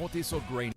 Comptez sur Grain.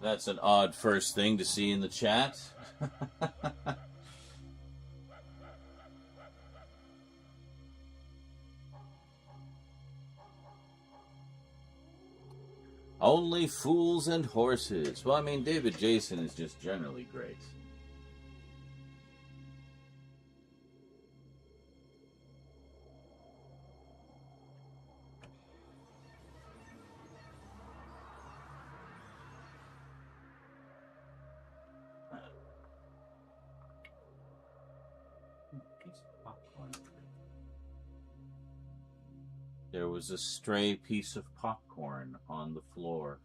That's an odd first thing to see in the chat. Only fools and horses. Well, I mean, David Jason is just generally great. There was a stray piece of popcorn on the floor.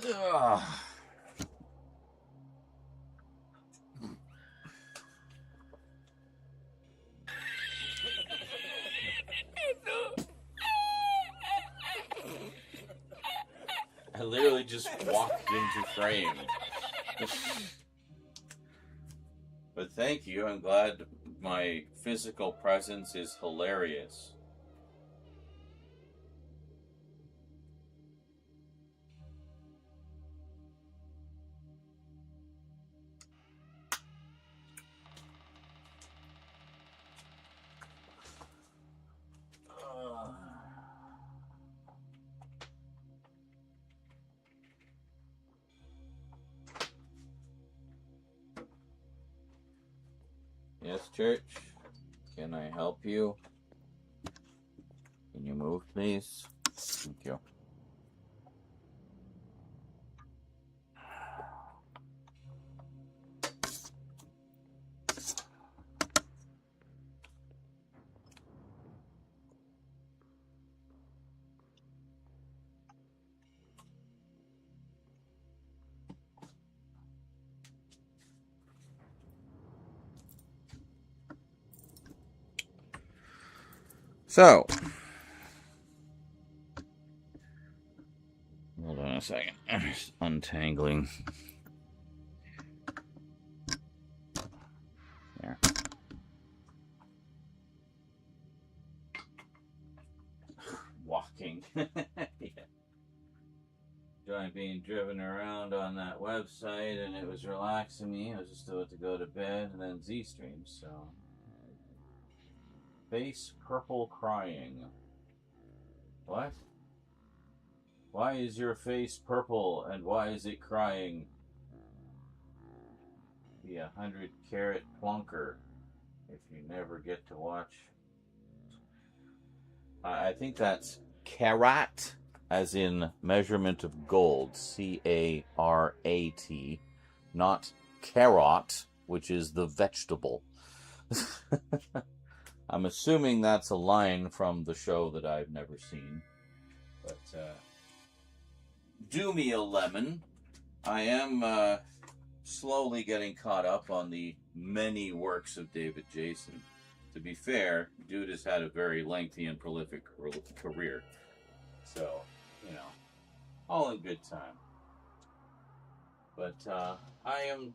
Ugh. I literally just walked into frame. But thank you. I'm glad my physical presence is hilarious. Yes, Church? Can I help you? Can you move, please? Thank you. So, hold on a second. Just untangling. There. Walking. Yeah. Enjoying being driven around on that website, and it was relaxing me. I was just about to go to bed, and then Z streams, so. Face purple crying. What? Why is your face purple and why is it crying? Be 100-carat plunker if you never get to watch. I think that's carat, as in measurement of gold, C-A-R-A-T, not carrot, which is the vegetable. I'm assuming that's a line from the show that I've never seen. But, do me a lemon. I am slowly getting caught up on the many works of David Jason. To be fair, dude has had a very lengthy and prolific career. So, you know, all in good time. But I am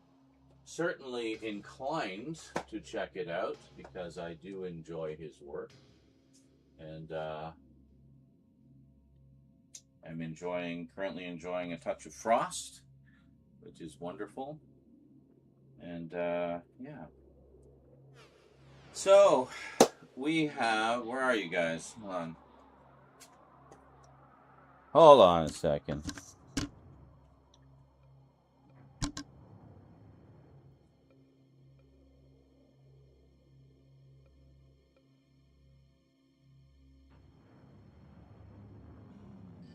certainly inclined to check it out because I do enjoy his work. And I'm currently enjoying A Touch of Frost, which is wonderful. And yeah. So we have, where are you guys? Hold on a second.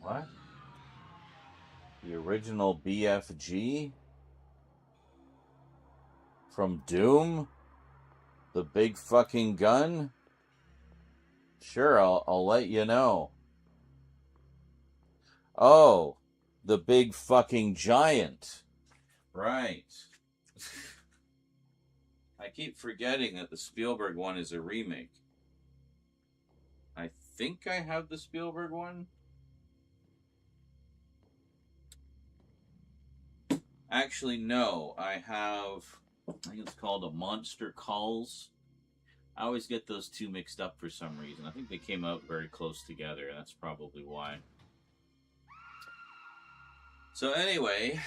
What? The original BFG? From Doom? The big fucking gun? Sure, I'll let you know. Oh, the big fucking giant. Right. I keep forgetting that the Spielberg one is a remake. I think I have the Spielberg one. Actually, no. I have, I think it's called A Monster Calls. I always get those two mixed up for some reason. I think they came out very close together. That's probably why. So anyway,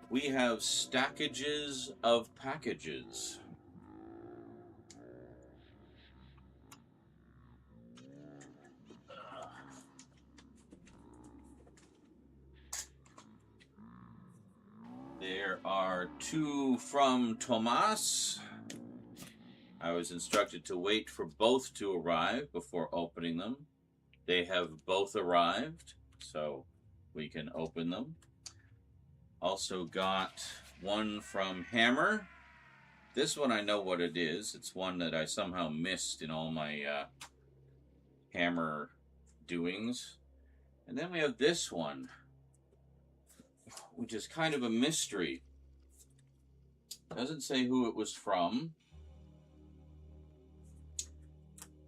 we have stackages of packages. There are two from Tomas. I was instructed to wait for both to arrive before opening them. They have both arrived, so we can open them. Also got one from Hammer. This one I know what it is. It's one that I somehow missed in all my Hammer doings. And then we have this one, which is kind of a mystery. Doesn't say who it was from.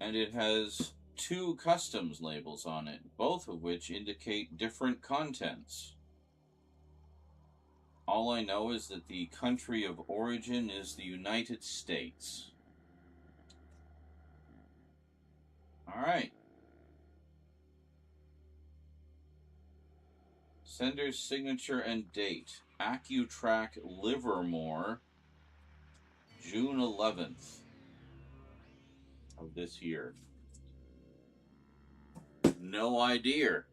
And it has two customs labels on it, both of which indicate different contents. All I know is that the country of origin is the United States. All right. Sender's signature and date. AccuTrack Livermore, June 11th of this year. No idea.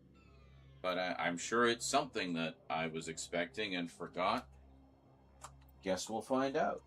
But I'm sure it's something that I was expecting and forgot. Guess we'll find out.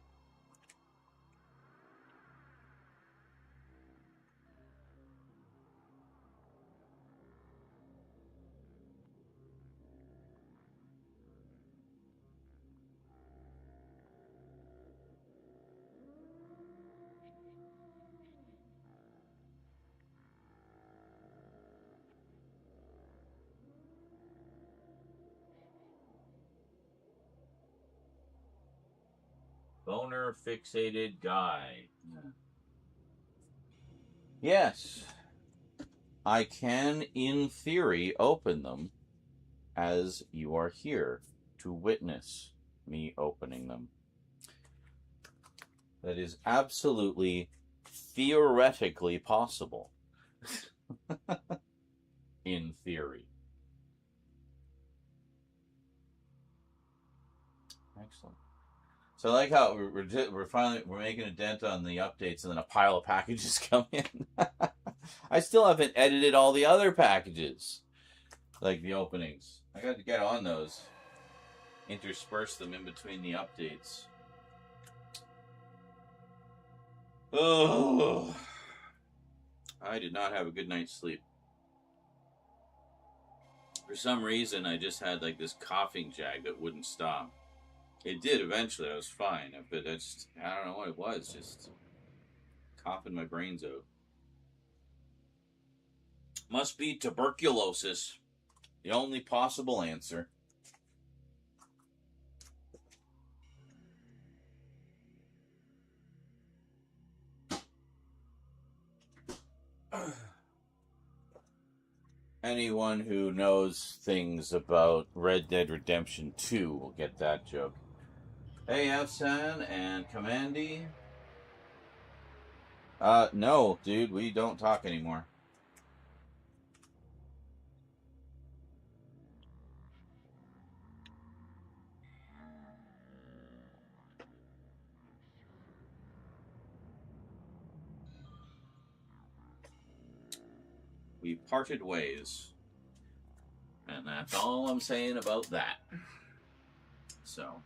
Boner fixated guy. Yes. I can, in theory, open them as you are here to witness me opening them. That is absolutely theoretically possible. In theory. Excellent. So I like how we're making a dent on the updates, and then a pile of packages come in. I still haven't edited all the other packages, like the openings. I got to get on those, intersperse them in between the updates. Oh, I did not have a good night's sleep. For some reason, I just had like this coughing jag that wouldn't stop. It did eventually. I was fine, but I don't know what it was. Just coughing my brains out. Must be tuberculosis. The only possible answer. Anyone who knows things about Red Dead Redemption 2 will get that joke. Hey, Efsan and Commandy. No, dude, we don't talk anymore. We parted ways. And that's all I'm saying about that. So.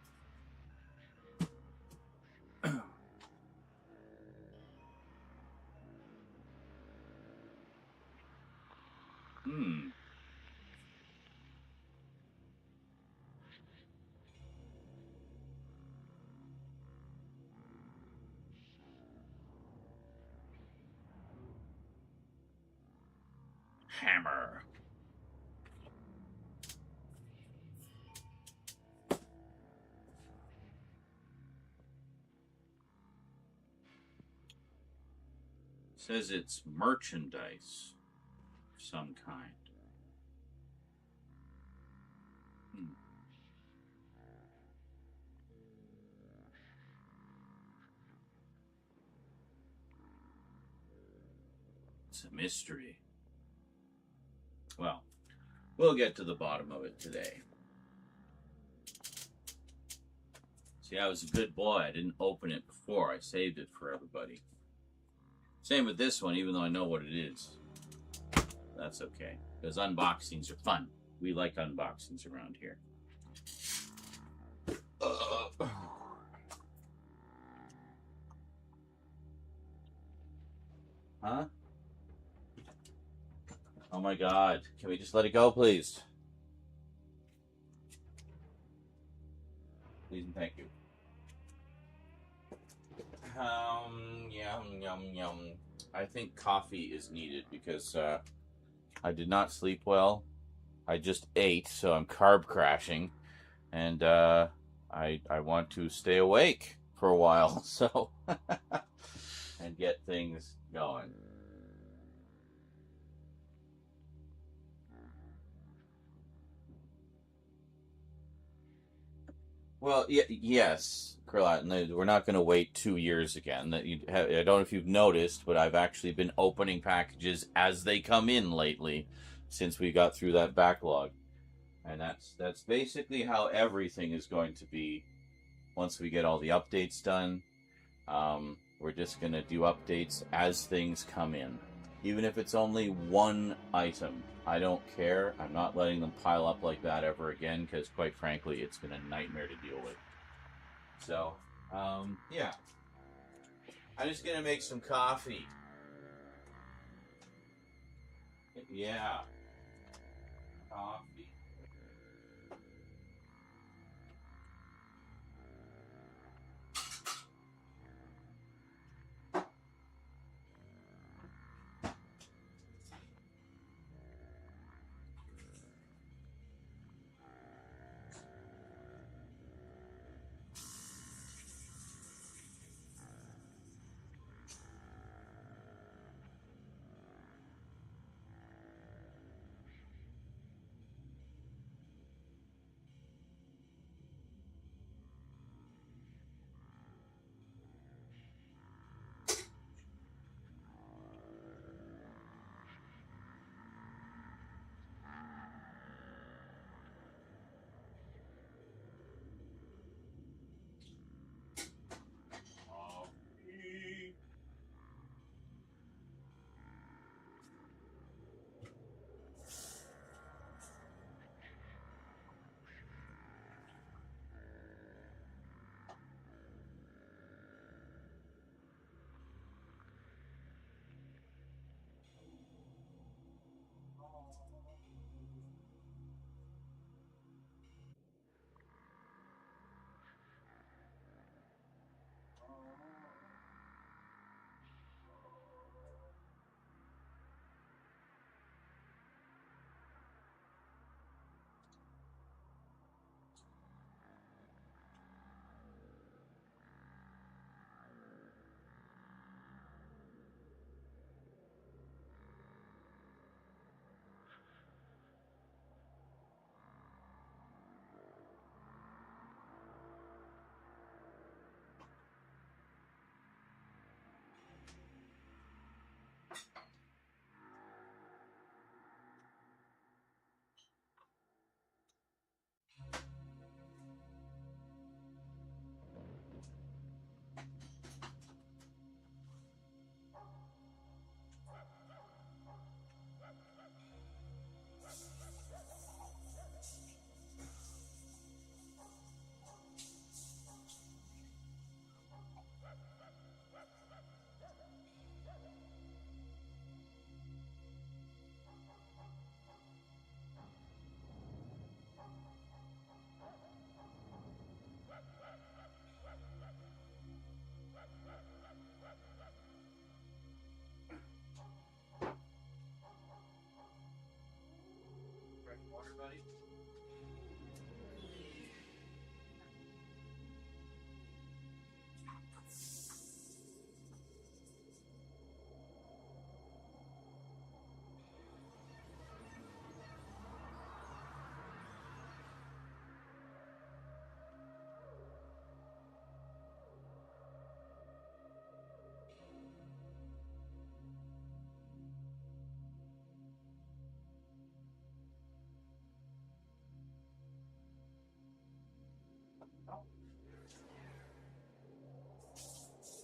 Hammer. Says it's merchandise of some kind. It's a mystery. Well, we'll get to the bottom of it today. See, I was a good boy. I didn't open it before. I saved it for everybody. Same with this one, even though I know what it is. That's okay, because unboxings are fun. We like unboxings around here. Huh? Oh my God. Can we just let it go, please? Please and thank you. Yum. I think coffee is needed because I did not sleep well. I just ate, so I'm carb crashing. And I want to stay awake for a while, so and get things going. Well, yes, Carlotta, we're not going to wait 2 years again. I don't know if you've noticed, but I've actually been opening packages as they come in lately since we got through that backlog. And that's basically how everything is going to be once we get all the updates done. We're just going to do updates as things come in. Even if it's only one item, I don't care. I'm not letting them pile up like that ever again because, quite frankly, it's been a nightmare to deal with. So, yeah. I'm just going to make some coffee. Yeah. Coffee.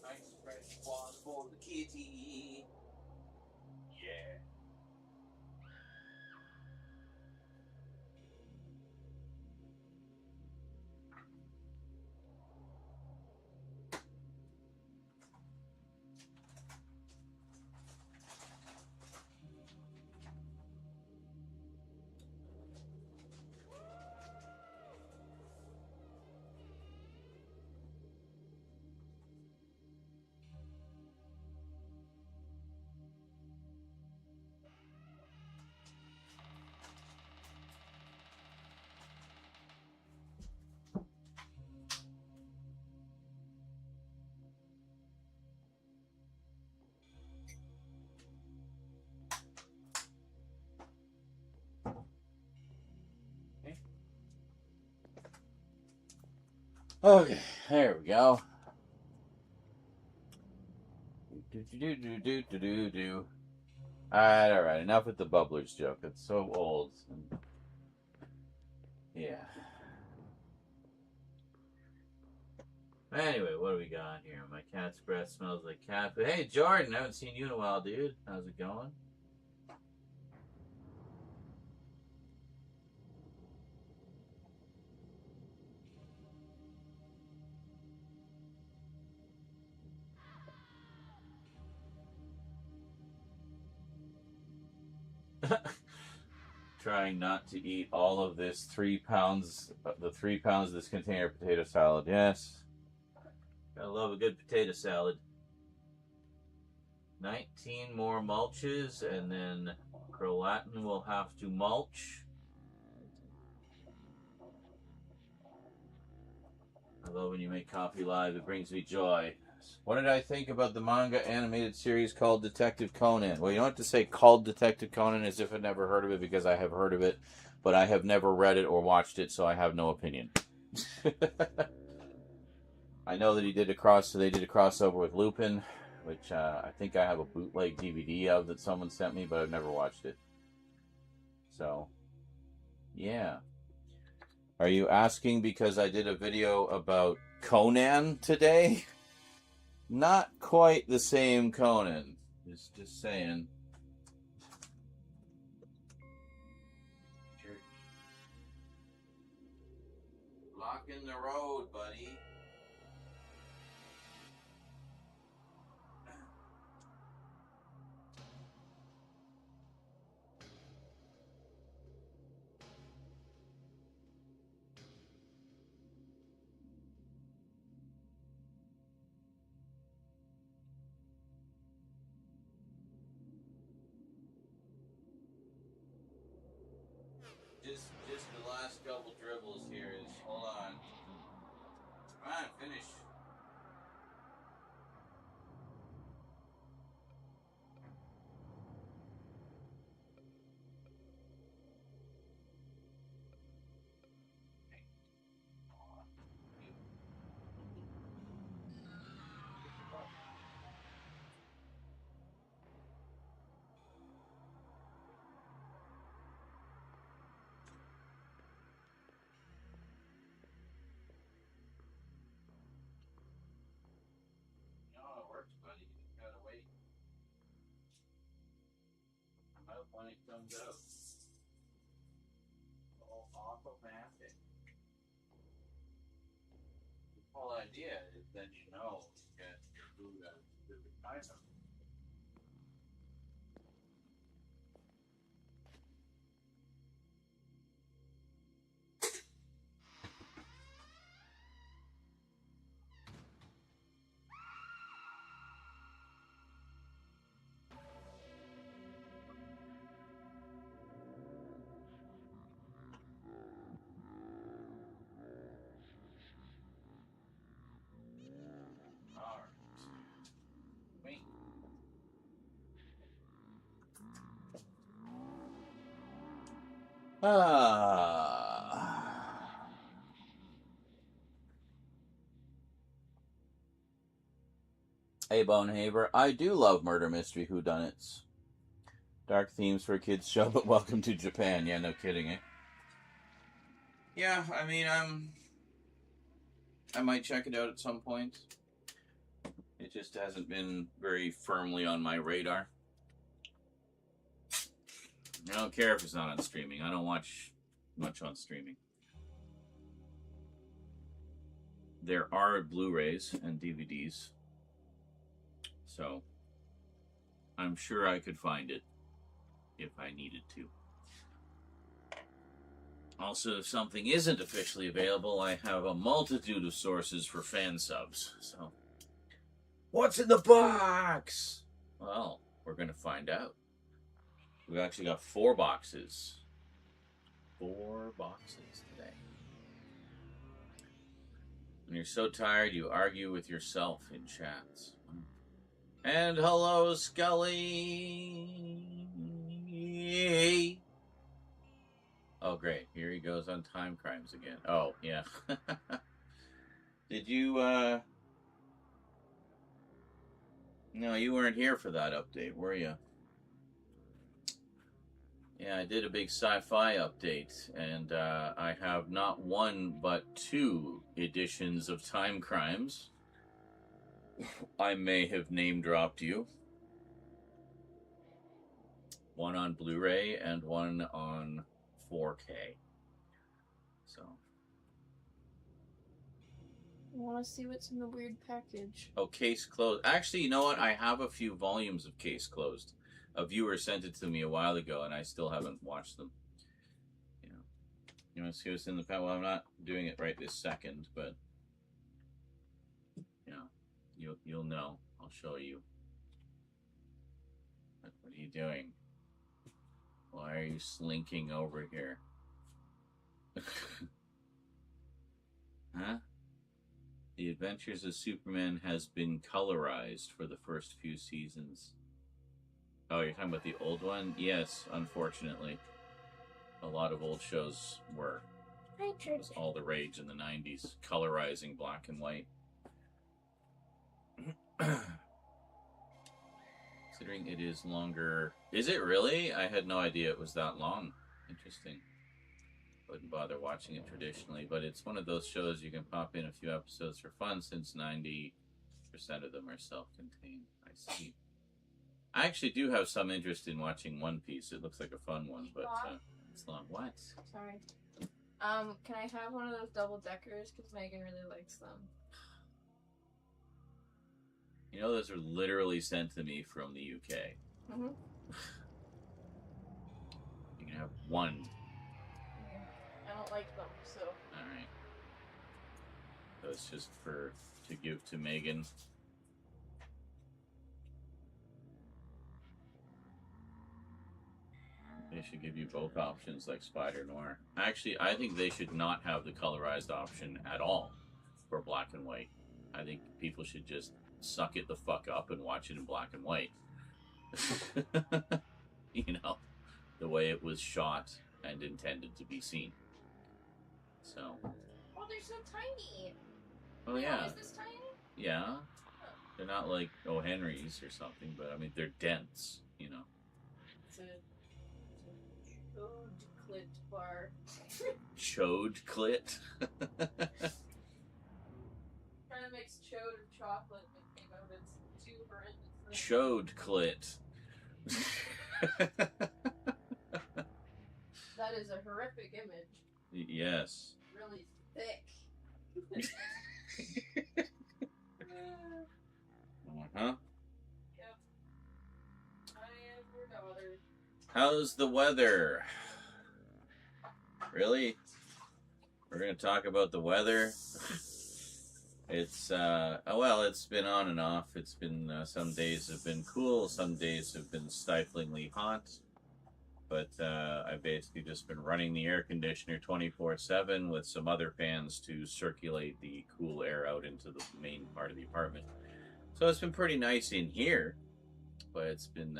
Nice fresh paws for the kitty. Yeah. Okay, there we go. Do. All right. Enough with the bubblers joke. It's so old. Yeah. Anyway, what do we got here? My cat's breath smells like cat food. Hey, Jordan, I haven't seen you in a while, dude. How's it going? Trying not to eat all of this 3 pounds, the 3 pounds of this container of potato salad. Yes. Gotta love a good potato salad. 19 more mulches, and then Croatin will have to mulch. I love when you make coffee live. It brings me joy. What did I think about the manga animated series called Detective Conan? Well, you don't have to say called Detective Conan as if I've never heard of it, because I have heard of it, but I have never read it or watched it, so I have no opinion. I know that they did a crossover with Lupin, which I think I have a bootleg DVD of that someone sent me, but I've never watched it. So, yeah. Are you asking because I did a video about Conan today? Not quite the same Conan. Just saying. Blocking the road, buddy. Just the last couple dribbles here is, hold on. Come on, finish. You know it works, buddy. You just gotta wait. Out when it comes out. All automatic. The whole idea is then you know you get your food at a specific time. Alright. Wait. Hey, Bonehaver. I do love murder mystery whodunits. Dark themes for a kids show, but welcome to Japan. Yeah, no kidding, eh? Yeah, I mean, I might check it out at some point. It just hasn't been very firmly on my radar. I don't care if it's not on streaming. I don't watch much on streaming. There are Blu-rays and DVDs, so I'm sure I could find it if I needed to. Also, if something isn't officially available, I have a multitude of sources for fan subs. So, what's in the box? Well, we're going to find out. We've actually got 4 boxes. 4 boxes today. When you're so tired, you argue with yourself in chats. And hello, Scully! Oh, great. Here he goes on time crimes again. Oh, yeah. Did you, No, you weren't here for that update, were you? Yeah, I did a big sci-fi update, and I have not 1, but 2 editions of Time Crimes. I may have name-dropped you. 1 on Blu-ray and 1 on 4K. So. I want to see what's in the weird package. Oh, Case Closed. Actually, you know what? I have a few volumes of Case Closed. A viewer sent it to me a while ago, and I still haven't watched them. You know, you want to see what's in the pack? Well, I'm not doing it right this second, but you know, you'll know. I'll show you. What are you doing? Why are you slinking over here? Huh? The Adventures of Superman has been colorized for the first few seasons. Oh, you're talking about the old one? Yes, unfortunately. A lot of old shows were. It was all the rage in the 90s, colorizing black and white. Considering it is longer... Is it really? I had no idea it was that long. Interesting. Wouldn't bother watching it traditionally, but it's one of those shows you can pop in a few episodes for fun since 90% of them are self-contained. I see. I actually do have some interest in watching One Piece. It looks like a fun one, but it's long. What? Sorry. Can I have one of those double-deckers? Because Megan really likes them. You know, those are literally sent to me from the UK. Mm-hmm. You can have one. I don't like them, so... Alright. So it's just to give to Megan. They should give you both options like Spider Noir. Actually, I think they should not have the colorized option at all for black and white. I think people should just suck it the fuck up and watch it in black and white. You know, the way it was shot and intended to be seen. So. Oh, they're so tiny. Oh, yeah. Is this tiny? Yeah. They're not like O. Henry's or something, but I mean, they're dense, you know. It's a chode clit bar. Chode clit? Trying to mix chode and chocolate and came out it's too horrendous. Chode clit. That is a horrific image. Yes. Really thick. Uh-huh. Yep. I am your daughter. How's the weather? Really? We're going to talk about the weather? It's, well, it's been on and off. It's been, some days have been cool, some days have been stiflingly hot. But I've basically just been running the air conditioner 24/7 with some other fans to circulate the cool air out into the main part of the apartment. So it's been pretty nice in here, but it's been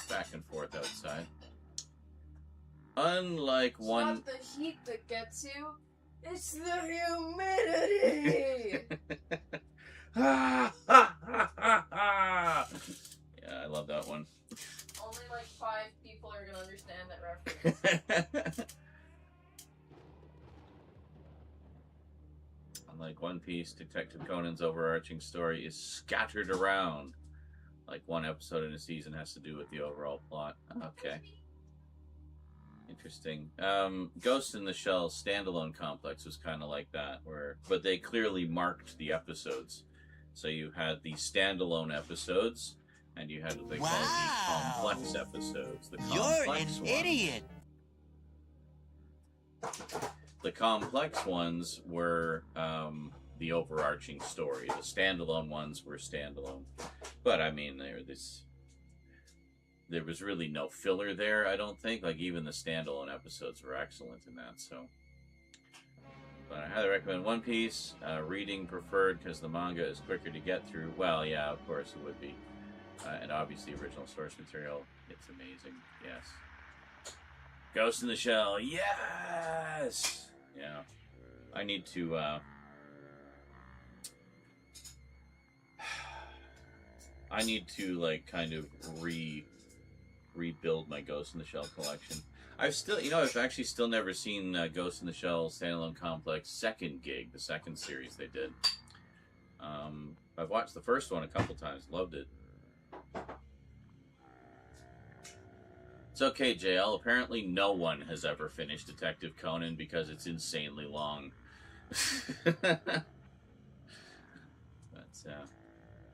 back and forth outside. Unlike it's one... not the heat that gets you, it's the humidity! Yeah, I love that one. Only like 5 people are gonna understand that reference. Unlike One Piece, piece. Detective Conan's overarching story is scattered around. Like one episode in a season has to do with the overall plot. Okay. Interesting. Ghost in the Shell standalone complex was kind of like that, but they clearly marked the episodes. So you had the standalone episodes, and you had what they call the complex episodes. The complex idiot. The complex ones were the overarching story. The standalone ones were standalone. But I mean, there was really no filler there, I don't think. Like, even the standalone episodes were excellent in that, so. But I highly recommend One Piece. Reading preferred because the manga is quicker to get through. Well, yeah, of course it would be. And obviously, original source material. It's amazing. Yes. Ghost in the Shell. Yes! Yeah. I need to, like, kind of rebuild my Ghost in the Shell collection. I've actually still never seen Ghost in the Shell Standalone Complex second gig, the second series they did. I've watched the first one a couple times, loved it. It's okay, JL. Apparently no one has ever finished Detective Conan because it's insanely long. But,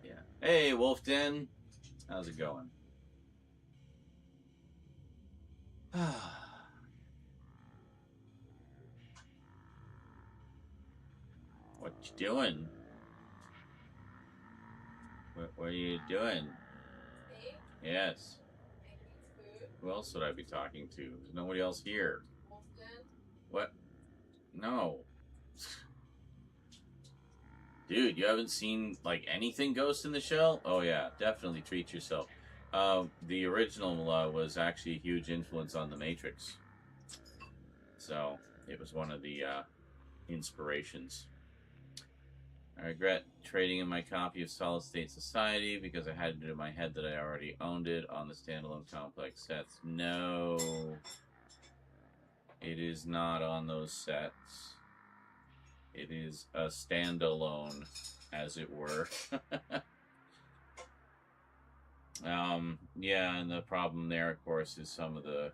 yeah. Hey, Wolf Den. How's it going? What you doing? What are you doing? Me? Yes. Making food. Who else would I be talking to? There's nobody else here. Wolfden. What? No. Dude, you haven't seen, like, anything Ghost in the Shell? Oh, yeah. Definitely treat yourself. The original was actually a huge influence on The Matrix. So, it was one of the inspirations. I regret trading in my copy of Solid State Society because I had it in my head that I already owned it on the standalone complex sets. No. It is not on those sets. It is a standalone, as it were. Yeah, and the problem there, of course, is some of the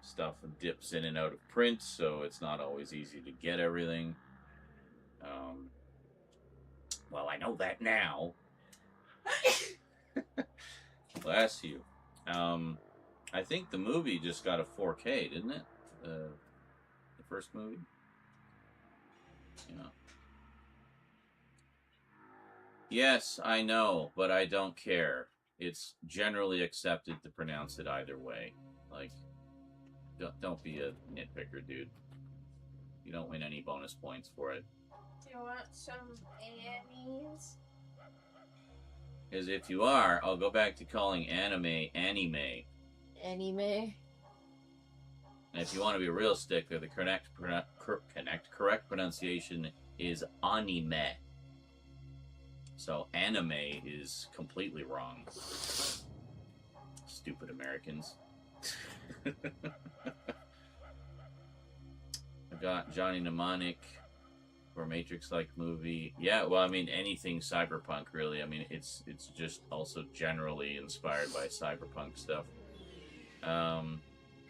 stuff dips in and out of print, so it's not always easy to get everything. Well, I know that now. Bless you. I think the movie just got a 4K, didn't it? The first movie? Yeah. Yes, I know, but I don't care. It's generally accepted to pronounce it either way. Like, don't be a nitpicker, dude. You don't win any bonus points for it. Do you want some Annie's? Because if you are, I'll go back to calling anime. Anime. And if you want to be a real stickler, the correct pronunciation is anime. So anime is completely wrong. Stupid Americans. I got Johnny Mnemonic for a Matrix-like movie. Yeah, well, I mean, anything cyberpunk, really. I mean, it's just also generally inspired by cyberpunk stuff.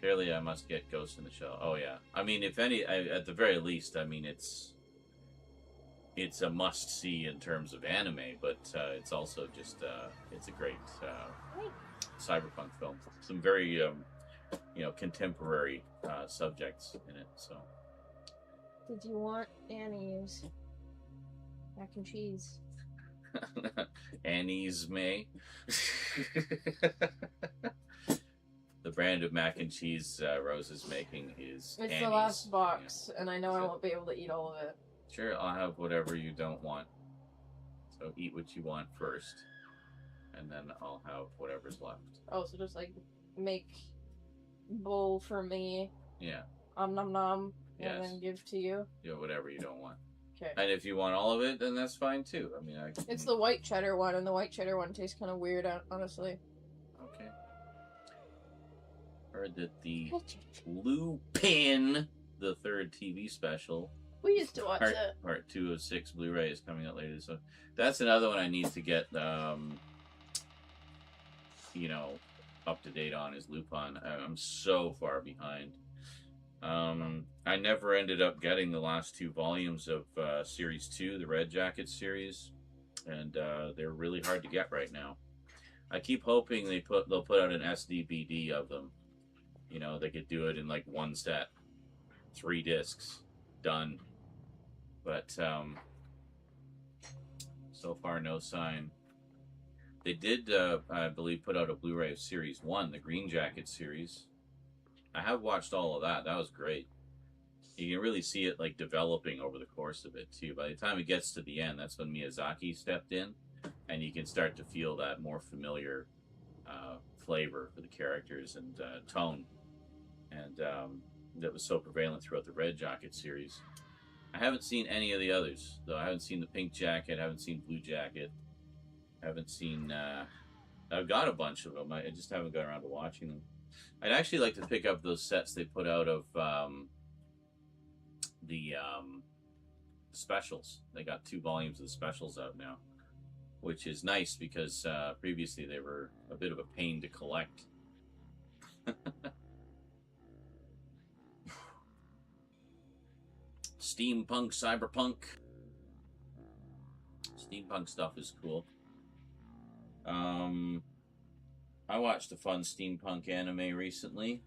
Clearly, I must get Ghost in the Shell. Oh, yeah. I mean, if any, at the very least, I mean, it's a must-see in terms of anime, but it's also just, it's a great cyberpunk film. Some very, contemporary subjects in it, so. Did you want Annie's? Mac and cheese. Annie's May. The brand of mac and cheese Rose is making is It's Annie's. the last box, and I know I won't be able to eat all of it. Sure, I'll have whatever you don't want. So eat what you want first, and then I'll have whatever's left. Oh, so just like make bowl for me. Yeah. Nom nom. Yes. And then give to you. Yeah, whatever you don't want. Okay. And if you want all of it, then that's fine too. I mean, It's the white cheddar one, and the white cheddar one tastes kind of weird, honestly. Okay. Heard that the Lupin, the third TV special, We used to watch it. Part 2 of 6 Blu-ray is coming out later. So that's another one I need to get, you know, up to date on is Lupin. I'm so far behind. I never ended up getting the last 2 volumes of Series 2, the Red Jacket series, and they're really hard to get right now. I keep hoping they'll put out an SDVD of them. You know, they could do it in like one set, 3 discs, done. But so far, no sign. They did, I believe, put out a Blu-ray of Series 1, the Green Jacket series. I have watched all of that. That was great. You can really see it like developing over the course of it too. By the time it gets to the end, that's when Miyazaki stepped in, and you can start to feel that more familiar flavor for the characters and tone, and that was so prevalent throughout the Red Jacket series. I haven't seen any of the others, though. I haven't seen the Pink Jacket. I haven't seen Blue Jacket. I haven't seen. I've got a bunch of them. I just haven't got around to watching them. I'd actually like to pick up those sets they put out of the specials. They got 2 volumes of the specials out now, which is nice because previously they were a bit of a pain to collect. Steampunk, cyberpunk. Steampunk stuff is cool. I watched a fun steampunk anime recently,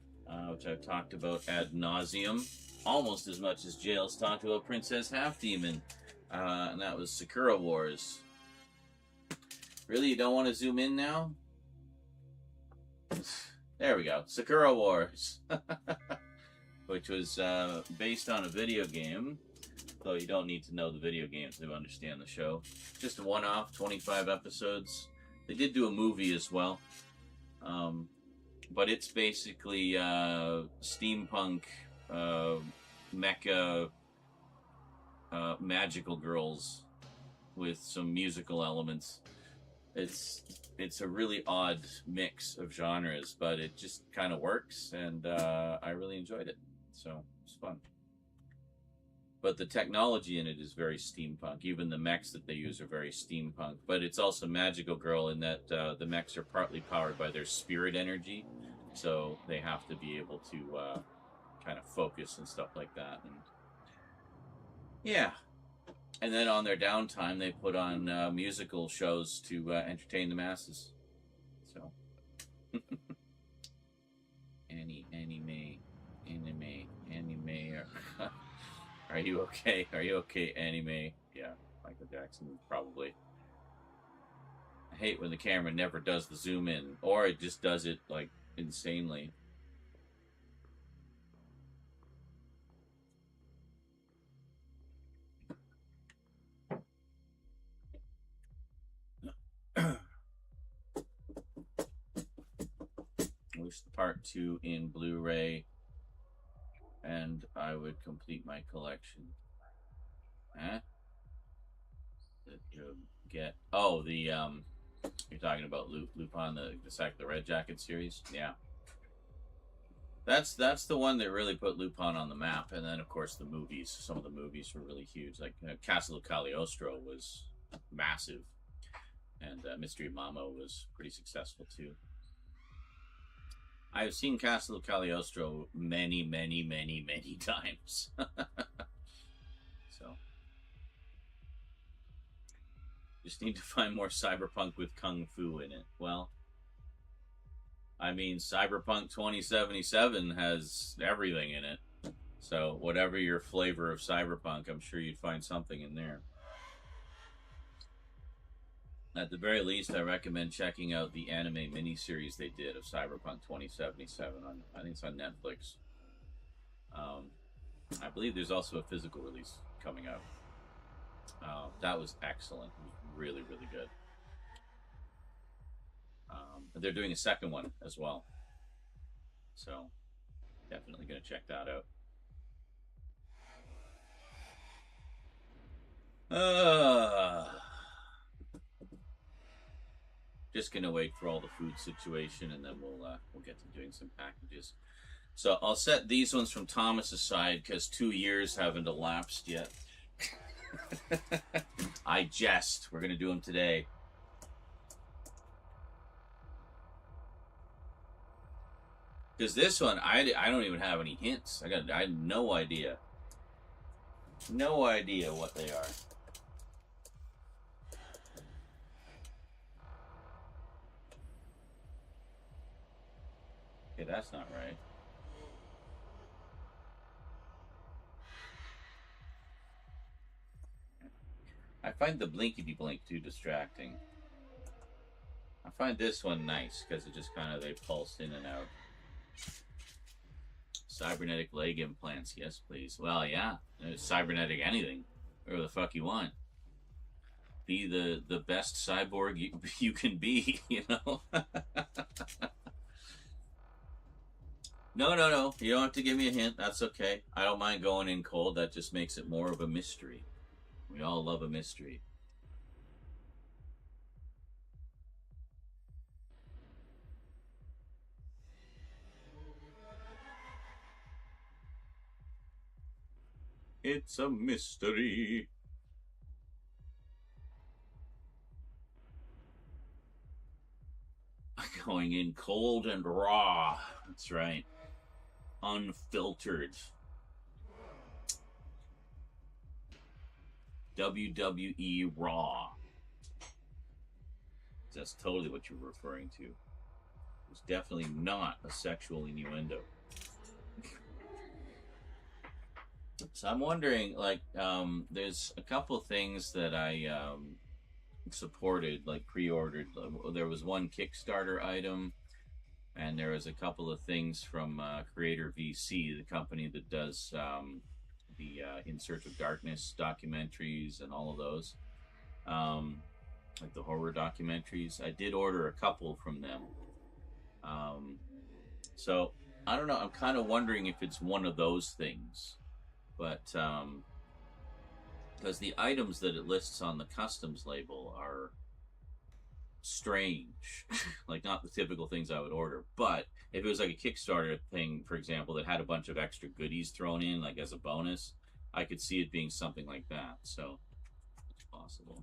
which I've talked about ad nauseum, almost as much as Jail's talked about Princess Half Demon, and that was Sakura Wars. Really, you don't want to zoom in now? There we go, Sakura Wars, which was based on a video game, though you don't need to know the video game to understand the show. Just a one-off, 25 episodes. They did do a movie as well. But it's basically steampunk, mecha, magical girls with some musical elements. It's a really odd mix of genres, but it just kind of works, and I really enjoyed it. So it's fun. But the technology in it is very steampunk. Even the mechs that they use are very steampunk. But it's also Magical Girl in that the mechs are partly powered by their spirit energy. So they have to be able to kind of focus and stuff like that. And yeah. And then on their downtime, they put on musical shows to entertain the masses. So. Anime. Are you okay? Are you okay, anime? Yeah, Michael Jackson, probably. I hate when the camera never does the zoom in, or it just does it, like, insanely. Wish the part 2 in Blu-ray, and I would complete my collection. Huh? That you get. Oh, the you're talking about Lupin, the Red Jacket series. Yeah, that's the one that really put Lupin on the map. And then of course the movies. Some of the movies were really huge. Like Castle of Cagliostro was massive, and Mystery of Mamo was pretty successful too. I've seen Castle of Cagliostro many times. So, just need to find more cyberpunk with kung fu in it. Well, I mean, Cyberpunk 2077 has everything in it. So, whatever your flavor of cyberpunk, I'm sure you'd find something in there. At the very least, I recommend checking out the anime miniseries they did of Cyberpunk 2077. I think it's on Netflix. I believe there's also a physical release coming out. That was excellent. It was really good. They're doing a second one as well. So, definitely going to check that out. Just gonna wait for all the food situation, and then we'll get to doing some packages. So I'll set these ones from Thomas aside because 2 years haven't elapsed yet. I jest. We're going to do them today. Because this one, I don't even have any hints. I have no idea. No idea what they are. Okay, that's not right. I find the blinkety blink too distracting. I find this one nice because it just kind of, they pulse in and out. Cybernetic leg implants, yes please. Well, yeah, cybernetic anything, whatever the fuck you want. Be the best cyborg you can be, you know. No, you don't have to give me a hint. That's okay. I don't mind going in cold. That just makes it more of a mystery. We all love a mystery. It's a mystery. Going in cold and raw. That's right. Unfiltered. WWE Raw. That's totally what you're referring to. It's definitely not a sexual innuendo. So I'm wondering, like, there's a couple things that I supported, like pre-ordered. There was one Kickstarter item, and there was a couple of things from Creator VC, the company that does the In Search of Darkness documentaries and all of those, like the horror documentaries. I did order a couple from them. So I don't know. I'm kind of wondering if it's one of those things, but because the items that it lists on the customs label are strange, like not the typical things I would order. But if it was like a Kickstarter thing, for example, that had a bunch of extra goodies thrown in, like as a bonus, I could see it being something like that. So it's possible.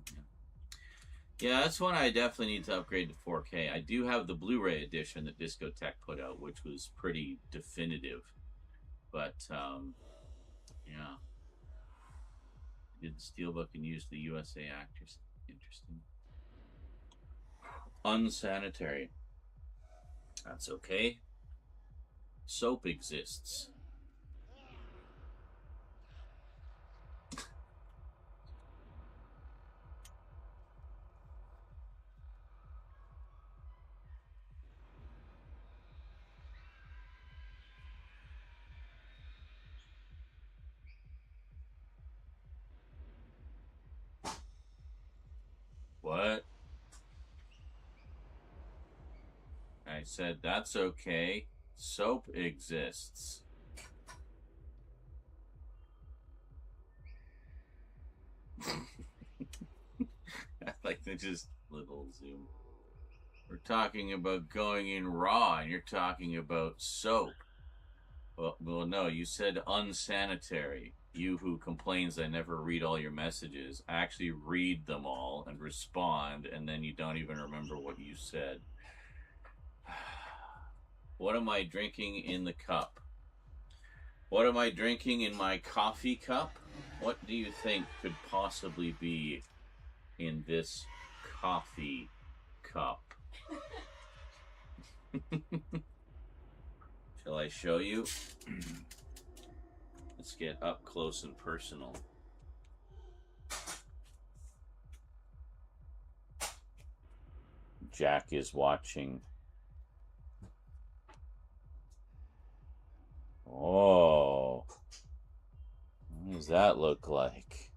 Yeah, that's one I definitely need to upgrade to 4K. I do have the Blu-ray edition that Discotech put out, which was pretty definitive. But yeah, did the steelbook and used the USA actors. Interesting. Unsanitary. That's okay. Soap exists. What? I said that's okay. Soap exists. I like to just little zoom. We're talking about going in raw, and you're talking about soap. Well, no, you said unsanitary. You who complains I never read all your messages, actually read them all and respond, and then you don't even remember what you said. What am I drinking in the cup? What am I drinking in my coffee cup? What do you think could possibly be in this coffee cup? Shall I show you? Let's get up close and personal. Jack is watching. Oh, what does that look like?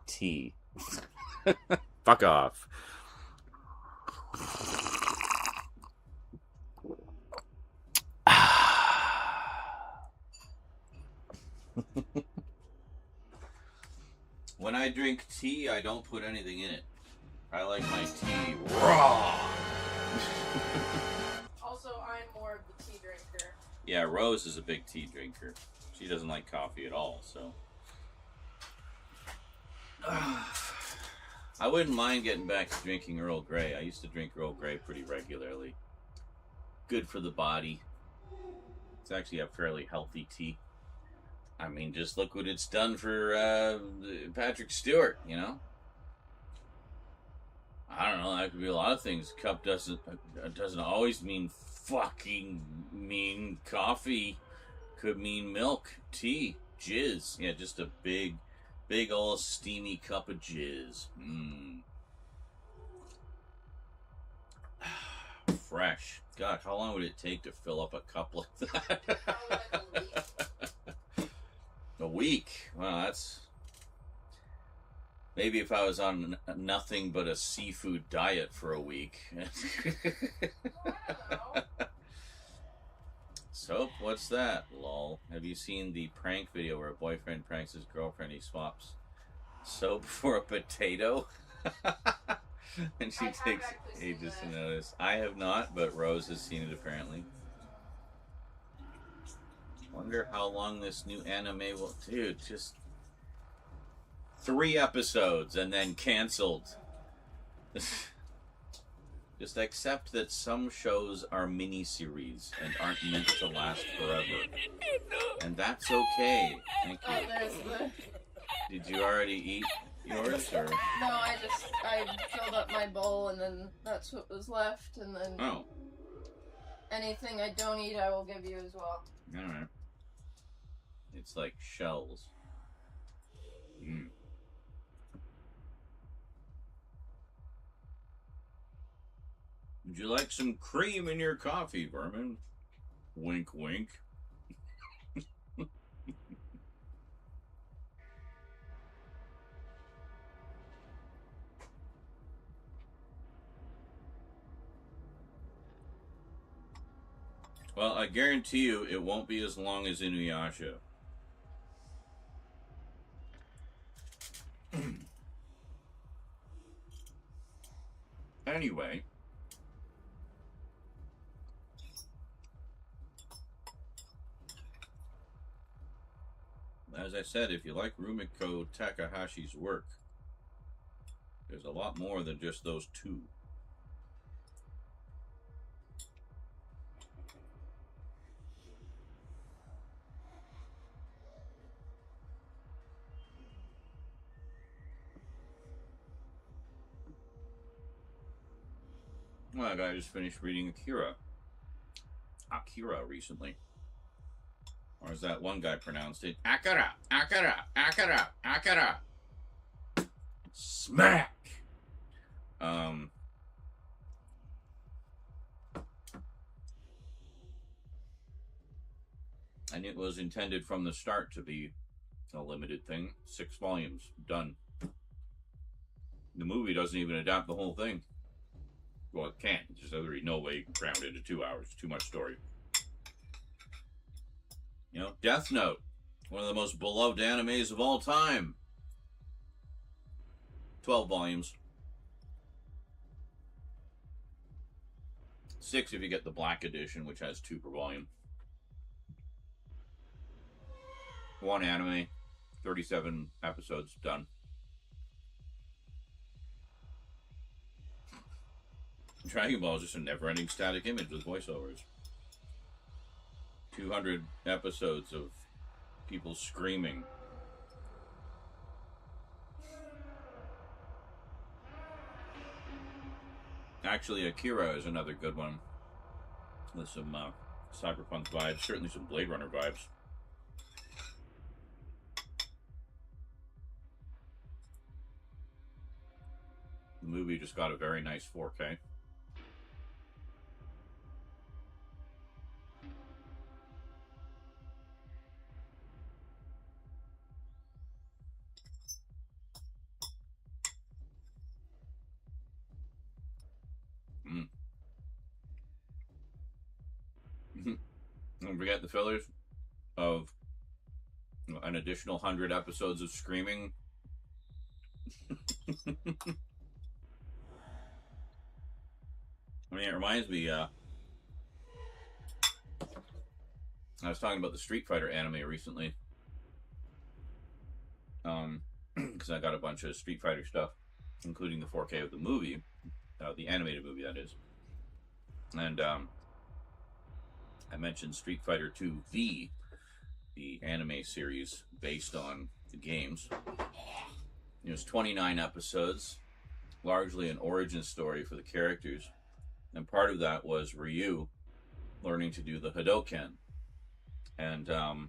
Tea. Fuck off. When I drink tea, I don't put anything in it. I like my tea raw. Also, I'm more of the tea drinker. Rose is a big tea drinker. She doesn't like coffee at all, so. I wouldn't mind getting back to drinking Earl Grey. I used to drink Earl Grey pretty regularly. Good for the body. It's actually a fairly healthy tea. I mean, just look what it's done for Patrick Stewart, you know? I don't know, that could be a lot of things. Cup doesn't always mean fucking mean coffee. Could mean milk, tea, jizz. Yeah, just a big old steamy cup of jizz. Fresh. God, how long would it take to fill up a cup like that? A week? Well, that's... Maybe if I was on nothing but a seafood diet for a week. Soap? What's that? Lol. Have you seen the prank video where a boyfriend pranks his girlfriend? He swaps soap for a potato? And she takes ages to notice. I have not, but Rose has seen it apparently. Wonder how long this new anime will... Dude, just 3 episodes and then canceled. Just accept that some shows are mini-series and aren't meant to last forever. And that's okay. Thank you. Did you already eat yours, or? No, I filled up my bowl and then that's what was left, and then anything I don't eat I will give you as well. Alright. It's like shells. Would you like some cream in your coffee, Vermin? Wink, wink. Well, I guarantee you it won't be as long as Inuyasha. Anyway. As I said, if you like Rumiko Takahashi's work, there's a lot more than just those 2. Well, I just finished reading Akira recently. Or as that one guy pronounced it, Akira, Akira, Akira, Akira. Smack! And it was intended from the start to be a limited thing. 6 volumes, done. The movie doesn't even adapt the whole thing. Well, it can't. There's literally no way crammed into 2 hours. Too much story. You know, Death Note, one of the most beloved animes of all time. 12 volumes. 6 if you get the black edition, which has 2 per volume. 1 anime, 37 episodes, done. Dragon Ball is just a never-ending static image with voiceovers. 200 episodes of people screaming. Actually, Akira is another good one. With some cyberpunk vibes, certainly some Blade Runner vibes. The movie just got a very nice 4K. Don't forget the fillers of an additional 100 episodes of screaming. I mean, it reminds me, I was talking about the Street Fighter anime recently. Because I got a bunch of Street Fighter stuff, including the 4K of the movie, the animated movie, that is. And I mentioned Street Fighter 2 V, the anime series based on the games. It was 29 episodes, largely an origin story for the characters. And part of that was Ryu learning to do the Hadoken. And Hadoken!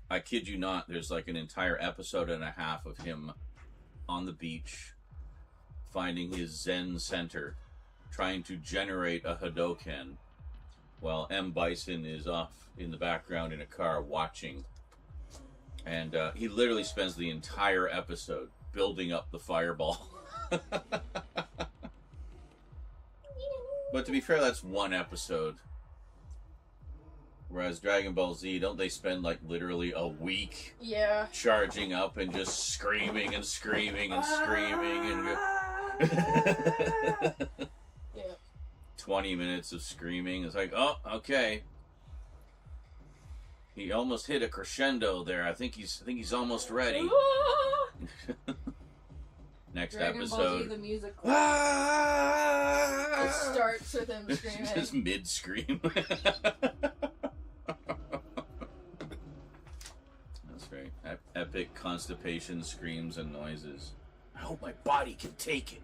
I kid you not, there's like an entire episode and a half of him on the beach finding his Zen center, trying to generate a Hadoken, while M. Bison is off in the background in a car watching. And he literally spends the entire episode building up the fireball. But to be fair, that's one episode. Whereas Dragon Ball Z, don't they spend like literally a week charging up and just screaming and screaming and screaming and 20 minutes of screaming. It's like, oh, okay. He almost hit a crescendo there. I think he's almost ready. Next Dragon episode. Ball Z, the music. It starts with him screaming. Just mid-scream. That's right. Epic constipation screams and noises. I hope my body can take it.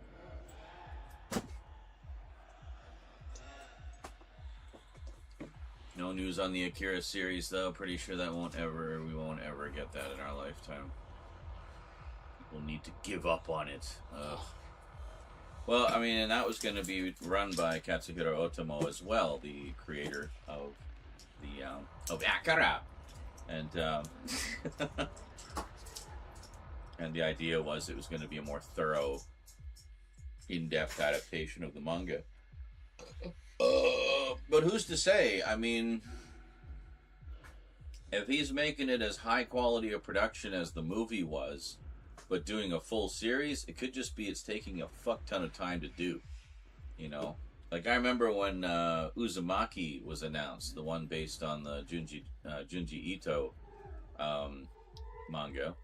No news on the Akira series, though. Pretty sure we won't ever get that in our lifetime. We'll need to give up on it. Ugh. Well, I mean, and that was going to be run by Katsuhiro Otomo as well, the creator of the of Akira, and and the idea was it was going to be a more thorough, in-depth adaptation of the manga. But who's to say? I mean, if he's making it as high quality a production as the movie was, but doing a full series, it could just be it's taking a fuck ton of time to do. You know? Like, I remember when Uzumaki was announced, the one based on the Junji Ito manga.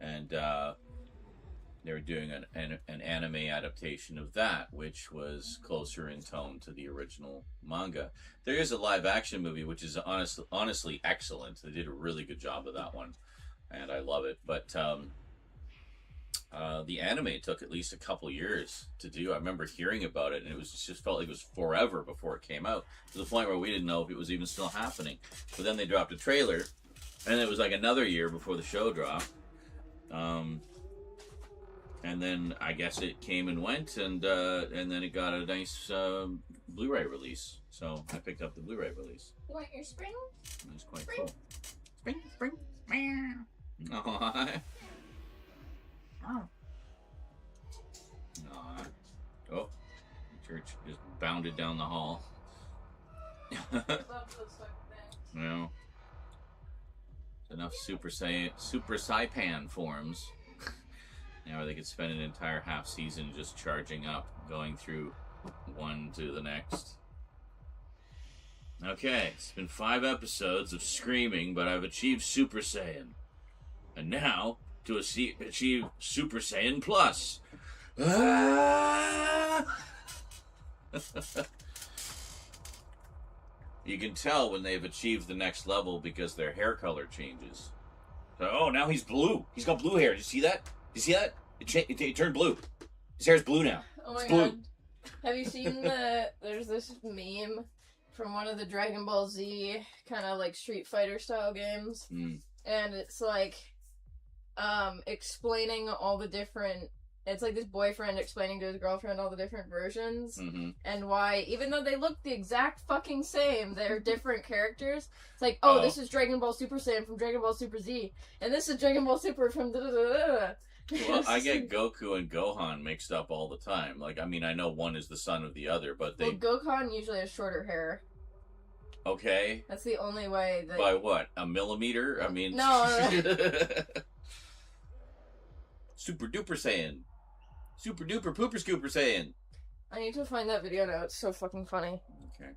And they were doing an anime adaptation of that, which was closer in tone to the original manga. There is a live-action movie, which is honestly excellent. They did a really good job of that one, and I love it. But the anime took at least a couple years to do. I remember hearing about it, and it was just felt like it was forever before it came out, to the point where we didn't know if it was even still happening. But then they dropped a trailer, and it was like another year before the show dropped. And then I guess it came and went, and then it got a nice Blu-ray release. So I picked up the Blu-ray release. You want your spring? It was quite cool. Spring. Aww. Aww. Oh, church just bounded down the hall. No. Enough Super Saipan forms. Now they could spend an entire half season just charging up, going through one to the next. Okay, it's been 5 episodes of screaming, but I've achieved Super Saiyan. And now, to achieve Super Saiyan Plus. Ah! You can tell when they've achieved the next level because their hair color changes. So, oh, now he's blue. He's got blue hair. Did you see that? You see that? It turned blue. His hair's blue now. Oh my it's blue. God. Have you seen there's this meme from one of the Dragon Ball Z kind of like Street Fighter style games. And it's like, explaining all the different, it's like this boyfriend explaining to his girlfriend all the different versions. And why, even though they look the exact fucking same, they're different characters. It's like, oh, this is Dragon Ball Super Saiyan from Dragon Ball Super Z. And this is Dragon Ball Super from da-da-da-da-da. Well, I get Goku and Gohan mixed up all the time. Like, I mean, I know one is the son of the other, but they... Well, Gohan usually has shorter hair. Okay. That's the only way that... By what? A millimeter? I mean... No. Super Duper Saiyan. Super Duper Pooper Scooper Saiyan. I need to find that video now. It's so fucking funny. Okay.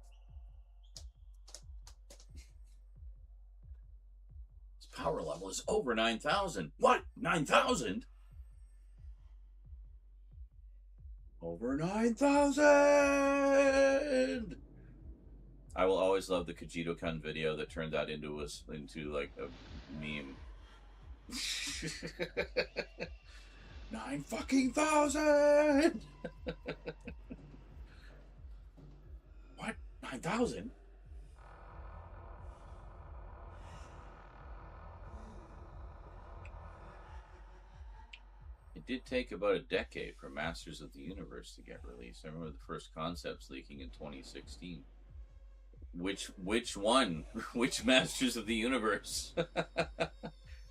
power level is over 9,000. What? 9,000? Over 9,000! I will always love the Kajito-kun video that turned that into like a meme. 9,000! What? 9,000? It did take about a decade for Masters of the Universe to get released. I remember the first concepts leaking in 2016. Which one? Which Masters of the Universe? Are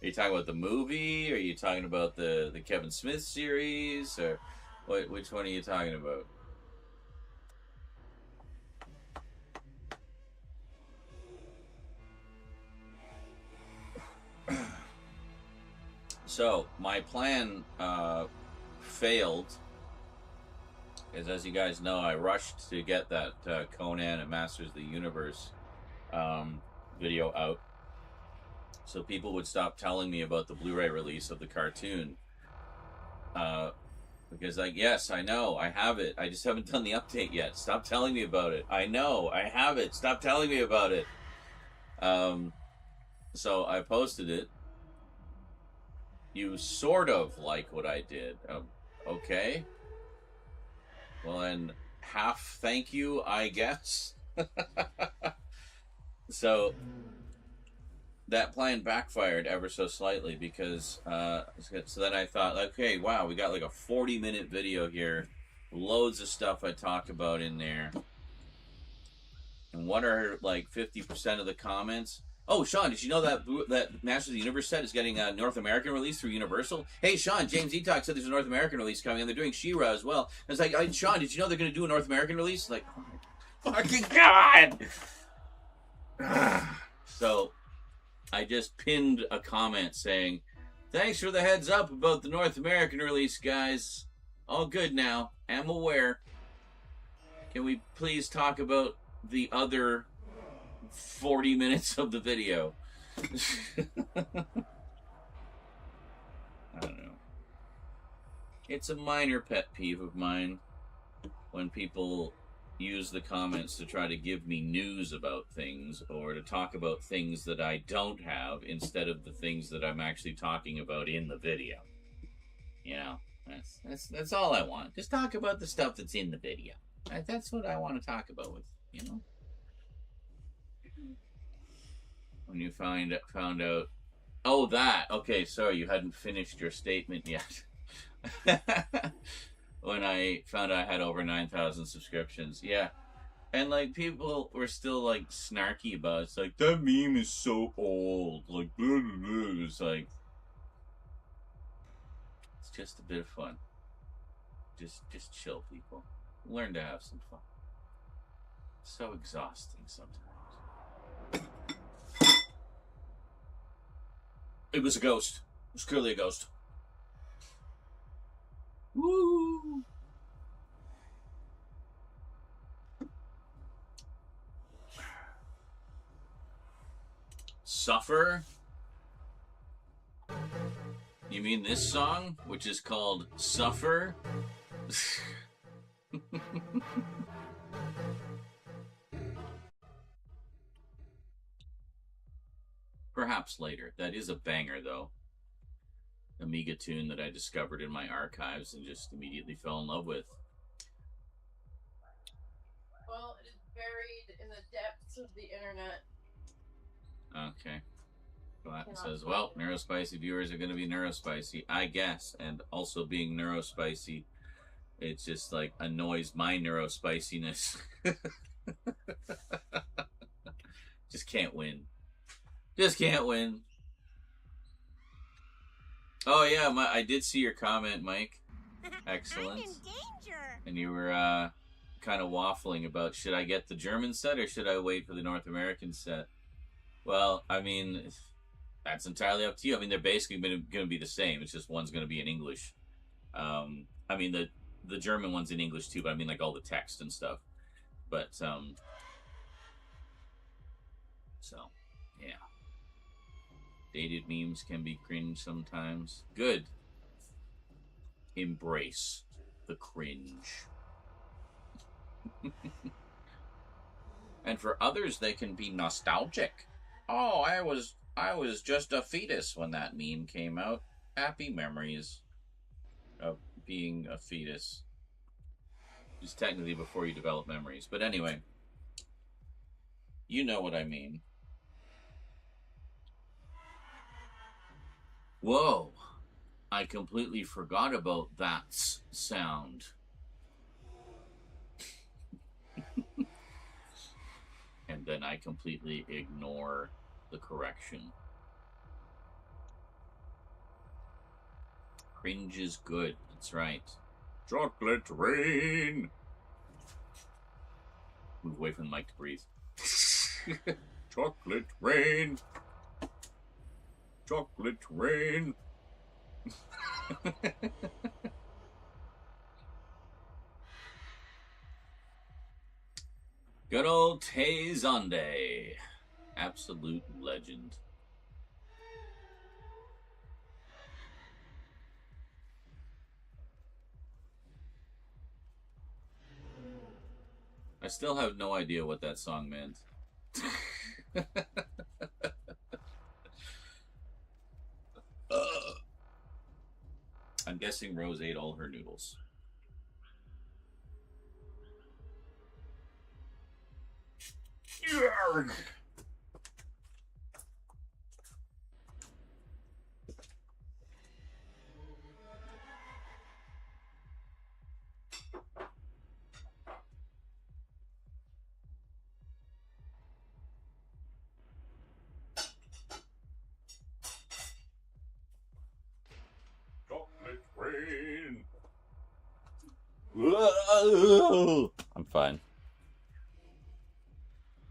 you talking about the movie? Are you talking about the Kevin Smith series? Or which one are you talking about? So, my plan failed. As you guys know, I rushed to get that Conan and Masters of the Universe video out, so people would stop telling me about the Blu-ray release of the cartoon. Because, like, yes, I know, I have it. I just haven't done the update yet. Stop telling me about it. I know, I have it. Stop telling me about it. So I posted it. You sort of like what I did. Okay. Well, then, half thank you, I guess. So, that plan backfired ever so slightly because, so then I thought, okay, wow, we got like a 40-minute video here. Loads of stuff I talked about in there. And what are, like, 50% of the comments? Oh, Sean, did you know that Masters of the Universe set is getting a North American release through Universal? Hey, Sean, James Etalk said there's a North American release coming, and they're doing She-Ra as well. And it's like, Sean, did you know they're going to do a North American release? Like, oh my fucking God! So, I just pinned a comment saying, thanks for the heads up about the North American release, guys. All good now. I'm aware. Can we please talk about the other 40 minutes of the video? I don't know. It's a minor pet peeve of mine when people use the comments to try to give me news about things or to talk about things that I don't have instead of the things that I'm actually talking about in the video. You know, that's all I want. Just talk about the stuff that's in the video. That's what I want to talk about with, you know. When you found out, oh, that, okay, sorry, you hadn't finished your statement yet. When I found out I had over 9,000 subscriptions, yeah. And, like, people were still, like, snarky about it. It's like, that meme is so old. Like, blah, blah, blah. It's like, it's just a bit of fun. Just chill, people. Learn to have some fun. It's so exhausting sometimes. It was a ghost. It was clearly a ghost. Woo! Suffer? You mean this song, which is called Suffer? Perhaps later. That is a banger, though. Amiga tune that I discovered in my archives and just immediately fell in love with. Well, it is buried in the depths of the internet. Okay. Latin says, well, Neurospicy viewers are going to be Neurospicy, I guess. And also being Neurospicy, it just, like, annoys my Neurospiciness. Just can't win. Just can't win. Oh, yeah, I did see your comment, Mike. Excellent. I'm in danger. And you were kind of waffling about, should I get the German set or should I wait for the North American set? Well, I mean, that's entirely up to you. I mean, they're basically going to be the same. It's just one's going to be in English. I mean, the German one's in English too, but I mean, like, all the text and stuff. But, so, yeah. Dated memes can be cringe sometimes. Good. Embrace the cringe. And for others, they can be nostalgic. Oh, I was just a fetus when that meme came out. Happy memories of being a fetus. Just technically before you develop memories. But anyway, you know what I mean. Whoa. I completely forgot about that sound. And then I completely ignore the correction. Cringe is good. That's right. Chocolate rain. Move away from the mic to breathe. Chocolate rain. Chocolate rain. Good old Tay Zonday. Absolute legend. I still have no idea what that song meant. I'm guessing Rose ate all her noodles. Yarg! Chocolate rain. I'm fine.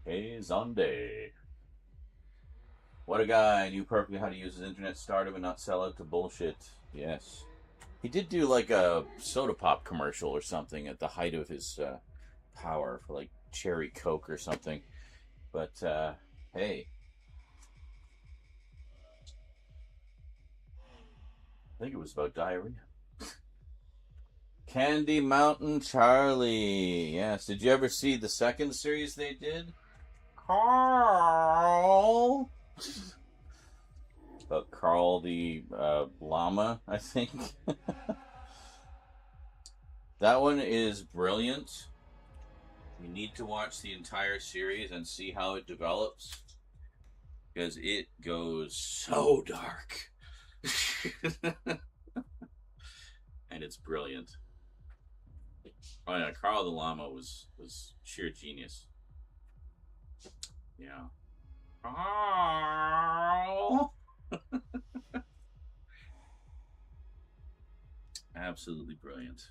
Hey, Zonday. What a guy. Knew perfectly how to use his internet stardom and not sell out to bullshit. Yes. He did do like a soda pop commercial or something at the height of his power for like Cherry Coke or something. But, hey. I think it was about diarrhea. Candy Mountain Charlie. Yes. Did you ever see the second series they did? Carl. About Carl the llama, I think. That one is brilliant. You need to watch the entire series and see how it develops. Because it goes so dark. And it's brilliant. Oh yeah, Carl the llama was sheer genius. Yeah. Carl. Absolutely brilliant.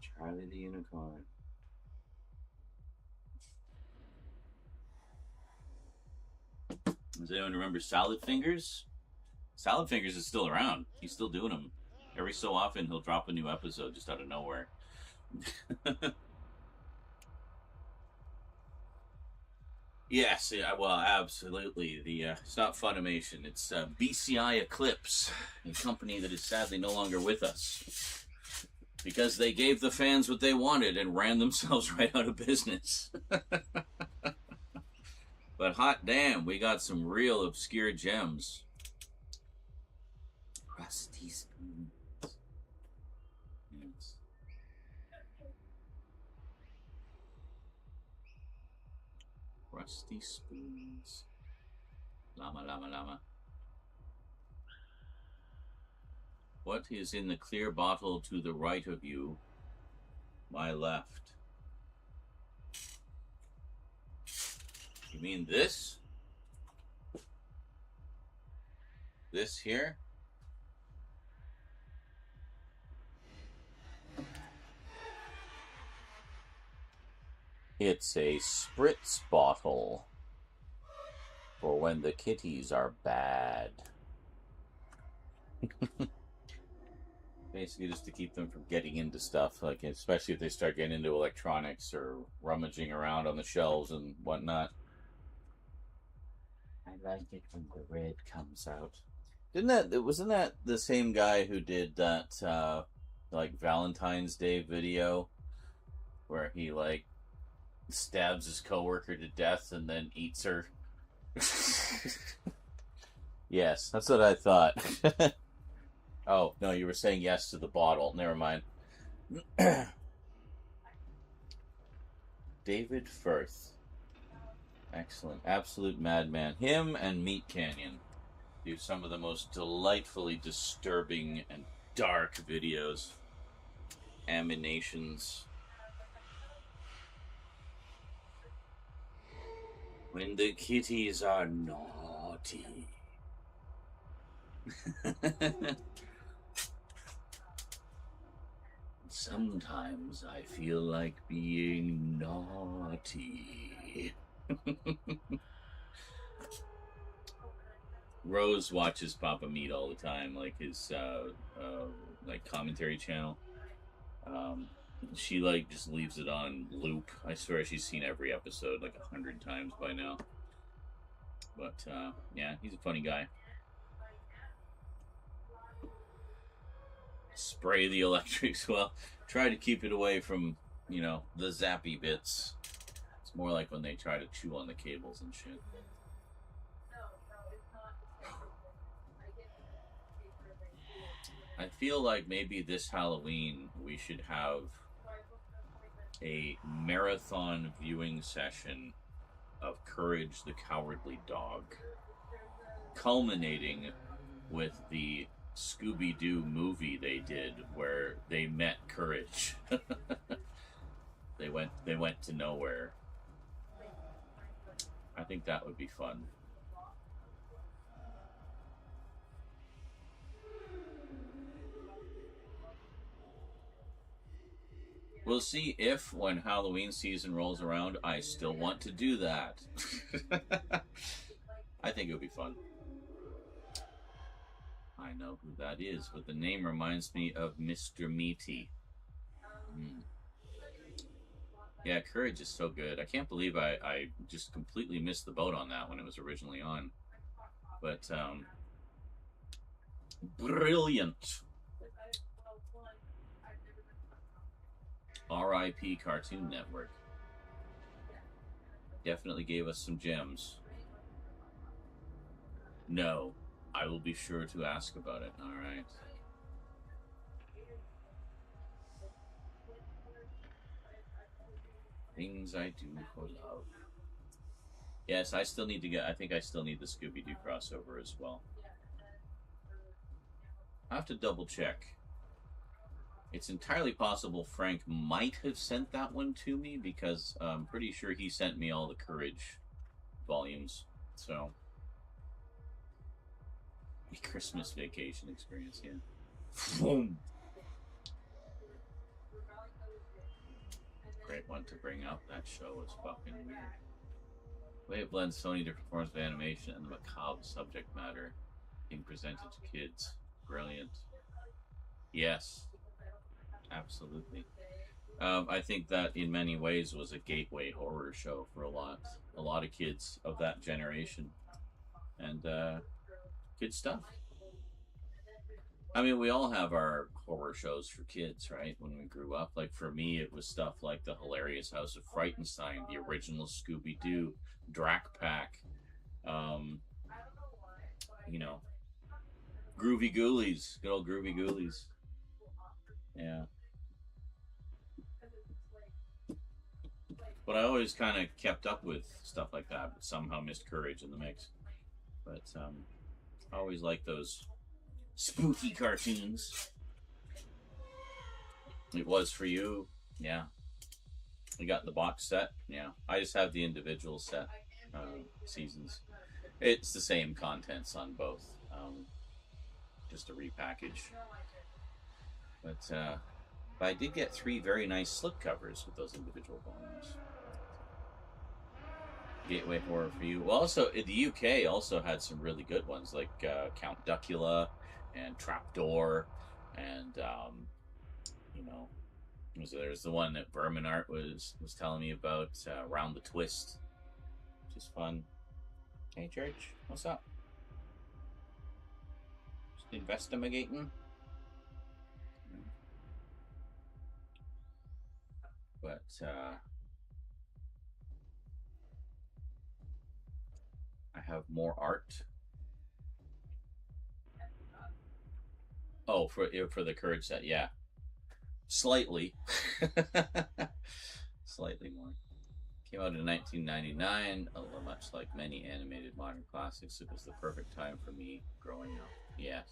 Charlie the Unicorn. Does anyone remember Salad Fingers? Salad Fingers is still around. He's still doing them. Every so often he'll drop a new episode just out of nowhere. Yes, yeah, well, absolutely. It's not Funimation. It's BCI Eclipse, a company that is sadly no longer with us. Because they gave the fans what they wanted and ran themselves right out of business. But hot damn, we got some real obscure gems. Rusty Spoons. Yes. Rusty Spoons. Llama, llama, llama. What is in the clear bottle to the right of you? My left. You mean this? This here? It's a spritz bottle for when the kitties are bad. Basically just to keep them from getting into stuff, like especially if they start getting into electronics or rummaging around on the shelves and whatnot. like it when the red comes out. Wasn't that the same guy who did that like Valentine's Day video where he like stabs his coworker to death and then eats her? Yes, that's what I thought. Oh, no, you were saying yes to the bottle. Never mind. David Firth. Excellent. Absolute madman. Him and Meat Canyon do some of the most delightfully disturbing and dark videos. Emanations. When the kitties are naughty. Sometimes I feel like being naughty. Rose watches Papa Meat all the time, like his like commentary channel. She like just leaves it on loop. I swear she's seen every episode like 100 times by now. But yeah, he's a funny guy. Spray the electrics. Well, try to keep it away from, you know, the zappy bits. It's more like when they try to chew on the cables and shit. I feel like maybe this Halloween we should have a marathon viewing session of Courage the Cowardly Dog, culminating with the Scooby-Doo movie they did where they met Courage. They went to nowhere. I think that would be fun. We'll see if, when Halloween season rolls around, I still want to do that. I think it would be fun. I know who that is, but the name reminds me of Mr. Meaty. Yeah, Courage is so good. I can't believe I just completely missed the boat on that when it was originally on. But, brilliant. R.I.P. Cartoon Network. Definitely gave us some gems. No, I will be sure to ask about it. All right. Things I do for love. Yes, I still need to get. I think I still need the Scooby-Doo crossover as well. I have to double check. It's entirely possible Frank might have sent that one to me because I'm pretty sure he sent me all the Courage volumes. So, a Christmas Vacation experience, yeah. Great one to bring up. That show was fucking weird. The way it blends so many different forms of animation and the macabre subject matter being presented to kids. Brilliant. Yes. Absolutely. I think that in many ways was a gateway horror show for a lot of kids of that generation, and good stuff. I mean, we all have our horror shows for kids, right? When we grew up, like for me, it was stuff like the hilarious House of Frightenstein, the original Scooby-Doo, Drac Pack, you know, Groovy Ghoulies, good old Groovy Ghoulies. Yeah. But I always kind of kept up with stuff like that, but somehow missed Courage in the mix. But I always liked those spooky cartoons. It was for you, yeah. We got the box set, yeah. I just have the individual set seasons. It's the same contents on both, just a repackage. But I did get 3 very nice slipcovers with those individual volumes. Gateway horror for you. Well, also the UK also had some really good ones like Count Duckula and Trapdoor, and you know, there's the one that Vermin Art was telling me about, Round the Twist, which is fun. Hey, Church, what's up? Just investigating. But, I have more art. Oh, for the Courage set, yeah. Slightly. Slightly more. Came out in 1999, although much like many animated modern classics, it was the perfect time for me growing up. Yes.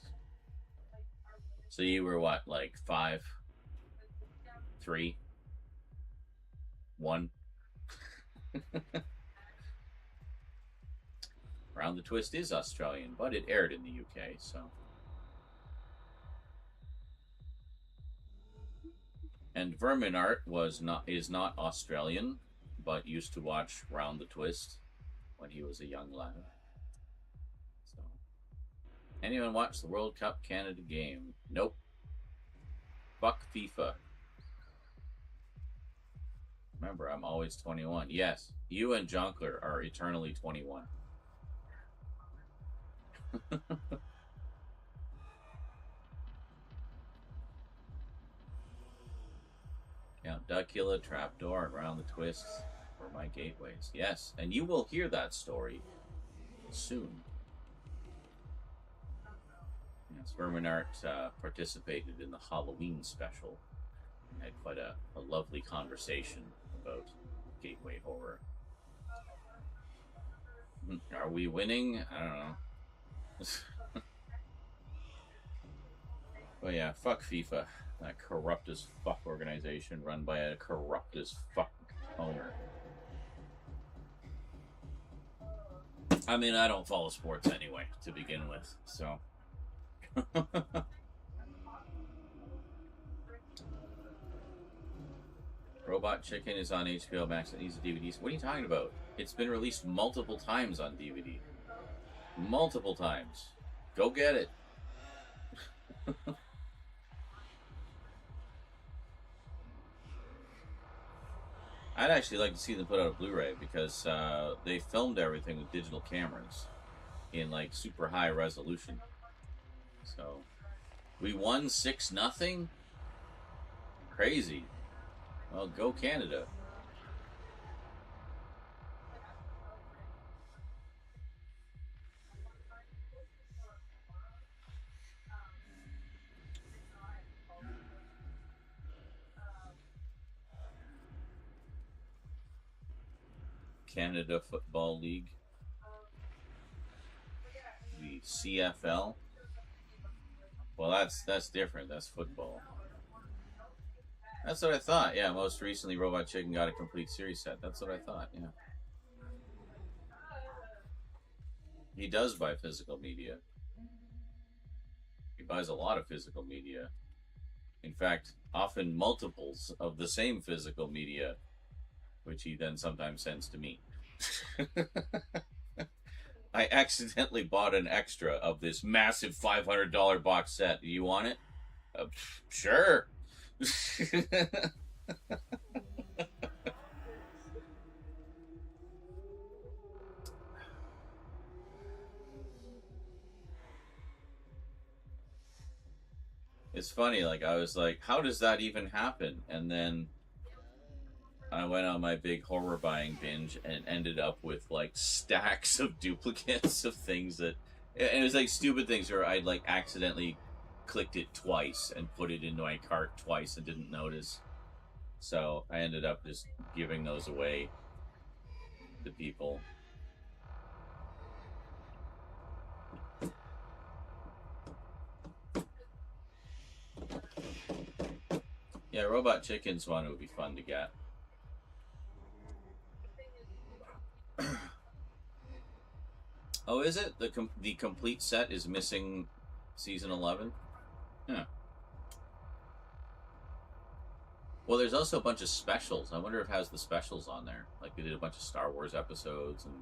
So you were what, like 5, 3, 1? Round the Twist is Australian, but it aired in the UK, so. And Vermin Art is not Australian, but used to watch Round the Twist when he was a young lad. So, anyone watch the World Cup Canada game? Nope. Fuck FIFA. Remember, I'm always 21. Yes, you and Jonkler are eternally 21. Yeah, Duckula, Trapdoor, and Round the Twists were my gateways. Yes, and you will hear that story soon. Yes, Vermin Art participated in the Halloween special and had quite a lovely conversation about gateway horror. Are we winning? I don't know. But yeah, fuck FIFA. That corrupt as fuck organization run by a corrupt as fuck owner. I mean, I don't follow sports anyway, to begin with, so. Robot Chicken is on HBO Max and needs a DVD. What are you talking about? It's been released multiple times on DVD. Multiple times. Go get it. I'd actually like to see them put out a Blu-ray because they filmed everything with digital cameras in like super high resolution. So we won 6-0. Crazy. Well, go Canada. Canada Football League. The CFL. Well, that's different. That's football. That's what I thought. Yeah, most recently Robot Chicken got a complete series set. That's what I thought. Yeah. He does buy physical media. He buys a lot of physical media. In fact, often multiples of the same physical media, which he then sometimes sends to me. I accidentally bought an extra of this massive $500 box set. Do you want it? Sure. It's funny, like, I was like, how does that even happen? And then I went on my big horror buying binge and ended up with like stacks of duplicates of things that it was like stupid things where I'd like accidentally clicked it twice and put it into my cart twice and didn't notice. So I ended up just giving those away to people. Yeah, Robot Chicken's one would be fun to get. Oh, is it? The complete set is missing season 11? Yeah. Well, there's also a bunch of specials. I wonder if it has the specials on there. Like, they did a bunch of Star Wars episodes and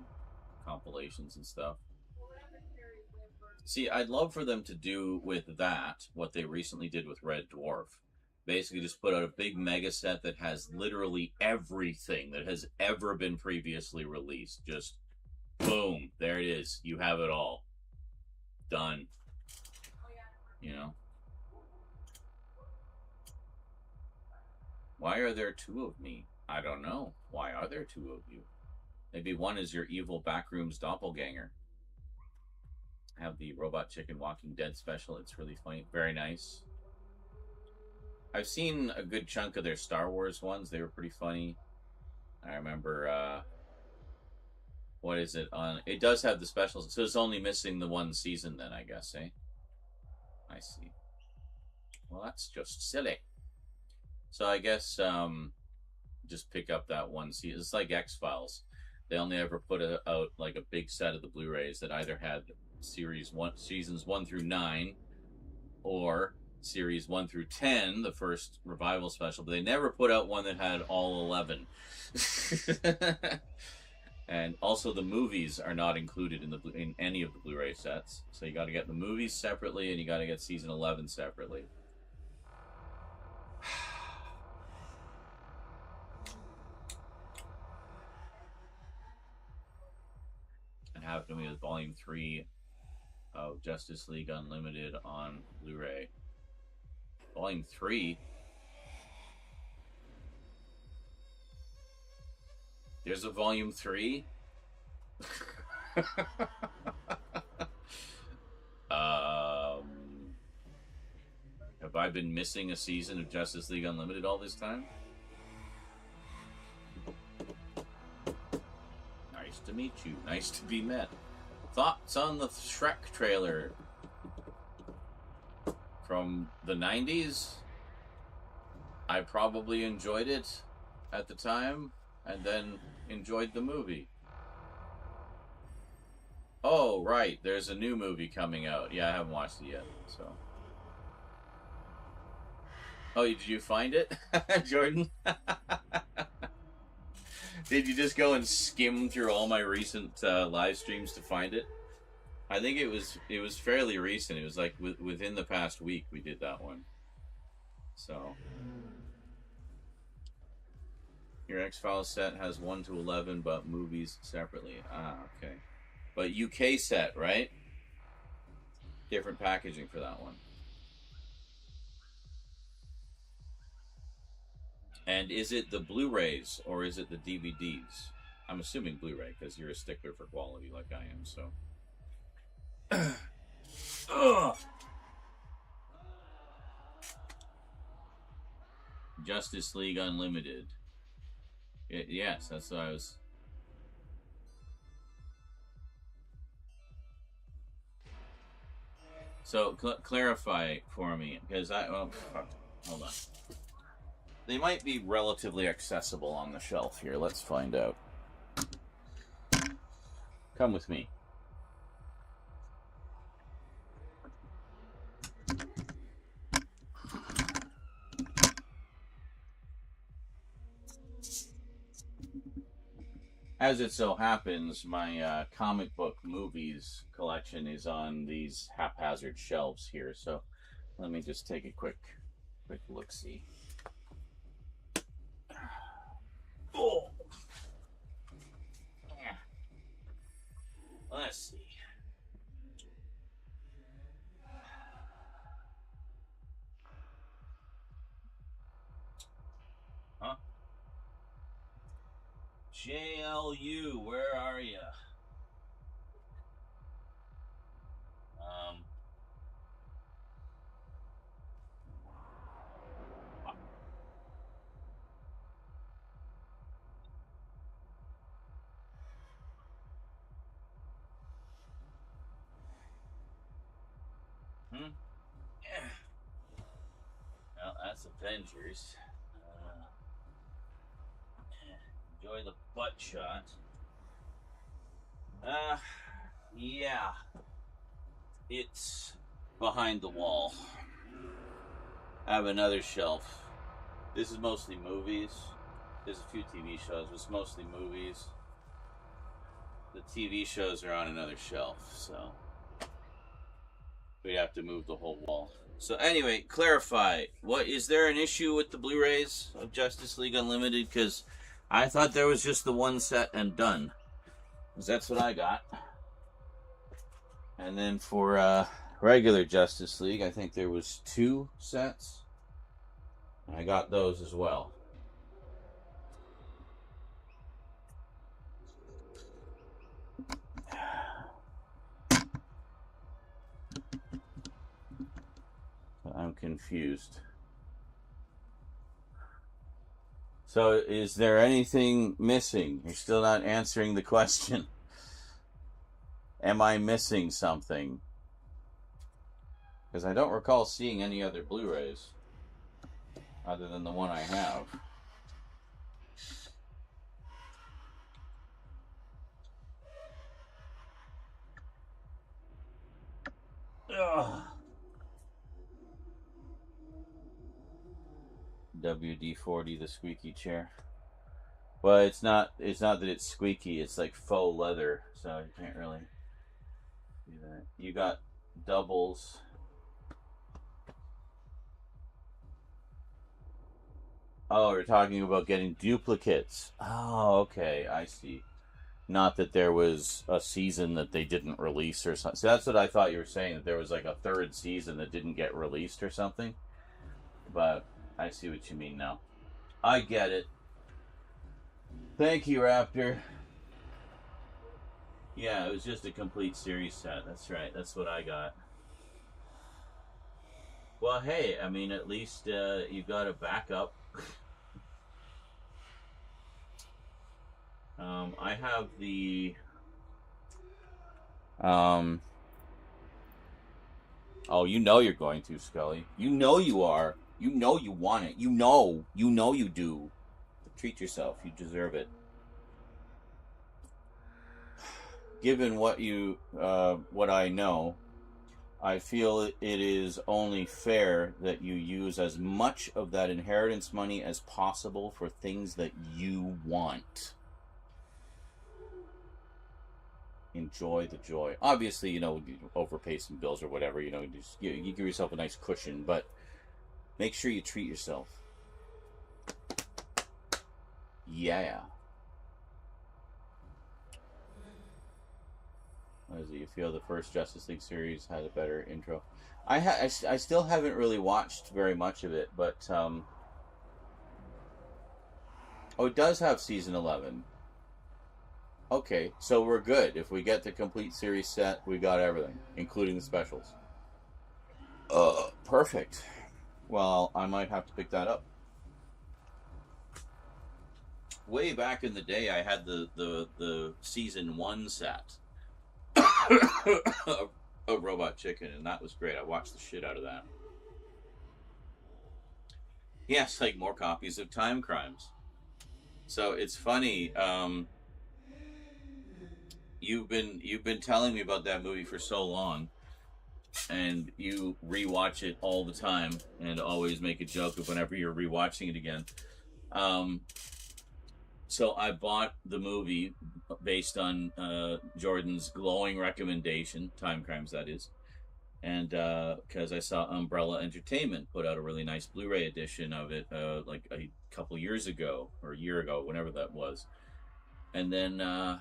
compilations and stuff. See, I'd love for them to do with that what they recently did with Red Dwarf. Basically just put out a big mega set that has literally everything that has ever been previously released. Just Boom. There it is. You have it all. Done. You know? Why are there two of me? I don't know. Why are there two of you? Maybe one is your evil backrooms doppelganger. I have the Robot Chicken Walking Dead special. It's really funny. Very nice. I've seen a good chunk of their Star Wars ones. They were pretty funny. I remember, what is it on? It does have the specials, so it's only missing the one season then, I guess, eh? I see. Well, that's just silly. So I guess, just pick up that one season. It's like X-Files. They only ever put out like a big set of the Blu-rays that either had seasons 1 through 9, or series 1 through 10, the first revival special, but they never put out one that had all 11. And also the movies are not included in any of the Blu-ray sets. So you got to get the movies separately, and you got to get season 11 separately. It happened to me with Volume 3 of Justice League Unlimited on Blu-ray. Volume 3? There's a Volume 3? Have I been missing a season of Justice League Unlimited all this time? Nice to meet you. Nice to be met. Thoughts on the Shrek trailer from the 90s? I probably enjoyed it at the time, and then enjoyed the movie. Oh, right, there's a new movie coming out. Yeah, I haven't watched it yet, so. Oh, did you find it, Jordan? Did you just go and skim through all my recent live streams to find it? I think it was fairly recent. It was like within the past week we did that one. So your X-Files set has 1 to 11, but movies separately. Ah, okay. But UK set, right? Different packaging for that one. And is it the Blu-rays or is it the DVDs? I'm assuming Blu-ray because you're a stickler for quality like I am, so. Justice League Unlimited. Yes, that's what I was. So clarify for me, because hold on. They might be relatively accessible on the shelf here. Let's find out. Come with me. As it so happens, my comic book movies collection is on these haphazard shelves here. So let me just take a quick look-see. Oh. Yeah. Let's see. Huh? JLU, where are you? Yeah. Well, that's Avengers. Enjoy the butt shot. Yeah. It's behind the wall. I have another shelf. This is mostly movies. There's a few TV shows, but it's mostly movies. The TV shows are on another shelf, so we have to move the whole wall. So anyway, clarify. What is there an issue with the Blu-rays of Justice League Unlimited? Because I thought there was just the one set and done. 'Cause that's what I got. And then for regular Justice League, I think there was 2 sets. I got those as well. I'm confused. So, is there anything missing? You're still not answering the question. Am I missing something? Because I don't recall seeing any other Blu-rays other than the one I have. Ugh. WD-40, the squeaky chair. Well, it's not that it's squeaky, it's like faux leather, so you can't really do that. You got doubles. Oh, we're talking about getting duplicates. Oh, okay, I see. Not that there was a season that they didn't release or something. So that's what I thought you were saying, that there was like a 3rd season that didn't get released or something. But I see what you mean now. I get it. Thank you, Raptor. Yeah, it was just a complete series set. That's right. That's what I got. Well, hey, I mean, at least you've got a backup. I have the... Oh, you know you're going to, Scully. You know you are. You know you want it. You know you do. Treat yourself. You deserve it. Given what I know, I feel it is only fair that you use as much of that inheritance money as possible for things that you want. Enjoy the joy. Obviously, you overpay some bills or whatever, you give yourself a nice cushion, but make sure you treat yourself. Yeah. What is it? You feel the first Justice League series had a better intro? I still haven't really watched very much of it, but oh, it does have season 11. Okay, so we're good. If we get the complete series set, we got everything, including the specials. Perfect. Well, I might have to pick that up. Way back in the day, I had the season 1 set of Robot Chicken, and that was great. I watched the shit out of that. Yes, like more copies of Time Crimes. So it's funny. You've been telling me about that movie for so long, and you rewatch it all the time, and always make a joke of whenever you're rewatching it again. So I bought the movie based on Jordan's glowing recommendation, Time Crimes, that is, and because I saw Umbrella Entertainment put out a really nice Blu-ray edition of it, like a couple years ago or a year ago, whenever that was, and then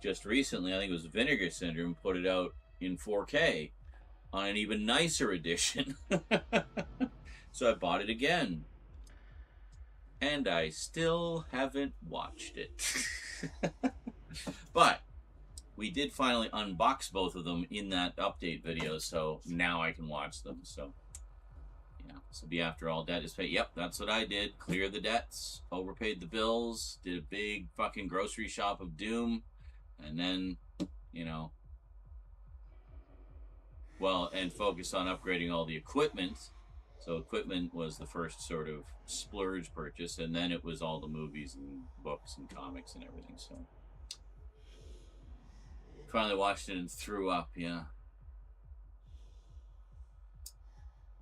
just recently, I think it was Vinegar Syndrome, put it out in 4K on an even nicer edition. So I bought it again. And I still haven't watched it. But we did finally unbox both of them in that update video, so now I can watch them. So, yeah. So be after all debt is paid. Yep, that's what I did. Clear the debts, overpaid the bills, did a big fucking grocery shop of doom. And then, well, and focus on upgrading all the equipment. So equipment was the first sort of splurge purchase, and then it was all the movies and books and comics and everything. So finally watched it and threw up, yeah.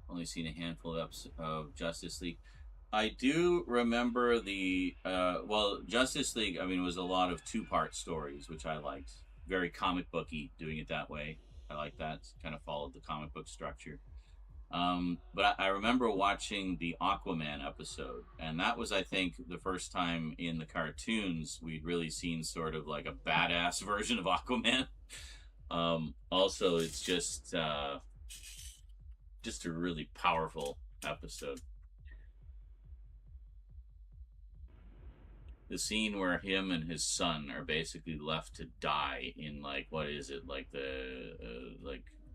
Only seen a handful of Justice League. I do remember Justice League, I mean, it was a lot of 2-part stories, which I liked. Very comic booky, doing it that way. I like that. Kind of followed the comic book structure. But I remember watching the Aquaman episode, and that was, I think, the first time in the cartoons we'd really seen sort of like a badass version of Aquaman. Also, it's just a really powerful episode. The scene where him and his son are basically left to die in, like, what is it, like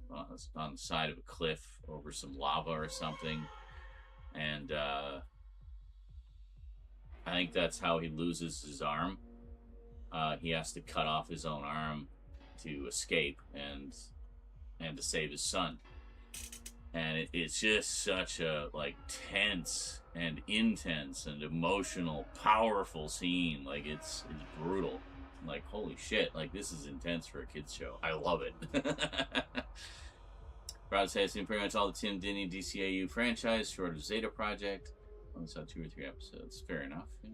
on the side of a cliff over some lava or something, and I think that's how he loses his arm. He has to cut off his own arm to escape and to save his son. And it's just such a, like, tense and intense and emotional, powerful scene. Like, it's brutal. Like, holy shit, like, this is intense for a kids show. I love it. Proud to say I've seen pretty much all the Tim Dinny DCAU franchise, short of Zeta Project. Only saw 2 or 3 episodes. Fair enough. Yeah.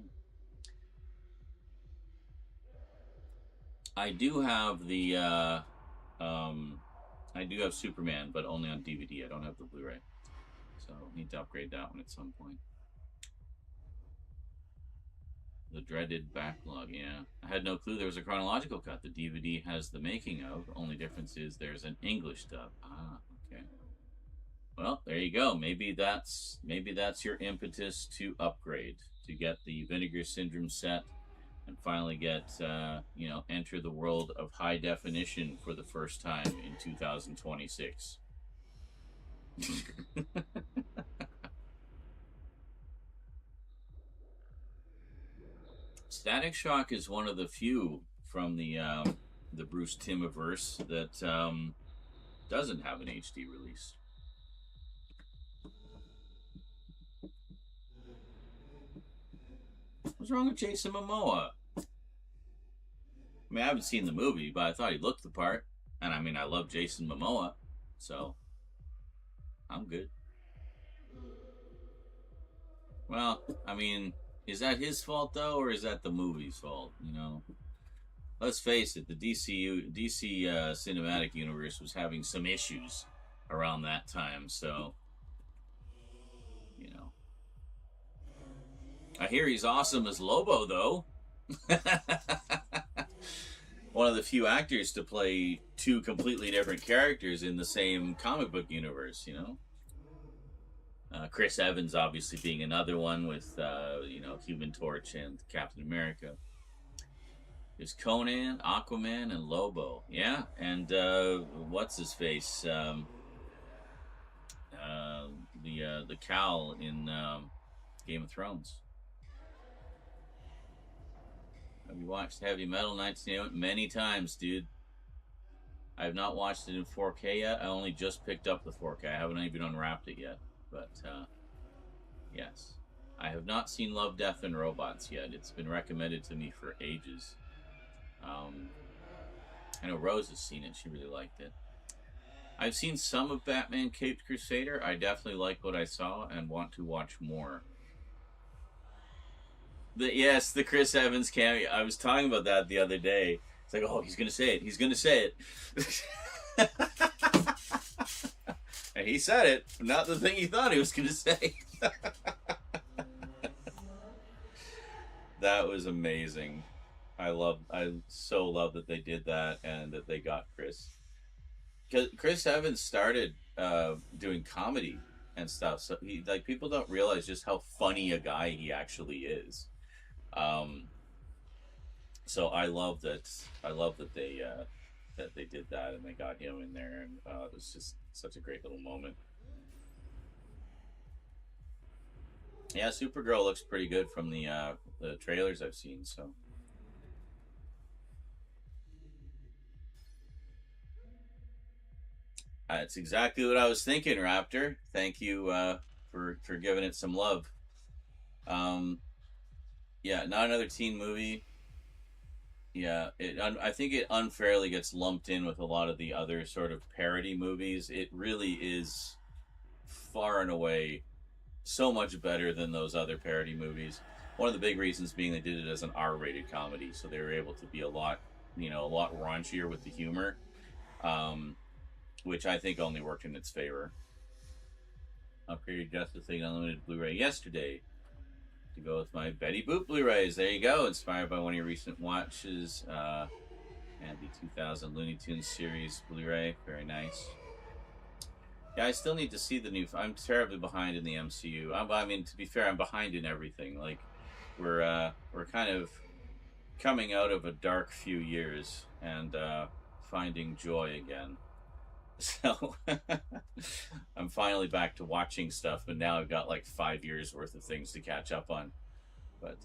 I do have the I do have Superman, but only on DVD. I don't have the Blu-ray, so need to upgrade that one at some point. The dreaded backlog. Yeah, I had no clue there was a chronological cut. The DVD has the making of. Only difference is there's an English dub. Ah, okay. Well, there you go. Maybe that's your impetus to upgrade, to get the Vinegar Syndrome set, and finally get, enter the world of high definition for the first time in 2026. Static Shock is one of the few from the Bruce Timmiverse that doesn't have an HD release. What's wrong with Jason Momoa? I mean, I haven't seen the movie, but I thought he looked the part. And I mean, I love Jason Momoa, so I'm good. Well, I mean, is that his fault, though, or is that the movie's fault? You know, let's face it, the DC cinematic universe was having some issues around that time, so, you know. I hear he's awesome as Lobo, though. One of the few actors to play 2 completely different characters in the same comic book universe, you know? Chris Evans obviously being another one with, Human Torch and Captain America. There's Conan, Aquaman, and Lobo. Yeah, and what's his face? The Cal in Game of Thrones. Have you watched Heavy Metal 1981? Many times, dude. I have not watched it in 4K yet. I only just picked up the 4K. I haven't even unwrapped it yet. But, yes. I have not seen Love, Death, and Robots yet. It's been recommended to me for ages. I know Rose has seen it. She really liked it. I've seen some of Batman Caped Crusader. I definitely like what I saw and want to watch more. The Chris Evans cameo. I was talking about that the other day. It's like, oh, he's going to say it. He's going to say it. And he said it. Not the thing he thought he was going to say. That was amazing. I so love that they did that and that they got Chris. Because Chris Evans started doing comedy and stuff. So people don't realize just how funny a guy he actually is. So I love that they did that and they got him in there, and it was just such a great little moment. Yeah, Supergirl looks pretty good from the trailers I've seen, so. That's exactly what I was thinking, Raptor. Thank you for giving it some love. Yeah, not another teen movie. Yeah, I think it unfairly gets lumped in with a lot of the other sort of parody movies. It really is far and away so much better than those other parody movies. One of the big reasons being they did it as an R-rated comedy, so they were able to be a lot raunchier with the humor, which I think only worked in its favor. Upgraded Justice League Unlimited Blu-ray yesterday to go with my Betty Boop Blu-rays. There you go. Inspired by one of your recent watches. And the 2000 Looney Tunes series Blu-ray. Very nice. Yeah, I still need to see the new... I'm terribly behind in the MCU. I mean, to be fair, I'm behind in everything. Like, we're kind of coming out of a dark few years and finding joy again. So I'm finally back to watching stuff, but now I've got like 5 years worth of things to catch up on. But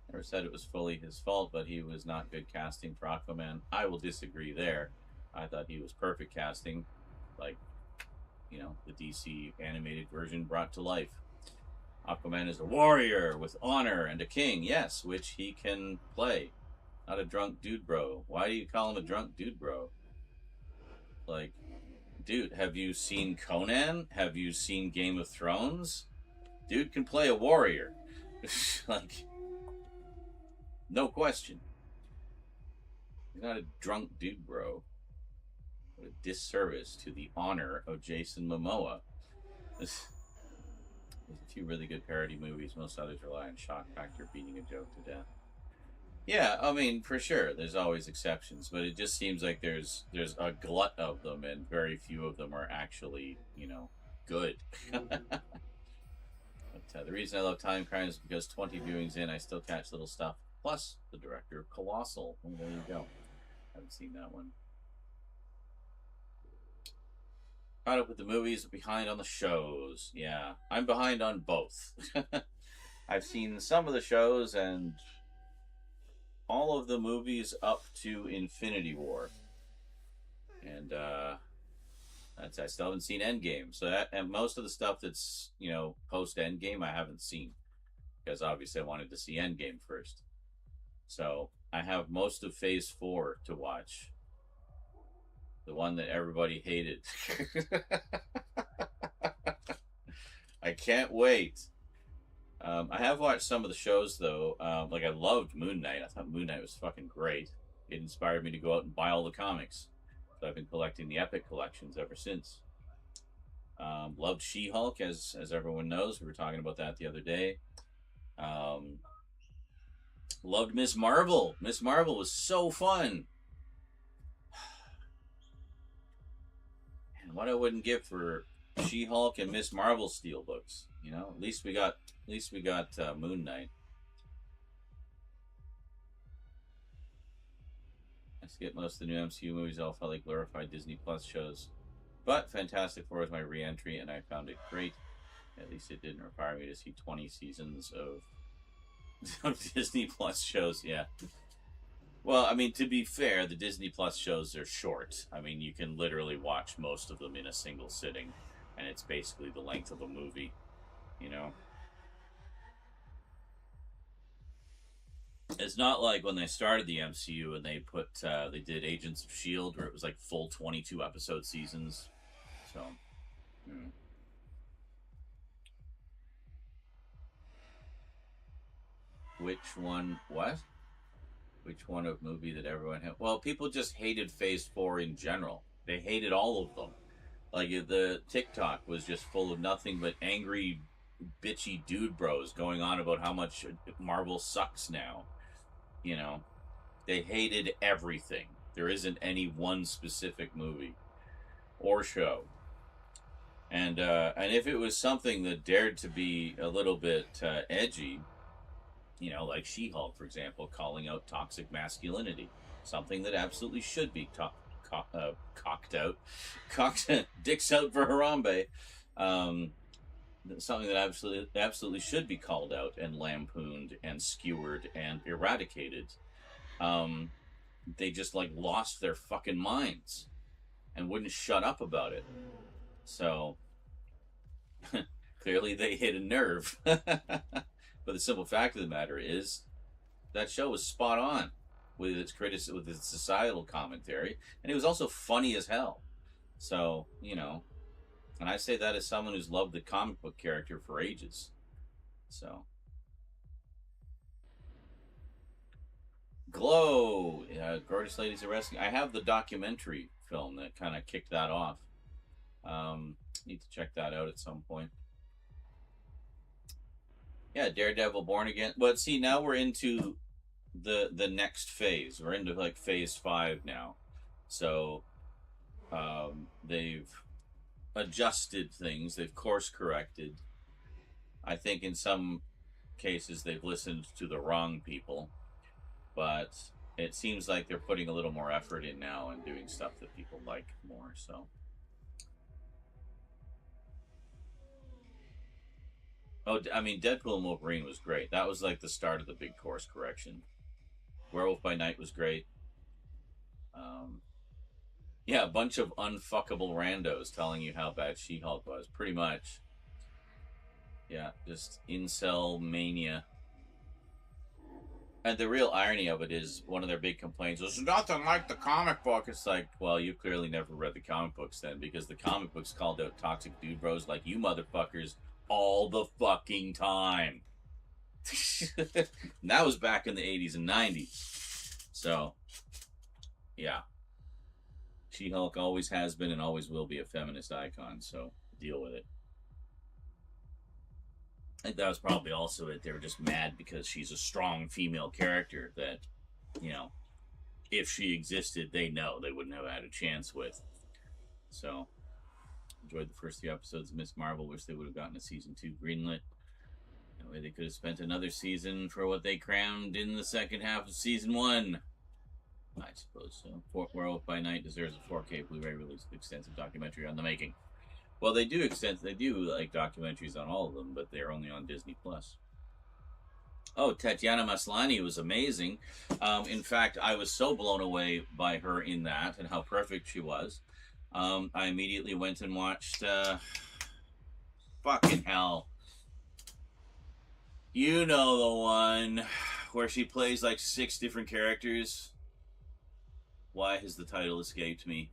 never said it was fully his fault, but he was not good casting for Aquaman. I will disagree there. I thought he was perfect casting, like, you know, the DC animated version brought to life. Aquaman is a warrior with honor and a king, yes, which he can play. Not a drunk dude bro. Why do you call him a drunk dude bro? Like, dude, have you seen Conan? Have you seen Game of Thrones? Dude can play a warrior. Like, no question. He's not a drunk dude bro. What a disservice to the honor of Jason Momoa. There's a few really good parody movies. Most others rely on shock factor beating a joke to death. Yeah, I mean, for sure, there's always exceptions, but it just seems like there's a glut of them, and very few of them are actually, you know, good. But the reason I love Time Crime is because 20 viewings in, I still catch little stuff. Plus, the director of Colossal. Well, there you go. Haven't seen that one. Caught up with the movies, behind on the shows. Yeah, I'm behind on both. I've seen some of the shows and all of the movies up to Infinity War. And I still haven't seen Endgame. So that, and most of the stuff that's, you know, post Endgame I haven't seen. Because obviously I wanted to see Endgame first. So I have most of Phase 4 to watch. The one that everybody hated. I can't wait. I have watched some of the shows, though. Like, I loved Moon Knight. I thought Moon Knight was fucking great. It inspired me to go out and buy all the comics. So I've been collecting the Epic collections ever since. Loved She-Hulk, as everyone knows. We were talking about that the other day. Loved Miss Marvel. Miss Marvel was so fun. And what I wouldn't give for She-Hulk and Miss Marvel steelbooks. You know, at least we got Moon Knight. I skip most of the new MCU movies. All felt like glorified Disney Plus shows. But Fantastic Four was my re-entry, and I found it great. At least it didn't require me to see 20 seasons of Disney Plus shows. Yeah. Well, I mean, to be fair, the Disney Plus shows are short. I mean, you can literally watch most of them in a single sitting, and it's basically the length of a movie, you know? It's not like when they started the MCU and they did Agents of S.H.I.E.L.D., where it was like full 22 episode seasons. So, Which one? What? Which one of movie that everyone had? Well, people just hated Phase 4 in general. They hated all of them. Like, the TikTok was just full of nothing but angry, bitchy dude bros going on about how much Marvel sucks now. You know, they hated everything. There isn't any one specific movie or show. And if it was something that dared to be a little bit edgy, you know, like She-Hulk, for example, calling out toxic masculinity, something that absolutely should be cocked out, dicks out for Harambe, something that absolutely should be called out and lampooned and skewered and eradicated. They just like lost their fucking minds and wouldn't shut up about it. So clearly they hit a nerve. But the simple fact of the matter is that show was spot on with its with its societal commentary, and it was also funny as hell. So, you know, and I say that as someone who's loved the comic book character for ages. So, Glow, Gorgeous Ladies Arresting. I have the documentary film that kind of kicked that off. Need to check that out at some point. Yeah, Daredevil Born Again. But see, now we're into the next phase. We're into like phase 5 now. So they've adjusted things. They've course corrected. I think in some cases they've listened to the wrong people, but it seems like they're putting a little more effort in now and doing stuff that people like more. So, I mean, Deadpool and Wolverine was great. That was like the start of the big course correction. Werewolf by Night was great. Yeah, a bunch of unfuckable randos telling you how bad She-Hulk was, pretty much. Yeah, just incel mania. And the real irony of it is, one of their big complaints was, nothing like the comic book. It's like, well, you clearly never read the comic books then, because the comic books called out toxic dude bros like you motherfuckers all the fucking time. And that was back in the 80s and 90s. So, yeah. She-Hulk always has been and always will be a feminist icon, so deal with it. I think that was probably also it. They were just mad because she's a strong female character that, you know, if she existed, they know they wouldn't have had a chance with. So, enjoyed the first 3 episodes of Miss Marvel. Wish they would have gotten a season 2 greenlit. That way they could have spent another season for what they crammed in the second half of season 1. I suppose so. Werewolf by Night deserves a 4K Blu-ray release with extensive documentary on the making. Well, they do like documentaries on all of them, but they're only on Disney Plus. Oh, Tatiana Maslany was amazing. In fact, I was so blown away by her in that and how perfect she was. I immediately went and watched fucking hell. You know the one where she plays like 6 different characters. Why has the title escaped me?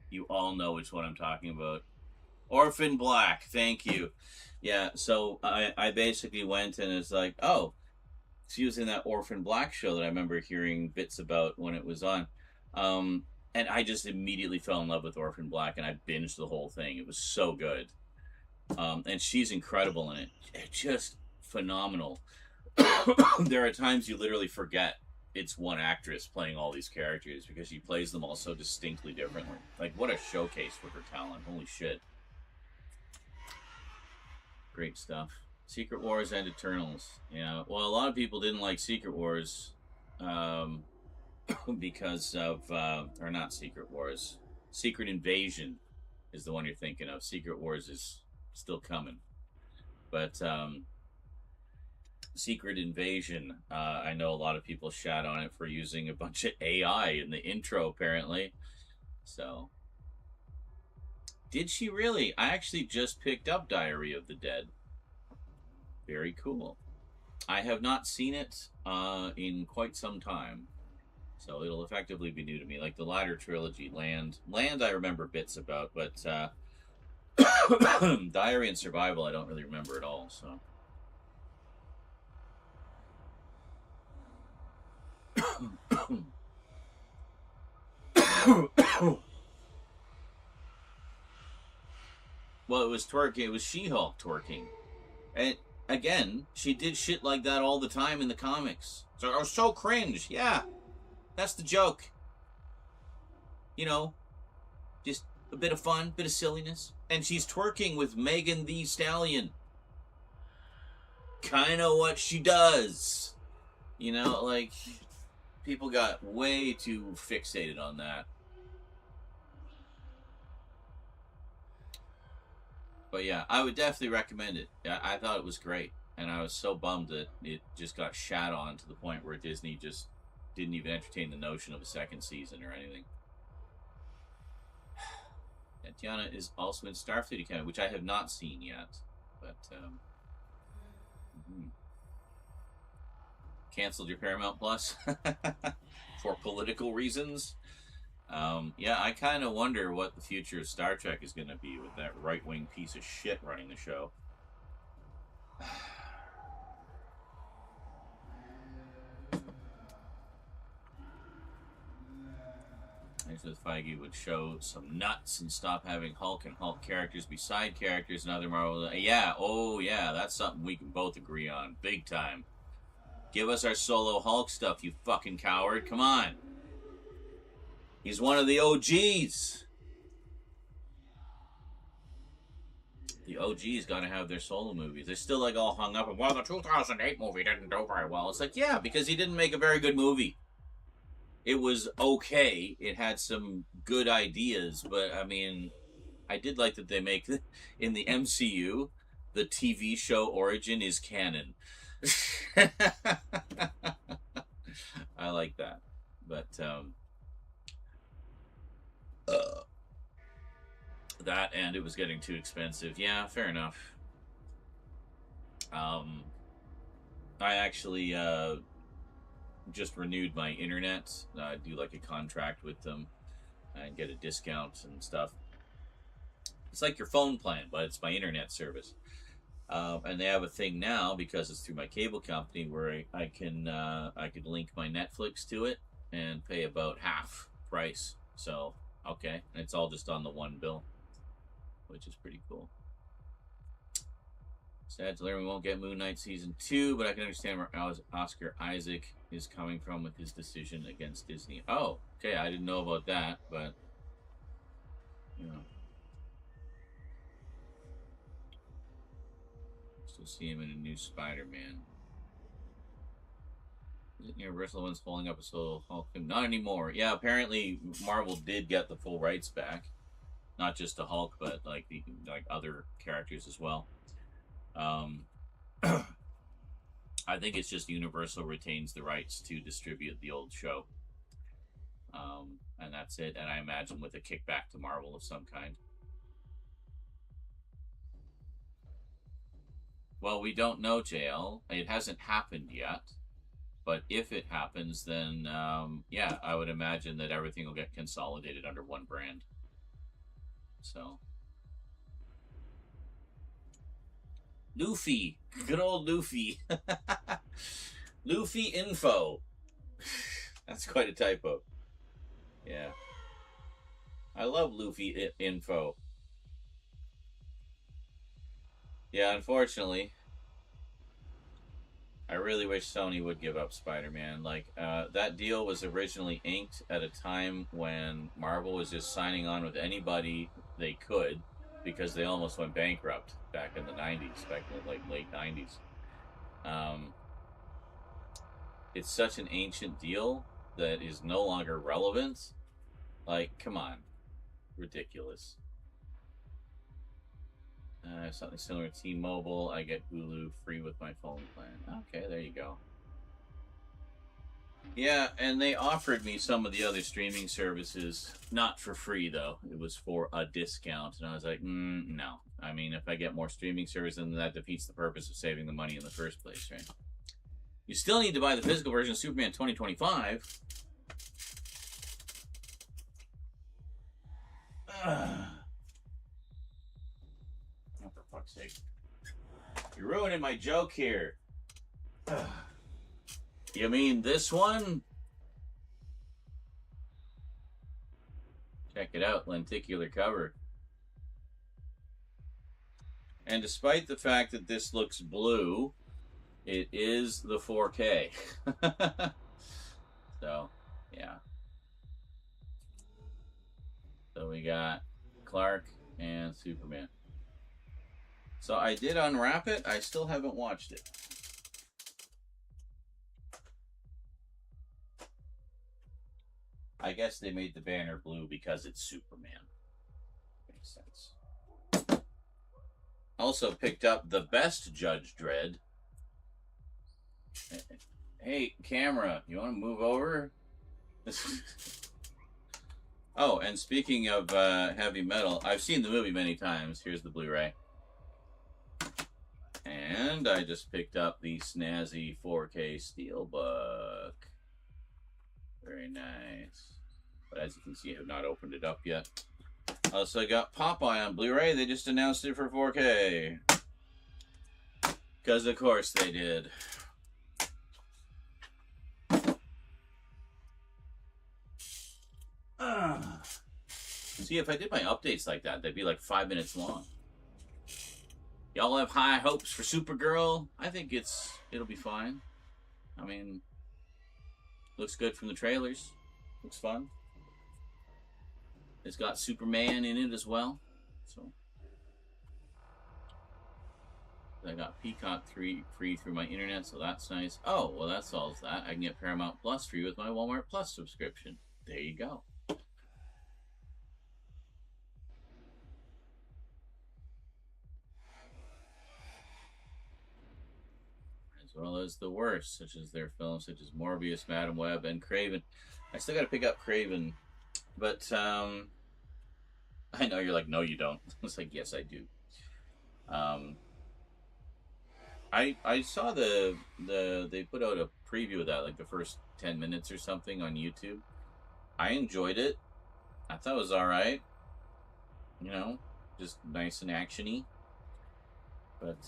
You all know which one I'm talking about. Orphan Black, thank you. Yeah, so I basically went and it's like, oh, she was in that Orphan Black show that I remember hearing bits about when it was on. And I just immediately fell in love with Orphan Black and I binged the whole thing. It was so good. And she's incredible in it. Just phenomenal. There are times you literally forget it's one actress playing all these characters because she plays them all so distinctly differently. Like, what a showcase for her talent. Holy shit. Great stuff. Secret Wars and Eternals. Yeah, well, a lot of people didn't like Secret Wars because of, or not Secret Wars. Secret Invasion is the one you're thinking of. Secret Wars is still coming. But, Secret Invasion, I know a lot of people shat on it for using a bunch of AI in the intro, apparently. So, did she really? I actually just picked up Diary of the Dead. Very cool. I have not seen it in quite some time, so it'll effectively be new to me. Like the latter trilogy, Land I remember bits about, but Diary and Survival I don't really remember at all, so... Well, it was twerking. It was She-Hulk twerking. And again, she did shit like that all the time in the comics. So I was so cringe. Yeah, that's the joke. You know, just a bit of fun, bit of silliness. And she's twerking with Megan Thee Stallion. Kind of what she does. You know, like, people got way too fixated on that. But yeah, I would definitely recommend it. I thought it was great. And I was so bummed that it just got shat on to the point where Disney just didn't even entertain the notion of a second season or anything. Tatiana is also in Starfleet Academy, which I have not seen yet. But, canceled your Paramount Plus for political reasons. Yeah, I kind of wonder what the future of Star Trek is going to be with that right-wing piece of shit running the show. Says Feige would show some nuts and stop having Hulk and Hulk characters be side characters and other Marvel. Yeah, oh yeah, that's something we can both agree on, big time. Give us our solo Hulk stuff, you fucking coward. Come on. He's one of the OGs. The OGs gotta have their solo movies. They're still like all hung up on, well, the 2008 movie didn't do very well. It's like, yeah, because he didn't make a very good movie. It was okay. It had some good ideas, but I mean, I did like that they make in the MCU, the TV show origin is canon. I like that, but that and it was getting too expensive. Yeah, fair enough. I actually just renewed my internet. Do like a contract with them and get a discount and stuff. It's like your phone plan, but it's my internet service. And they have a thing now because it's through my cable company where I can link my Netflix to it and pay about half price. So okay, and it's all just on the one bill, which is pretty cool. Sad to learn we won't get Moon Knight season 2, but I can understand where Oscar Isaac is coming from with his decision against Disney. Oh, okay, I didn't know about that, but you know, still see him in a new Spider-Man. Isn't Universal the ones holding up a solo Hulk film? Not anymore. Yeah, apparently Marvel did get the full rights back, not just the Hulk, but like other characters as well. I think it's just Universal retains the rights to distribute the old show. And that's it. And I imagine with a kickback to Marvel of some kind. Well, we don't know, JL. It hasn't happened yet. But if it happens, then, yeah, I would imagine that everything will get consolidated under one brand. So... Luffy. Good old Luffy. Luffy info. That's quite a typo. Yeah. I love Luffy info. Yeah, unfortunately. I really wish Sony would give up Spider-Man. Like, that deal was originally inked at a time when Marvel was just signing on with anybody they could, because they almost went bankrupt back in the 90s, back in the late 90s. It's such an ancient deal that is no longer relevant. Like, come on. Ridiculous. Something similar to T-Mobile. I get Hulu free with my phone plan. Okay, there you go. Yeah, and they offered me some of the other streaming services, not for free though. It was for a discount, and I was like, no. I mean, if I get more streaming services, then that defeats the purpose of saving the money in the first place, right? You still need to buy the physical version of Superman 2025. Oh, for fuck's sake. You're ruining my joke here. You mean this one? Check it out, lenticular cover. And despite the fact that this looks blue, it is the 4K. So, yeah. So we got Clark and Superman. So I did unwrap it. I still haven't watched it. I guess they made the banner blue because it's Superman. Makes sense. Also picked up the best Judge Dredd. Hey, camera, you want to move over? Oh, and speaking of heavy metal, I've seen the movie many times. Here's the Blu-ray. And I just picked up the snazzy 4K Steelbook. Very nice. But as you can see, I have not opened it up yet. Also, I got Popeye on Blu-ray. They just announced it for 4K. Because, of course, they did. See, if I did my updates like that, they'd be like 5 minutes long. Y'all have high hopes for Supergirl? I think it'll be fine. I mean, looks good from the trailers. Looks fun. It's got Superman in it as well. So I got Peacock free through my internet, so that's nice. Oh, well, that solves that. I can get Paramount Plus free with my Walmart Plus subscription. There you go. As well as the worst, such as their films such as Morbius, Madam Web, and Craven. I still got to pick up Craven, but I know you're like, no, you don't. It's like, yes, I do. I saw they put out a preview of that, like the first 10 minutes or something on YouTube. I enjoyed it. I thought it was all right. You know, just nice and actiony. But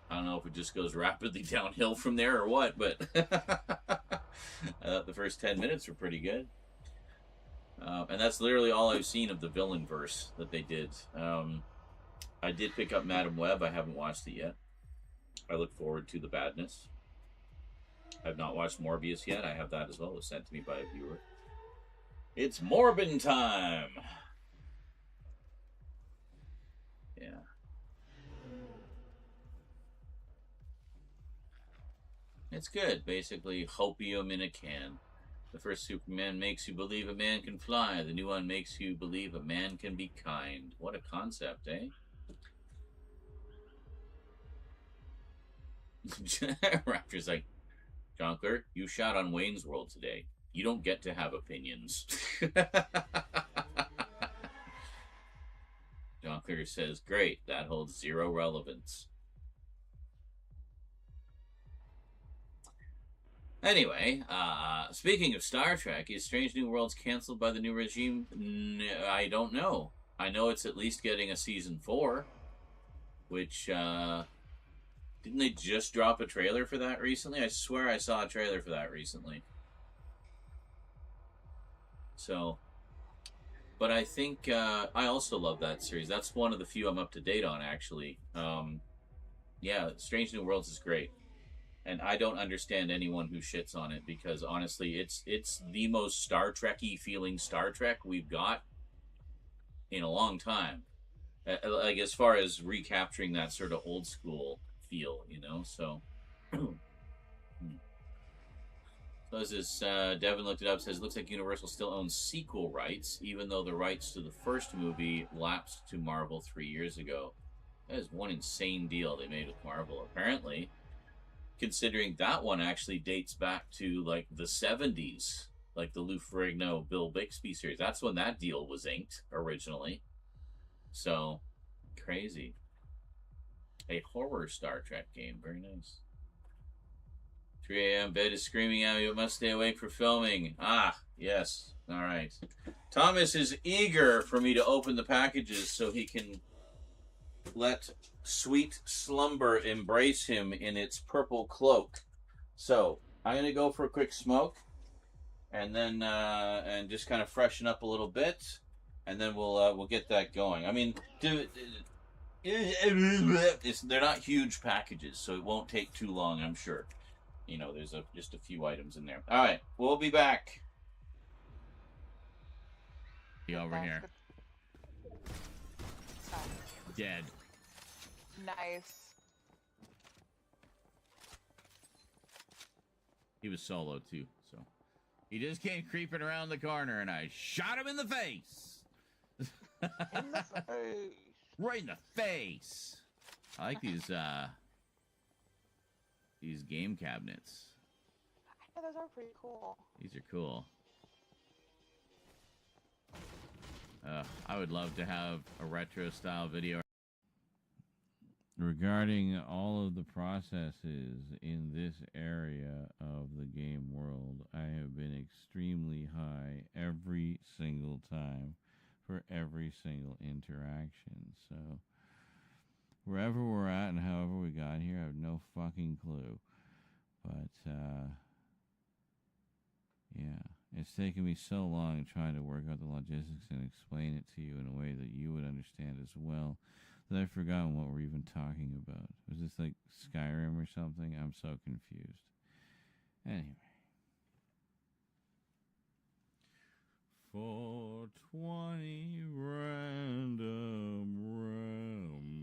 I don't know if it just goes rapidly downhill from there or what. But I thought the first 10 minutes were pretty good. And that's literally all I've seen of the villain verse that they did. I did pick up Madam Web. I haven't watched it yet. I look forward to the badness. I've not watched Morbius yet. I have that as well. It was sent to me by a viewer. It's Morbin time! Yeah. It's good. Basically, hopium in a can. The first Superman makes you believe a man can fly. The new one makes you believe a man can be kind. What a concept, eh? Raptor's like, John Clerk, you shot on Wayne's World today. You don't get to have opinions. John Clerk says, great, that holds zero relevance. Anyway, speaking of Star Trek, is Strange New Worlds canceled by the new regime? I don't know. I know it's at least getting a season 4, which, didn't they just drop a trailer for that recently? I swear I saw a trailer for that recently. So, but I think, I also love that series. That's one of the few I'm up to date on, actually. Yeah, Strange New Worlds is great. And I don't understand anyone who shits on it, because honestly, it's the most Star Trek-y feeling Star Trek we've got in a long time. Like, as far as recapturing that sort of old school feel, you know, so. So as this, Devin looked it up, says, looks like Universal still owns sequel rights, even though the rights to the first movie lapsed to Marvel 3 years ago. That is one insane deal they made with Marvel, apparently. Considering that one actually dates back to, like, the 70s. Like the Lou Ferrigno, Bill Bixby series. That's when that deal was inked, originally. So, crazy. A horror Star Trek game. Very nice. 3 a.m. Bed is screaming at me, but must stay awake for filming. Ah, yes. All right. Thomas is eager for me to open the packages so he can let sweet slumber embrace him in its purple cloak. So, I'm going to go for a quick smoke, and then, and just kind of freshen up a little bit, and then we'll get that going. I mean, they're not huge packages, so it won't take too long, I'm sure. You know, there's just a few items in there. All right, we'll be back. Over here. Dead. Nice. He was solo too, so he just came creeping around the corner, and I shot him in the face. In the face. Right in the face. I like these game cabinets. Yeah, those are pretty cool. These are cool. I would love to have a retro style video. Regarding all of the processes in this area of the game world, I have been extremely high every single time for every single interaction. So, wherever we're at and however we got here, I have no fucking clue. But, yeah. It's taken me so long trying to work out the logistics and explain it to you in a way that you would understand as well that I've forgotten what we're even talking about. Was this like Skyrim or something? I'm so confused. Anyway. 420 random ramblings.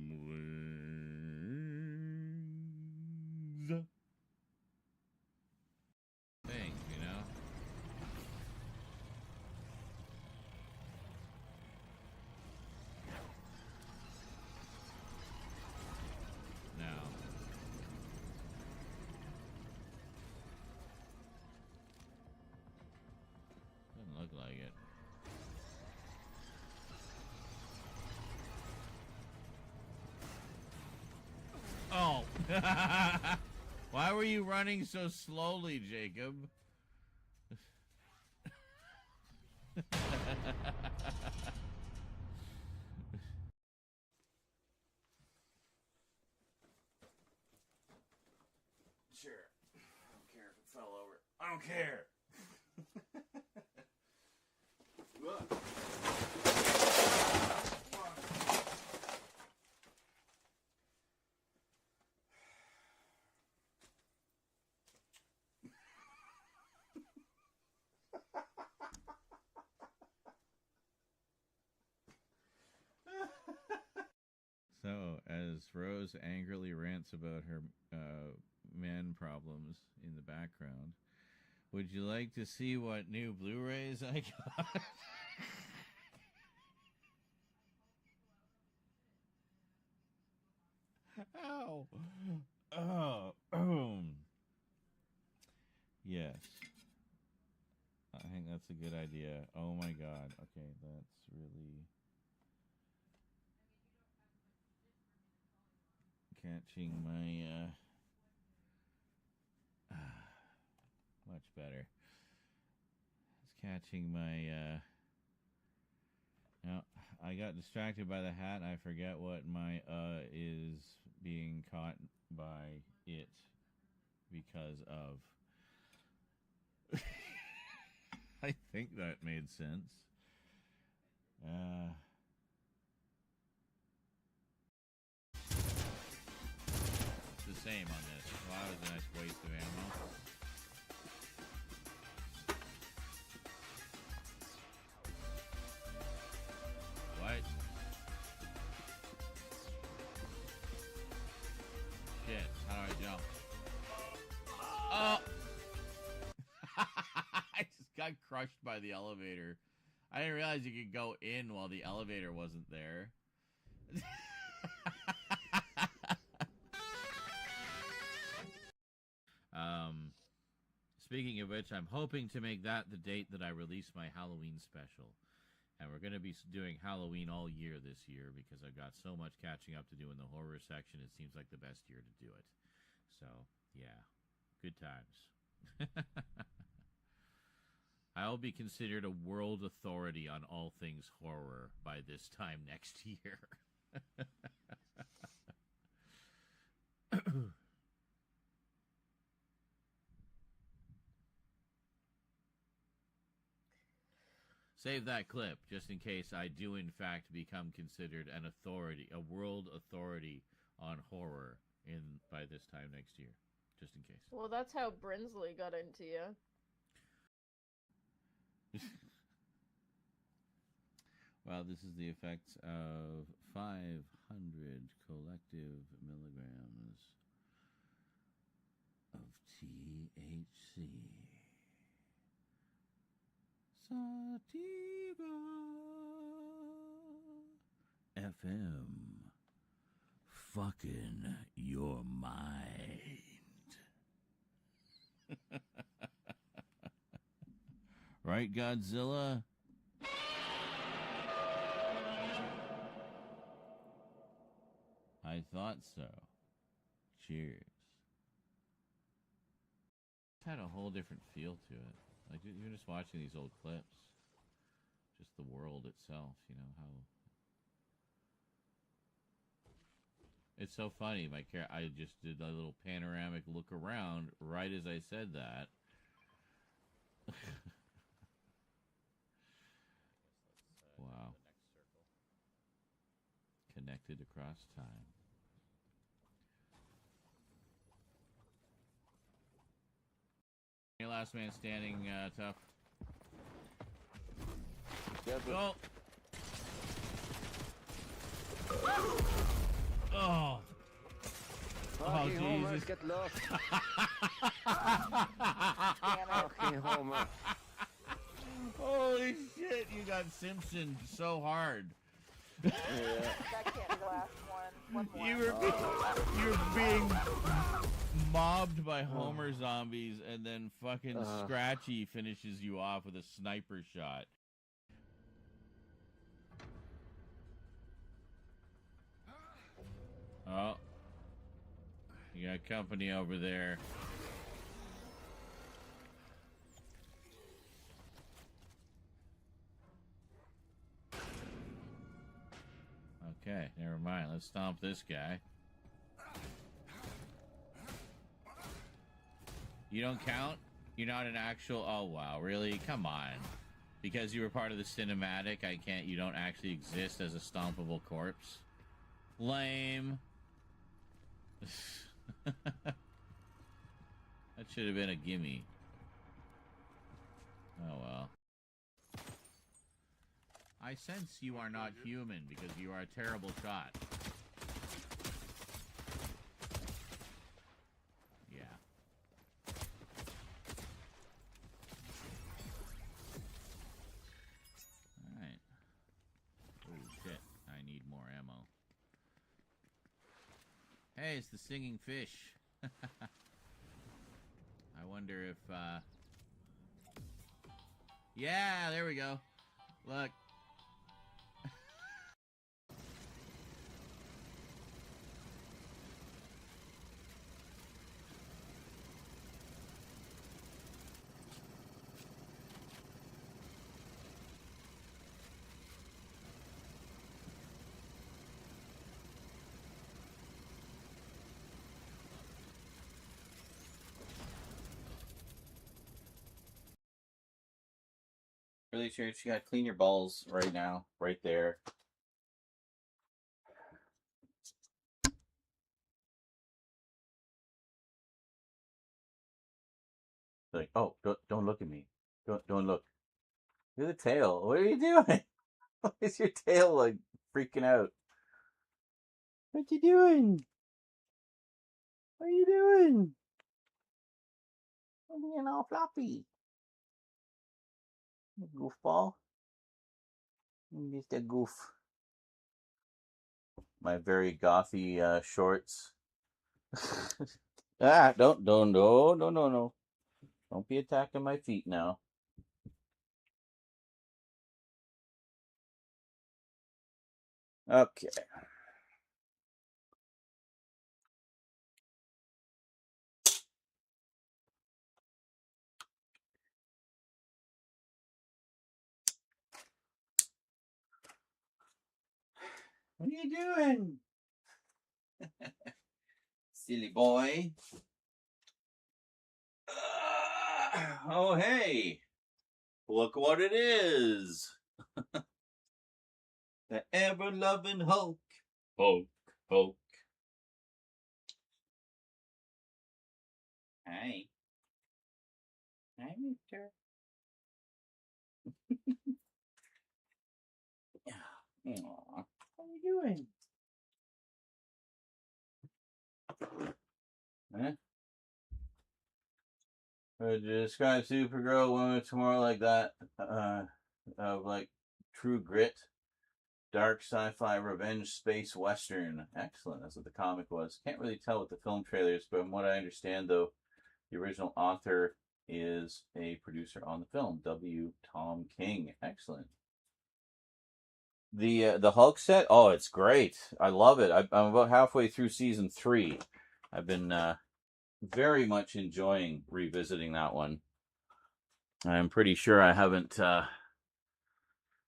Thing, you know? Now. Doesn't look like it. Oh! Why were you running so slowly, Jacob? Sure. I don't care if it fell over. I don't care. Look. So, as Rose angrily rants about her man problems in the background, would you like to see what new Blu-rays I got? Ow! Yes. I think that's a good idea. Oh my god. Okay, that's really catching my much better. It's catching my no, I got distracted by the hat and I forget what my is being caught by it because of. I think that made sense. It's the same on this. Wow, that was a nice waste of ammo. What? Shit, how do I jump? Oh! I just got crushed by the elevator. I didn't realize you could go in while the elevator wasn't there. Speaking of which, I'm hoping to make that the date that I release my Halloween special. And we're going to be doing Halloween all year this year because I've got so much catching up to do in the horror section. It seems like the best year to do it. So, yeah. Good times. I will be considered a world authority on all things horror by this time next year. Save that clip, just in case I do in fact become considered an authority, a world authority on horror by this time next year. Just in case. Well, that's how Brinsley got into you. Well, this is the effects of 500 collective milligrams of THC. Sativa FM. Fucking your mind. Right, Godzilla? I thought so. Cheers. It's had a whole different feel to it. Like, you're just watching these old clips. Just the world itself, you know, how... It's so funny. I just did a little panoramic look around right as I said that. connected across time. Your last man standing, tough. Yeah, but Go! Oh! fucking Homer, Jesus. get lost. Damn it. Fucking Homer. Holy shit, you got Simpsoned so hard. Yeah. That can't be the last one. One more. You were being mobbed by Homer zombies, and then fucking Scratchy finishes you off with a sniper shot. Oh. You got company over there. Okay, never mind. Let's stomp this guy. You don't count? You're not an actual... Oh, wow. Really? Come on. Because you were part of the cinematic, you don't actually exist as a stompable corpse? Lame. That should have been a gimme. Oh, well. I sense you are not human because you are a terrible shot. Yeah. Alright. Oh, shit. I need more ammo. Hey, it's the singing fish. I wonder if, yeah, there we go. Look. Really sure you gotta clean your balls right now, right there. Like, oh, don't look at me. Don't look. Look at the tail. What are you doing? Why is your tail like freaking out? What you doing? What are you doing? I'm being all floppy. Goofball. Just a goof. My very gothy shorts. Don't, no. Don't be attacking my feet now. Okay. What are you doing? Silly boy. Oh, hey. Look what it is. The ever-loving Hulk. Hulk. Hi. Hi, mister. Aw, what are you doing? Huh? To describe Supergirl women tomorrow like that, like True Grit, dark sci-fi revenge space western. Excellent. That's what the comic was. Can't really tell with the film trailers, but from what I understand, though, the original author is a producer on the film, W. Tom King. Excellent. The Hulk set, oh, it's great. I love it. I'm about halfway through season 3. I've been very much enjoying revisiting that one. I'm pretty sure I haven't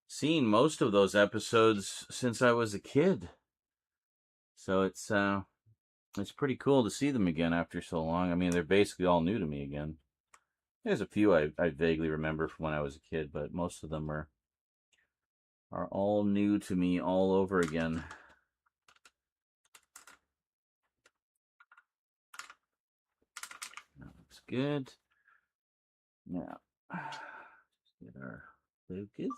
seen most of those episodes since I was a kid. So it's pretty cool to see them again after so long. I mean, they're basically all new to me again. There's a few I vaguely remember from when I was a kid, but most of them are all new to me all over again. good. Now, get our focus.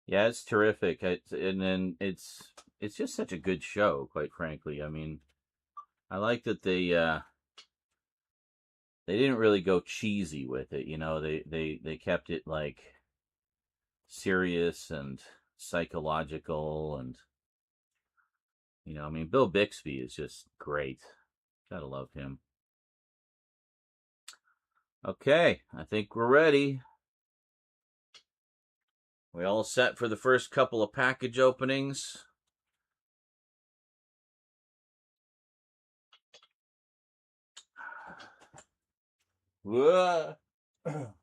Yeah, it's terrific. And then it's just such a good show, quite frankly. I mean, I like that they didn't really go cheesy with it. You know, they kept it like serious and psychological, and you know, I mean, Bill Bixby is just great. Gotta love him. Okay, I think we're ready. We all set for the first couple of package openings? Whoa. The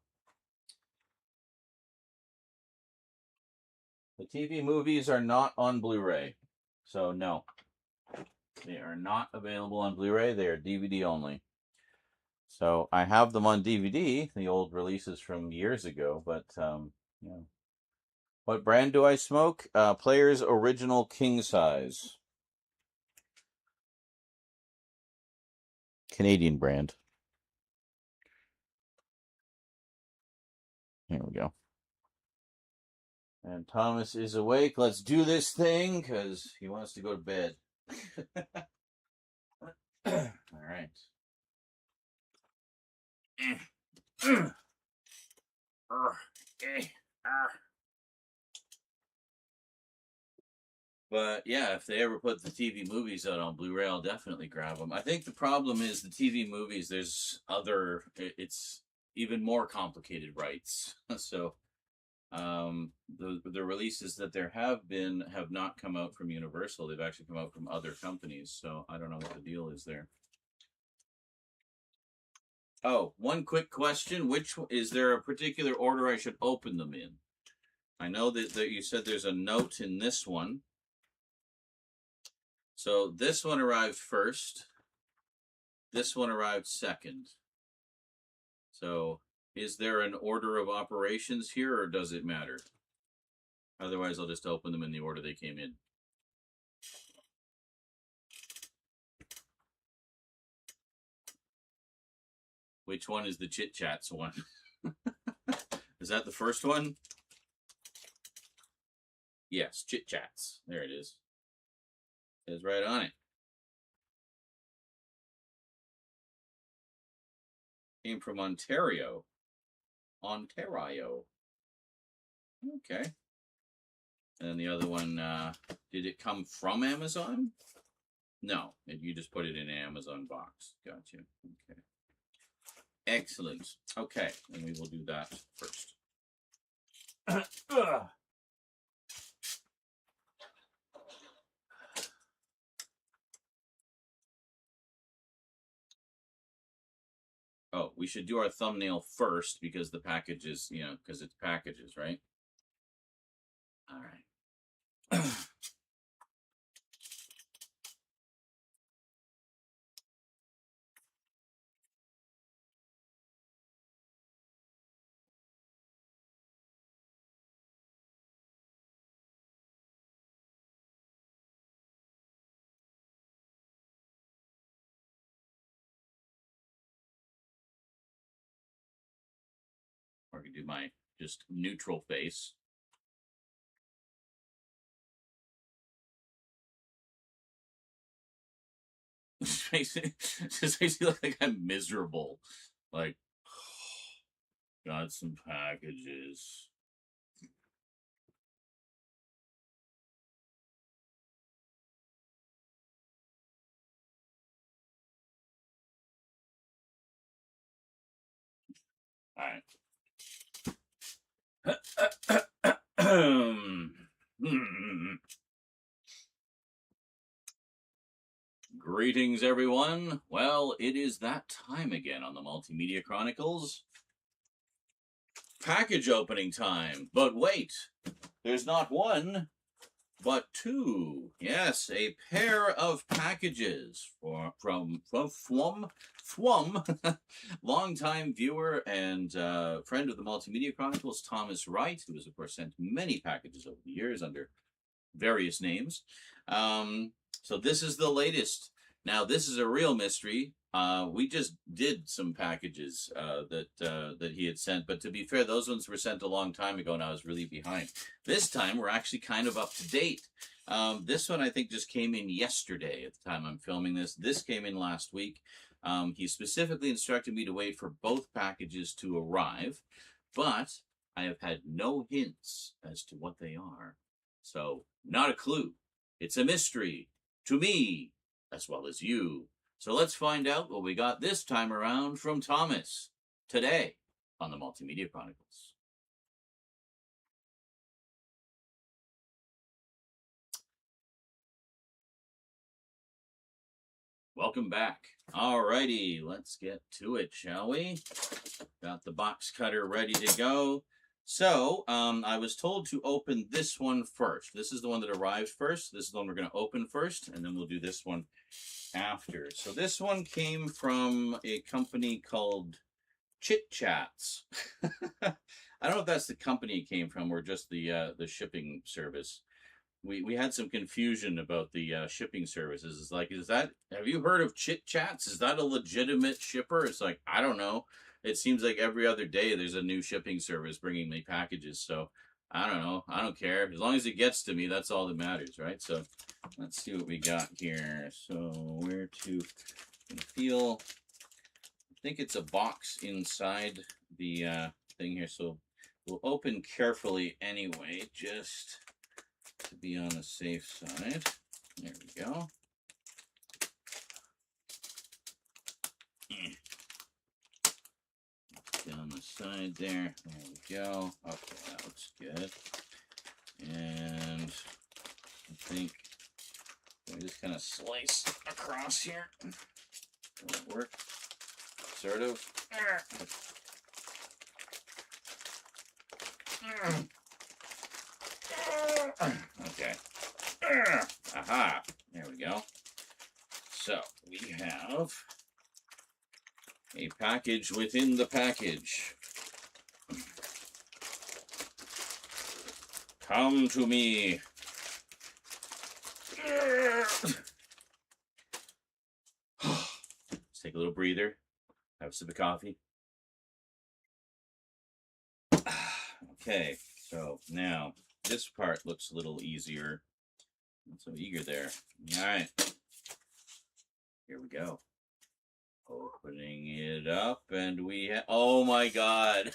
TV movies are not on Blu-ray, so no. They are not available on Blu-ray. They are DVD only. So I have them on DVD, the old releases from years ago, but yeah. What brand do I smoke? Player's Original King Size. Canadian brand. Here we go. And Thomas is awake. Let's do this thing, because he wants to go to bed. All right. But yeah, if they ever put the TV movies out on Blu-ray, I'll definitely grab them. I think the problem is the TV movies, it's even more complicated rights. So the releases that there have been have not come out from Universal. They've actually come out from other companies. So I don't know what the deal is there. Oh, one quick question. Is there a particular order I should open them in? I know that you said there's a note in this one. So this one arrived first. This one arrived second. So is there an order of operations here, or does it matter? Otherwise, I'll just open them in the order they came in. Which one is the Chit Chats one? Is that the first one? Yes, Chit Chats. There it is. It says right on it. Came from Ontario. Ontario. Okay. And then the other one, did it come from Amazon? No, you just put it in an Amazon box. Gotcha. Okay. Excellent. Okay, and we will do that first. Oh, we should do our thumbnail first because the packages, because it's packages, right? All right. Or I could do my just neutral face. Just makes me look like I'm miserable. Like, got some packages. All right. Greetings, everyone. Well, it is that time again on the Multimedia Chronicles. Package opening time. But wait, there's not one, but two. Yes, a pair of packages from Thwum, longtime viewer and friend of the Multimedia Chronicles, Thomas Wright, who has, of course, sent many packages over the years under various names. So this is the latest. Now, this is a real mystery. We just did some packages that he had sent, but to be fair, those ones were sent a long time ago, and I was really behind. This time, we're actually kind of up to date. This one, I think, just came in yesterday at the time I'm filming this. This came in last week. He specifically instructed me to wait for both packages to arrive, but I have had no hints as to what they are. So, not a clue. It's a mystery to me, as well as you. So let's find out what we got this time around from Thomas today on the Multimedia Chronicles. Welcome back. Alrighty, let's get to it, shall we? Got the box cutter ready to go. So, I was told to open this one first. This is the one that arrived first. This is the one we're going to open first, and then we'll do this one after. So this one came from a company called Chit Chats. I don't know if that's the company it came from or just the shipping service. We had some confusion about the shipping services. It's like, have you heard of Chit Chats? Is that a legitimate shipper? It's like, I don't know. It seems like every other day there's a new shipping service bringing me packages. So I don't know. I don't care. As long as it gets to me, that's all that matters, right? So let's see what we got here. So where to feel? I think it's a box inside the thing here. So we'll open carefully anyway, just to be on the safe side. There we go. Down the side there. There we go. Okay, that looks good. And I think we just kind of slice across here. Will it work? Sort of. Okay. Aha. There we go. So we have a package within the package. Come to me. Let's take a little breather. Have a sip of coffee. Okay, so now this part looks a little easier. Not so eager there. All right. Here we go. Opening it up, and we have, oh my god.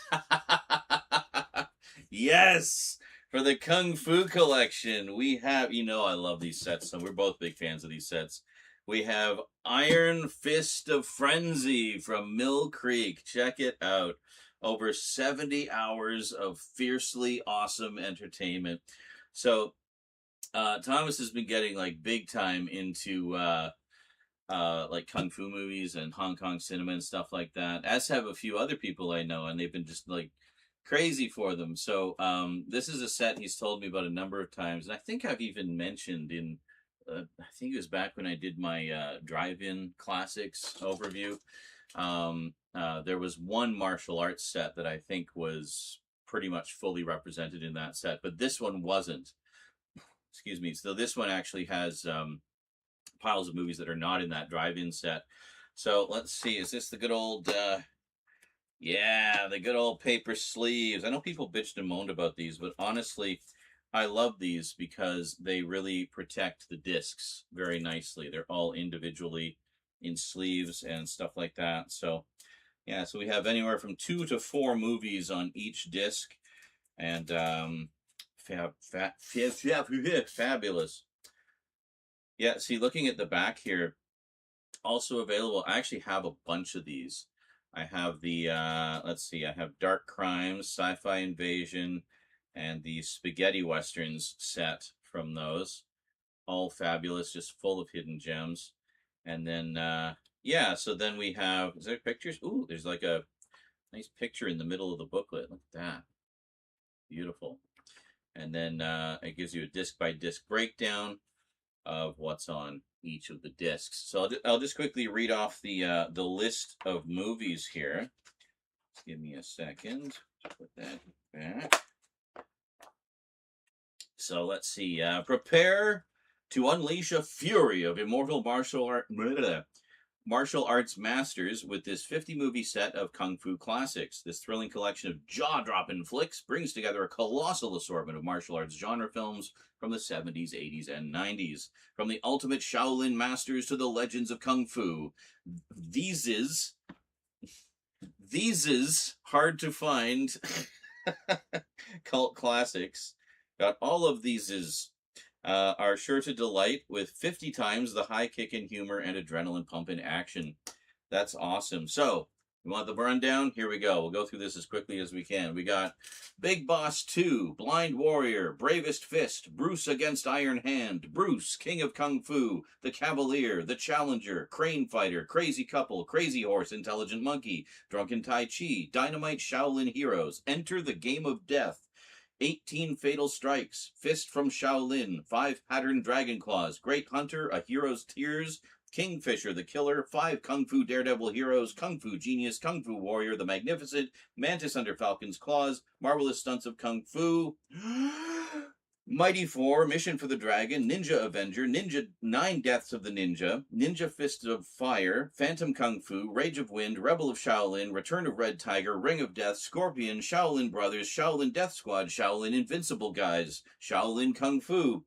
Yes! For the Kung Fu collection, we have, I love these sets, so we're both big fans of these sets. We have Iron Fist of Frenzy from Mill Creek. Check it out. Over 70 hours of fiercely awesome entertainment. So, Thomas has been getting, like, big time into, like Kung Fu movies and Hong Kong cinema and stuff like that, as have a few other people I know, and they've been just like crazy for them. So this is a set he's told me about a number of times, and I think I've even mentioned in I think it was back when I did my drive-in classics overview. There was one martial arts set that I think was pretty much fully represented in that set, but this one wasn't. Excuse me. So this one actually has piles of movies that are not in that drive-in set. So let's see, is this the good old yeah, the good old paper sleeves? I know people bitched and moaned about these, but honestly I love these because they really protect the discs very nicely. They're all individually in sleeves and stuff like that. So yeah, so we have anywhere from 2 to 4 movies on each disc, and fabulous. Yeah, see, looking at the back here, also available, I actually have a bunch of these. I have the, let's see, I have Dark Crimes, Sci-Fi Invasion, and the Spaghetti Westerns set from those. All fabulous, just full of hidden gems. And then, yeah, so then we have, is there pictures? Ooh, there's like a nice picture in the middle of the booklet. Look at that. Beautiful. And then it gives you a disc by disc breakdown of what's on each of the discs. So I'll just quickly read off the list of movies here. Just give me a second to put that back. So let's see. Prepare to unleash a fury of immortal martial arts masters with this 50-movie set of kung fu classics. This thrilling collection of jaw-dropping flicks brings together a colossal assortment of martial arts genre films from the 70s, 80s, and 90s. From the ultimate Shaolin masters to the legends of kung fu. These is hard to find cult classics. Got all of these are sure to delight with 50 times the high kick in humor and adrenaline pump in action. That's awesome. So, you want the rundown? Here we go. We'll go through this as quickly as we can. We got Big Boss 2, Blind Warrior, Bravest Fist, Bruce Against Iron Hand, Bruce, King of Kung Fu, The Cavalier, The Challenger, Crane Fighter, Crazy Couple, Crazy Horse, Intelligent Monkey, Drunken Tai Chi, Dynamite Shaolin Heroes, Enter the Game of Death, 18 Fatal Strikes, Fist from Shaolin, 5 Pattern Dragon Claws, Great Hunter, A Hero's Tears, Kingfisher the Killer, 5 Kung Fu Daredevil Heroes, Kung Fu Genius, Kung Fu Warrior, The Magnificent, Mantis Under Falcon's Claws, Marvelous Stunts of Kung Fu, Mighty 4, Mission for the Dragon, Ninja Avenger, Ninja 9 Deaths of the Ninja, Ninja Fist of Fire, Phantom Kung Fu, Rage of Wind, Rebel of Shaolin, Return of Red Tiger, Ring of Death, Scorpion, Shaolin Brothers, Shaolin Death Squad, Shaolin Invincible Guys, Shaolin Kung Fu,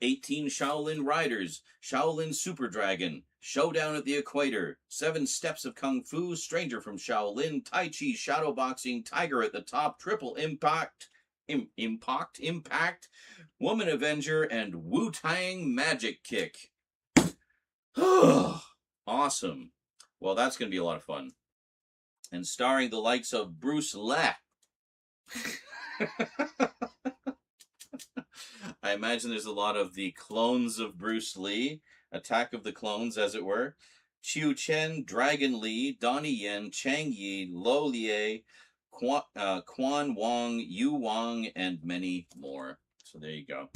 18 Shaolin Riders, Shaolin Super Dragon, Showdown at the Equator, 7 Steps of Kung Fu, Stranger from Shaolin, Tai Chi Shadowboxing, Tiger at the Top, Triple Impact, Impact, Woman Avenger, and Wu-Tang Magic Kick. Awesome. Well, that's going to be a lot of fun. And starring the likes of Bruce Lee. I imagine there's a lot of the clones of Bruce Lee, Attack of the Clones, as it were. Chiu Chen, Dragon Lee, Donnie Yen, Chang Yi, Lo Lie, Quan Wong, Yu Wang, and many more. So there you go.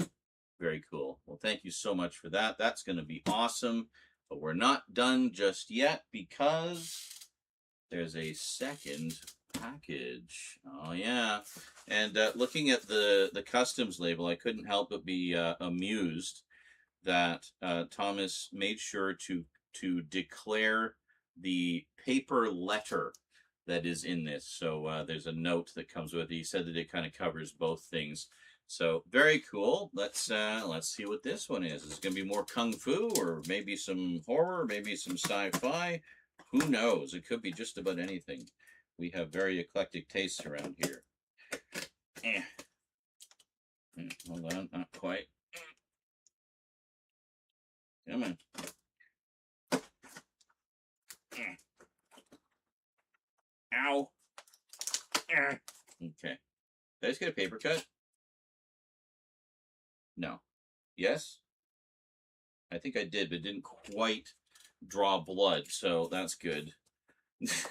Very cool. Well, thank you so much for that. That's going to be awesome. But we're not done just yet because there's a second package. Oh, yeah. And looking at the customs label, I couldn't help but be amused that Thomas made sure to declare the paper letter that is in this. So there's a note that comes with it. He said that it kind of covers both things. So very cool. Let's see what this one is. Is it going to be more kung fu, or maybe some horror, maybe some sci-fi? Who knows? It could be just about anything. We have very eclectic tastes around here. Hold on, not quite. Come on. Ow. Okay. Did I just get a paper cut? No. Yes? I think I did, but it didn't quite draw blood, so that's good. Let's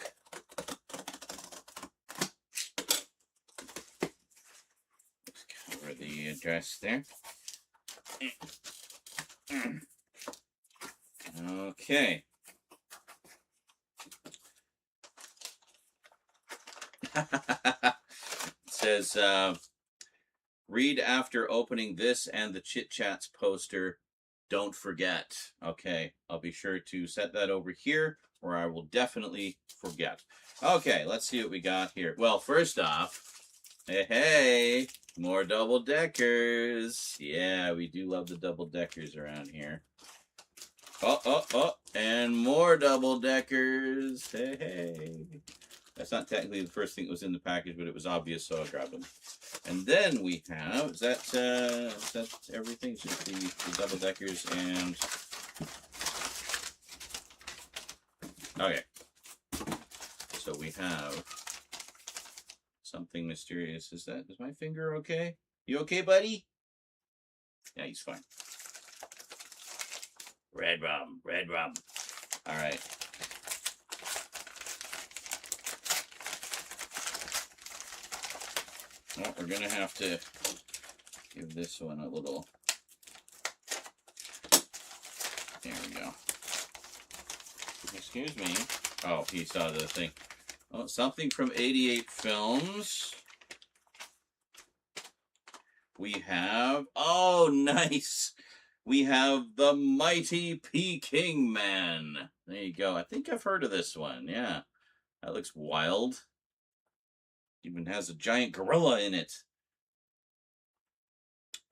cover the address there. Okay. It says, read after opening this and the Chit Chats poster. Don't forget. Okay, I'll be sure to set that over here, or I will definitely forget. Okay, let's see what we got here. Well, first off, hey, more double-deckers. Yeah, we do love the double-deckers around here. Oh, and more double-deckers. Hey. That's not technically the first thing that was in the package, but it was obvious, so I grabbed them. And then we have, is that everything? It's just the double-deckers and... Okay. So we have something mysterious. Is my finger okay? You okay, buddy? Yeah, he's fine. Red rum. All right. Well, we're going to have to give this one a little. There we go. Excuse me. Oh, he saw the thing. Oh, something from 88 Films. We have, oh, nice. We have the Mighty Peking Man. There you go. I think I've heard of this one. Yeah. That looks wild. Even has a giant gorilla in it.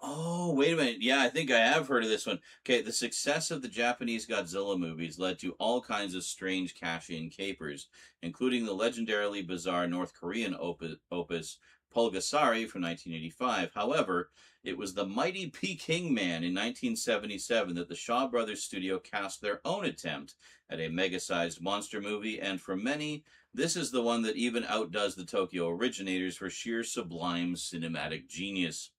Oh, wait a minute. Yeah, I think I have heard of this one. Okay, the success of the Japanese Godzilla movies led to all kinds of strange cash-in capers, including the legendarily bizarre North Korean opus Pulgasari from 1985. However, it was the Mighty Peking Man in 1977 that the Shaw Brothers studio cast their own attempt at a mega-sized monster movie, and for many, this is the one that even outdoes the Tokyo originators for sheer sublime cinematic genius.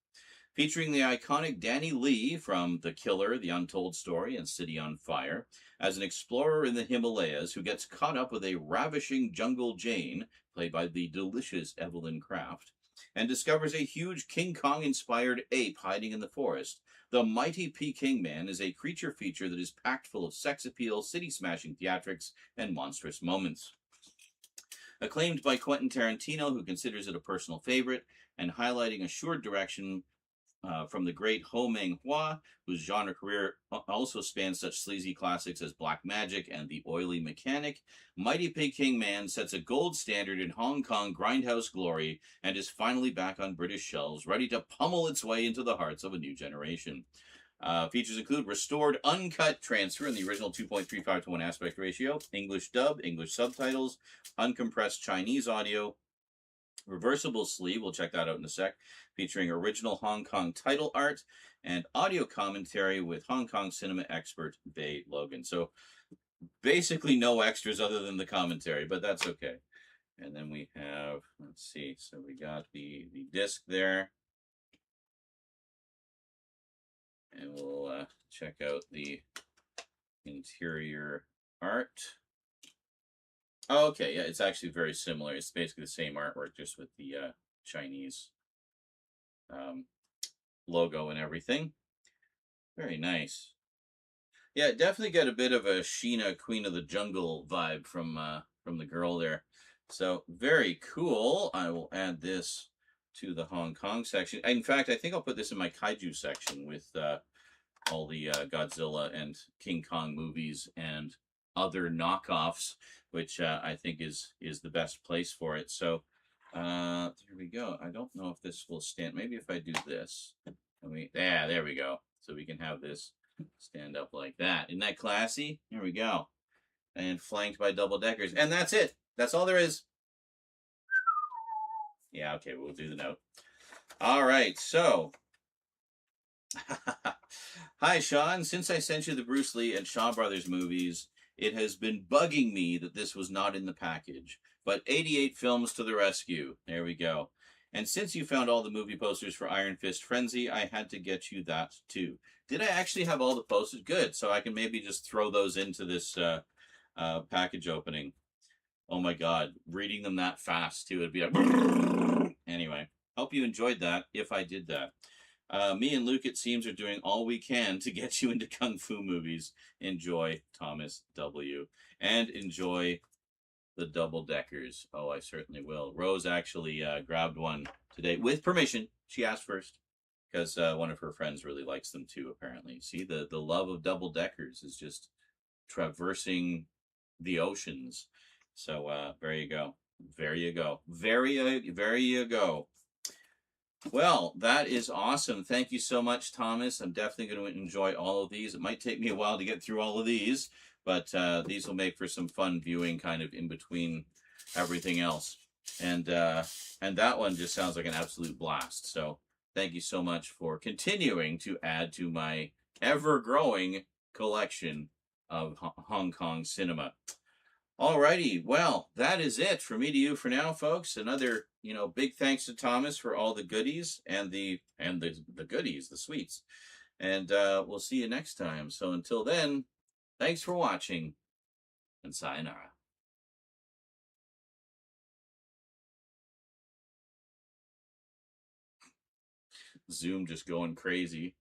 Featuring the iconic Danny Lee from The Killer, The Untold Story, and City on Fire, as an explorer in the Himalayas who gets caught up with a ravishing Jungle Jane, played by the delicious Evelyn Kraft, and discovers a huge King Kong-inspired ape hiding in the forest. The Mighty Peking Man is a creature feature that is packed full of sex appeal, city-smashing theatrics, and monstrous moments. Acclaimed by Quentin Tarantino, who considers it a personal favorite, and highlighting assured direction from the great Ho Meng-hua, whose genre career also spans such sleazy classics as Black Magic and The Oily Mechanic, Mighty Peking Man sets a gold standard in Hong Kong grindhouse glory and is finally back on British shelves, ready to pummel its way into the hearts of a new generation. Features include restored uncut transfer in the original 2.35 to 1 aspect ratio, English dub, English subtitles, uncompressed Chinese audio, reversible sleeve, we'll check that out in a sec, featuring original Hong Kong title art and audio commentary with Hong Kong cinema expert Bei Logan. So basically no extras other than the commentary, but that's okay. And then we have, let's see, so we got the disc there. And we'll check out the interior art. Oh, okay, yeah, it's actually very similar. It's basically the same artwork, just with the Chinese logo and everything. Very nice. Yeah, definitely got a bit of a Sheena, Queen of the Jungle vibe from the girl there. So very cool. I will add this to the Hong Kong section. In fact, I think I'll put this in my kaiju section with all the Godzilla and King Kong movies and other knockoffs, which I think is the best place for it. So there we go. I don't know if this will stand. Maybe if I do this. There we go. So we can have this stand up like that. Isn't that classy? Here we go. And flanked by double deckers. And that's it. That's all there is. Yeah, okay, we'll do the note. All right, so. Hi, Sean. Since I sent you the Bruce Lee and Shaw Brothers movies, it has been bugging me that this was not in the package. But 88 Films to the rescue. There we go. And since you found all the movie posters for Iron Fist Frenzy, I had to get you that too. Did I actually have all the posters? Good. So I can maybe just throw those into this package opening. Oh my God. Reading them that fast too. It'd be like... Anyway, hope you enjoyed that if I did that. Me and Luke, it seems, are doing all we can to get you into Kung Fu movies. Enjoy, Thomas W. And enjoy the double deckers. Oh, I certainly will. Rose actually grabbed one today with permission. She asked first because one of her friends really likes them too, apparently. See, the love of double deckers is just traversing the oceans. So there you go. There you go. Very you go. Well, that is awesome. Thank you so much, Thomas. I'm definitely going to enjoy all of these. It might take me a while to get through all of these, but these will make for some fun viewing kind of in between everything else. And that one just sounds like an absolute blast. So thank you so much for continuing to add to my ever-growing collection of Hong Kong cinema. Alrighty, well, that is it for me to you for now, folks. Another, big thanks to Thomas for all the goodies and the goodies, the sweets. And we'll see you next time. So until then, thanks for watching, and sayonara. Zoom just going crazy.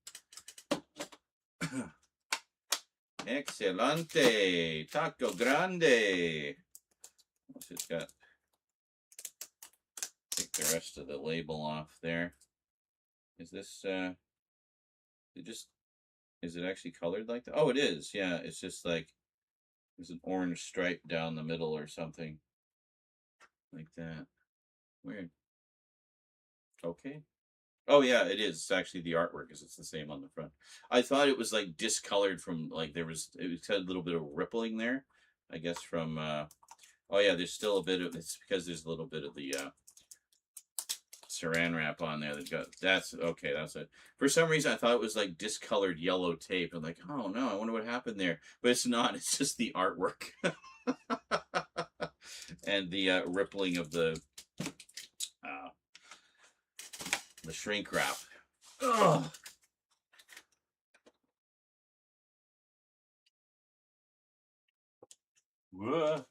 Excelente. Taco grande. Let's just take the rest of the label off there. Is this, is it actually colored like that? Oh, it is. Yeah, it's just like, there's an orange stripe down the middle or something. Like that. Weird. Okay. Oh, yeah, it is. It's actually the artwork, because it's the same on the front. I thought it was like discolored from, like, it was had a little bit of rippling there, I guess, from, oh, yeah, there's still a bit of, it's because there's a little bit of the, saran wrap on there. That's okay. That's it. For some reason, I thought it was like discolored yellow tape. I'm like, oh no, I wonder what happened there. But it's not. It's just the artwork and the rippling of the shrink wrap. Ugh. Whoa.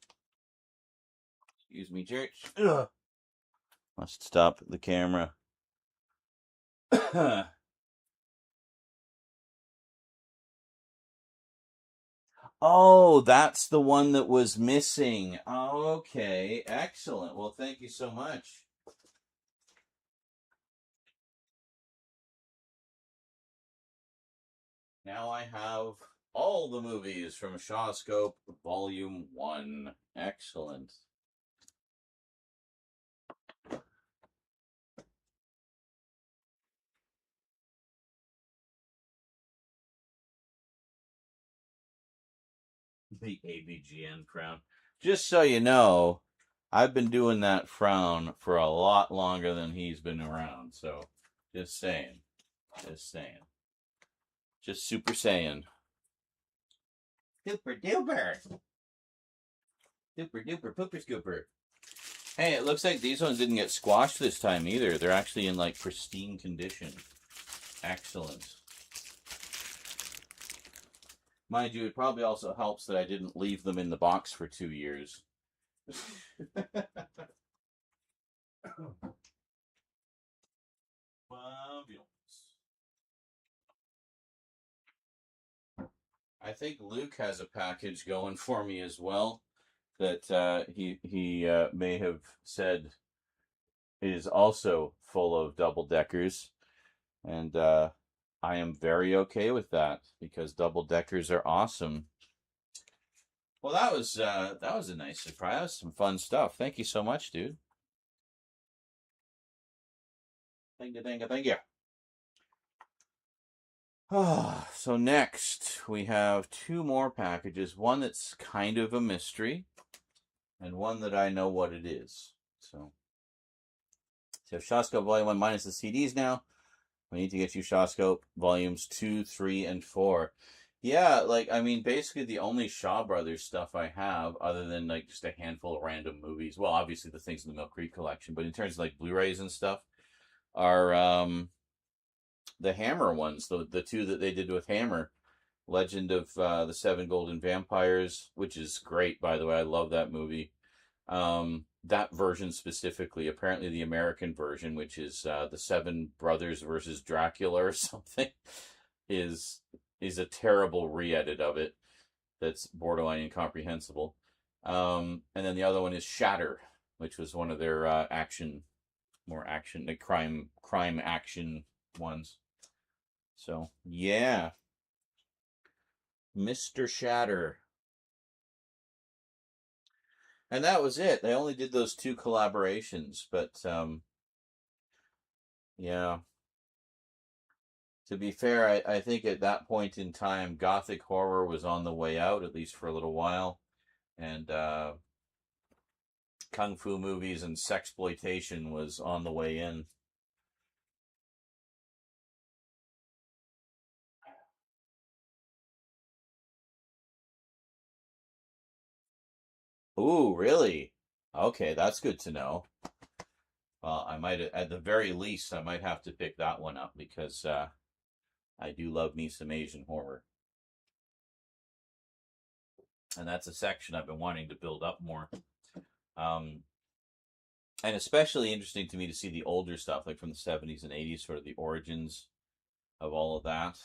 Excuse me, church. Ugh. Must stop the camera. Oh, that's the one that was missing. Oh, okay. Excellent. Well, thank you so much. Now I have all the movies from Shawscope Volume 1. Excellent. The ABGN frown. Just so you know, I've been doing that frown for a lot longer than he's been around. So, just saying. Just saying. Just super saying. Super duper. Super duper pooper scooper. Hey, it looks like these ones didn't get squashed this time either. They're actually in like pristine condition. Excellent. Mind you, it probably also helps that I didn't leave them in the box for 2 years. I think Luke has a package going for me as well that he may have said is also full of double deckers, and I am very okay with that because double deckers are awesome. Well, that was a nice surprise. Some fun stuff. Thank you so much, dude. Thank you. So next we have 2 more packages. One that's kind of a mystery, and one that I know what it is. So Shawscope Volume 1 minus the CDs now. We need to get you Shawscope Volumes 2, 3, and 4. Yeah, like, I mean, basically the only Shaw Brothers stuff I have, other than, like, just a handful of random movies, well, obviously the things in the Mill Creek collection, but in terms of, like, Blu-rays and stuff, are the Hammer ones, the 2 that they did with Hammer. Legend of the Seven Golden Vampires, which is great, by the way. I love that movie. That version specifically, apparently the American version, which is the Seven Brothers versus Dracula or something, is a terrible re-edit of it that's borderline incomprehensible. And then the other one is Shatter, which was one of their more action, like crime action ones. So yeah, Mr. Shatter. And that was it. They only did those 2 collaborations, but yeah. To be fair, I think at that point in time, Gothic horror was on the way out, at least for a little while. And Kung Fu movies and sexploitation was on the way in. Ooh, really? Okay, that's good to know. Well, I might, at the very least, I might have to pick that one up because I do love me some Asian horror. And that's a section I've been wanting to build up more. And especially interesting to me to see the older stuff, like from the 70s and 80s, sort of the origins of all of that.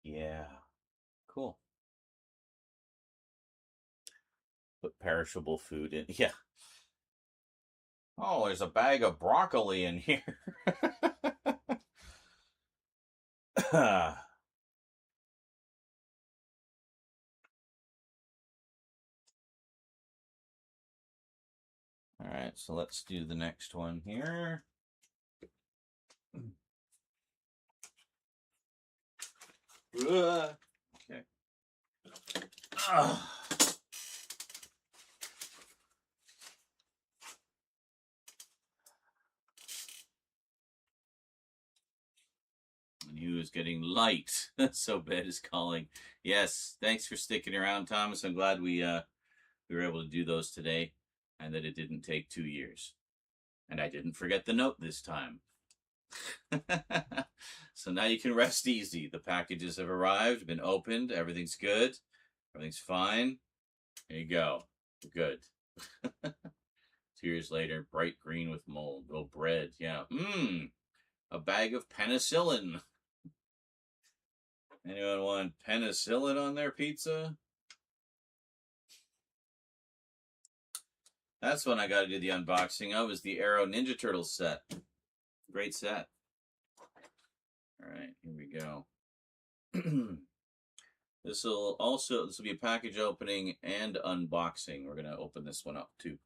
Yeah, cool. Put perishable food in. Yeah. Oh, there's a bag of broccoli in here. All right, so let's do the next one here. Okay. And he was getting light. So bed is calling. Yes, thanks for sticking around, Thomas. I'm glad we were able to do those today, and that it didn't take 2 years. And I didn't forget the note this time. So now you can rest easy. The packages have arrived, been opened, everything's good, everything's fine. There you go. Good. 2 years later, bright green with mold. Oh, bread, yeah. A bag of penicillin. Anyone want penicillin on their pizza? That's one I got to do the unboxing of, is the Arrow Ninja Turtles set. Great set. All right, here we go. This will be a package opening and unboxing. We're going to open this one up too.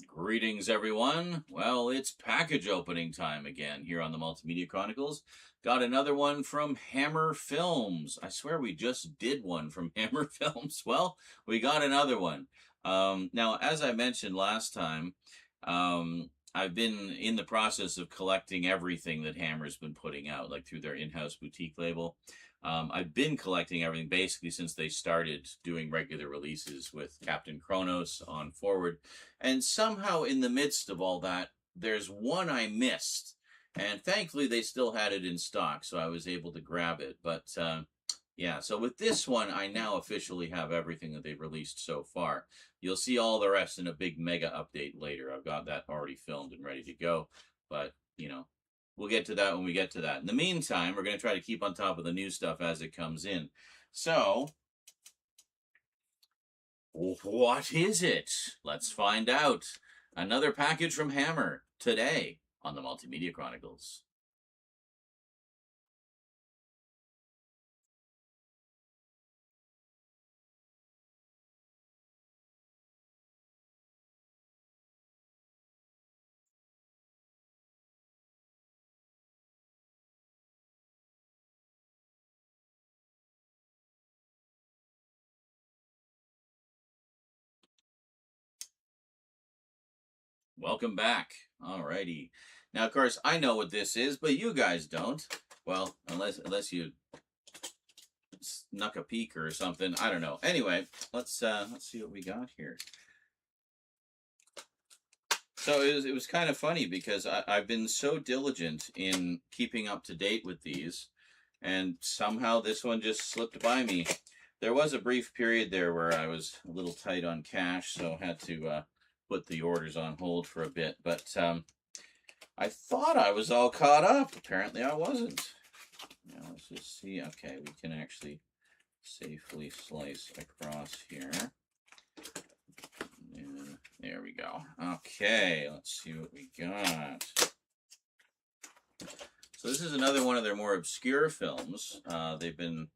Greetings, everyone. Well, it's package opening time again here on the Multimedia Chronicles. Got another one from Hammer Films. I swear we just did one from Hammer Films. Well, we got another one. Now, as I mentioned last time, I've been in the process of collecting everything that Hammer's been putting out, like through their in-house boutique label. I've been collecting everything basically since they started doing regular releases with Captain Kronos on forward. And somehow in the midst of all that, there's one I missed. And thankfully they still had it in stock, so I was able to grab it. But yeah, so with this one, I now officially have everything that they've released so far. You'll see all the rest in a big mega update later. I've got that already filmed and ready to go. But, you know, we'll get to that when we get to that. In the meantime, we're going to try to keep on top of the new stuff as it comes in. So, what is it? Let's find out. Another package from Hammer today on the Multimedia Chronicles. Welcome back. Alrighty. Now, of course, I know what this is, but you guys don't. Well, unless you snuck a peek or something. I don't know. Anyway, let's see what we got here. So it was kind of funny because I've been so diligent in keeping up to date with these, and somehow this one just slipped by me. There was a brief period there where I was a little tight on cash, so I had to put the orders on hold for a bit. But I thought I was all caught up. Apparently I wasn't. Now let's just see. Okay, we can actually safely slice across here. And there we go. Okay, let's see what we got. So this is another one of their more obscure films. They've been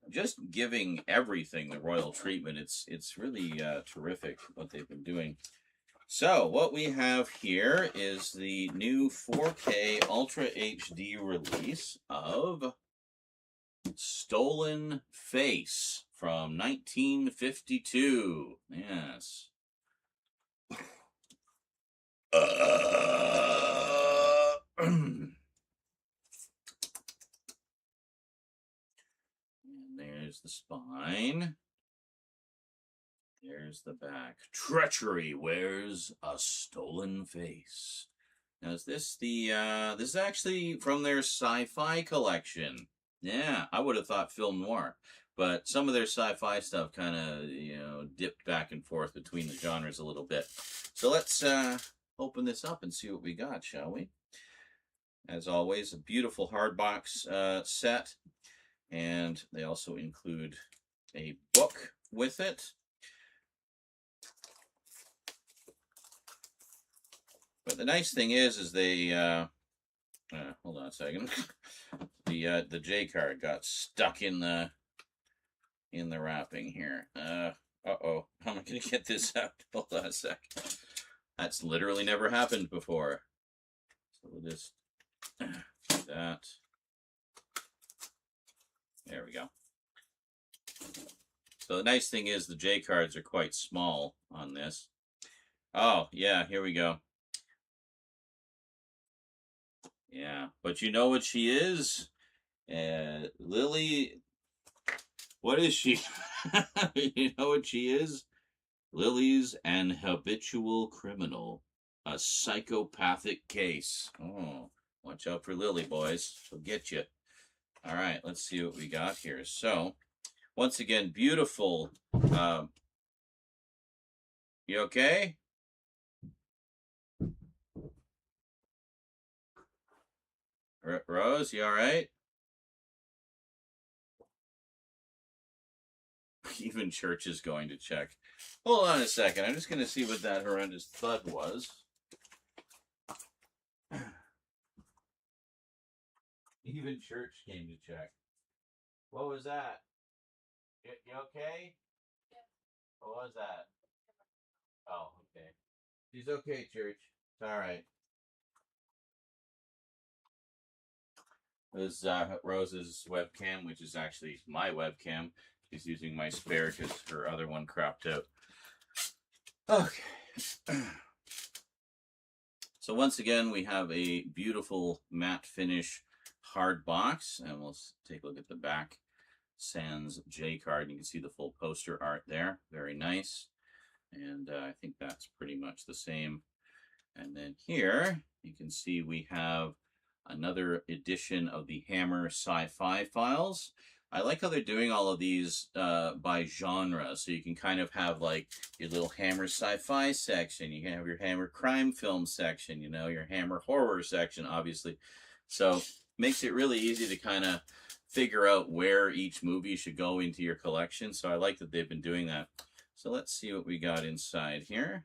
just giving everything the royal treatment. It's really terrific what they've been doing. So what we have here is the new 4K Ultra HD release of Stolen Face from 1952. Yes. And there's the spine. There's the back. Treachery wears a stolen face. Now, is this the, this is actually from their sci-fi collection. Yeah, I would have thought film noir. But some of their sci-fi stuff kind of, dipped back and forth between the genres a little bit. So let's open this up and see what we got, shall we? As always, a beautiful hardbox set. And they also include a book with it. But the nice thing is they, hold on a second. The J card got stuck in the wrapping here. Uh-oh. How am I going to get this out? Hold on a sec. That's literally never happened before. So we'll just do that. There we go. So the nice thing is the J cards are quite small on this. Oh, yeah, here we go. Yeah, but you know what she is? Lily, what is she? You know what she is? Lily's an habitual criminal. A psychopathic case. Oh, watch out for Lily, boys. She'll get you. All right, let's see what we got here. So, once again, beautiful. You okay? Rose, you all right? Even Church is going to check. Hold on a second. I'm just going to see what that horrendous thud was. Even Church came to check. What was that? You okay? Yeah. What was that? Oh, okay. She's okay, Church. It's all right. This is Rose's webcam, which is actually my webcam. She's using my spare because her other one cropped out. Okay. So once again, we have a beautiful matte finish hard box, and we'll take a look at the back. Sans J card. You can see the full poster art there. Very nice. And I think that's pretty much the same. And then here, you can see we have another edition of the Hammer Sci-Fi files. I like how they're doing all of these by genre, so you can kind of have like your little Hammer Sci-Fi section, you can have your Hammer Crime Film section, your Hammer Horror section, obviously. So makes it really easy to kind of figure out where each movie should go into your collection. So I like that they've been doing that. So let's see what we got inside here.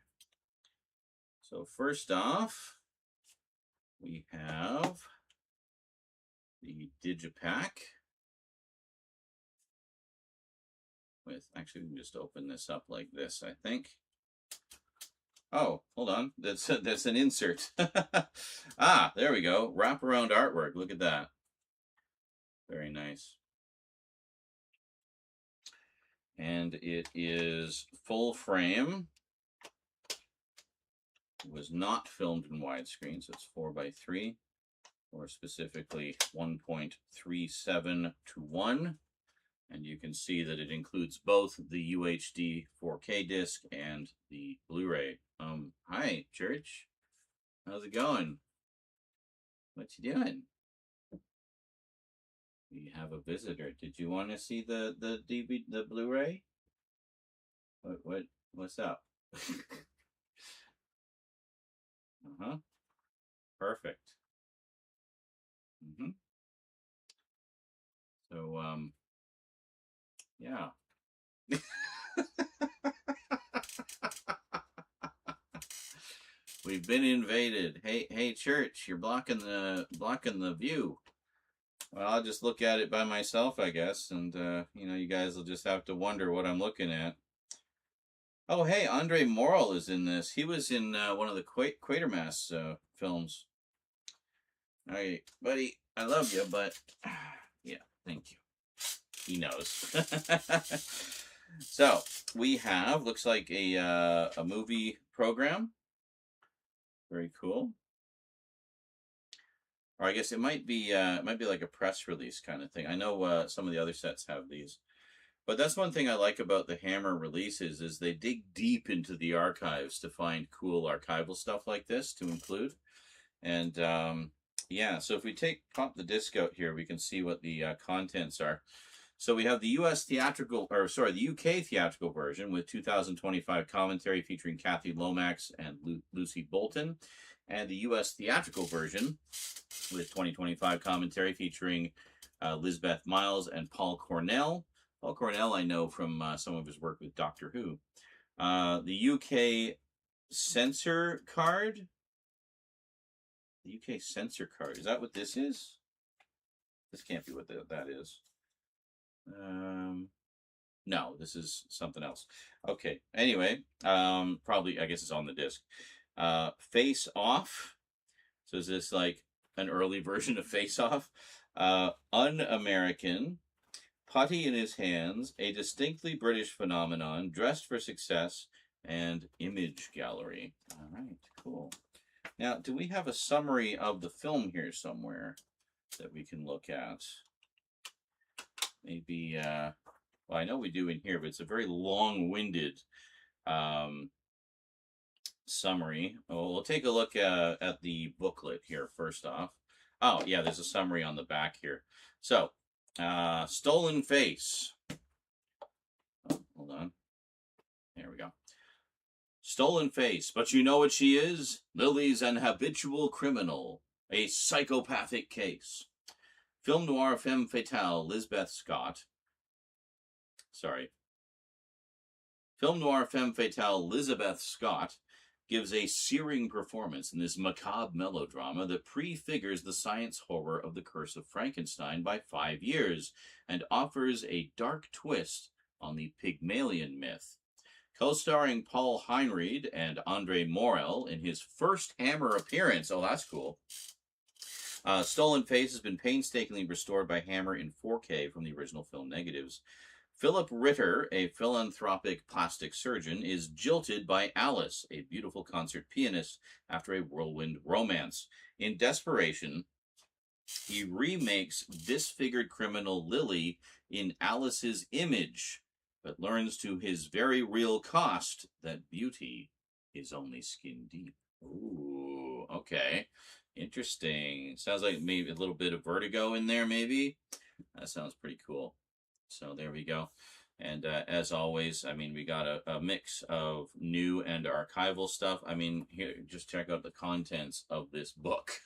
So first off, we have the Digipack with, actually we can just open this up like this, I think. Oh, hold on, that's an insert. Ah, there we go, wraparound artwork, look at that. Very nice. And it is full frame. It was not filmed in widescreen, so it's 4:3. Or specifically 1.37 to 1. And you can see that it includes both the UHD 4K disc and the Blu-ray. Hi, Church. How's it going? What you doing? We have a visitor. Did you want to see the DVD, the Blu-ray? What's up? Uh-huh. Perfect. Mm-hmm. So, yeah. We've been invaded. Hey, Church, you're blocking the view. Well, I'll just look at it by myself, I guess, and you guys will just have to wonder what I'm looking at. Oh, hey, Andre Morel is in this. He was in one of the Quatermass films. All right, buddy, I love you, but yeah, thank you. He knows. So we have, looks like a movie program. Very cool. Or I guess it might be like a press release kind of thing. I know some of the other sets have these. But that's one thing I like about the Hammer releases is they dig deep into the archives to find cool archival stuff like this to include. And yeah, so if we pop the disc out here, we can see what the contents are. So we have the the UK theatrical version with 2025 commentary featuring Kathy Lomax and Lucy Bolton, and the US theatrical version with 2025 commentary featuring Lisbeth Miles and Paul Cornell. Paul Cornell I know from some of his work with Doctor Who. The UK censor card. The UK censor card. Is that what this is? This can't be what that is. No, this is something else. Okay. Anyway, probably I guess it's on the disc. Face Off. So is this like an early version of Face Off? Un-American. Putty in his hands. A distinctly British phenomenon. Dressed for success. And Image Gallery. All right. Cool. Now, do we have a summary of the film here somewhere that we can look at? Maybe, well, I know we do in here, but it's a very long-winded summary. Oh, we'll take a look at the booklet here first off. Oh, yeah, there's a summary on the back here. So, Stolen Face. Oh, hold on. There we go. Stolen Face, but you know what she is? Lily's an habitual criminal, a psychopathic case. Film noir femme fatale Lisbeth Scott. Film noir femme fatale Elizabeth Scott gives a searing performance in this macabre melodrama that prefigures the science horror of The Curse of Frankenstein by 5 years and offers a dark twist on the Pygmalion myth. Co-starring Paul Heinried and Andre Morel in his first Hammer appearance. Oh, that's cool. Stolen Face has been painstakingly restored by Hammer in 4K from the original film negatives. Philip Ritter, a philanthropic plastic surgeon, is jilted by Alice, a beautiful concert pianist, after a whirlwind romance. In desperation, he remakes disfigured criminal Lily in Alice's image, but learns to his very real cost that beauty is only skin deep. Ooh, okay. Interesting. Sounds like maybe a little bit of Vertigo in there, maybe. That sounds pretty cool. So there we go. And as always, I mean, we got a mix of new and archival stuff. I mean, here, just check out the contents of this book.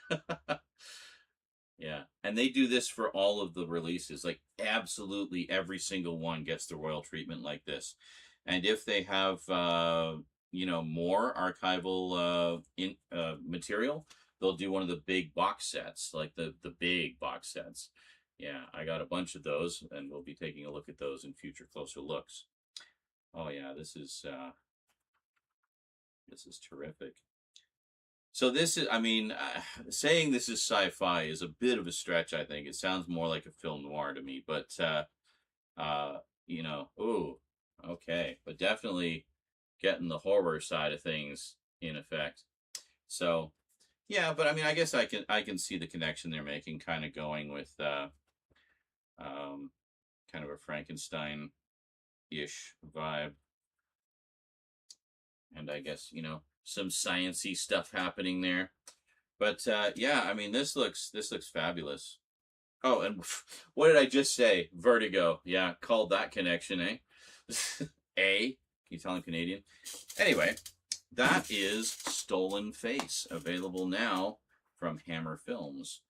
Yeah. And they do this for all of the releases. Like, absolutely every single one gets the royal treatment like this. And if they have, more archival material, they'll do one of the big box sets, like the big box sets. Yeah, I got a bunch of those, and we'll be taking a look at those in future closer looks. Oh yeah, this is terrific. So this is, I mean, saying this is sci-fi is a bit of a stretch. I think it sounds more like a film noir to me, but ooh, okay, but definitely getting the horror side of things in effect. So. Yeah, but I mean, I guess I can see the connection they're making, kind of going with kind of a Frankenstein-ish vibe, and I guess some science-y stuff happening there. But yeah, I mean, this looks fabulous. Oh, and what did I just say? Vertigo. Yeah, called that connection, eh? Can you tell I'm Canadian? Anyway. That is Stolen Face, available now from Hammer Films.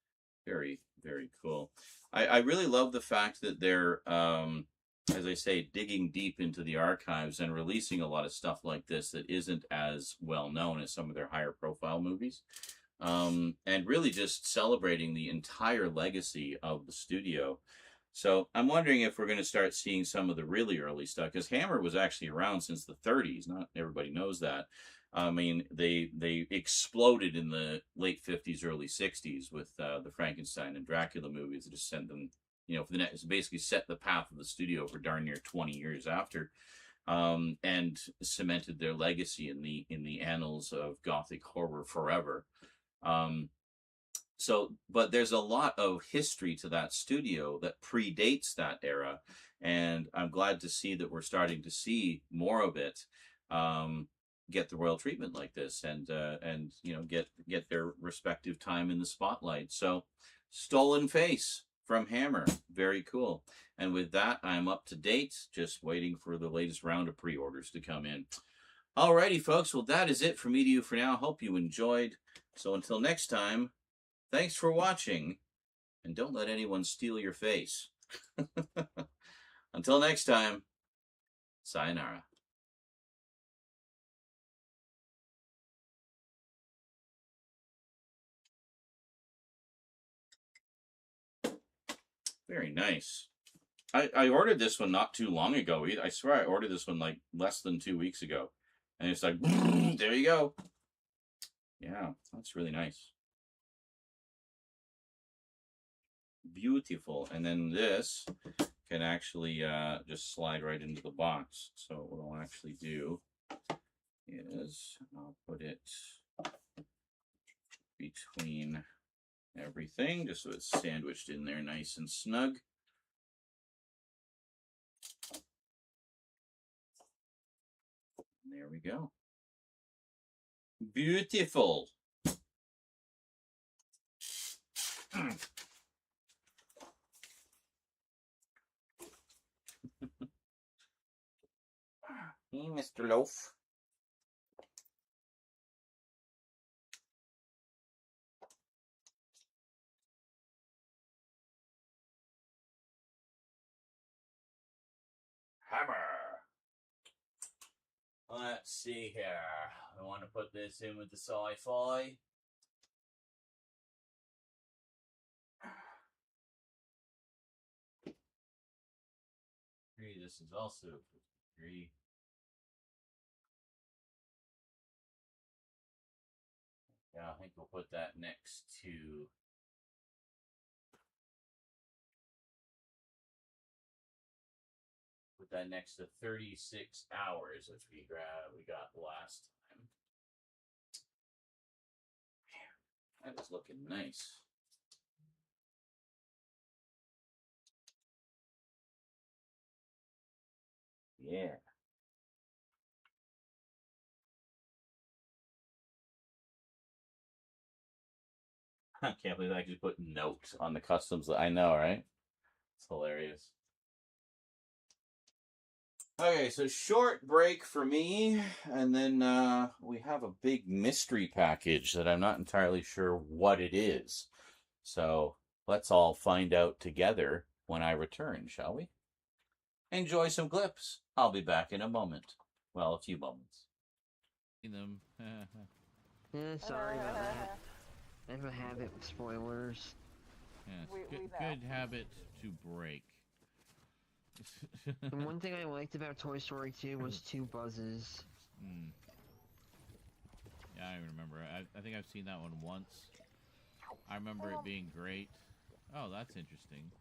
Very, very cool. I really love the fact that they're, as I say, digging deep into the archives and releasing a lot of stuff like this that isn't as well known as some of their higher profile movies. And really just celebrating the entire legacy of the studio. So I'm wondering if we're going to start seeing some of the really early stuff, because Hammer was actually around since the 30s. Not everybody knows that. I mean, they exploded in the late 50s, early 60s with the Frankenstein and Dracula movies that just sent them, for the next, basically set the path of the studio for darn near 20 years after, and cemented their legacy in the annals of Gothic horror forever. But there's a lot of history to that studio that predates that era, and I'm glad to see that we're starting to see more of it. get the royal treatment like this, and you know, get their respective time in the spotlight. So, Stolen Face from Hammer, very cool. And with that, I'm up to date, just waiting for the latest round of pre-orders to come in. Alrighty, folks. Well, that is it for me to you for now. Hope you enjoyed. So until next time, thanks for watching, and don't let anyone steal your face. Until next time, sayonara. Very nice. I ordered this one not too long ago. I swear I ordered this one like less than 2 weeks ago. And it's like, there you go. Yeah, that's really nice. Beautiful. And then this can actually just slide right into the box. So what I'll actually do is I'll put it between everything, just so it's sandwiched in there nice and snug. And there we go. Beautiful. Hey, Mr. Loaf. Hammer. Let's see here. I want to put this in with the sci-fi. This is also 53. Yeah, I think we'll put that next to put that next to 36 hours, which we got last time. Man, that is looking nice. Yeah. I can't believe I actually put notes on the customs. I know, right? It's hilarious. Okay, so short break for me, and then we have a big mystery package that I'm not entirely sure what it is. So let's all find out together when I return, shall we? Enjoy some clips. I'll be back in a moment. Well, a few moments. Them. Sorry about that. I have a habit with spoilers. Yes, We good, know. good habit to break. And one thing I liked about Toy Story 2 was 2 buzzes. Yeah, I remember. I think I've seen that one once. I remember it being great. Oh, that's interesting.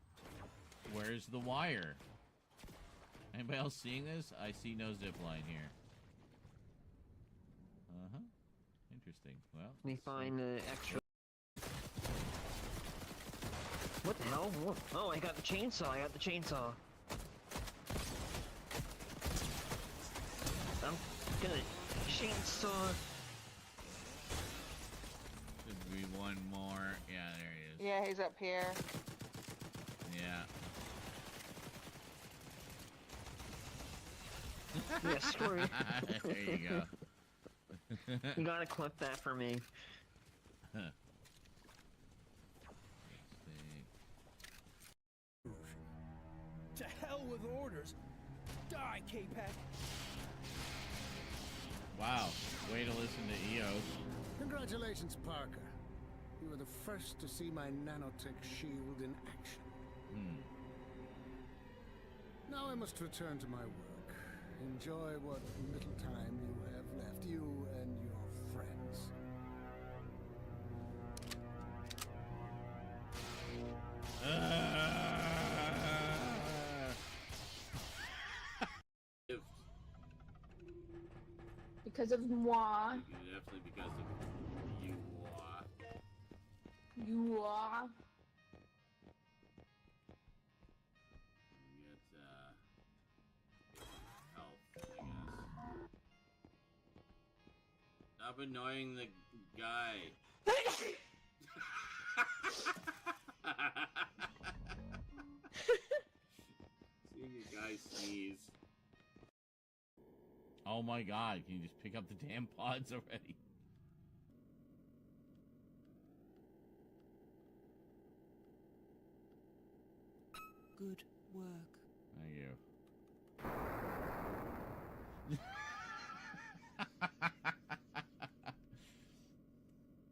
Where's the wire? Anybody else seeing this? I see no zip line here. Uh-huh. Interesting. Well, Let me find the extra... What the hell? Oh, I got the chainsaw. I'm gonna chainsaw... Should be one more. Yeah, there he is. Yeah, he's up here. Yeah. Yeah, screw it. There you go. You gotta clip that for me. Let's see. To hell with orders. Die, K-Pack. Wow. Way to listen to EOS. Congratulations, Parker. You were the first to see my nanotech shield in action. Now I must return to my work. Enjoy what little time you have left, you and your friends. Because of moi. Definitely because of you. You are. Get health, I guess. Stop annoying the guy. Seeing a guy sneeze. Oh my god, can you just pick up the damn pods already? Good work. Thank you.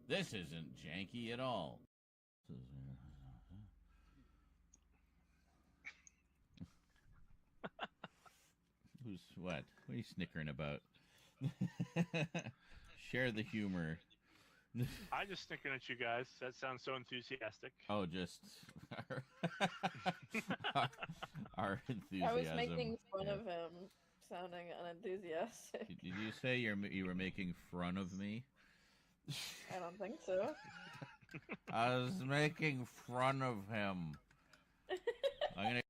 This isn't janky at all. Who's what? What are you snickering about? Share the humor. I just snickered at you guys. That sounds so enthusiastic. Oh, just our enthusiasm. I was making fun Yeah. of him sounding unenthusiastic. Did you say you were making fun of me? I don't think so. I was making fun of him. I'm gonna.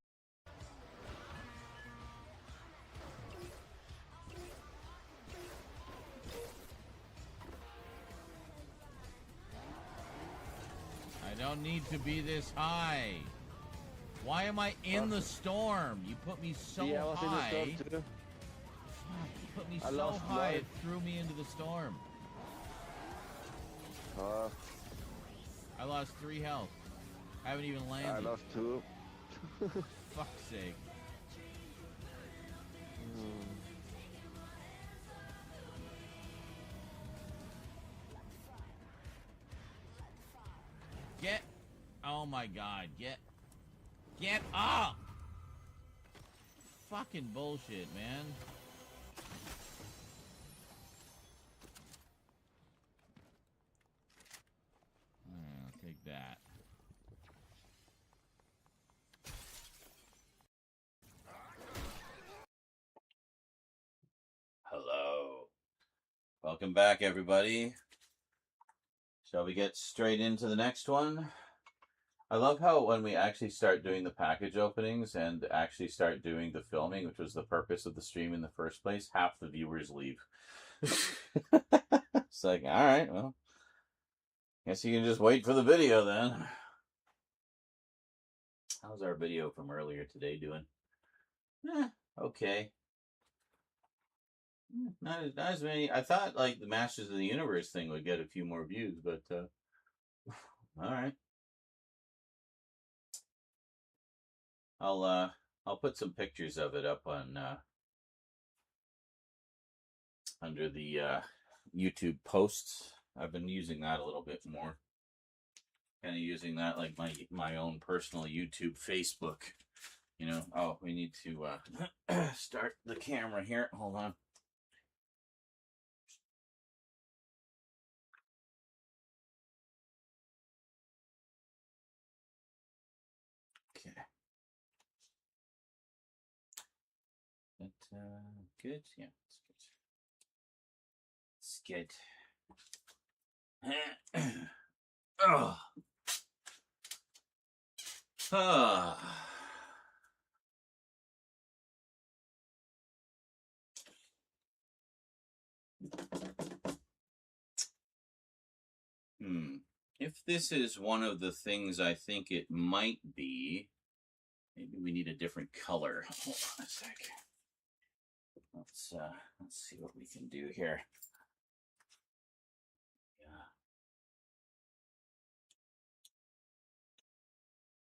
I don't need to be this high. Why am I in the storm? You put me so Yeah, I was in the high. storm too. Fuck, you put me I so lost high, life. it threw me into the storm. I lost 3 health. I haven't even landed. I lost 2. Fuck's sake. Get. Oh my god. Get up! Fucking bullshit, man. I'll take that. Hello. Welcome back, everybody. Shall we get straight into the next one? I love how when we actually start doing the package openings and actually start doing the filming, which was the purpose of the stream in the first place, half the viewers leave. It's like, all right, well, guess you can just wait for the video then. How's our video from earlier today doing? Okay. Not as many. I thought like the Masters of the Universe thing would get a few more views, but all right. I'll put some pictures of it up on under the YouTube posts. I've been using that a little bit more. Kind of using that like my own personal YouTube Facebook. You know. Oh, we need to start the camera here. Hold on. Okay. That good? Yeah, it's good. It's good. Oh. Ah. If this is one of the things I think it might be, maybe we need a different color. Hold on a sec. Let's see what we can do here. Yeah.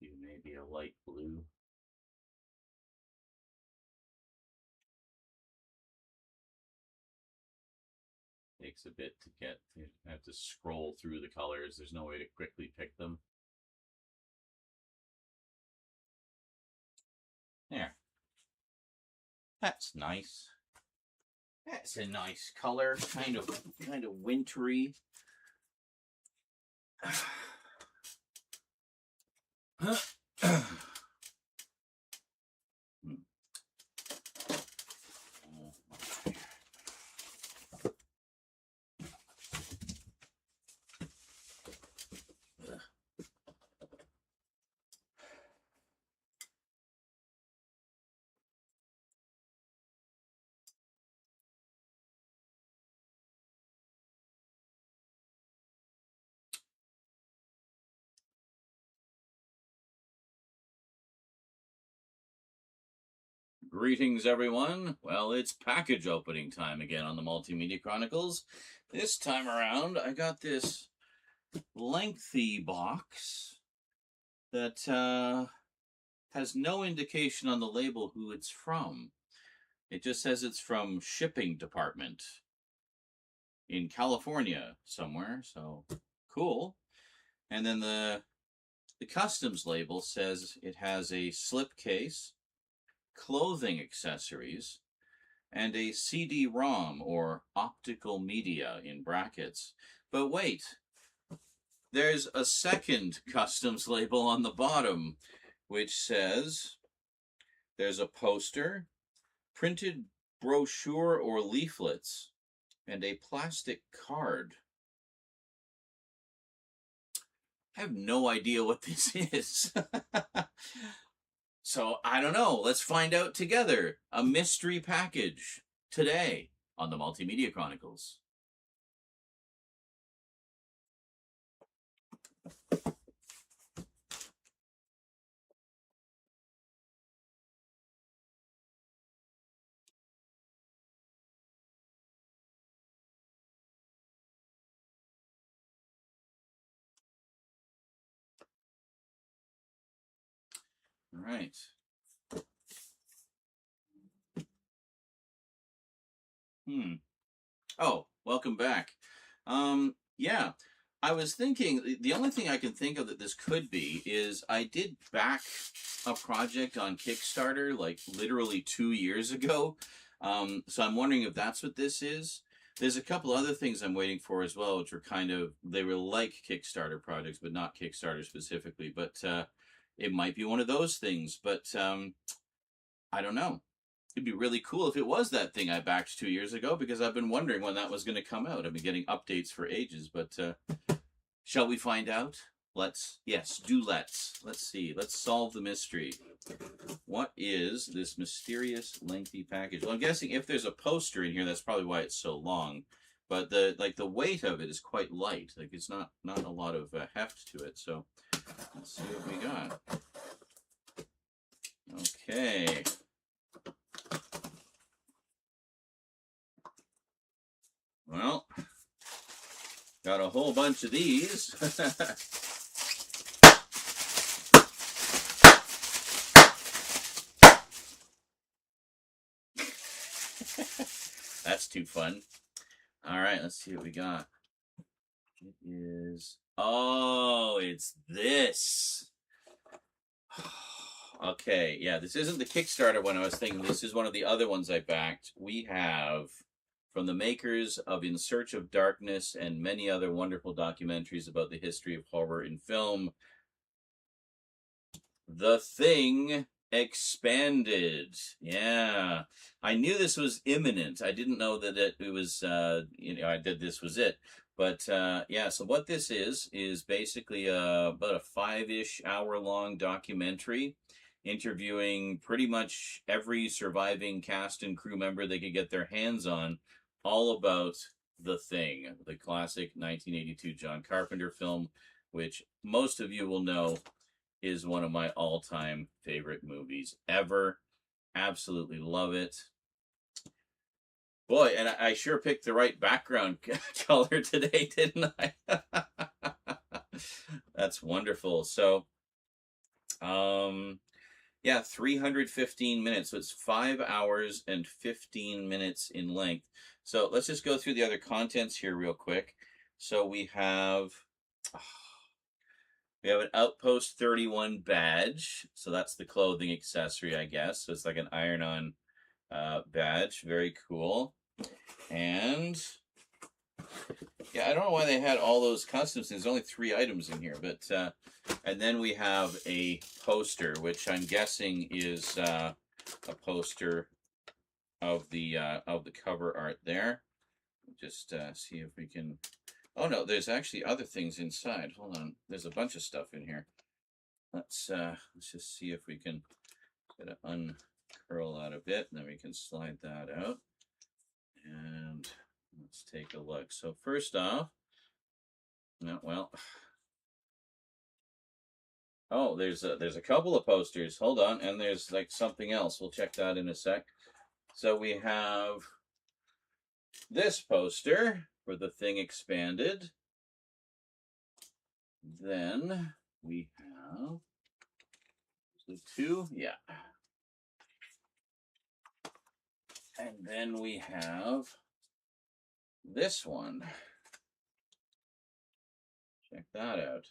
Do maybe a light blue. Takes a bit to get. You have to scroll through the colors. There's no way to quickly pick them. There. That's nice. That's a nice color, kind of wintry. Greetings, everyone. Well, it's package opening time again on the Multimedia Chronicles. This time around, I got this lengthy box that has no indication on the label who it's from. It just says it's from shipping department in California somewhere, so cool. And then the customs label says it has a slipcase, clothing accessories, and a CD-ROM, or optical media in brackets. But wait, there's a second customs label on the bottom, which says there's a poster, printed brochure or leaflets, and a plastic card. I have no idea what this is. So, I don't know. Let's find out together. A mystery package today on the Multimedia Chronicles. All right. Oh, welcome back. Yeah, I was thinking, the only thing I can think of that this could be is I did back a project on Kickstarter like literally 2 years ago. So I'm wondering if that's what this is. There's a couple other things I'm waiting for as well, which were they were like Kickstarter projects, but not Kickstarter specifically. But it might be one of those things, but I don't know. It'd be really cool if it was that thing I backed 2 years ago, because I've been wondering when that was going to come out. I've been getting updates for ages, but shall we find out? Let's see. Let's solve the mystery. What is this mysterious lengthy package? Well, I'm guessing if there's a poster in here, that's probably why it's so long. But the weight of it is quite light. Like, it's not a lot of heft to it. So let's see what we got. Okay. Well, got a whole bunch of these. That's too fun. All right, let's see what we got. It is... Oh, it's this. Okay, yeah, this isn't the Kickstarter one I was thinking. This is one of the other ones I backed. We have... from the makers of In Search of Darkness and many other wonderful documentaries about the history of horror in film, The Thing Expanded. Yeah. I knew this was imminent. I didn't know that it was, this was it. But, yeah, so what this is basically about a 5-ish hour-long documentary interviewing pretty much every surviving cast and crew member they could get their hands on, all about The Thing, the classic 1982 John Carpenter film, which most of you will know is one of my all-time favorite movies ever. Absolutely love it. Boy, and I sure picked the right background color today, didn't I? That's wonderful. So, yeah, 315 minutes. So it's 5 hours and 15 minutes in length. So let's just go through the other contents here real quick. So we have an Outpost 31 badge. So that's the clothing accessory, I guess. So it's like an iron-on badge. Very cool. And yeah, I don't know why they had all those customs things. There's only 3 items in here, but and then we have a poster, which I'm guessing is a poster of the cover art there. Just see if we can. Oh no, there's actually other things inside. Hold on, there's a bunch of stuff in here. Let's just see if we can get it uncurl out a bit, and then we can slide that out. And let's take a look. So first off, no, well, Oh, there's a couple of posters. Hold on, and there's like something else. We'll check that in a sec. So we have this poster for The Thing Expanded. Then we have the two, yeah. And then we have this one. Check that out.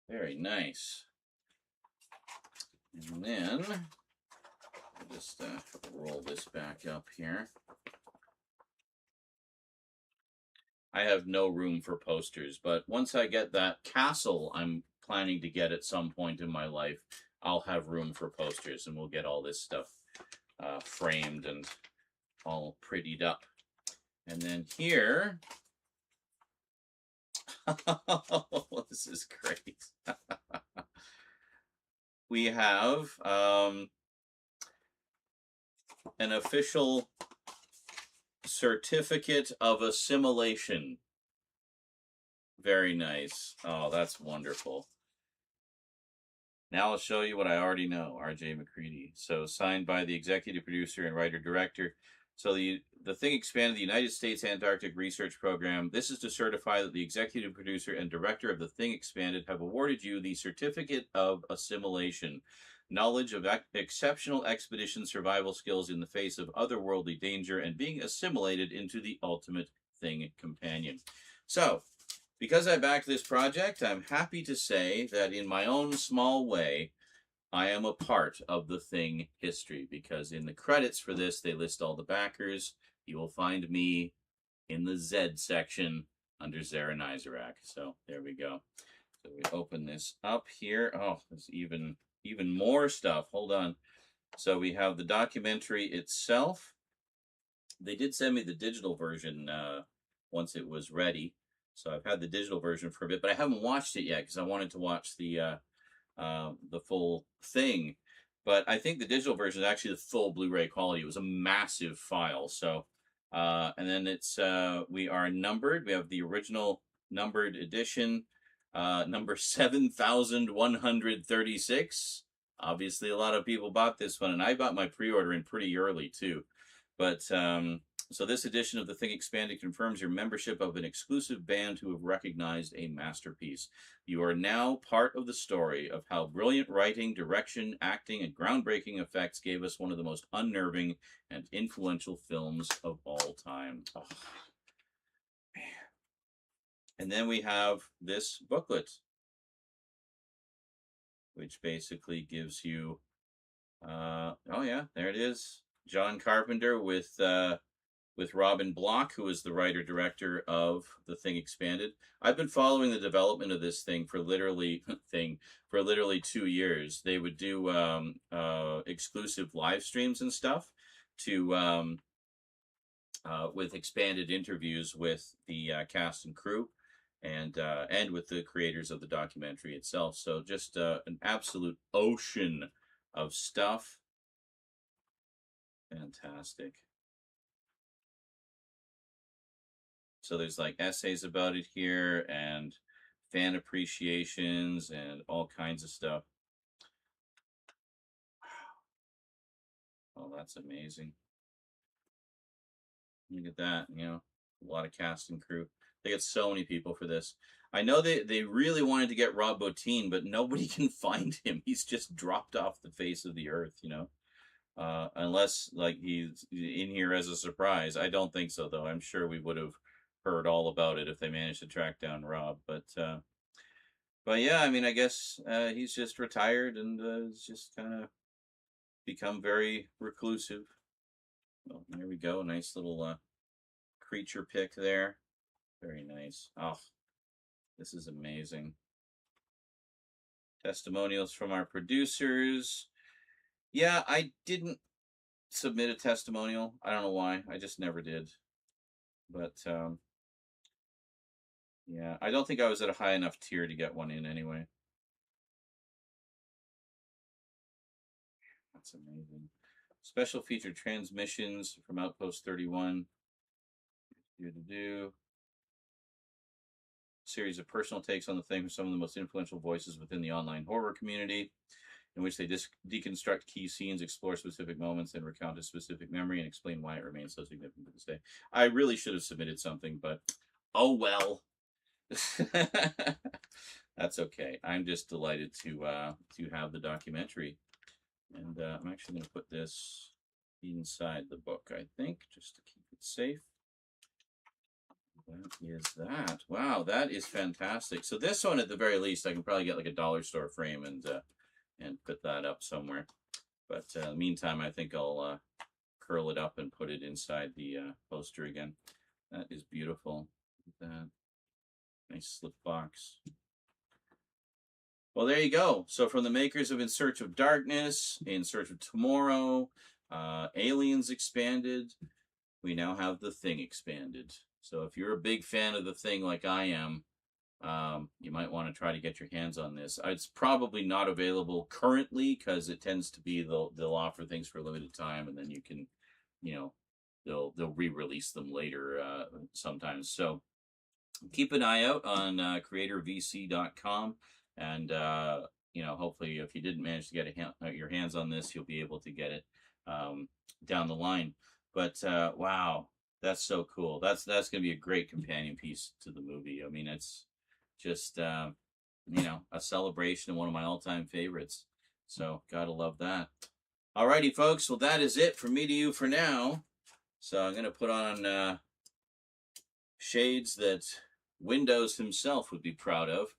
Very nice. And then I'll just roll this back up here. I have no room for posters, but once I get that castle I'm planning to get at some point in my life, I'll have room for posters, and we'll get all this stuff framed and all prettied up. And then here, this is great. We have an official certificate of assimilation. Very nice. Oh, that's wonderful. Now I'll show you what I already know, R.J. McCready. So signed by the executive producer and writer-director. So the Thing Expanded, the United States Antarctic Research Program. This is to certify that the executive producer and director of The Thing Expanded have awarded you the Certificate of Assimilation. Knowledge of exceptional expedition survival skills in the face of otherworldly danger and being assimilated into the ultimate Thing companion. So, because I backed this project, I'm happy to say that in my own small way, I am a part of the Thing history, because in the credits for this, they list all the backers. You will find me in the Z section under Zara Nizarak. So there we go. So we open this up here. Oh, there's even more stuff. Hold on. So we have the documentary itself. They did send me the digital version once it was ready. So I've had the digital version for a bit, but I haven't watched it yet because I wanted to watch the full thing. But I think the digital version is actually the full Blu-ray quality. It was a massive file. So, and then it's we are numbered. We have the original numbered edition, number 7,136. Obviously, a lot of people bought this one, and I bought my pre-order in pretty early too. But so this edition of The Thing Expanded confirms your membership of an exclusive band who have recognized a masterpiece. You are now part of the story of how brilliant writing, direction, acting, and groundbreaking effects gave us one of the most unnerving and influential films of all time. Oh, man. And then we have this booklet, which basically gives you, oh yeah, there it is. John Carpenter with Robin Block, who is the writer-director of The Thing Expanded. I've been following the development of this thing for literally 2 years. They would do exclusive live streams and stuff to with expanded interviews with the cast and crew, and with the creators of the documentary itself. So just an absolute ocean of stuff. Fantastic. So there's like essays about it here and fan appreciations and all kinds of stuff. Oh, that's amazing. Look at that, you know, a lot of cast and crew. They get so many people for this. I know they really wanted to get Rob Bottin, but nobody can find him. He's just dropped off the face of the earth, you know. Unless like he's in here as a surprise. I don't think so, though. I'm sure we would have heard all about it if they managed to track down Rob. But yeah, I mean, I guess he's just retired and has just kind of become very reclusive. Well, there we go. Nice little creature pick there. Very nice. Oh, this is amazing. Testimonials from our producers. Yeah, I didn't submit a testimonial. I don't know why. I just never did. But yeah, I don't think I was at a high enough tier to get one in anyway. That's amazing. Special feature transmissions from Outpost 31. series of personal takes on the thing from some of the most influential voices within the online horror community, in which they deconstruct key scenes, explore specific moments, and recount a specific memory and explain why it remains so significant to this day. I really should have submitted something, but oh well. That's okay. I'm just delighted to have the documentary, and I'm actually going to put this inside the book, I think, just to keep it safe. That is that. Wow, that is fantastic. So this one, at the very least, I can probably get like a dollar store frame and put that up somewhere. But in the meantime, I think I'll curl it up and put it inside the poster again. That is beautiful. Look at that. Nice slip box. Well, there you go. So from the makers of In Search of Darkness, In Search of Tomorrow, Aliens Expanded, we now have The Thing Expanded. So if you're a big fan of The Thing like I am, you might want to try to get your hands on this. It's probably not available currently because it tends to be they'll offer things for a limited time, and then you can, they'll re-release them later sometimes. So keep an eye out on creatorvc.com. And, hopefully if you didn't manage to get your hands on this, you'll be able to get it down the line. But, wow, that's so cool. That's going to be a great companion piece to the movie. I mean, it's just, a celebration of one of my all-time favorites. So, gotta love that. Alrighty, folks. Well, that is it from me to you for now. So I'm going to put on shades that Windows himself would be proud of,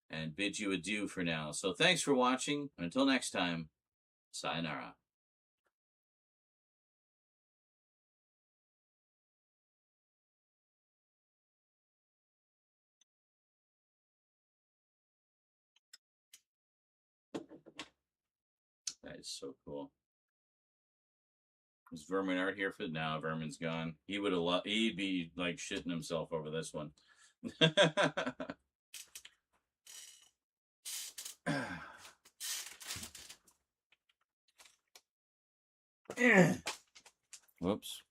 and bid you adieu for now. So thanks for watching. Until next time, sayonara. That is so cool. Is Vermin Art here for now? Vermin's gone. He would have. He'd be like shitting himself over this one. Whoops.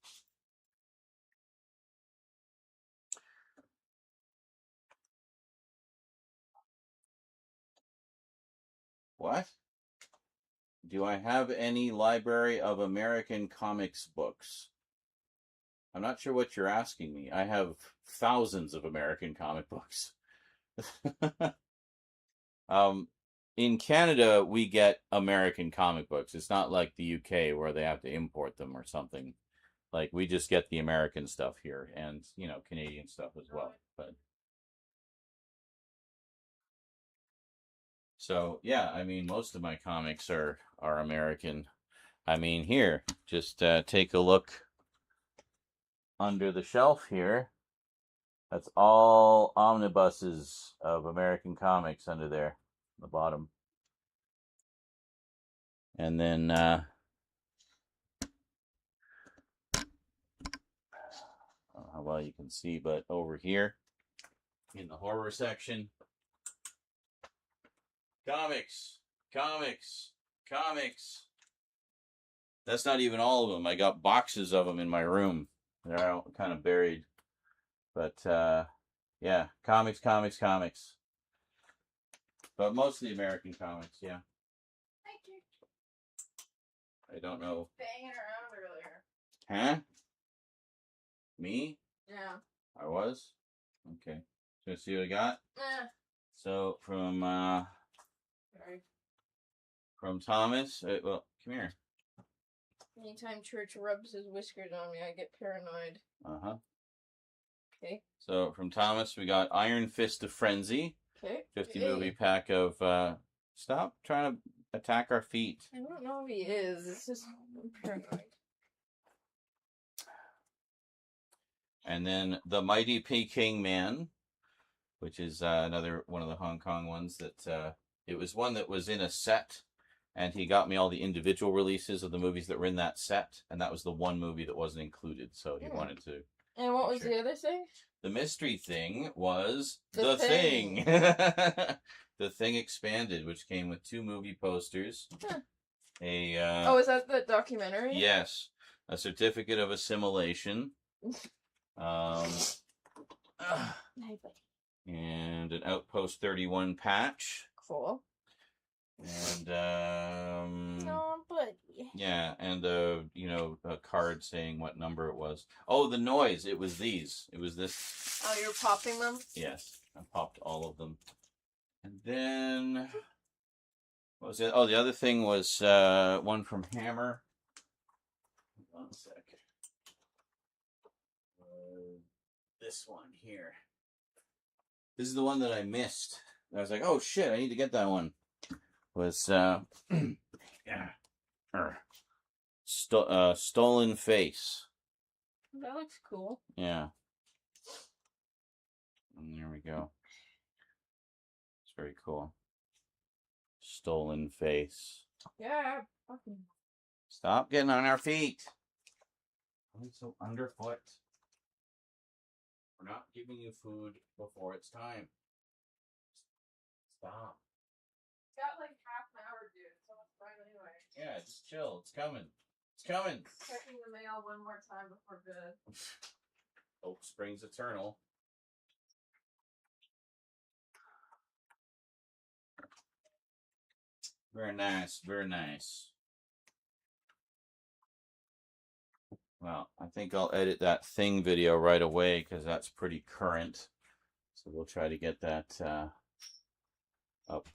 What? Do I have any Library of American Comics books? I'm not sure what you're asking me. I have thousands of American comic books. In Canada, we get American comic books. It's not like the UK where they have to import them or something. Like, we just get the American stuff here, and, Canadian stuff as well. But so, yeah, I mean, most of my comics are American. I mean, here, just take a look under the shelf here. That's all omnibuses of American comics under there, the bottom. And then I don't know how well you can see, but over here in the horror section, comics. That's not even all of them. I got boxes of them in my room. They're out, kind of buried. But, yeah, comics. But mostly American comics, yeah. I don't know. Banging around earlier. Huh? Me? Yeah. I was? Okay. So see what I got? So from Sorry. From Thomas, well, come here. Anytime Church rubs his whiskers on me, I get paranoid. Uh-huh. Okay. So from Thomas, we got Iron Fist of Frenzy. Okay. 50 movie pack of, stop trying to attack our feet. I don't know if he is. It's just, I'm paranoid. And then The Mighty Peking Man, which is another one of the Hong Kong ones that, it was one that was in a set, and he got me all the individual releases of the movies that were in that set, and that was the one movie that wasn't included, so he wanted to. And what was the other thing? The mystery thing was The Thing. The Thing Expanded, which came with 2 movie posters. Huh. Oh, is that the documentary? Yes. A certificate of assimilation. Hey, buddy. and an Outpost 31 patch. Cool. And No, buddy. yeah, and a card saying what number it was. Oh, the noise. It was these. It was this. Oh, you're popping them? Yes, I popped all of them. And then what was it? Oh, the other thing was one from Hammer. Hold on a sec. This one here. This is the one that I missed. I was like, oh shit, I need to get that one. Was yeah. Stolen Face. That looks cool. Yeah. And there we go. It's very cool. Stolen Face. Yeah. Fucking. Stop getting on our feet. Why so underfoot? We're not giving you food before it's time. Stop. It's got like half an hour, dude. So it's fine anyway. Yeah, just chill. It's coming. It's coming. Checking the mail one more time before bed. Hope springs eternal. Very nice. Very nice. Well, I think I'll edit that thing video right away because that's pretty current. So we'll try to get that up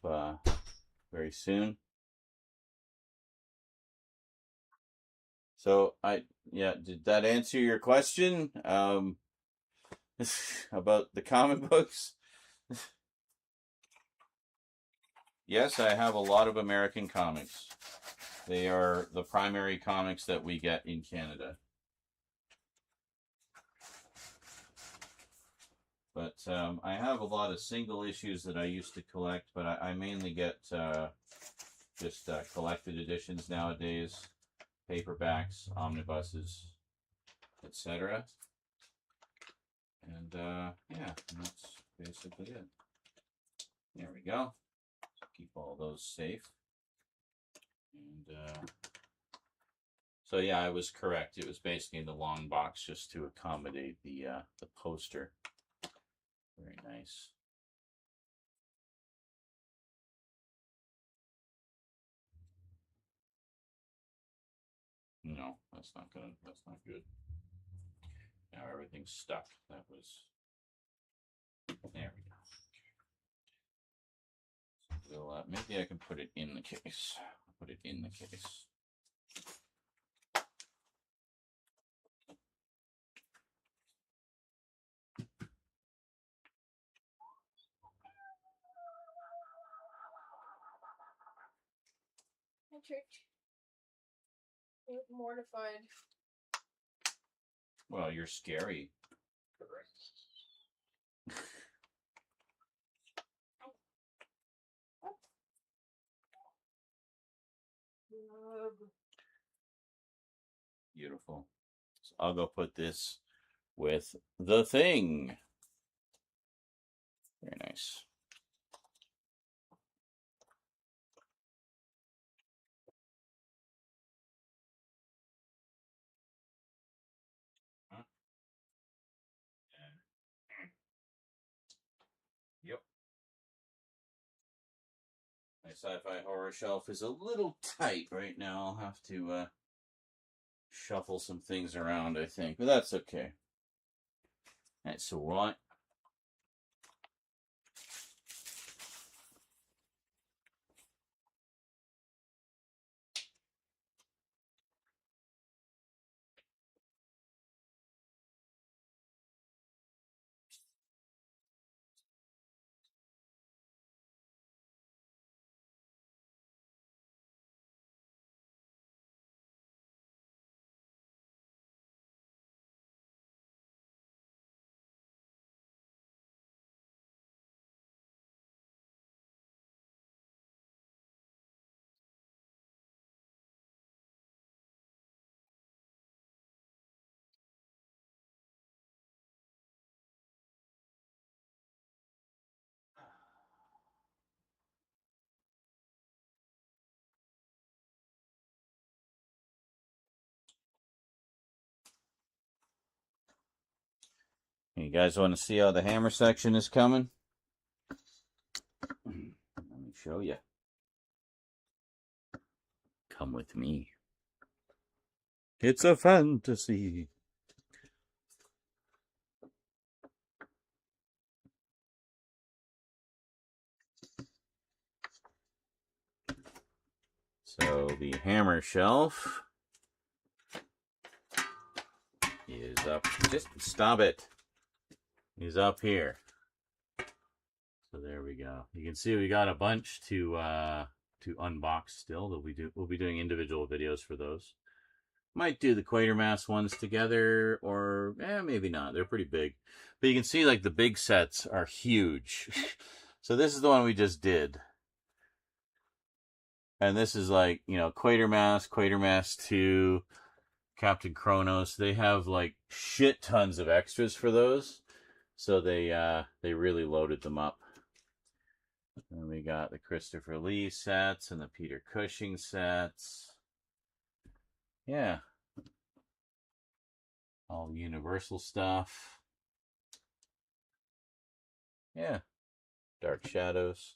very soon. So did that answer your question about the comic books? Yes, I have a lot of American comics. They are the primary comics that we get in Canada. But I have a lot of single issues that I used to collect, but I mainly get just collected editions nowadays, paperbacks, omnibuses, etc. And yeah, that's basically it. There we go. Keep all those safe. And so yeah, I was correct. It was basically the long box just to accommodate the poster. Very nice. No, that's not good. Now everything's stuck. That was, there we go. So maybe I can put it in the case. I'll put it in the case. Hey, Church. You look mortified. Well, you're scary. Beautiful. So I'll go put this with the thing. Very nice. Yep. My sci-fi horror shelf is a little tight right now. I'll have to shuffle some things around, I think, but that's okay. That's all right. You guys want to see how the hammer section is coming? show you. Come with me. It's a fantasy. So the hammer shelf is up. Just stop it. Is up here. So there we go. You can see we got a bunch to unbox still. We'll be doing individual videos for those. Might do the Quatermass ones together, or maybe not. They're pretty big. But you can see like the big sets are huge. So this is the one we just did. And this is like, you know, Quatermass 2, Captain Kronos. They have like shit tons of extras for those. So they really loaded them up. And we got the Christopher Lee sets and the Peter Cushing sets. Yeah. All the Universal stuff. Yeah. Dark Shadows.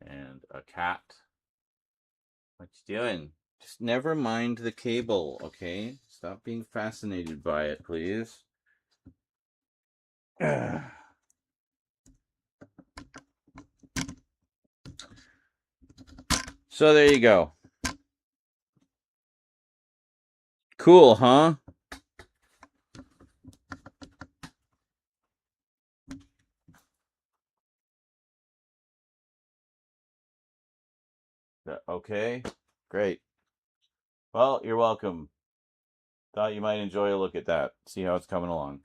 And a cat. What you doing? Just never mind the cable, okay? Stop being fascinated by it, please. So there you go. Cool, huh? Okay, great. Well, you're welcome. Thought you might enjoy a look at that. See how it's coming along.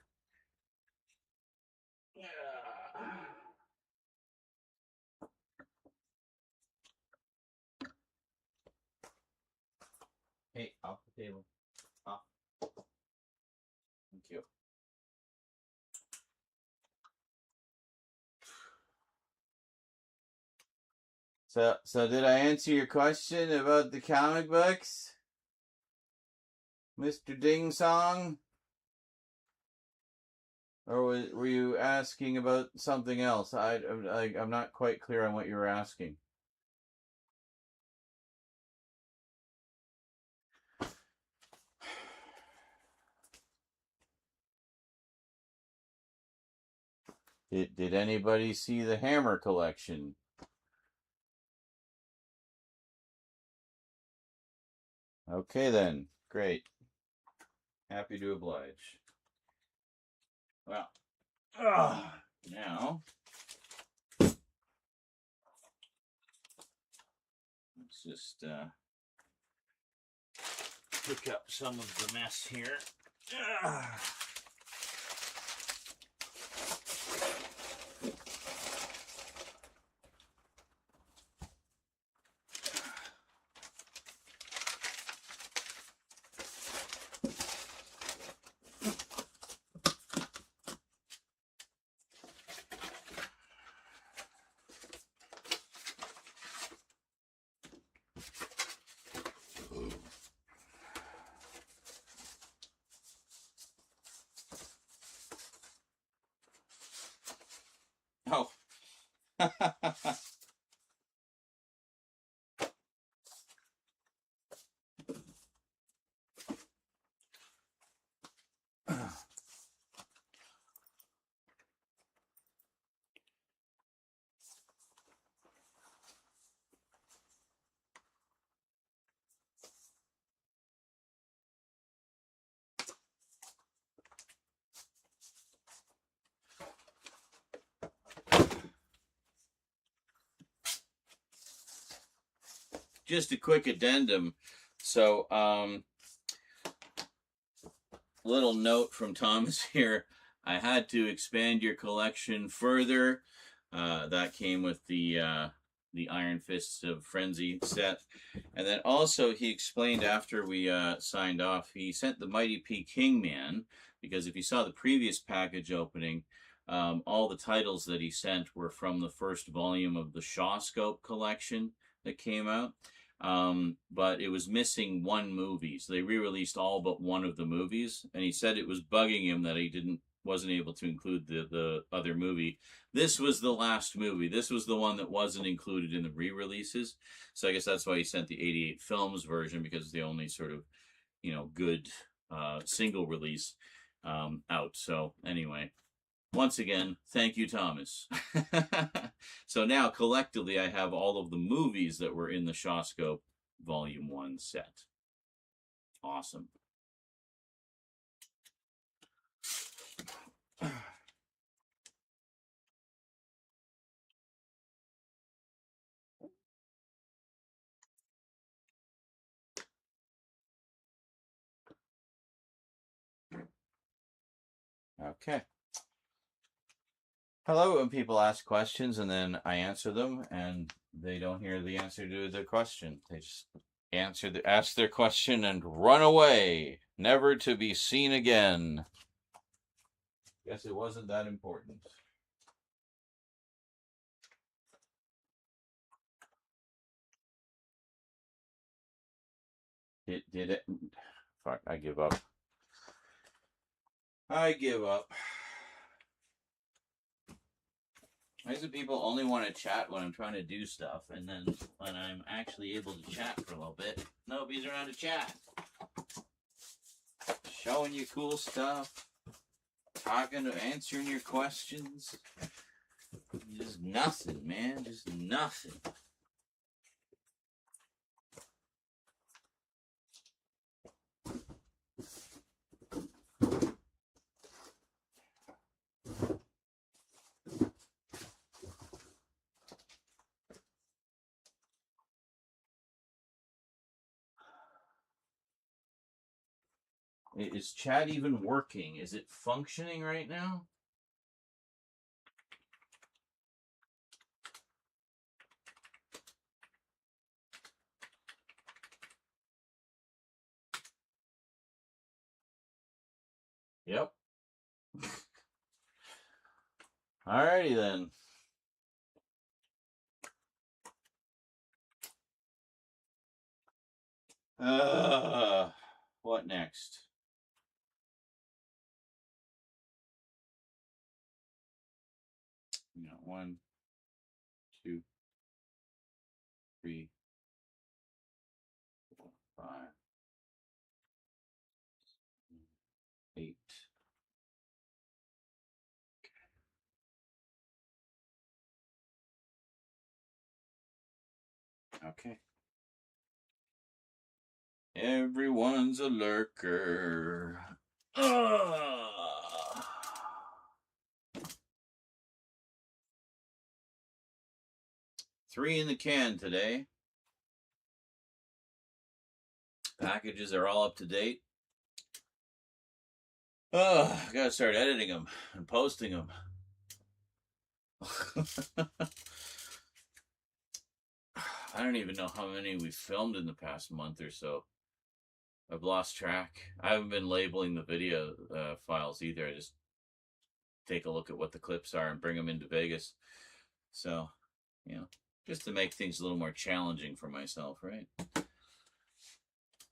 Hey, off the table. Off. Thank you. So did I answer your question about the comic books, Mr. Ding Song? Or were you asking about something else? I'm not quite clear on what you were asking. Did anybody see the Hammer collection? Okay then, great. Happy to oblige. Well, now let's just pick up some of the mess here. Oh. Just a quick addendum. So, little note from Thomas here. I had to expand your collection further. That came with the Iron Fists of Frenzy set. And then also he explained after we signed off, he sent the Mighty P. Kingman, because if you saw the previous package opening, all the titles that he sent were from the first volume of the Shawscope collection that came out. But it was missing one movie, so they re-released all but one of the movies, and he said it was bugging him that he didn't wasn't able to include the other movie. This was the last movie. This was the one that wasn't included in the re-releases. So I guess that's why he sent the 88 Films version, because it's the only sort of, good single release out. So anyway, once again, thank you, Thomas. So now collectively I have all of the movies that were in the Shawscope Volume 1 set. Awesome. Okay. Hello, when people ask questions and then I answer them and they don't hear the answer to their question. They just ask their question and run away, never to be seen again. Guess it wasn't that important. Did it? Fuck, I give up. I give up. Why do people only want to chat when I'm trying to do stuff, and then when I'm actually able to chat for a little bit, nobody's around to chat? Showing you cool stuff, answering your questions. Just nothing, man. Just nothing. Is chat even working? Is it functioning right now? Yep. Alrighty then. What next? You know, 1, 2, 3, 4, 5, 8. Okay. Everyone's a lurker. Ugh. Three in the can today. Packages are all up to date. Oh, I gotta start editing them and posting them. I don't even know how many we've filmed in the past month or so. I've lost track. I haven't been labeling the video files either. I just take a look at what the clips are and bring them into Vegas. So, just to make things a little more challenging for myself, right?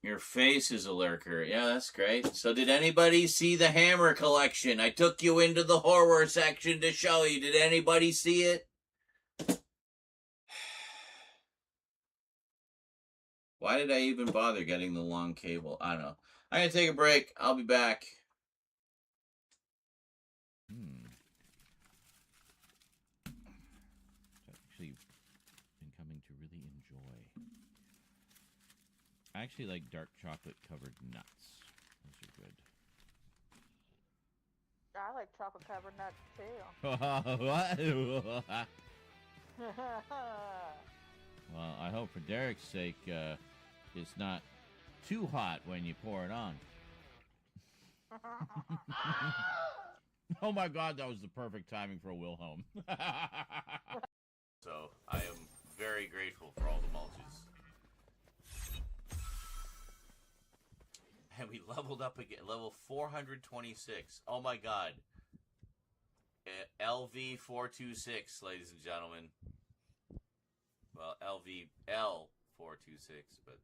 Your face is a lurker. Yeah, that's great. So did anybody see the Hammer collection? I took you into the horror section to show you. Did anybody see it? Why did I even bother getting the long cable? I don't know. I'm going to take a break. I'll be back. Actually been coming to really enjoy. I actually like dark chocolate covered nuts. Those are good. I like chocolate covered nuts too. What? Well, I hope for Derek's sake, it's not too hot when you pour it on. Oh my God, that was the perfect timing for a Wilhelm. So I am very grateful for all the mulches. And we leveled up again, level 426. Oh my God. LV426, ladies and gentlemen. Well, LVL426, but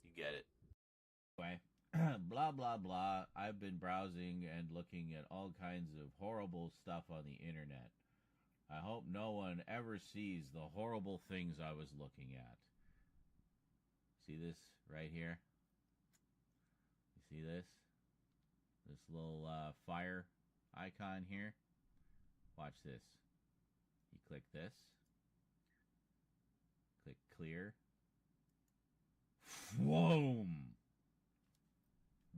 you get it. Anyway, blah, blah, blah. I've been browsing and looking at all kinds of horrible stuff on the internet. I hope no one ever sees the horrible things I was looking at. See this right here? You see this? This little fire icon here? Watch this. You click this. Click clear. Whoom!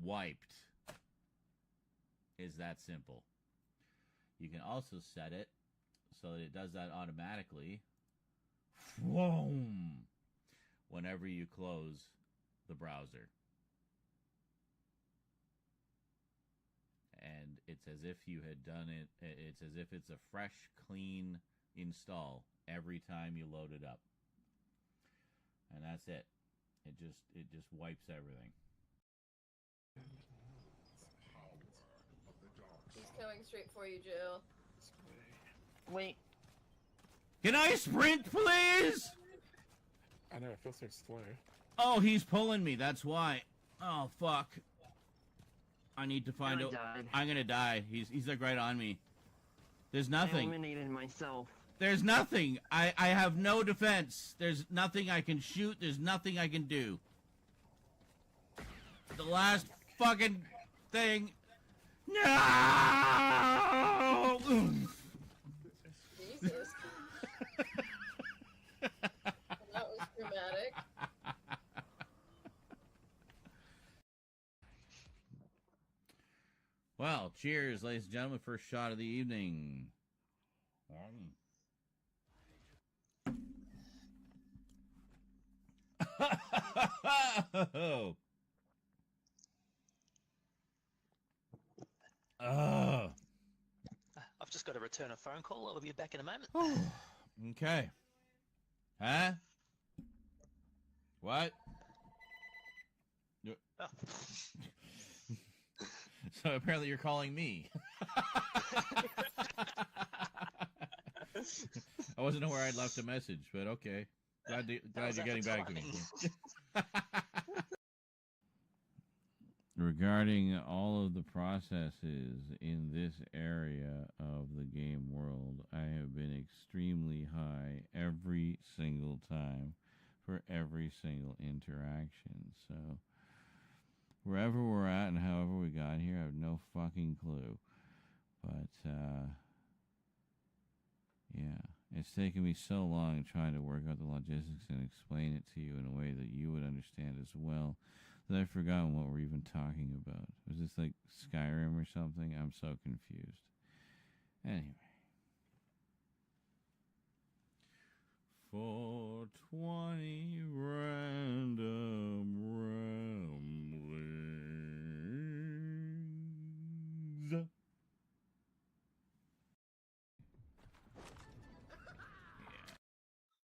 Wiped. Is that simple. You can also set it so that it does that automatically. Whoom! Whenever you close the browser. And it's as if you had done it. It's as if it's a fresh, clean install every time you load it up. And that's it. It just wipes everything. He's coming straight for you, Jill. Wait. Can I sprint, please? I know, it feels so slow. Oh, he's pulling me. That's why. Oh, fuck. I need to find out. I'm gonna die. He's like right on me. There's nothing. I eliminated myself. There's nothing. I have no defense. There's nothing I can shoot. There's nothing I can do. The last fucking thing. No! Jesus. That was dramatic. Well, cheers, ladies and gentlemen. First shot of the evening. I've just got to return a phone call. I'll be back in a moment. Okay. Huh? What? Oh. So apparently you're calling me. I wasn't aware I'd left a message, but okay. Glad you're getting back to me. Regarding all of the processes in this area of the game world, I have been extremely high every single time for every single interaction. So wherever we're at and however we got here, I have no fucking clue. But, yeah, it's taken me so long trying to work out the logistics and explain it to you in a way that you would understand as well that I've forgotten what we're even talking about. Was this like Skyrim or something? I'm so confused. Anyway. 420 random ramblings.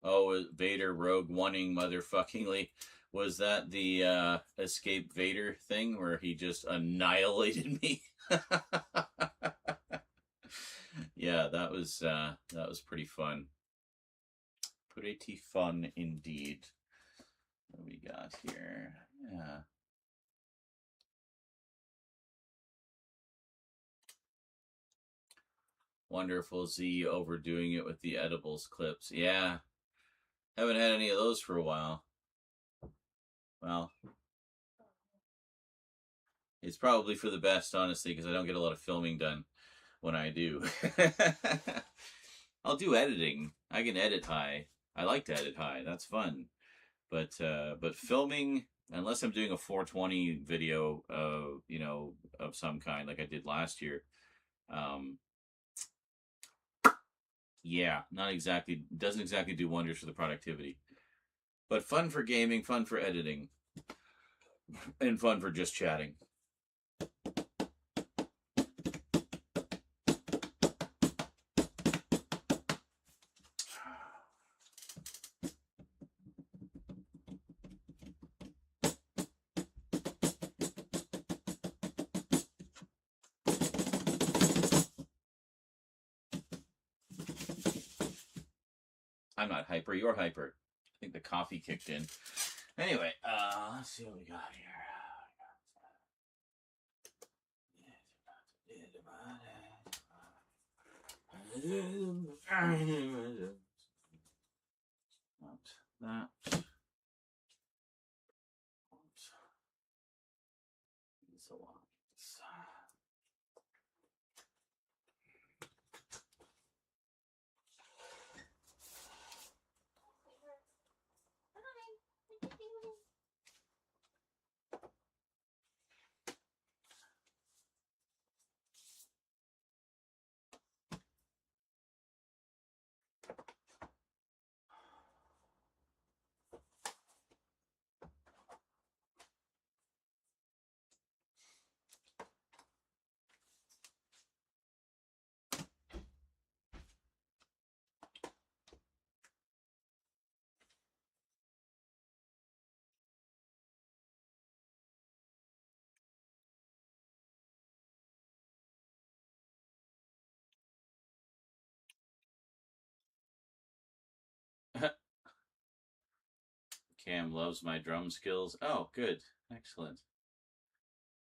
Oh, Vader Rogue One-ing motherfuckingly. Was that the Escape Vader thing where he just annihilated me? Yeah, that was pretty fun. Pretty fun indeed. What do we got here? Yeah. Wonderful Z overdoing it with the edibles clips. Yeah. Haven't had any of those for a while. Well, it's probably for the best, honestly, because I don't get a lot of filming done when I do. I'll do editing. I can edit high. I like to edit high. That's fun. But filming, unless I'm doing a 420 video, of some kind, like I did last year, yeah, doesn't exactly do wonders for the productivity. But fun for gaming, fun for editing, and fun for just chatting. I'm not hyper, you're hyper. I think the coffee kicked in. Anyway, let's see what we got here. Not that. So long. Cam loves my drum skills. Oh, good. Excellent.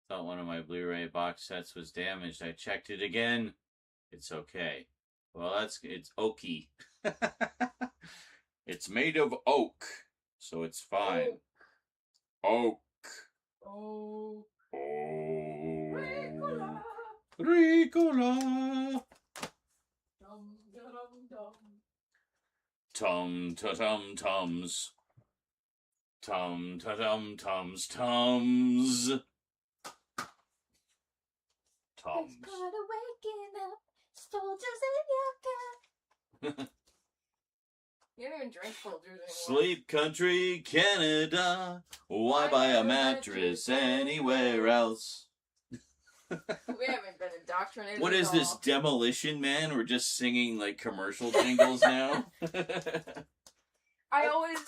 Thought one of my Blu-ray box sets was damaged. I checked it again. It's okay. Well, it's oaky. It's made of oak, so it's fine. Oak. Oh. Oh. Ricola. Ricola. Dum dum dum. Tum-ta-tum-tums. Tum-ta-tum-tums-tums. Tums. It's called a waking up, soldiers in yoga. You don't even drink Folgers anymore. Sleep Country, Canada. Why buy a mattress anywhere else? We haven't been indoctrinated. What is this, Demolition Man? We're just singing like commercial jingles now? I always,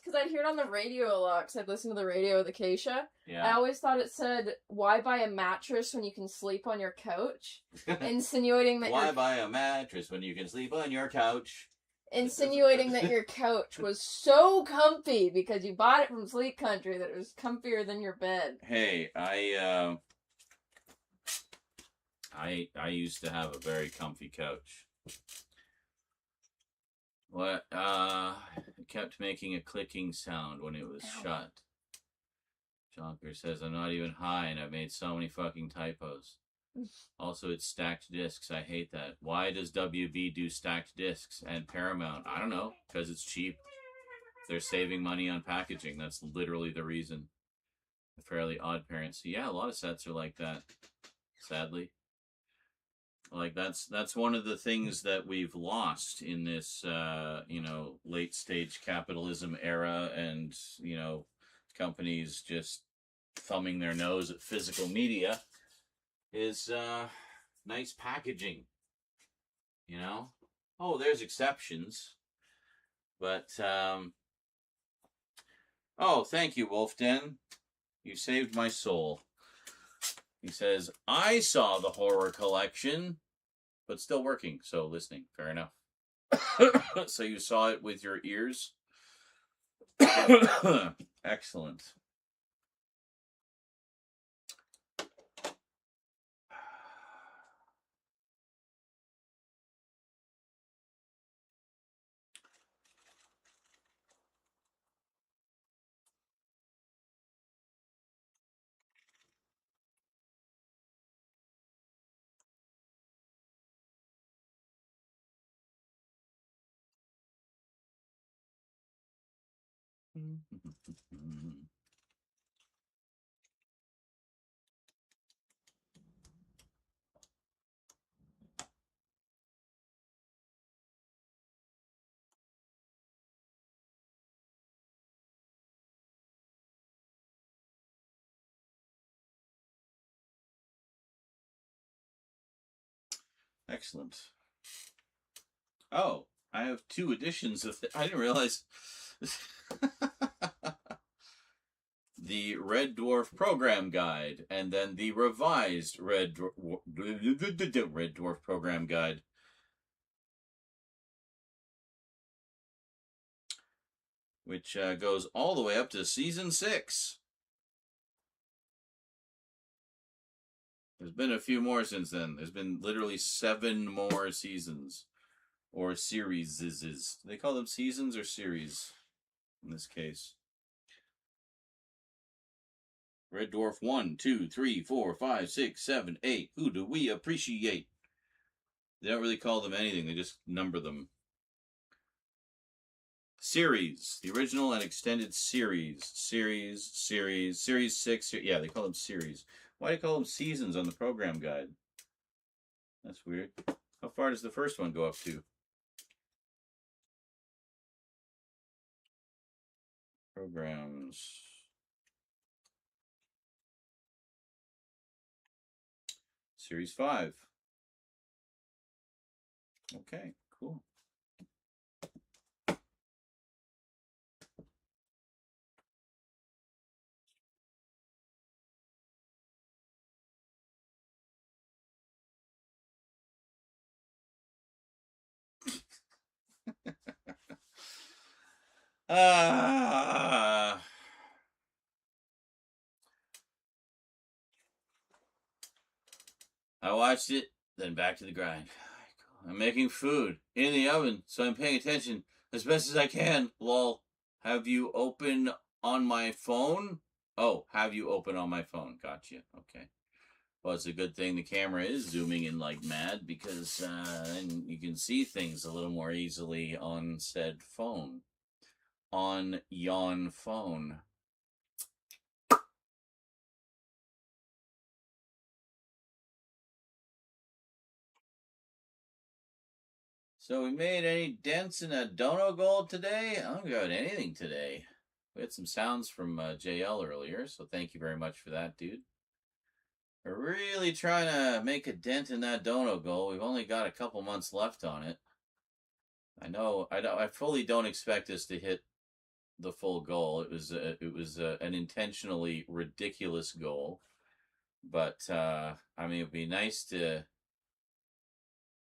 because I'd hear it on the radio a lot, because I'd listen to the radio with Acacia. Yeah. I always thought it said, why buy a mattress when you can sleep on your couch? Insinuating that Why buy a mattress when you can sleep on your couch? Insinuating that your couch was so comfy because you bought it from Sleep Country that it was comfier than your bed. Hey, I used to have a very comfy couch. What? It kept making a clicking sound when it was shut. Jonker says, I'm not even high and I've made so many fucking typos. Also, it's stacked discs. I hate that. Why does WB do stacked discs and Paramount? I don't know. Because it's cheap. They're saving money on packaging. That's literally the reason. A Fairly Odd Parents. Yeah, a lot of sets are like that. Sadly. Like, that's one of the things that we've lost in this, late stage capitalism era, and, companies just thumbing their nose at physical media, is nice packaging. Oh, there's exceptions. But, oh, thank you, Wolfden. You saved my soul. He says, I saw the horror collection, but still working, so listening. Fair enough. So you saw it with your ears? Excellent. Excellent. Oh, I have 2 editions of I didn't realize. The Red Dwarf Program Guide, and then the revised Red Dwarf Program Guide. Which goes all the way up to Season 6. There's been a few more since then. There's been literally 7 more seasons. Or series. Do they call them seasons or series in this case? Red Dwarf 1, 2, 3, 4, 5, 6, 7, 8. Who do we appreciate? They don't really call them anything. They just number them. Series. The original and extended series. Series 6. Yeah, they call them series. Why do they call them seasons on the program guide? That's weird. How far does the first one go up to? Programs. Series 5. Okay, cool. I watched it, then back to the grind. I'm making food in the oven, so I'm paying attention as best as I can. Lol. Have you open on my phone? Oh, have you open on my phone? Gotcha. Okay. Well, it's a good thing the camera is zooming in like mad because then you can see things a little more easily on said phone. On yon phone. So we made any dents in that dono gold today? I don't got anything today. We had some sounds from JL earlier, so thank you very much for that, dude. We're really trying to make a dent in that dono goal. We've only got a couple months left on it. I fully don't expect us to hit the full goal. It was an intentionally ridiculous goal, but I mean, it'd be nice to.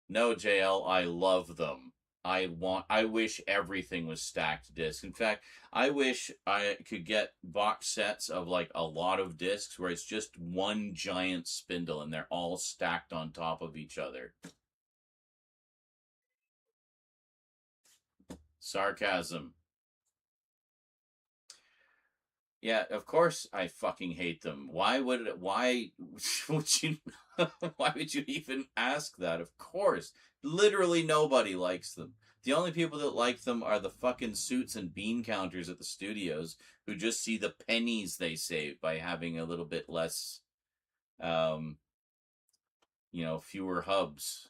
No, JL, I love them. I wish everything was stacked discs. In fact, I wish I could get box sets of like a lot of discs where it's just one giant spindle and they're all stacked on top of each other. Sarcasm. Yeah, of course I fucking hate them. Why would you why would you even ask that? Of course. Literally nobody likes them. The only people that like them are the fucking suits and bean counters at the studios who just see the pennies they save by having a little bit less fewer hubs.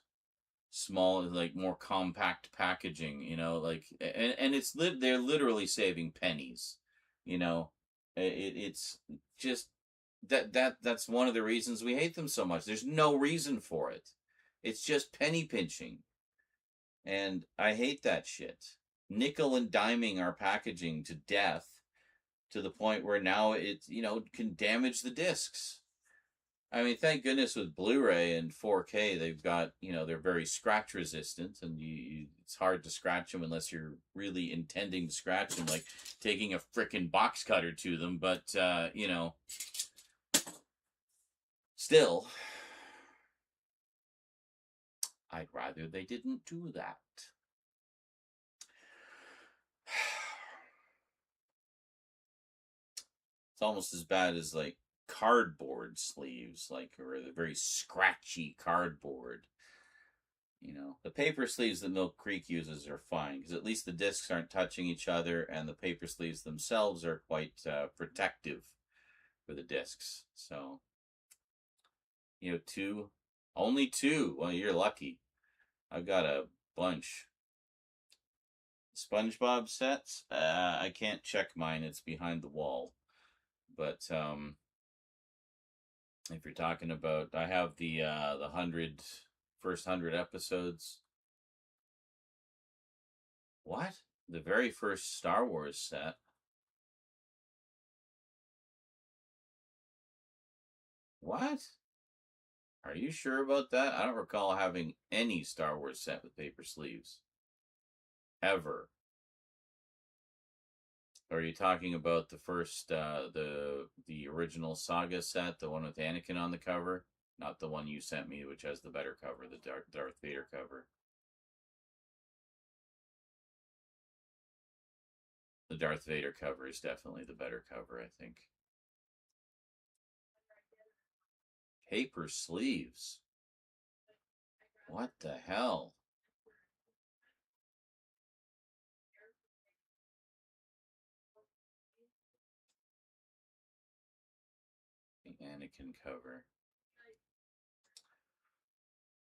Small, like more compact packaging, like and they're literally saving pennies, it's just that's one of the reasons we hate them so much. There's no reason for it. It's just penny pinching. And I hate that shit. Nickel and diming our packaging to death to the point where now it, can damage the discs. I mean, thank goodness with Blu-ray and 4K, they've got, they're very scratch resistant, and it's hard to scratch them unless you're really intending to scratch them, like taking a frickin' box cutter to them. But, still, I'd rather they didn't do that. It's almost as bad as, like, cardboard sleeves, or the very scratchy cardboard. The paper sleeves that Milk Creek uses are fine because at least the discs aren't touching each other, and the paper sleeves themselves are quite protective for the discs. So, only two. Well, you're lucky. I've got a bunch. SpongeBob sets. I can't check mine. It's behind the wall. But if you're talking about, I have the first 100 episodes. What? The very first Star Wars set? What? Are you sure about that? I don't recall having any Star Wars set with paper sleeves. Ever. Or are you talking about the first, the original Saga set, the one with Anakin on the cover? Not the one you sent me, which has the better cover, the Darth Vader cover. The Darth Vader cover is definitely the better cover, I think. Paper sleeves. What the hell? The Anakin cover.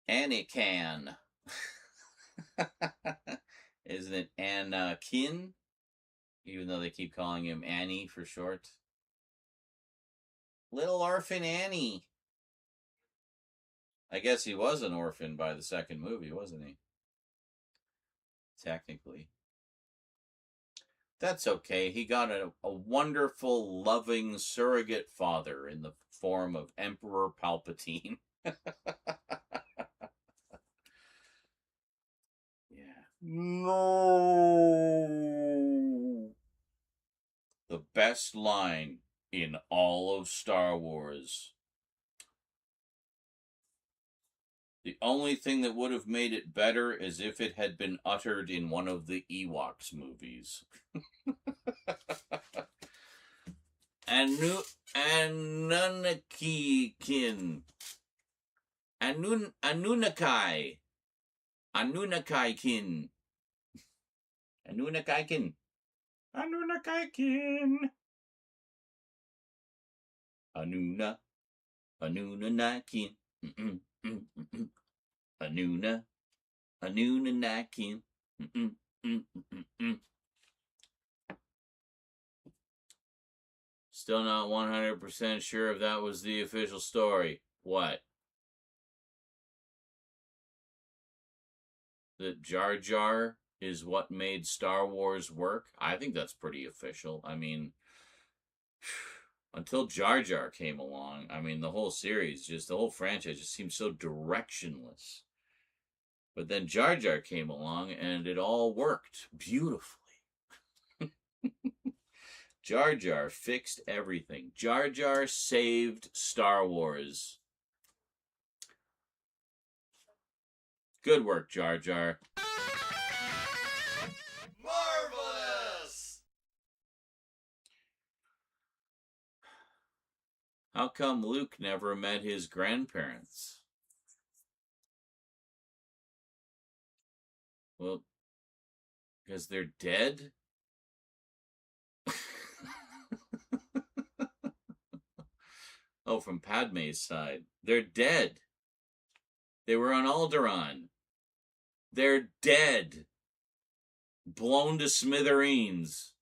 Anakin. Isn't it Anakin? Even though they keep calling him Annie for short. Little orphan Annie. I guess he was an orphan by the second movie, wasn't he? Technically. That's okay. He got a wonderful, loving surrogate father in the form of Emperor Palpatine. Yeah. No. The best line in all of Star Wars. The only thing that would have made it better is if it had been uttered in one of the Ewoks movies. Anunnaki-kin. Anunnakai. Anunnakai-kin. Anunnakai-kin. Anunnakai-kin. Anunnaki. Anunnaki. Still not 100% sure if that was the official story. What? That Jar Jar is what made Star Wars work? I think that's pretty official. I mean, until Jar Jar came along, I mean, the whole series, the whole franchise just seemed so directionless. But then Jar Jar came along and it all worked beautifully. Jar Jar fixed everything. Jar Jar saved Star Wars. Good work, Jar Jar. Marvelous! How come Luke never met his grandparents? Well, because they're dead? Oh, from Padme's side. They're dead. They were on Alderaan. They're dead. Blown to smithereens.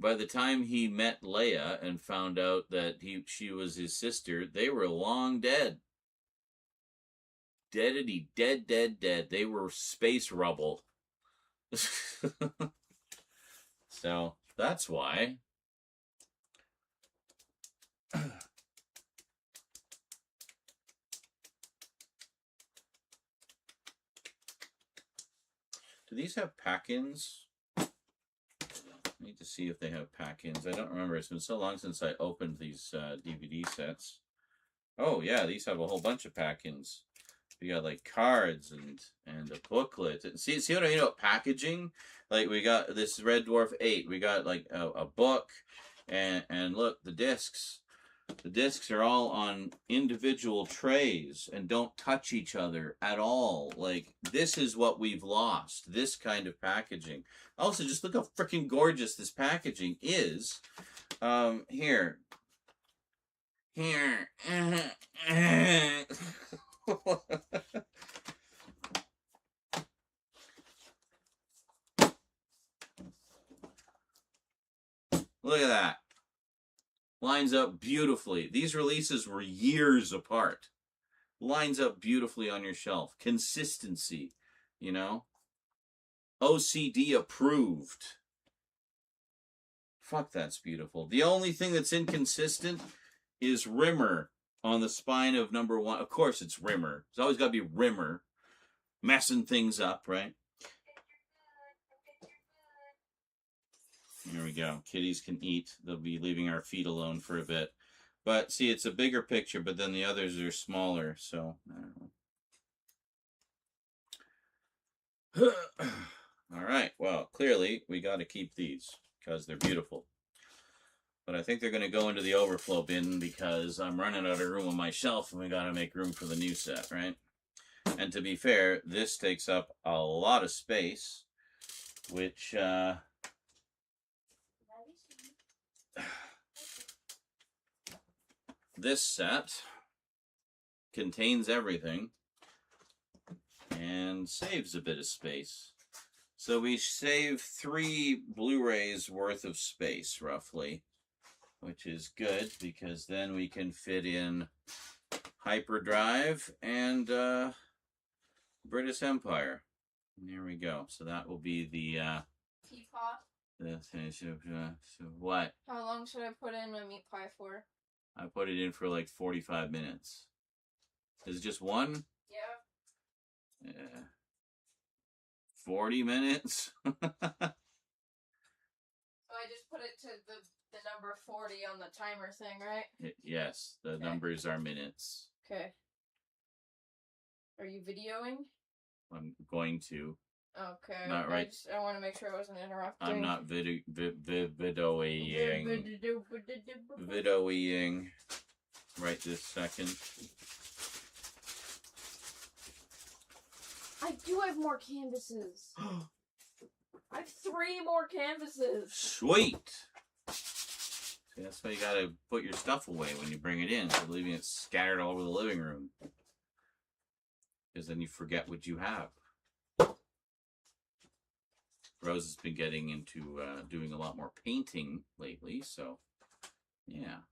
By the time he met Leia and found out that she was his sister, they were long dead. Deadity, dead. They were space rubble. So, that's why. Do these have pack-ins? I need to see if they have pack-ins. I don't remember. It's been so long since I opened these DVD sets. Oh, yeah, these have a whole bunch of pack-ins. We got, like, cards and a booklet. And see what I mean about packaging? Like, we got this Red Dwarf 8. We got, like, a book. And look, the discs. The discs are all on individual trays and don't touch each other at all. Like, this is what we've lost. This kind of packaging. Also, just look how freaking gorgeous this packaging is. Here. Look at that. Lines up beautifully. These releases were years apart. Lines up beautifully on your shelf. Consistency, you know? OCD approved. Fuck, that's beautiful. The only thing that's inconsistent is Rimmer on the spine of number 1. Of course it's Rimmer. It's always got to be Rimmer. Messing things up, right? Here we go. Kitties can eat. They'll be leaving our feet alone for a bit. But see, it's a bigger picture, but then the others are smaller, so I don't know. All right, well, clearly we got to keep these because they're beautiful. But I think they're going to go into the overflow bin because I'm running out of room on my shelf and we got to make room for the new set, right? And to be fair, this takes up a lot of space, which this set contains everything and saves a bit of space. So we save 3 Blu-rays worth of space, roughly, which is good because then we can fit in Hyperdrive and British Empire. And there we go. So that will be the Teapot. What? How long should I put in my meat pie for? I put it in for like 45 minutes. Is it just one? Yeah. 40 minutes? So I just put it to the number 40 on the timer thing, right? Yes, the numbers are minutes. Okay. Are you videoing? I'm going to. Okay. Not right. I want to make sure I wasn't interrupting. I'm not videoing right this second. I do have more canvases. I have 3 more canvases. Sweet. See, that's why you gotta put your stuff away when you bring it in, instead of leaving it scattered all over the living room. Because then you forget what you have. Rose has been getting into doing a lot more painting lately, so yeah.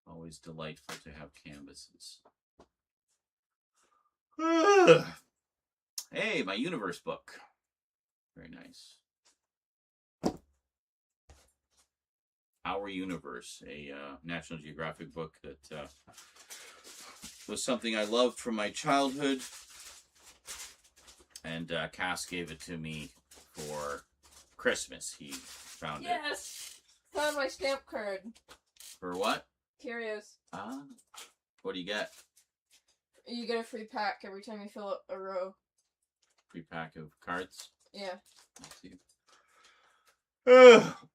Always delightful to have canvases. Hey, my universe book. Very nice. Our Universe, a National Geographic book that was something I loved from my childhood. And Cass gave it to me for Christmas. He found it. Yes! Found my stamp card. For what? Curious. What do you get? You get a free pack every time you fill up a row. Free pack of cards? Yeah. Let's see.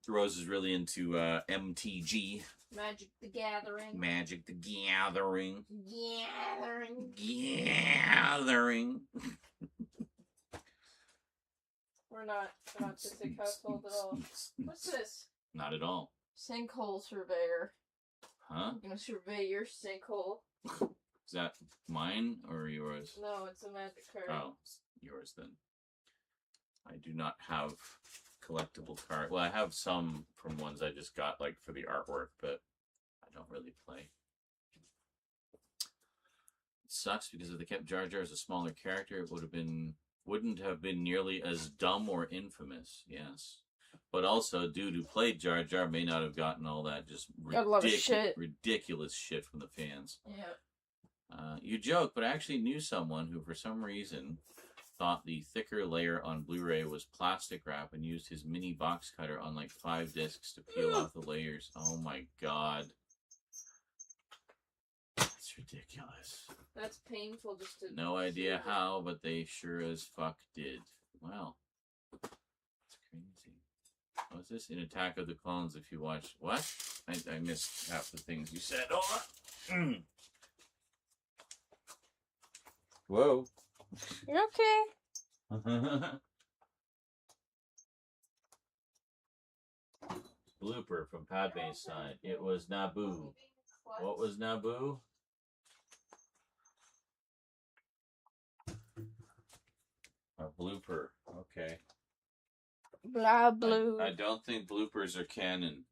Rose is really into MTG. Magic the Gathering. Magic the Gathering. Gathering. Gathering. We're not autistic household at all. What's this? Not at all. Sinkhole surveyor. Huh? I'm gonna survey your sinkhole. Is that mine or yours? No, it's a magic card. Oh, it's yours then. I do not have collectible cards. Well, I have some from ones I just got like for the artwork, but I don't really play. It sucks because if they kept Jar Jar as a smaller character, it wouldn't have been nearly as dumb or infamous. Yes. But also, dude who played Jar Jar may not have gotten all that just ridiculous shit from the fans. Yeah. You joke, but I actually knew someone who, for some reason, thought the thicker layer on Blu-ray was plastic wrap and used his mini box cutter on like 5 discs to peel off the layers. Oh my god. That's ridiculous. That's painful just to... No idea how, but they sure as fuck did. Wow. That's crazy. What's this? In Attack of the Clones, if you watch... What? I missed half the things you said. Hold on. Whoa. You're okay. Blooper from Padme's side. It was Naboo. What was Naboo? A blooper. Okay. Blah blue. I don't think bloopers are canon.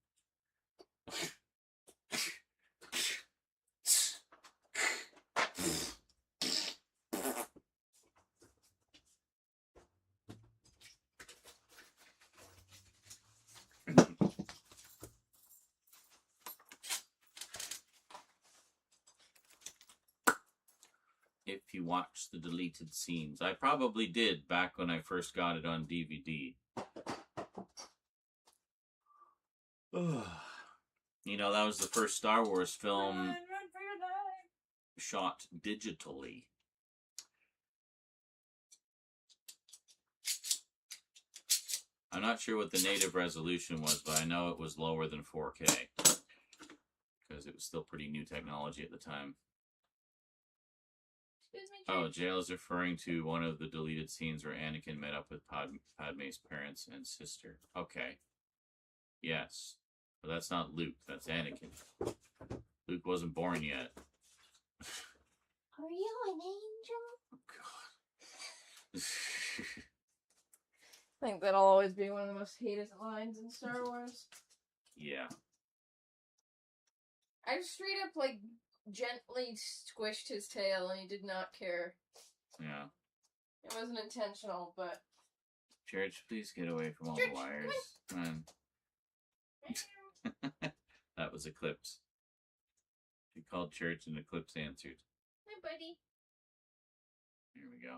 If you watch the deleted scenes. I probably did back when I first got it on DVD. You know, that was the first Star Wars film Run for your life. shot digitally. I'm not sure what the native resolution was, but I know it was lower than 4K. Because it was still pretty new technology at the time. Excuse me, Oh, Jail is referring to one of the deleted scenes where Anakin met up with Padme's parents and sister. Okay. Yes. But that's not Luke, that's Anakin. Luke wasn't born yet. Are you an angel? Oh, God. I think that'll always be one of the most hated lines in Star Wars. Yeah. I just straight up, like, gently squished his tail and he did not care. Yeah. It wasn't intentional, but... Church, please get away from all Church, the wires. Come on. That was Eclipse. She called Church and Eclipse answered. Hi, buddy. Here we go.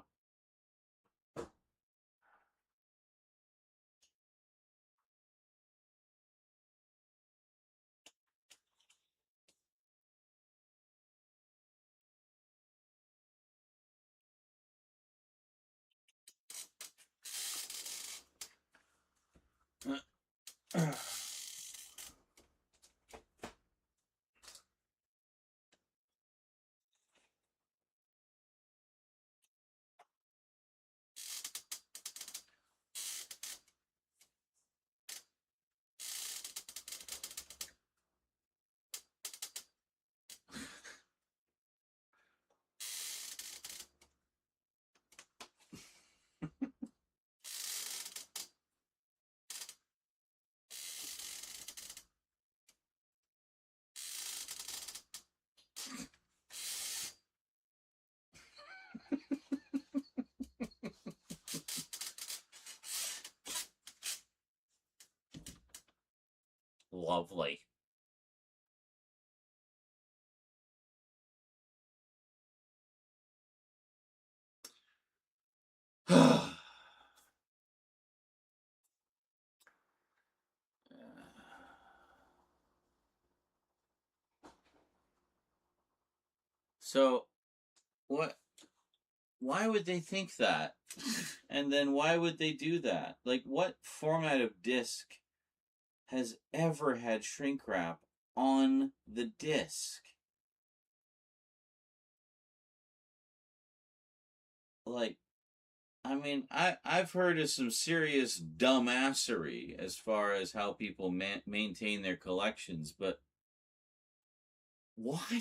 Lovely. So, what? Why would they think that? And then why would they do that? Like, what format of disc has ever had shrink wrap on the disc? Like, I mean, I've heard of some serious dumbassery as far as how people maintain their collections, but what?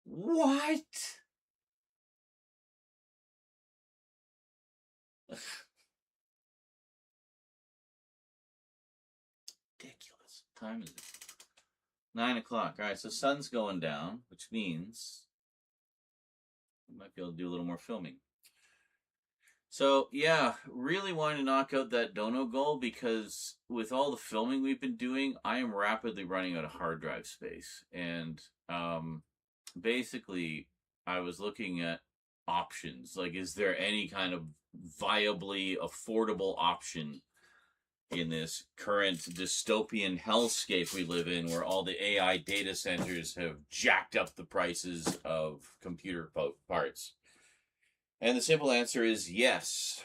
What? Ridiculous. What time is it? 9 o'clock. All right, so sun's going down, which means we might be able to do a little more filming. So, yeah, really wanting to knock out that dono goal because with all the filming we've been doing, I am rapidly running out of hard drive space. And basically, I was looking at options. Like, is there any kind of viably affordable option in this current dystopian hellscape we live in where all the AI data centers have jacked up the prices of computer parts? And the simple answer is yes.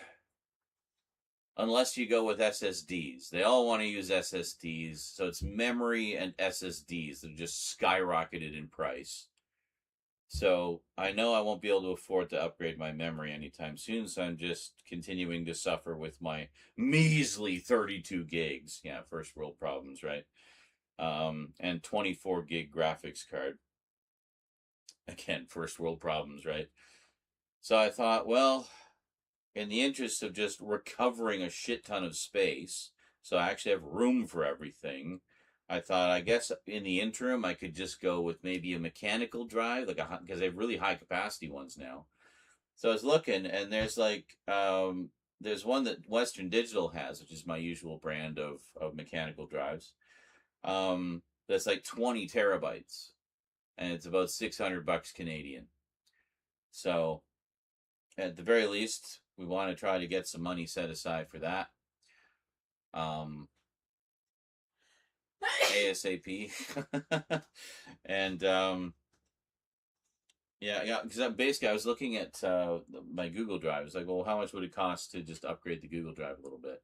Unless you go with SSDs. They all want to use SSDs, so it's memory and SSDs that are just skyrocketed in price. So I know I won't be able to afford to upgrade my memory anytime soon, so I'm just continuing to suffer with my measly 32 gigs. Yeah, first world problems, right? And 24 gig graphics card. Again, first world problems, right? So I thought, well, in the interest of just recovering a shit ton of space, so I actually have room for everything, I thought, I guess in the interim, I could just go with maybe a mechanical drive, like because they have really high capacity ones now. So I was looking, and there's like, there's one that Western Digital has, which is my usual brand of mechanical drives. That's like 20 terabytes, and it's about $600 Canadian. So at the very least, we want to try to get some money set aside for that. ASAP. And yeah, because basically I was looking at my Google Drive. It's like, well, how much would it cost to just upgrade the Google Drive a little bit?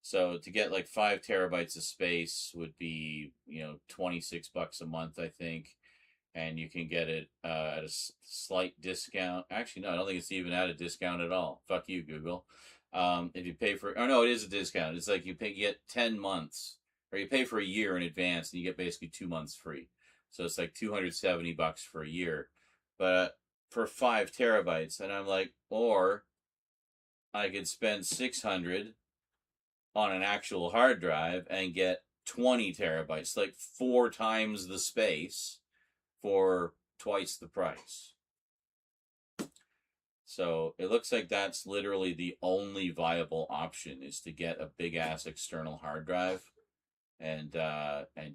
So to get like 5 terabytes of space would be, $26 a month, I think. And you can get it at a slight discount. Actually, no, I don't think it's even at a discount at all. Fuck you, Google. If you pay for, oh no, it is a discount. It's like you get 10 months, or you pay for a year in advance, and you get basically 2 months free. So it's like $270 for a year, but for 5 terabytes. And I'm like, or I could spend 600 on an actual hard drive and get 20 terabytes, like 4 times the space for twice the price. So it looks like that's literally the only viable option, is to get a big ass external hard drive and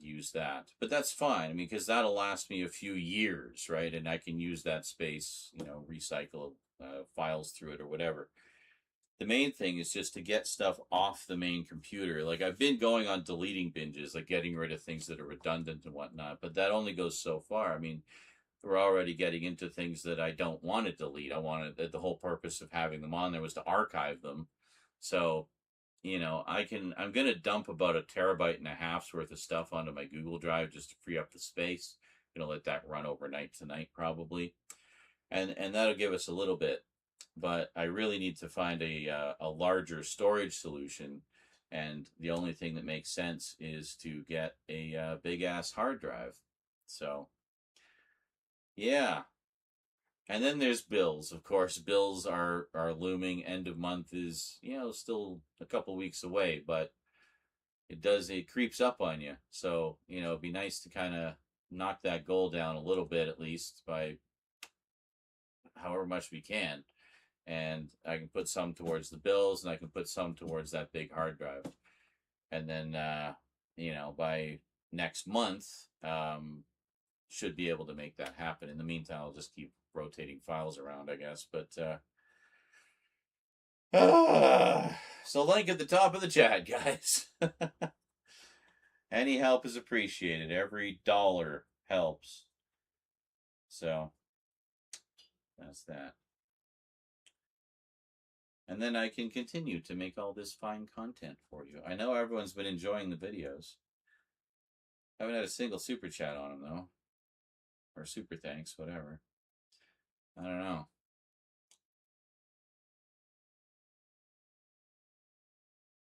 use that. But that's fine. I mean, because that'll last me a few years, right? And I can use that space, recycle files through it or whatever. The main thing is just to get stuff off the main computer. Like, I've been going on deleting binges, like getting rid of things that are redundant and whatnot, but that only goes so far. I mean, we're already getting into things that I don't want to delete. The whole purpose of having them on there was to archive them. So, I'm going to dump about 1.5 terabytes worth of stuff onto my Google Drive just to free up the space. I'm going to let that run overnight tonight, probably. And that'll give us a little bit. But I really need to find a larger storage solution, and the only thing that makes sense is to get a big ass hard drive. So, yeah. And then there's bills. Of course, bills are looming. End of month is still a couple weeks away, but it creeps up on you. So it'd be nice to kind of knock that goal down a little bit, at least by however much we can. And I can put some towards the bills, and I can put some towards that big hard drive. And then, by next month, should be able to make that happen. In the meantime, I'll just keep rotating files around, I guess. But, so link at the top of the chat, guys. Any help is appreciated. Every dollar helps. So, that's that. And then I can continue to make all this fine content for you. I know everyone's been enjoying the videos. I haven't had a single super chat on them, though. Or super thanks, whatever. I don't know.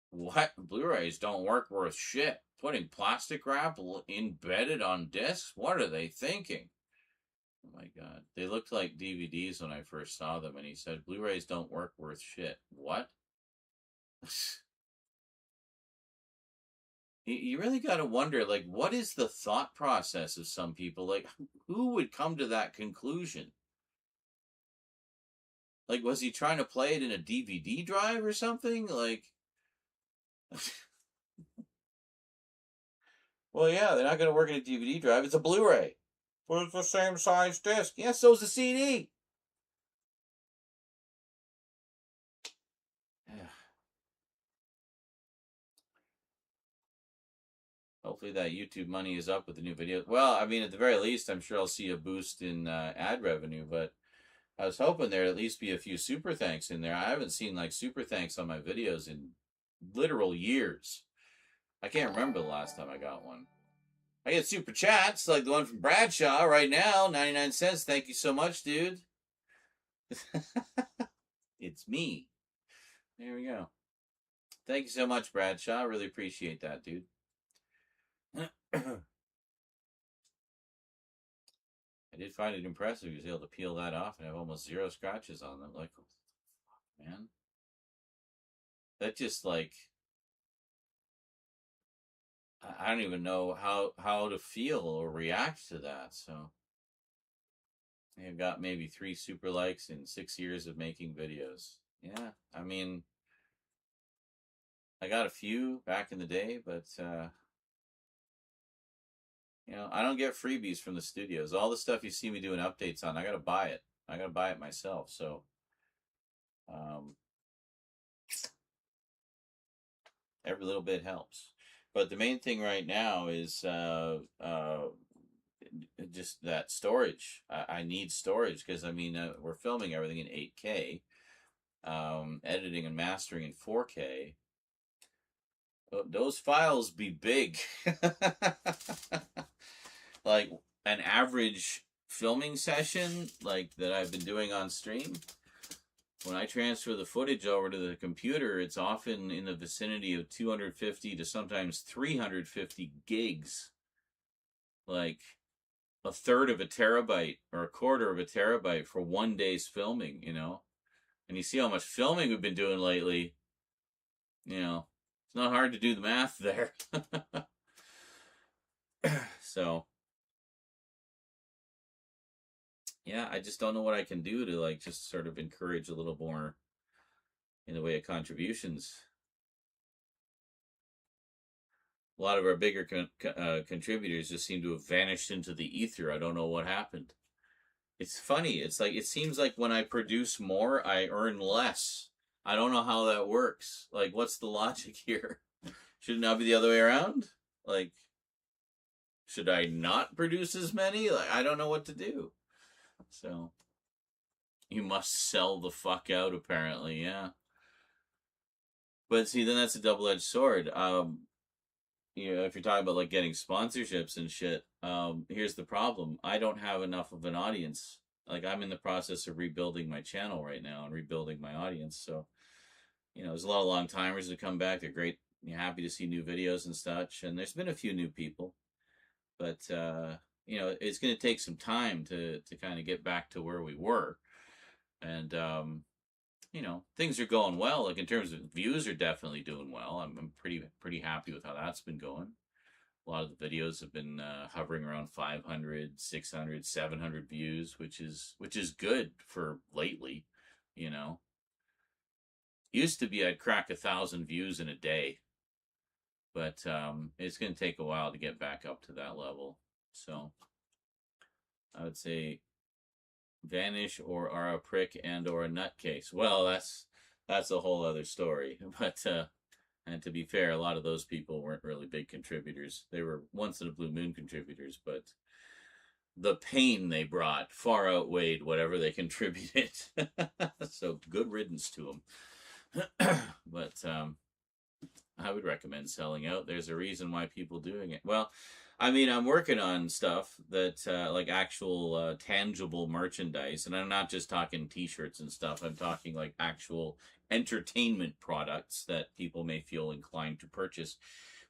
What? Blu-rays don't work worth shit. Putting plastic wrap embedded on discs? What are they thinking? Oh my God. They looked like DVDs when I first saw them, and he said, Blu-rays don't work worth shit. What? You really got to wonder, like, what is the thought process of some people? Like, who would come to that conclusion? Like, was he trying to play it in a DVD drive or something? Like, well, yeah, they're not going to work in a DVD drive. It's a Blu-ray. But it's the same size disc. Yeah, so's the CD. Hopefully that YouTube money is up with the new video. Well, I mean, at the very least, I'm sure I'll see a boost in ad revenue, but I was hoping there'd at least be a few super thanks in there. I haven't seen, like, super thanks on my videos in literal years. I can't remember the last time I got one. I get super chats, like the one from Bradshaw right now, 99 cents. Thank you so much, dude. It's me. There we go. Thank you so much, Bradshaw. I really appreciate that, dude. I did find it impressive. He was able to peel that off and have almost 0 scratches on them. Like, man. That just, like, I don't even know how to feel or react to that. So I've got maybe 3 super likes in 6 years of making videos. Yeah, I mean, I got a few back in the day, but I don't get freebies from the studios. All the stuff you see me doing updates on, I gotta buy it. I gotta buy it myself. So every little bit helps. But the main thing right now is just that storage. I need storage because I mean we're filming everything in 8K, editing and mastering in 4K. Those files be big. Like an average filming session like that I've been doing on stream, when I transfer the footage over to the computer, it's often in the vicinity of 250 to sometimes 350 gigs. Like a third of a terabyte or a quarter of a terabyte for one day's filming, you know? And you see how much filming we've been doing lately. You know, it's not hard to do the math there. So, yeah, I just don't know what I can do to like just sort of encourage a little more in the way of contributions. A lot of our bigger contributors just seem to have vanished into the ether. I don't know what happened. It's funny. It's like, it seems like when I produce more, I earn less. I don't know how that works. Like, what's the logic here? Should it not be the other way around? Like, should I not produce as many? Like, I don't know what to do. So, you must sell the fuck out, apparently, yeah. But see, then that's a double-edged sword. You know, if you're talking about like getting sponsorships and shit, here's the problem. I don't have enough of an audience. Like, I'm in the process of rebuilding my channel right now and rebuilding my audience. So, you know, there's a lot of long timers that come back. They're great. You're happy to see new videos and such. And there's been a few new people, but, you know, it's going to take some time to kind of get back to where we were. And, you know, things are going well. Like, in terms of views are definitely doing well. I'm pretty happy with how that's been going. A lot of the videos have been hovering around 500, 600, 700 views, which is good for lately, you know. Used to be I'd crack 1,000 views in a day, but it's going to take a while to get back up to that level. So I would say vanish or are a prick and or a nutcase. Well, that's a whole other story. But and to be fair, a lot of those people weren't really big contributors. They were once in a blue moon contributors, but the pain they brought far outweighed whatever they contributed. So good riddance to them. But I would recommend selling out. There's a reason why people doing it. Well, I mean, I'm working on stuff that like actual tangible merchandise, and I'm not just talking t-shirts and stuff. I'm talking like actual entertainment products that people may feel inclined to purchase.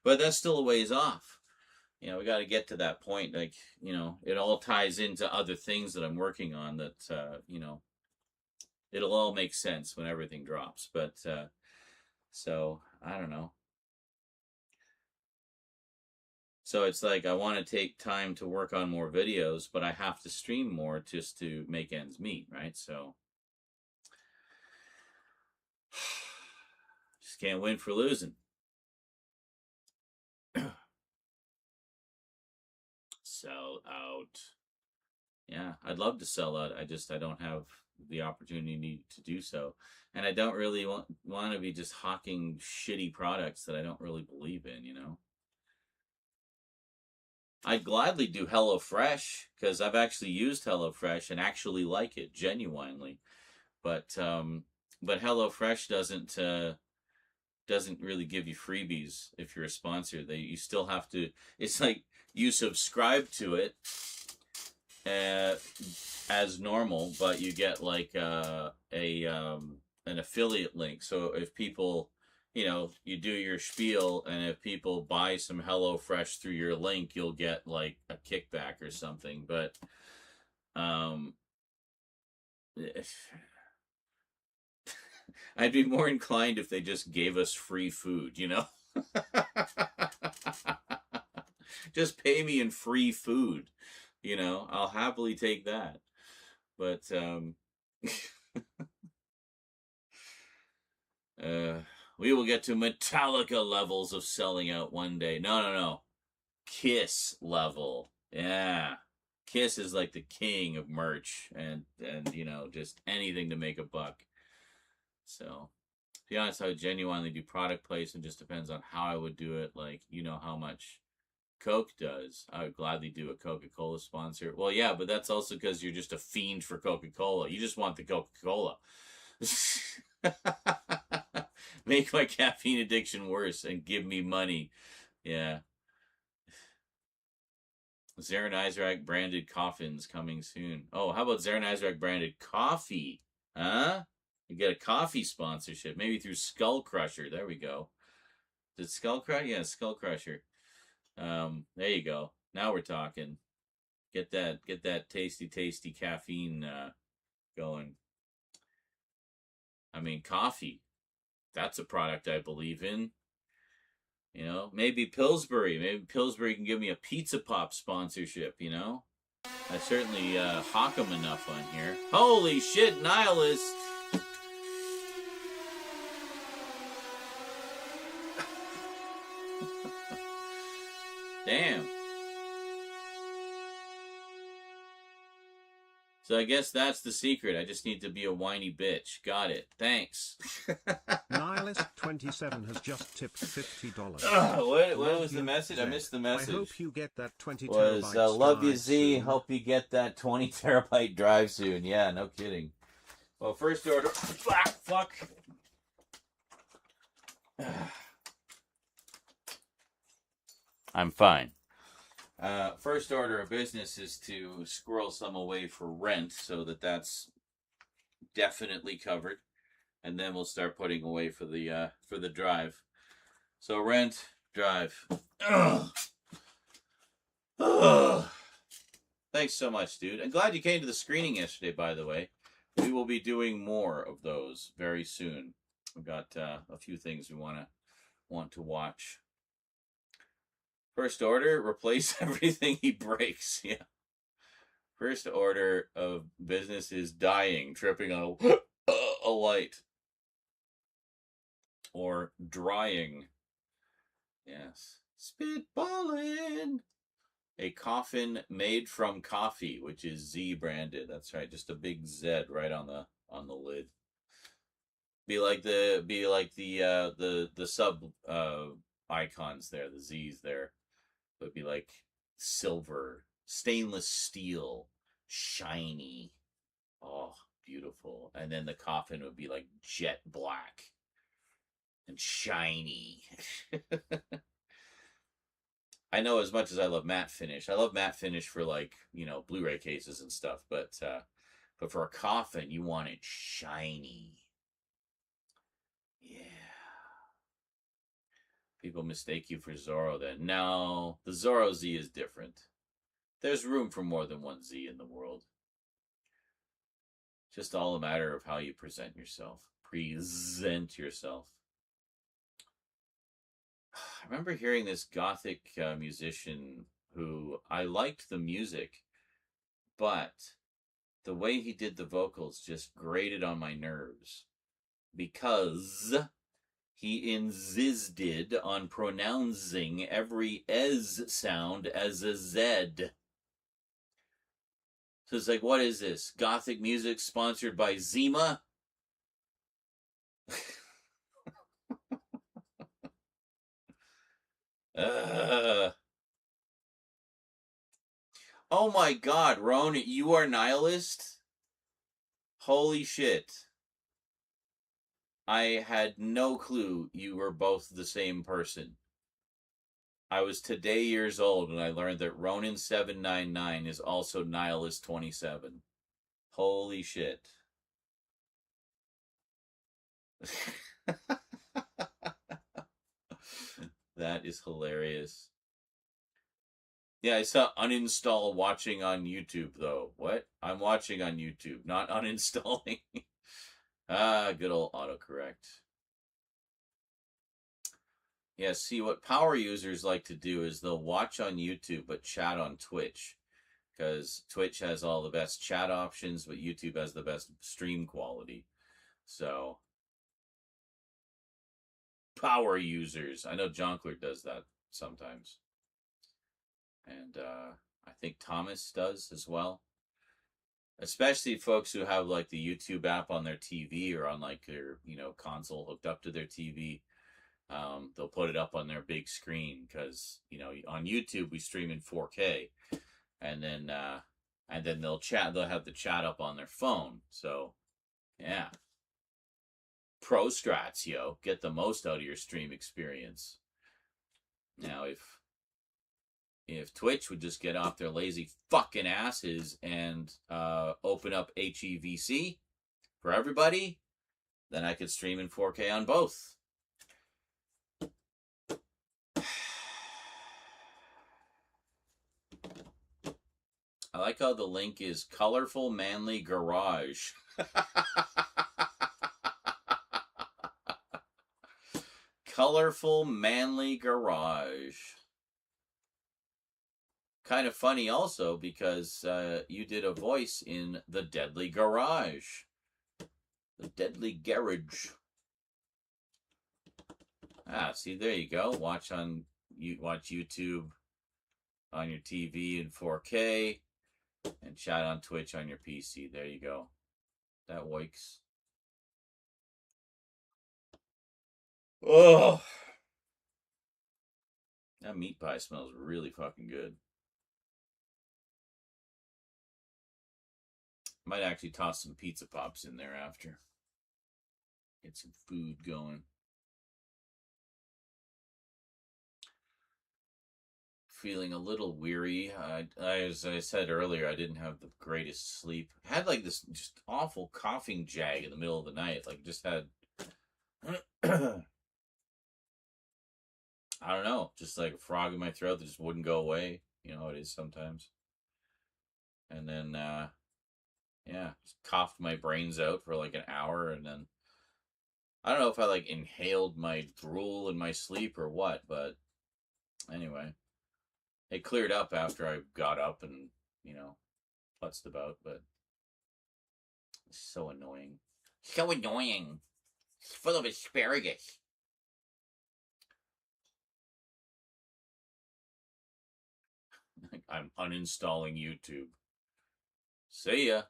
But that's still a ways off. You know, we got to get to that point. Like, you know, it all ties into other things that I'm working on that, you know, it'll all make sense when everything drops. But, so, I don't know. So it's like I want to take time to work on more videos, but I have to stream more just to make ends meet, right? So just can't win for losing. Sell out. Yeah, I'd love to sell out. I don't have the opportunity to do so. And I don't really want to be just hawking shitty products that I don't really believe in, you know? I'd gladly do HelloFresh because I've actually used HelloFresh and actually like it genuinely. But HelloFresh doesn't really give you freebies if you're a sponsor. You still have to. It's like you subscribe to it as normal, but you get like an affiliate link. So if people, you know, you do your spiel, and if people buy some HelloFresh through your link, you'll get like a kickback or something. But I'd be more inclined if they just gave us free food, you know? Just pay me in free food, you know? I'll happily take that. But we will get to Metallica levels of selling out one day. No. Kiss level. Yeah. Kiss is like the king of merch and you know, just anything to make a buck. So, be honest, I would genuinely do product placement. Just depends on how I would do it. Like, you know how much Coke does. I would gladly do a Coca-Cola sponsor. Well, yeah, but that's also because you're just a fiend for Coca-Cola. You just want the Coca-Cola. Make my caffeine addiction worse and give me money. Yeah. Zarin Isaac branded coffins coming soon. Oh, how about Zarin Isaac branded coffee? Huh? You get a coffee sponsorship, maybe through Skull Crusher. There we go. Did Skull Crusher? Yeah, Skull Crusher. There you go. Now we're talking. Get that tasty caffeine going. I mean, coffee. That's a product I believe in. You know, maybe Pillsbury. Maybe Pillsbury can give me a Pizza Pop sponsorship, you know? I certainly hawk them enough on here. Holy shit, Nihilist! Damn. So I guess that's the secret. I just need to be a whiny bitch. Got it. Thanks. Nihilist27 has just tipped $50. What was the message? I missed the message. I hope you get that 20 was terabyte love you, drive Z. soon. Hope you get that 20 terabyte drive soon. Yeah, no kidding. Well, first order. Fuck. I'm fine. First order of business is to squirrel some away for rent so that's definitely covered. And then we'll start putting away for the drive. So rent, drive. Ugh. Ugh. Thanks so much, dude. I'm glad you came to the screening yesterday, by the way. We will be doing more of those very soon. We've got a few things we want to watch. First order, replace everything he breaks. Yeah. First order of business is dying, tripping on a light. Or drying. Yes. Spitballing. A coffin made from coffee, which is Z branded. That's right. Just a big Z right on the lid. Be like the sub icons there, the Z's there. It would be like silver, stainless steel, shiny. Oh, beautiful. And then the coffin would be like jet black and shiny. I know as much as I love matte finish. I love matte finish for like, you know, Blu-ray cases and stuff, but for a coffin, you want it shiny. Yeah. People mistake you for Zorro then. No, the Zorro Z is different. There's room for more than one Z in the world. Just all a matter of how you present yourself. Present yourself. I remember hearing this gothic musician who I liked the music, but the way he did the vocals just grated on my nerves because he insisted on pronouncing every S sound as a Z. So it's like, what is this? Gothic music sponsored by Zima? Oh my god, Ron, you are Nihilist? Holy shit. I had no clue you were both the same person. I was today years old when I learned that Ronin799 is also Nihilist27. Holy shit. That is hilarious. Yeah, I saw uninstall watching on YouTube, though. What? I'm watching on YouTube, not uninstalling. Good old autocorrect. Yeah, see, what power users like to do is they'll watch on YouTube but chat on Twitch. Because Twitch has all the best chat options, but YouTube has the best stream quality. So, power users. I know Jonkler does that sometimes. And I think Thomas does as well. especially folks who have like the YouTube app on their TV or on like their, you know, console hooked up to their TV. They'll put it up on their big screen because, you know, on YouTube we stream in 4K, and then they'll have the chat up on their phone. So yeah, pro strats, yo, get the most out of your stream experience. Now if Twitch would just get off their lazy fucking asses and open up HEVC for everybody, then I could stream in 4K on both. I like how the link is Colorful Manly Garage. Colorful Manly Garage. Kind of funny also because you did a voice in The Deadly Garage. The Deadly Garage. Ah, see, there you go. Watch YouTube on your TV in 4K and chat on Twitch on your PC. There you go. That works. Oh, that meat pie smells really fucking good. Might actually toss some pizza pops in there after. Get some food going. Feeling a little weary. As I said earlier, I didn't have the greatest sleep. I had like this just awful coughing jag in the middle of the night. Like just had, I don't know, just like a frog in my throat that just wouldn't go away. You know how it is sometimes. And then, yeah, just coughed my brains out for like an hour, and then I don't know if I like inhaled my drool in my sleep or what, but anyway, it cleared up after I got up and, you know, putzed about, but it's so annoying. So annoying. It's full of asparagus. I'm uninstalling YouTube. See ya.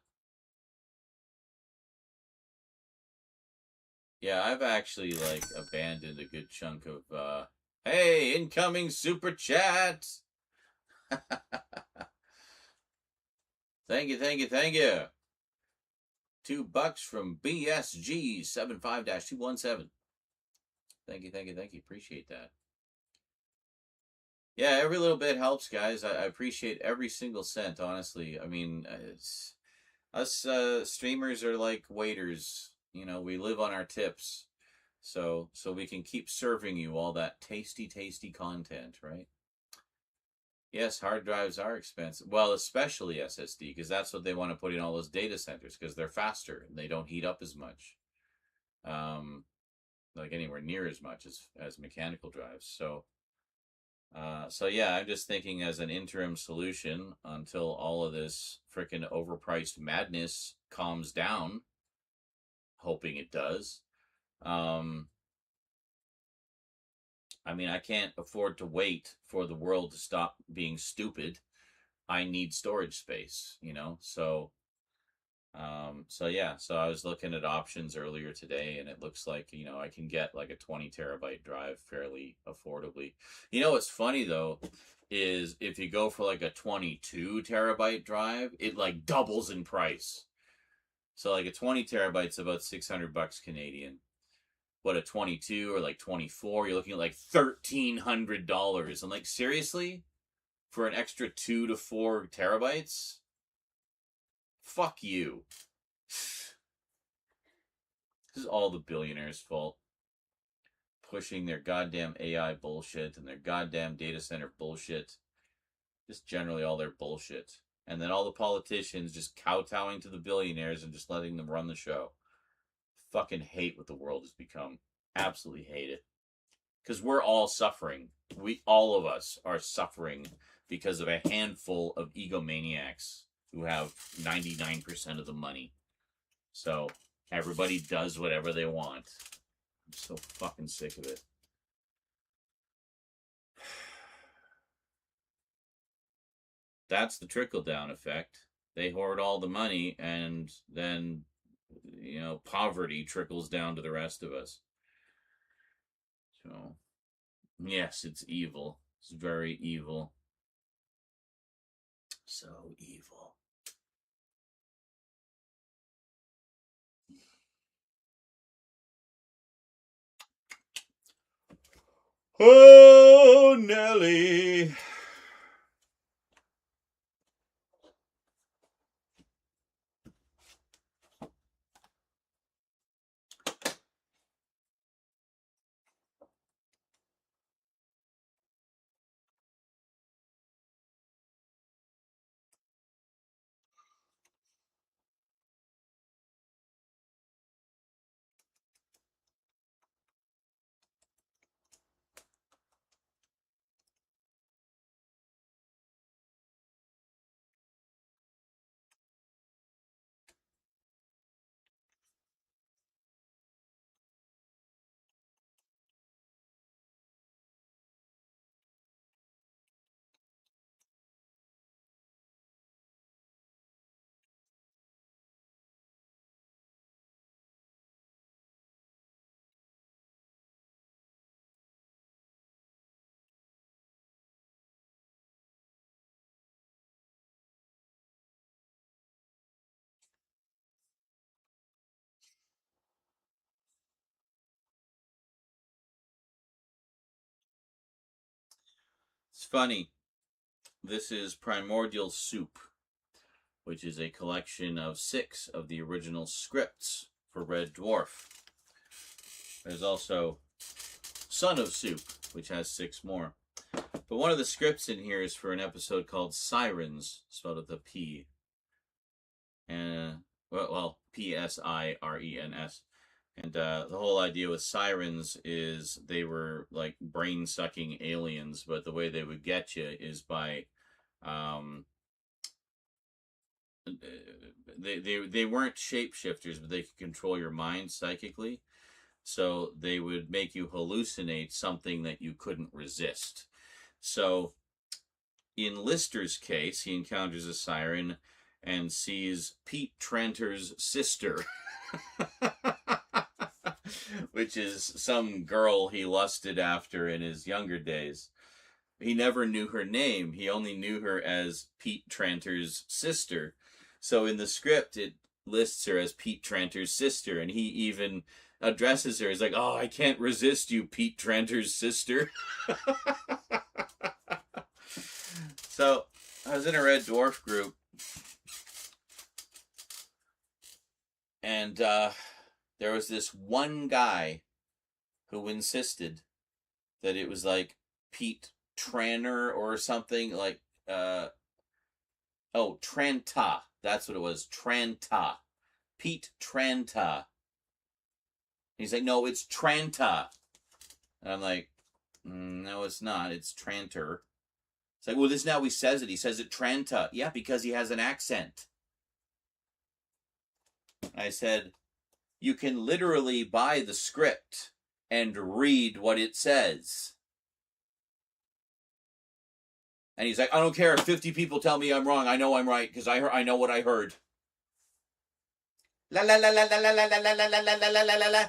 Yeah, I've actually, like, abandoned a good chunk of, hey, incoming super chat! Thank you, thank you, thank you. $2 from BSG75-217. Thank you, thank you, thank you. Appreciate that. Yeah, every little bit helps, guys. I appreciate every single cent, honestly. I mean, us streamers are like waiters. You know, we live on our tips. So we can keep serving you all that tasty, tasty content, right? Yes, hard drives are expensive. Well, especially SSD, because that's what they want to put in all those data centers, because they're faster and they don't heat up as much. Like anywhere near as much as mechanical drives. So yeah, I'm just thinking as an interim solution until all of this freaking overpriced madness calms down, hoping it does. I mean, I can't afford to wait for the world to stop being stupid. I need storage space, you know? So yeah, so I was looking at options earlier today, and it looks like, you know, I can get like a 20 terabyte drive fairly affordably. You know what's funny though is if you go for like a 22 terabyte drive, it like doubles in price. So like a 20 terabyte's about $600 Canadian. But a 22 or like 24, you're looking at like $1,300. I'm like, seriously? For an extra 2 to 4 terabytes? Fuck you. This is all the billionaires' fault. Pushing their goddamn AI bullshit and their goddamn data center bullshit. Just generally all their bullshit. And then all the politicians just kowtowing to the billionaires and just letting them run the show. Fucking hate what the world has become. Absolutely hate it. Because we're all suffering. All of us are suffering because of a handful of egomaniacs who have 99% of the money. So everybody does whatever they want. I'm so fucking sick of it. That's the trickle-down effect. they hoard all the money, and then, you know, poverty trickles down to the rest of us. So, yes, it's evil. It's very evil. So evil. Oh, Nelly. It's funny. This is Primordial Soup, which is a collection of 6 of the original scripts for Red Dwarf. There's also Son of Soup, which has 6 more. But one of the scripts in here is for an episode called Sirens, spelled with a P. And, well, P-S-I-R-E-N-S. And the whole idea with sirens is they were like brain-sucking aliens, but the way they would get you is by they weren't shapeshifters, but they could control your mind psychically. So they would make you hallucinate something that you couldn't resist. So in Lister's case, he encounters a siren and sees Pete Tranter's sister. Which is some girl he lusted after in his younger days. He never knew her name. He only knew her as Pete Tranter's sister. So in the script, it lists her as Pete Tranter's sister, and he even addresses her as like, "Oh, I can't resist you, Pete Tranter's sister." So I was in a Red Dwarf group, and there was this one guy who insisted that it was like Pete Tranter or something, like, Tranta. That's what it was, Tranta. Pete Tranta. He's like, no, it's Tranta. And I'm like, no, it's not. It's Tranter. It's like, well, this is how he says it. He says it Tranta. Yeah, because he has an accent. I said, you can literally buy the script and read what it says. And he's like, I don't care if 50 people tell me I'm wrong. I know I'm right because I know what I heard. La la la la la la la la la la la la la la.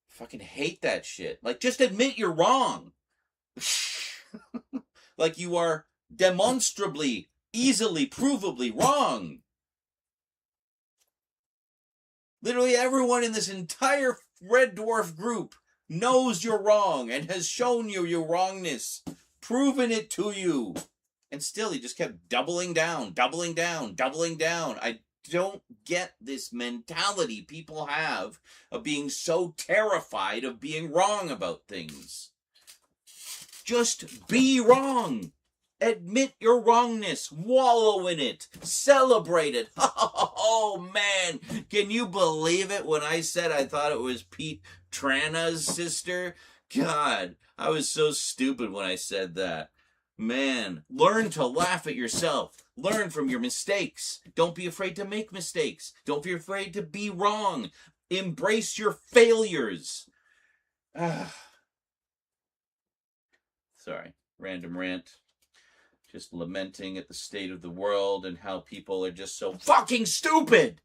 Fucking hate that shit. Like, just admit you're wrong. Like you are demonstrably, easily, provably wrong. Literally everyone in this entire Red Dwarf group knows you're wrong and has shown you your wrongness, proven it to you. And still, he just kept doubling down, doubling down, doubling down. I don't get this mentality people have of being so terrified of being wrong about things. Just be wrong. Admit your wrongness. Wallow in it. Celebrate it. Oh, man. Can you believe it when I said I thought it was Pete Trana's sister? God, I was so stupid when I said that. Man, learn to laugh at yourself. Learn from your mistakes. Don't be afraid to make mistakes. Don't be afraid to be wrong. Embrace your failures. Sorry, random rant. just lamenting at the state of the world and how people are just so fucking stupid.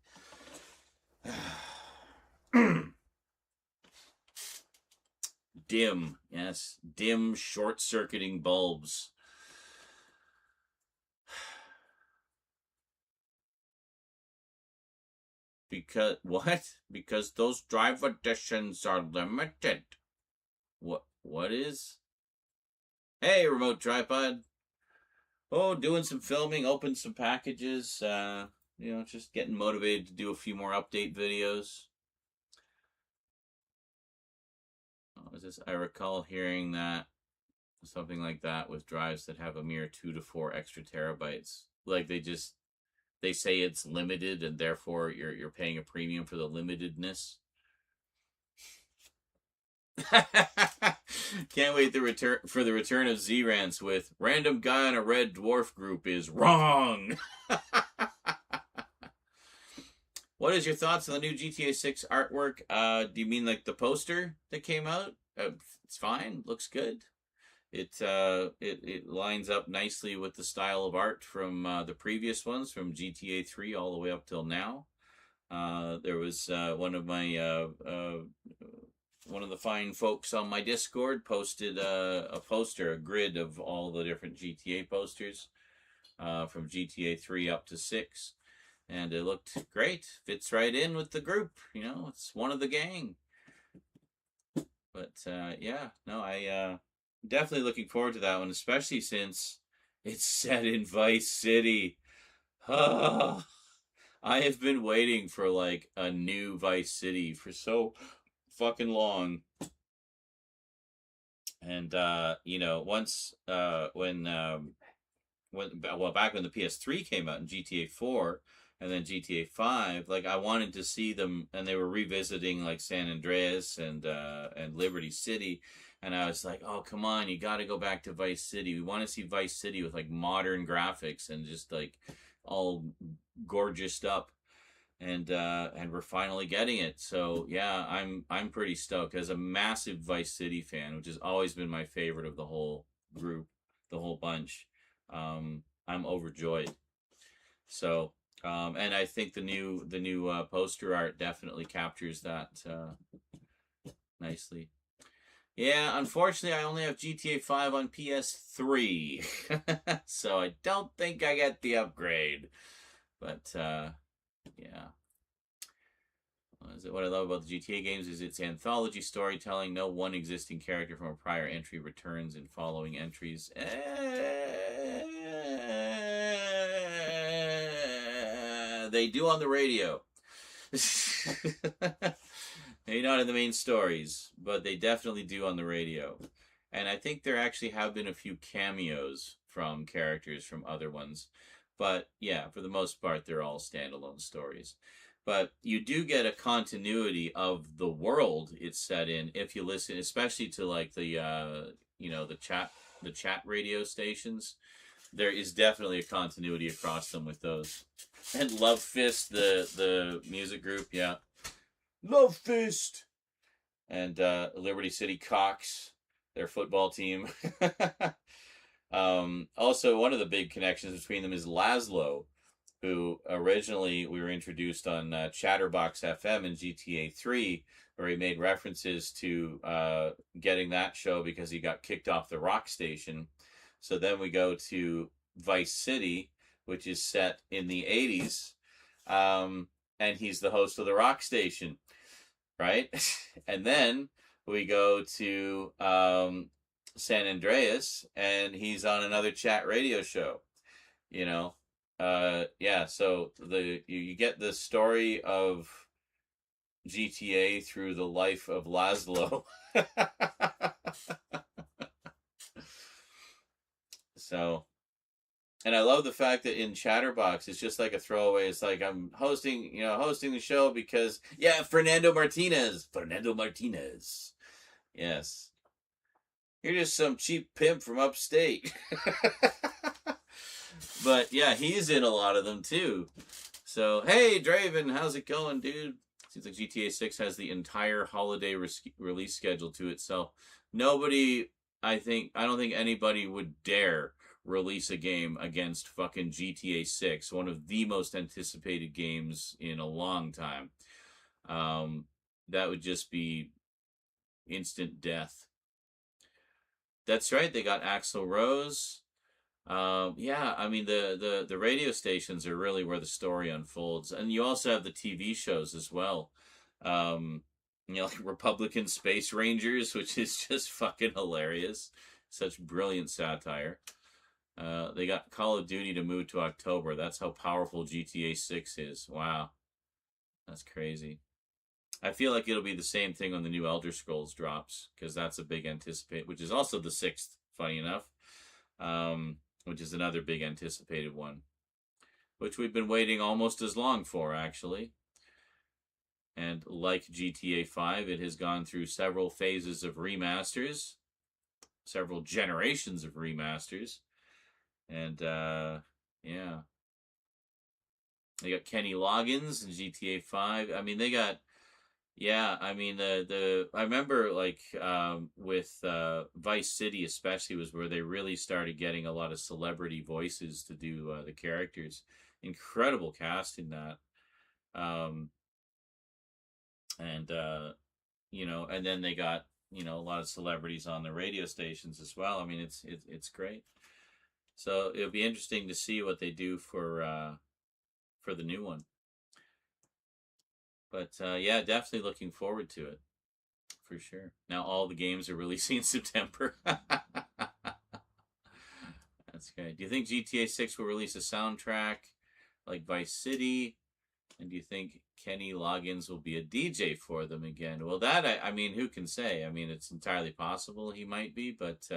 Dim, yes, dim, short-circuiting bulbs. Because what? Because those drive editions are limited. What is? Hey, remote tripod. Oh, doing some filming, opened some packages. Just getting motivated to do a few more update videos. I recall hearing that something like that with drives that have a mere 2 to 4 extra terabytes. Like they say it's limited and therefore you're paying a premium for the limitedness. Can't wait for the return of Z-Rants with random guy on a red dwarf group is wrong. What is your thoughts on the new GTA 6 artwork? Do you mean like the poster that came out? It's fine. Looks good. It lines up nicely with the style of art from the previous ones, from GTA 3 all the way up till now. There was one of the fine folks on my Discord posted a grid of all the different GTA posters from GTA 3 up to 6. And it looked great. Fits right in with the group. It's one of the gang. But, I definitely looking forward to that one, especially since it's set in Vice City. I have been waiting for, like, a new Vice City for so fucking long. And, once, back when the PS3 came out in GTA 4, and then GTA 5, like, I wanted to see them, and they were revisiting, like, San Andreas and Liberty City, and I was like, oh, come on, you gotta go back to Vice City. We want to see Vice City with, like, modern graphics and just, like, all gorgeous up, and we're finally getting it. So, yeah, I'm pretty stoked. As a massive Vice City fan, which has always been my favorite of the whole group, the whole bunch, I'm overjoyed. So... and I think the new poster art definitely captures that nicely. Yeah, unfortunately, I only have GTA 5 on PS3, so I don't think I get the upgrade. But yeah, what I love about the GTA games is its anthology storytelling. No one existing character from a prior entry returns in following entries. They do on the radio. Maybe not in the main stories, but they definitely do on the radio. And I think there actually have been a few cameos from characters from other ones. But yeah, for the most part, they're all standalone stories. But you do get a continuity of the world it's set in if you listen, especially to like the chat radio stations. There is definitely a continuity across them with those. And Love Fist, the music group, yeah. Love Fist! And Liberty City Cox, their football team. Also, one of the big connections between them is Laszlo, who originally we were introduced on Chatterbox FM in GTA 3, where he made references to getting that show because he got kicked off the rock station. So then we go to Vice City, which is set in the 80s, and he's the host of the rock station, right? And then we go to San Andreas, and he's on another chat radio show, so you get the story of GTA through the life of Laszlo. So, and I love the fact that in Chatterbox, it's just like a throwaway. It's like I'm hosting the show because, Fernando Martinez. Yes. You're just some cheap pimp from upstate. But yeah, he's in a lot of them too. So, hey, Draven, how's it going, dude? Seems like GTA 6 has the entire holiday release schedule to itself. I don't think anybody would dare release a game against fucking GTA 6, one of the most anticipated games in a long time. That would just be instant death. That's right, they got Axl Rose. Yeah, I mean the radio stations are really where the story unfolds, and you also have the TV shows as well. Like Republican Space Rangers, which is just fucking hilarious. Such brilliant satire. They got Call of Duty to move to October. That's how powerful GTA 6 is. Wow, that's crazy. I feel like it'll be the same thing when the new Elder Scrolls drops, because that's a big anticipate, which is also the 6th, funny enough, which is another big anticipated one, which we've been waiting almost as long for, actually. And like GTA 5, it has gone through several phases of remasters, several generations of remasters, and yeah. They got Kenny Loggins in GTA 5. I mean, they got... Yeah, I mean I remember like with Vice City especially was where they really started getting a lot of celebrity voices to do the characters. Incredible cast in that, and and then they got a lot of celebrities on the radio stations as well. I mean it's great. So it'll be interesting to see what they do for the new one. But yeah, definitely looking forward to it, for sure. Now all the games are releasing in September. That's great. Do you think GTA 6 will release a soundtrack like Vice City? And do you think Kenny Loggins will be a DJ for them again? Well, that, I mean, who can say? I mean, it's entirely possible he might be, but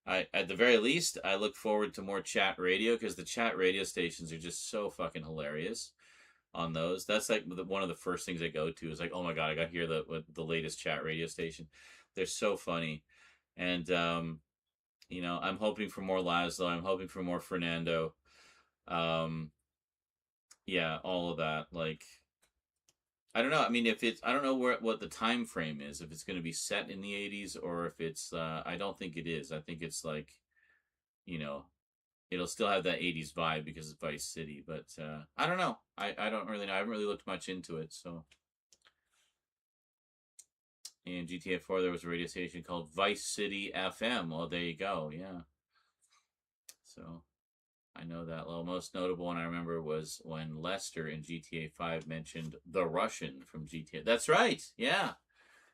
at the very least, I look forward to more chat radio, because the chat radio stations are just so fucking hilarious. On those, that's like one of the first things I go to is like, oh my god, I got to hear the latest chat radio station. They're so funny, and I'm hoping for more Laszlo. I'm hoping for more Fernando. Yeah, all of that. Like, I don't know. I mean, I don't know what the time frame is. If it's going to be set in the 80s or if it's, I don't think it is. I think it's like, it'll still have that 80s vibe because it's Vice City, but I don't know. I don't really know. I haven't really looked much into it, so. In GTA 4, there was a radio station called Vice City FM. Well, there you go, yeah. So, I know that. Well, most notable one I remember was when Lester in GTA 5 mentioned the Russian from GTA. That's right, yeah.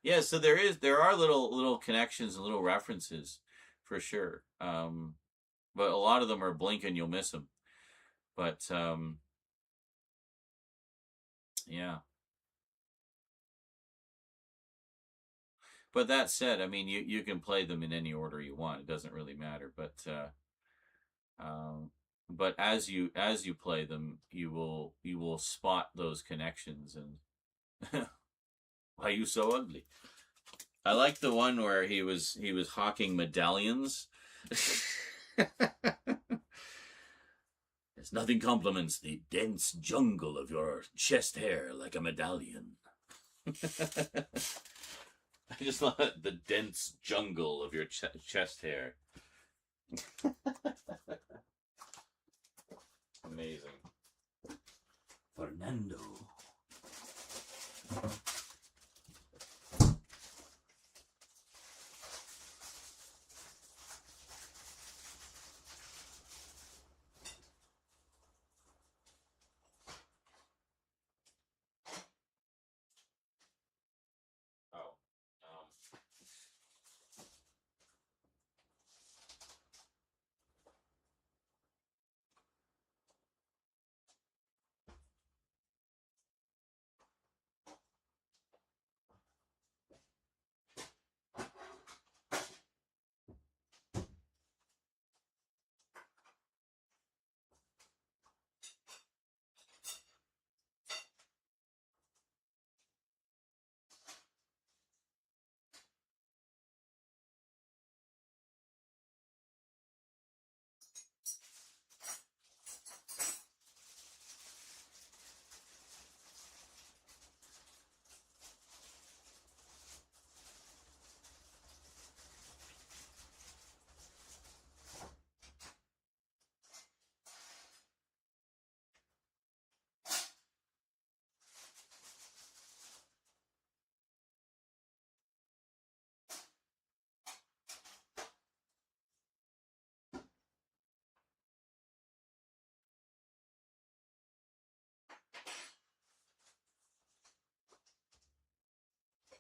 Yeah, so there are little connections and little references, for sure. But a lot of them are blink and you'll miss them. But, yeah. But that said, I mean, you can play them in any order you want. It doesn't really matter. But as you play them, you will spot those connections. And why are you so ugly? I like the one where he was hawking medallions. There's nothing compliments the dense jungle of your chest hair like a medallion. I just love the dense jungle of your chest hair. Amazing. Fernando.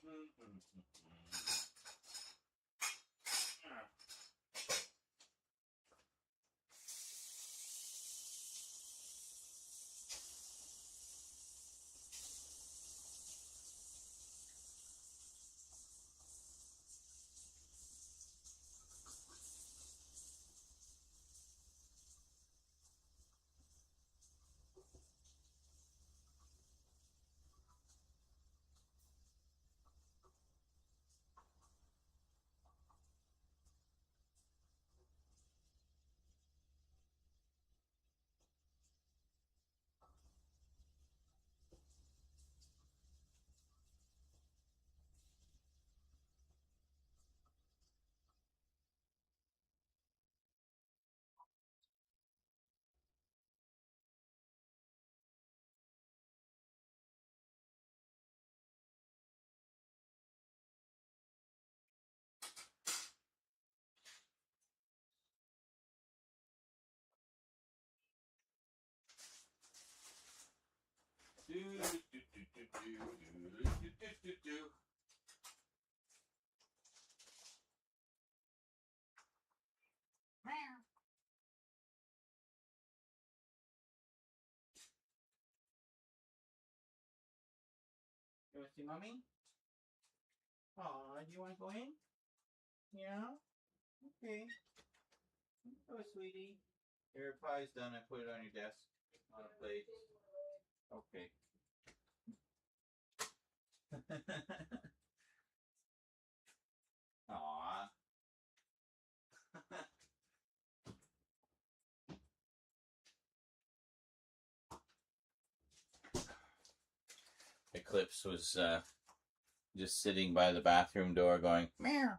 You want to see mommy? Aw, do you want to go in? Yeah? Okay. Oh, sweetie. Your pie's done. I put it on your desk on a plate. Okay. Aw. Eclipse was just sitting by the bathroom door going, meow,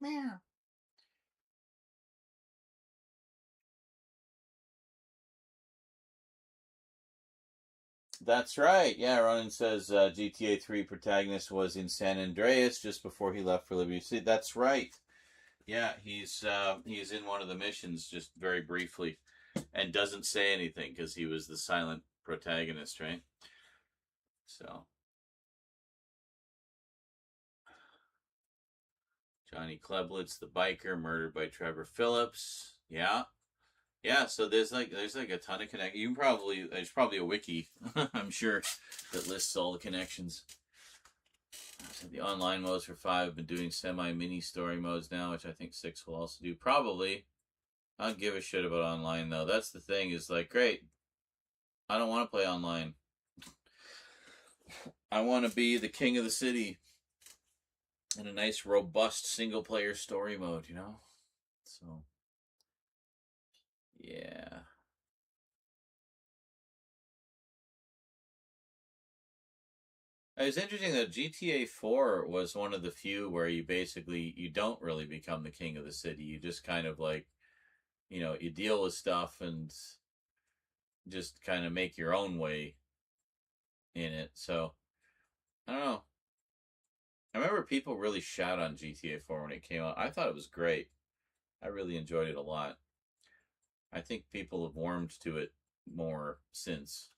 meow. That's right. Yeah, Ronan says GTA 3 protagonist was in San Andreas just before he left for Libya. See, that's right. Yeah, he's in one of the missions just very briefly and doesn't say anything because he was the silent protagonist, right? So Johnny Kleblitz, the biker, murdered by Trevor Phillips. Yeah. Yeah, so there's like a ton of connect. There's probably a wiki, I'm sure, that lists all the connections. So the online modes for 5 have been doing semi-mini story modes now, which I think 6 will also do. Probably. I don't give a shit about online though. That's the thing. Is like, great. I don't want to play online. I want to be the king of the city in a nice, robust single-player story mode. You know. So. Yeah. It's interesting that GTA 4 was one of the few where you don't really become the king of the city. You just kind of like, you deal with stuff and just kind of make your own way in it. So, I don't know. I remember people really shat on GTA 4 when it came out. I thought it was great. I really enjoyed it a lot. I think people have warmed to it more since.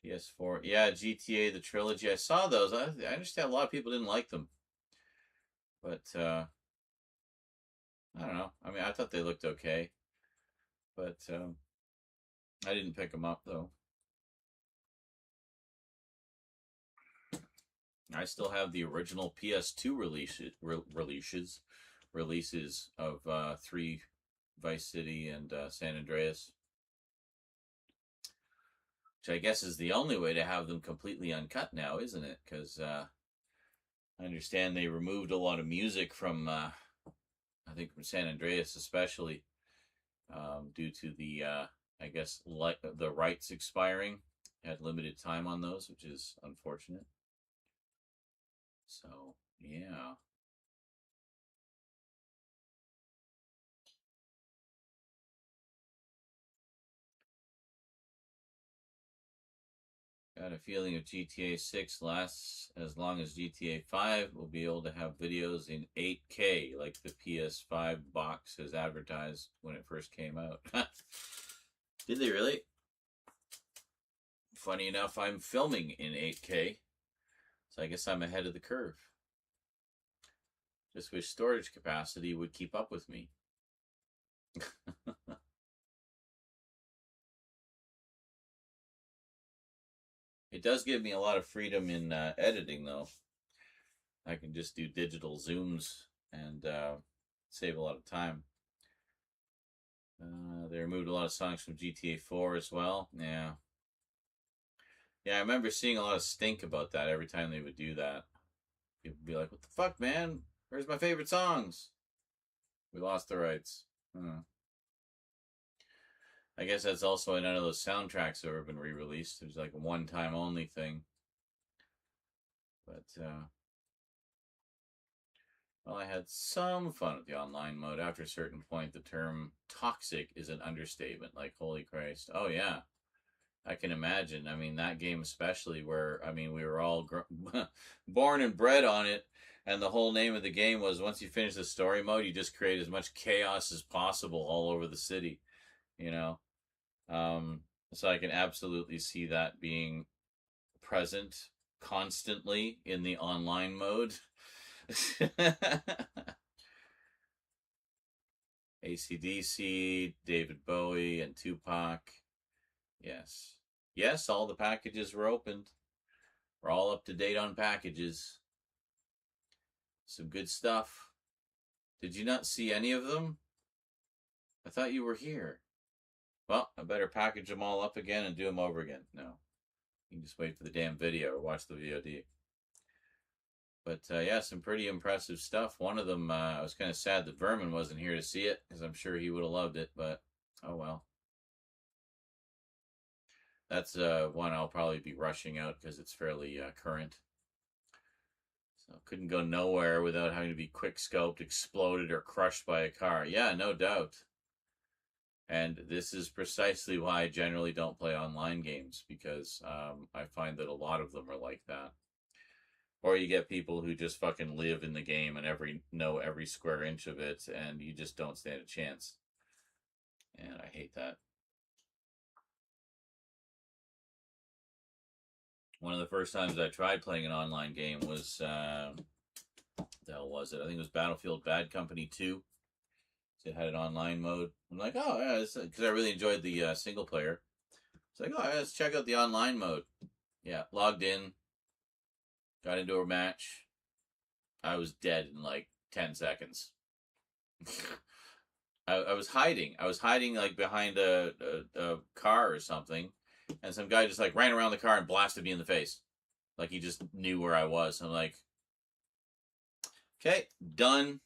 PS4. Yeah, GTA, the trilogy. I saw those. I understand a lot of people didn't like them. But, I don't know. I mean, I thought they looked okay. But, I didn't pick them up, though. I still have the original PS2 releases of 3 Vice City and San Andreas. Which I guess is the only way to have them completely uncut now, isn't it? Because I understand they removed a lot of music from, I think from San Andreas especially, due to the, I guess, the rights expiring. Had limited time on those, which is unfortunate. So, yeah. Got a feeling if GTA 6 lasts as long as GTA 5, we'll be able to have videos in 8K like the PS5 box has advertised when it first came out. Did they really? Funny enough, I'm filming in 8K. So I guess I'm ahead of the curve. Just wish storage capacity would keep up with me. It does give me a lot of freedom in editing, though. I can just do digital zooms and save a lot of time. They removed a lot of songs from GTA 4 as well. Yeah. Yeah, I remember seeing a lot of stink about that every time they would do that. People would be like, what the fuck, man? Where's my favorite songs? We lost the rights. I guess that's also none of those soundtracks have ever been re-released. It was like a one-time only thing. But, well, I had some fun with the online mode. After a certain point, the term toxic is an understatement. Like, holy Christ. Oh, yeah. I can imagine. I mean, that game especially where, I mean, we were all born and bred on it. And the whole name of the game was once you finish the story mode, you just create as much chaos as possible all over the city, you know? So I can absolutely see that being present constantly in the online mode. AC/DC, David Bowie, and Tupac. Yes. Yes, all the packages were opened. We're all up to date on packages. Some good stuff. Did you not see any of them? I thought you were here. Well, I better package them all up again and do them over again. No. You can just wait for the damn video or watch the VOD. But, yeah, some pretty impressive stuff. One of them, I was kind of sad that Vermin wasn't here to see it, because I'm sure he would have loved it, but oh well. That's one I'll probably be rushing out because it's fairly current. So couldn't go nowhere without having to be quick-scoped, exploded, or crushed by a car. Yeah, no doubt. And this is precisely why I generally don't play online games, because I find that a lot of them are like that. Or you get people who just fucking live in the game and know every square inch of it, and you just don't stand a chance. And I hate that. One of the first times I tried playing an online game was, the hell was it? I think it was Battlefield Bad Company 2. It had an online mode. I'm like, oh, yeah, because I really enjoyed the single player. It's like, oh, yeah, let's check out the online mode. Yeah, logged in, got into a match. I was dead in like 10 seconds. I was hiding. I was hiding like behind a car or something. And some guy just like ran around the car and blasted me in the face. Like he just knew where I was. I'm like, okay, done.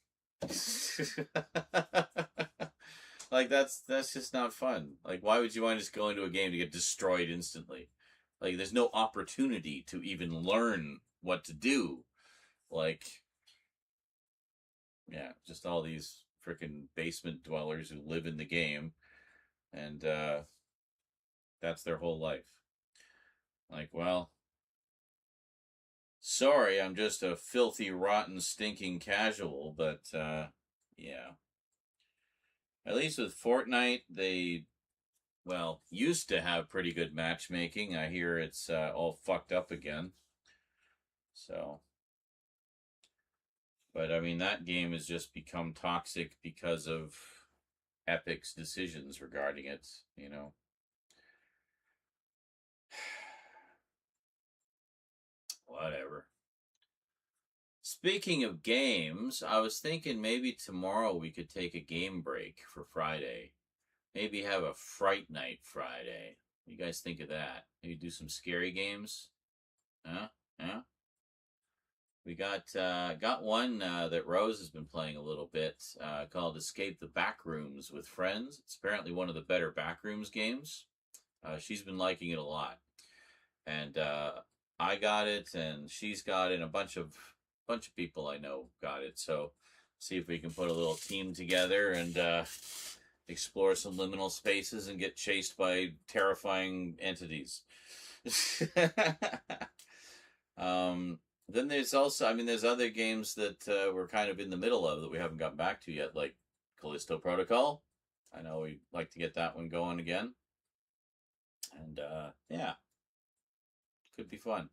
Like that's just not fun. Like why would you want to just go into a game to get destroyed instantly? Like there's no opportunity to even learn what to do. Like yeah, just all these freaking basement dwellers who live in the game and that's their whole life. Like, well, sorry, I'm just a filthy, rotten, stinking casual, but yeah. At least with Fortnite, they, well, used to have pretty good matchmaking. I hear it's all fucked up again. So, but I mean, that game has just become toxic because of Epic's decisions regarding it, you know. Whatever. Speaking of games, I was thinking maybe tomorrow we could take a game break for Friday. Maybe have a Fright Night Friday. What do you guys think of that? Maybe do some scary games? Huh? Yeah? We got one that Rose has been playing a little bit called Escape the Backrooms with Friends. It's apparently one of the better Backrooms games. She's been liking it a lot. And I got it, and she's got it, and a bunch of people I know got it. So see if we can put a little team together and explore some liminal spaces and get chased by terrifying entities. Then there's also, I mean, there's other games that we're kind of in the middle of that we haven't gotten back to yet, like Callisto Protocol. I know we'd like to get that one going again. And yeah, could be fun.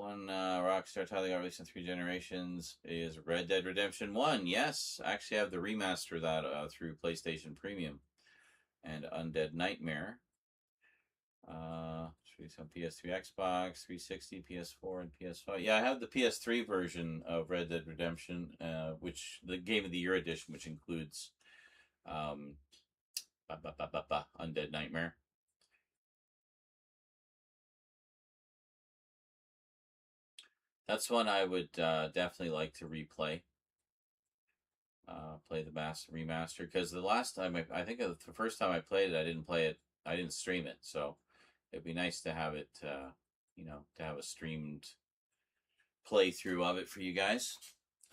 One Rockstar title got released in 3 generations is Red Dead Redemption 1. Yes, I actually have the remaster of that through PlayStation Premium. And Undead Nightmare. Released on PS3, Xbox, 360, PS4, and PS5. Yeah, I have the PS3 version of Red Dead Redemption, which the Game of the Year edition, which includes Undead Nightmare. That's one I would definitely like to replay. Play the remaster, because the last time I think the first time I played it, I didn't stream it, so it'd be nice to have it, to have a streamed playthrough of it for you guys.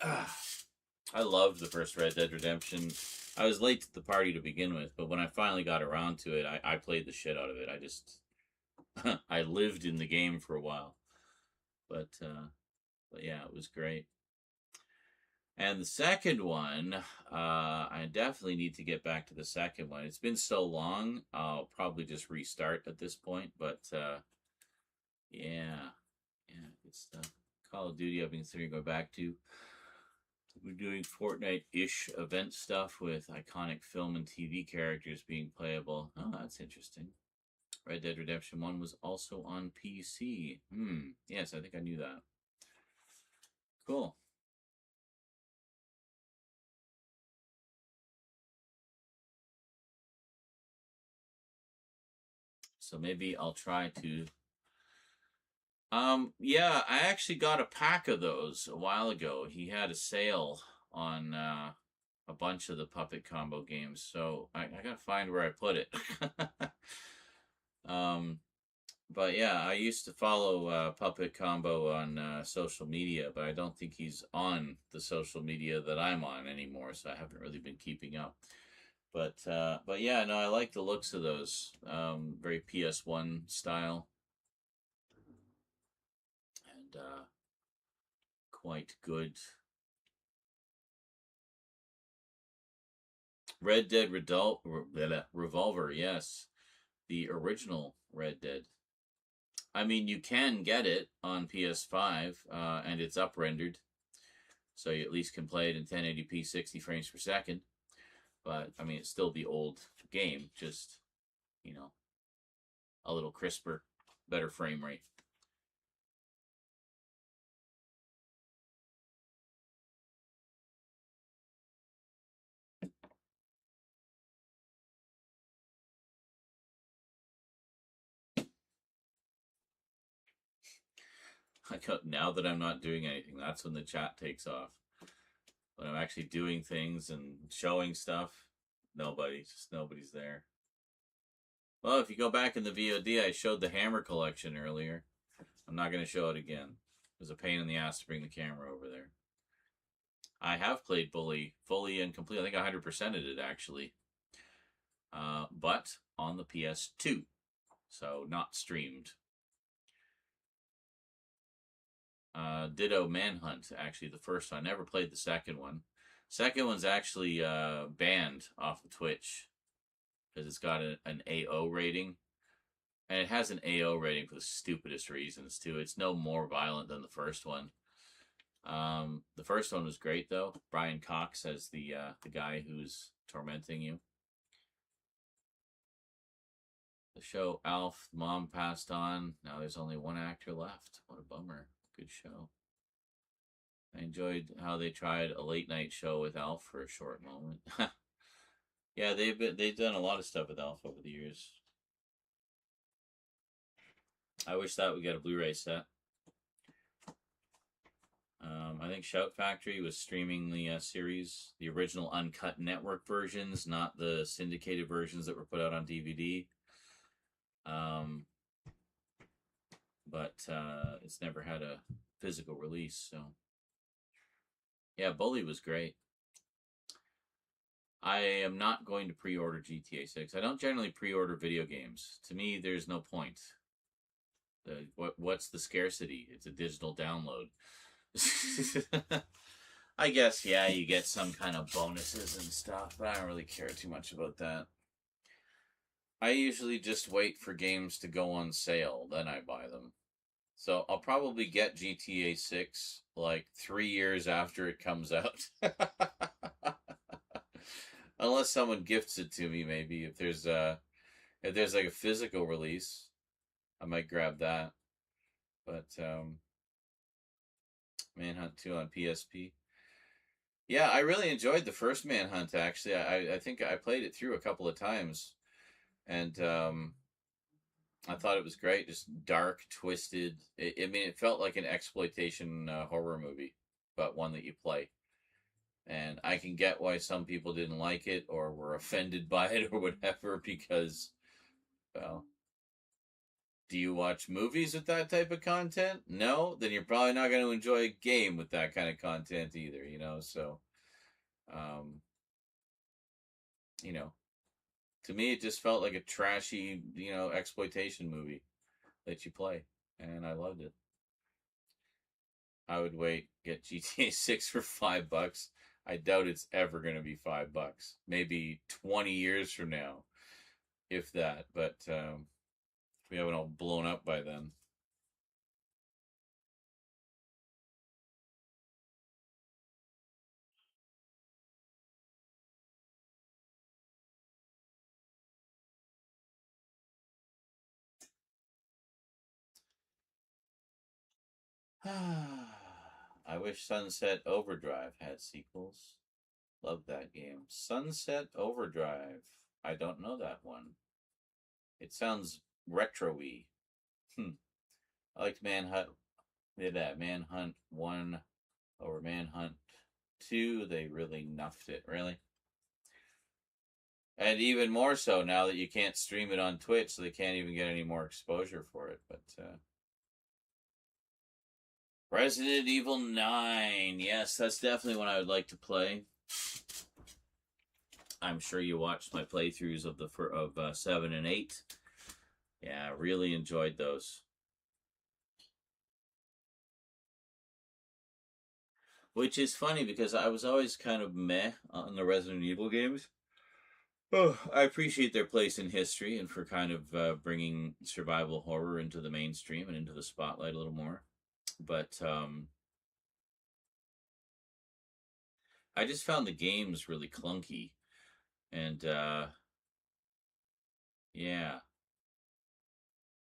I loved the first Red Dead Redemption. I was late to the party to begin with, but when I finally got around to it, I played the shit out of it. I just I lived in the game for a while, but yeah, it was great. And the second one, I definitely need to get back to the second one. It's been so long, I'll probably just restart at this point. But yeah, good stuff. Call of Duty, I've been considering going back to. We're doing Fortnite-ish event stuff with iconic film and TV characters being playable. Oh, that's interesting. Red Dead Redemption 1 was also on PC. Yes, I think I knew that. Cool. So maybe I'll try to... yeah, I actually got a pack of those a while ago. He had a sale on a bunch of the Puppet Combo games, so I gotta find where I put it. But yeah, I used to follow Puppet Combo on social media, but I don't think he's on the social media that I'm on anymore, so I haven't really been keeping up. But yeah, no, I like the looks of those. Very PS1 style. And quite good. Red Dead Revolver, yes. The original Red Dead. I mean, you can get it on PS5, and it's up-rendered. So you at least can play it in 1080p, 60 frames per second. But, I mean, it's still the old game, just, a little crisper, better frame rate. Now that I'm not doing anything, that's when the chat takes off. When I'm actually doing things and showing stuff, nobody's there. Well, if you go back in the VOD, I showed the Hammer collection earlier. I'm not going to show it again. It was a pain in the ass to bring the camera over there. I have played Bully fully and completely. I think 100%ed it, actually. But on the PS2. So, not streamed. Ditto Manhunt, actually, the first one. I never played the second one. Second one's actually banned off of Twitch because it's got an AO rating. And it has an AO rating for the stupidest reasons, too. It's no more violent than the first one. The first one was great, though. Brian Cox as the guy who's tormenting you. The show Alf, Mom passed on. Now there's only one actor left. What a bummer. Good show. I enjoyed how they tried a late night show with Alf for a short moment. Yeah, they've done a lot of stuff with Alf over the years. I wish that would get a Blu-ray set. I think Shout Factory was streaming the series, the original uncut network versions, not the syndicated versions that were put out on DVD. But it's never had a physical release, so yeah, Bully was great. I am not going to pre-order GTA 6. I don't generally pre-order video games. To me, there's no point. What's the scarcity? It's a digital download. I guess, yeah, you get some kind of bonuses and stuff, but I don't really care too much about that. I usually just wait for games to go on sale, then I buy them. So I'll probably get GTA 6 like 3 years after it comes out. Unless someone gifts it to me, maybe. If there's like a physical release, I might grab that. But Manhunt 2 on PSP. Yeah, I really enjoyed the first Manhunt, actually. I think I played it through a couple of times. And I thought it was great. Just dark, twisted. It felt like an exploitation horror movie, but one that you play. And I can get why some people didn't like it or were offended by it or whatever because, well, do you watch movies with that type of content? No? Then you're probably not going to enjoy a game with that kind of content either, you know? So, you know, to me, it just felt like a trashy, you know, exploitation movie that you play. And I loved it. I would get GTA 6 for $5. I doubt it's ever going to be $5. Maybe 20 years from now, if that. But we haven't all blown up by then. I wish Sunset Overdrive had sequels. Love that game. Sunset Overdrive. I don't know that one. It sounds retro-y. I liked Manhunt. Manhunt 1 over Manhunt 2. They really nuffed it, really. And even more so now that you can't stream it on Twitch, so they can't even get any more exposure for it. But Resident Evil 9. Yes, that's definitely one I would like to play. I'm sure you watched my playthroughs of 7 and 8. Yeah, really enjoyed those. Which is funny because I was always kind of meh on the Resident Evil games. Oh, I appreciate their place in history and for kind of bringing survival horror into the mainstream and into the spotlight a little more. But I just found the games really clunky. And yeah.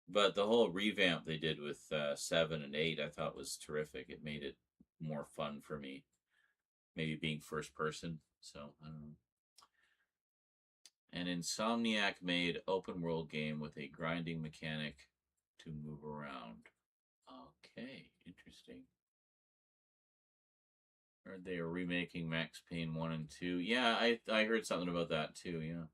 But the whole revamp they did with 7 and 8 I thought was terrific. It made it more fun for me. Maybe being first person. So, I don't know. An Insomniac made open world game with a grinding mechanic to move around. Okay, interesting. Heard they are remaking Max Payne 1 and 2. Yeah, I heard something about that too, yeah.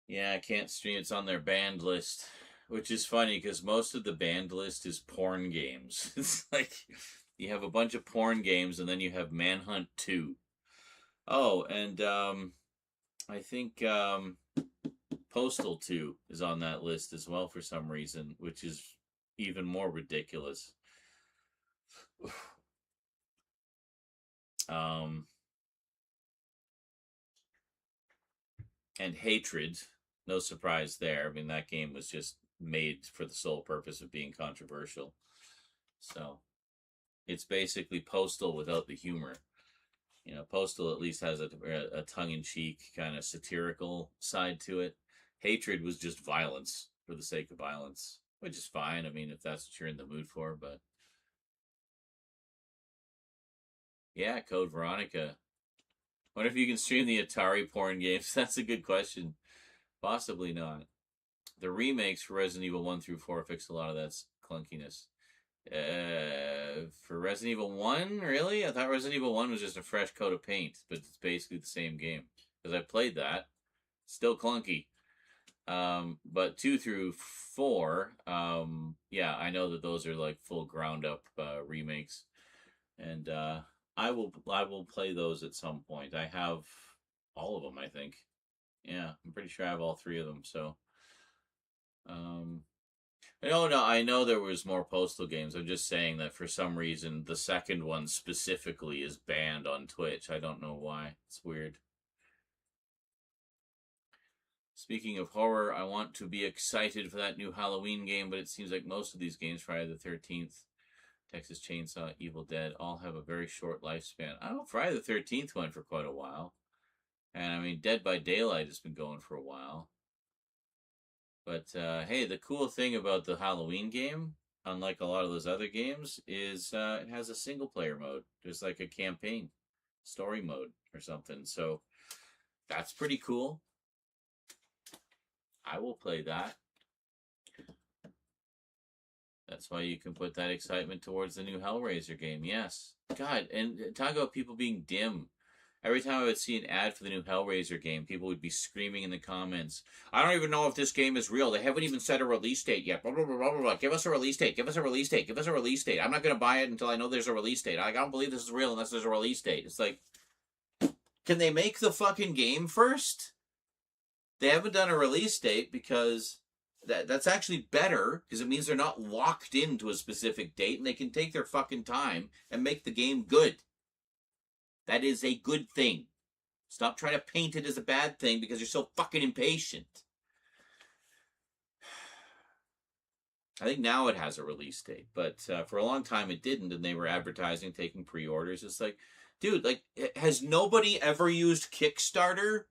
Yeah, I can't stream. It's on their banned list, which is funny because most of the banned list is porn games. It's like you have a bunch of porn games and then you have Manhunt 2. Oh, and I think Postal 2 is on that list as well for some reason, which is even more ridiculous. And Hatred, no surprise there. I mean, that game was just made for the sole purpose of being controversial. So it's basically Postal without the humor. You know, Postal at least has a tongue-in-cheek kind of satirical side to it. Hatred was just violence for the sake of violence, which is fine. I mean, if that's what you're in the mood for, but yeah, Code Veronica. Wonder if you can stream the Atari porn games. That's a good question. Possibly not. The remakes for Resident Evil 1 through 4 fix a lot of that clunkiness. For Resident Evil 1, really? I thought Resident Evil 1 was just a fresh coat of paint, but it's basically the same game. Because I played that. Still clunky. But 2 through 4, yeah, I know that those are like full ground up remakes. And I will play those at some point. I have all of them, I think. Yeah, I'm pretty sure I have all 3 of them, so I know there was more Postal games. I'm just saying that for some reason the second one specifically is banned on Twitch. I don't know why. It's weird. Speaking of horror, I want to be excited for that new Halloween game, but it seems like most of these games, Friday the 13th, Texas Chainsaw, Evil Dead, all have a very short lifespan. I don't know, Friday the 13th went for quite a while. And I mean, Dead by Daylight has been going for a while. But hey, the cool thing about the Halloween game, unlike a lot of those other games, is it has a single player mode. There's like a campaign, story mode or something. So that's pretty cool. I will play that. That's why you can put that excitement towards the new Hellraiser game. Yes. God, and talk about people being dim. Every time I would see an ad for the new Hellraiser game, people would be screaming in the comments, I don't even know if this game is real. They haven't even set a release date yet. Blah, blah, blah, blah, blah. Give us a release date. Give us a release date. Give us a release date. I'm not going to buy it until I know there's a release date. I don't believe this is real unless there's a release date. It's like, can they make the fucking game first? They haven't done a release date because that's actually better because it means they're not locked into a specific date and they can take their fucking time and make the game good. That is a good thing. Stop trying to paint it as a bad thing because you're so fucking impatient. I think now it has a release date, but for a long time it didn't, and they were advertising, taking pre-orders. It's like, dude, like, has nobody ever used Kickstarter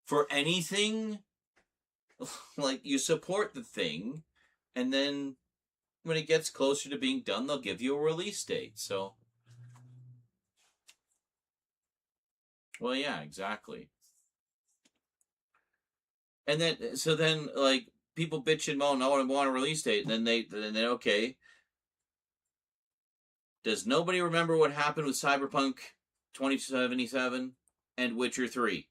for anything? Like, you support the thing, and then when it gets closer to being done, they'll give you a release date. So, well, yeah, exactly. And then, so then, like, people bitch and moan, no, I want a release date, and then okay. Does nobody remember what happened with Cyberpunk 2077 and Witcher 3?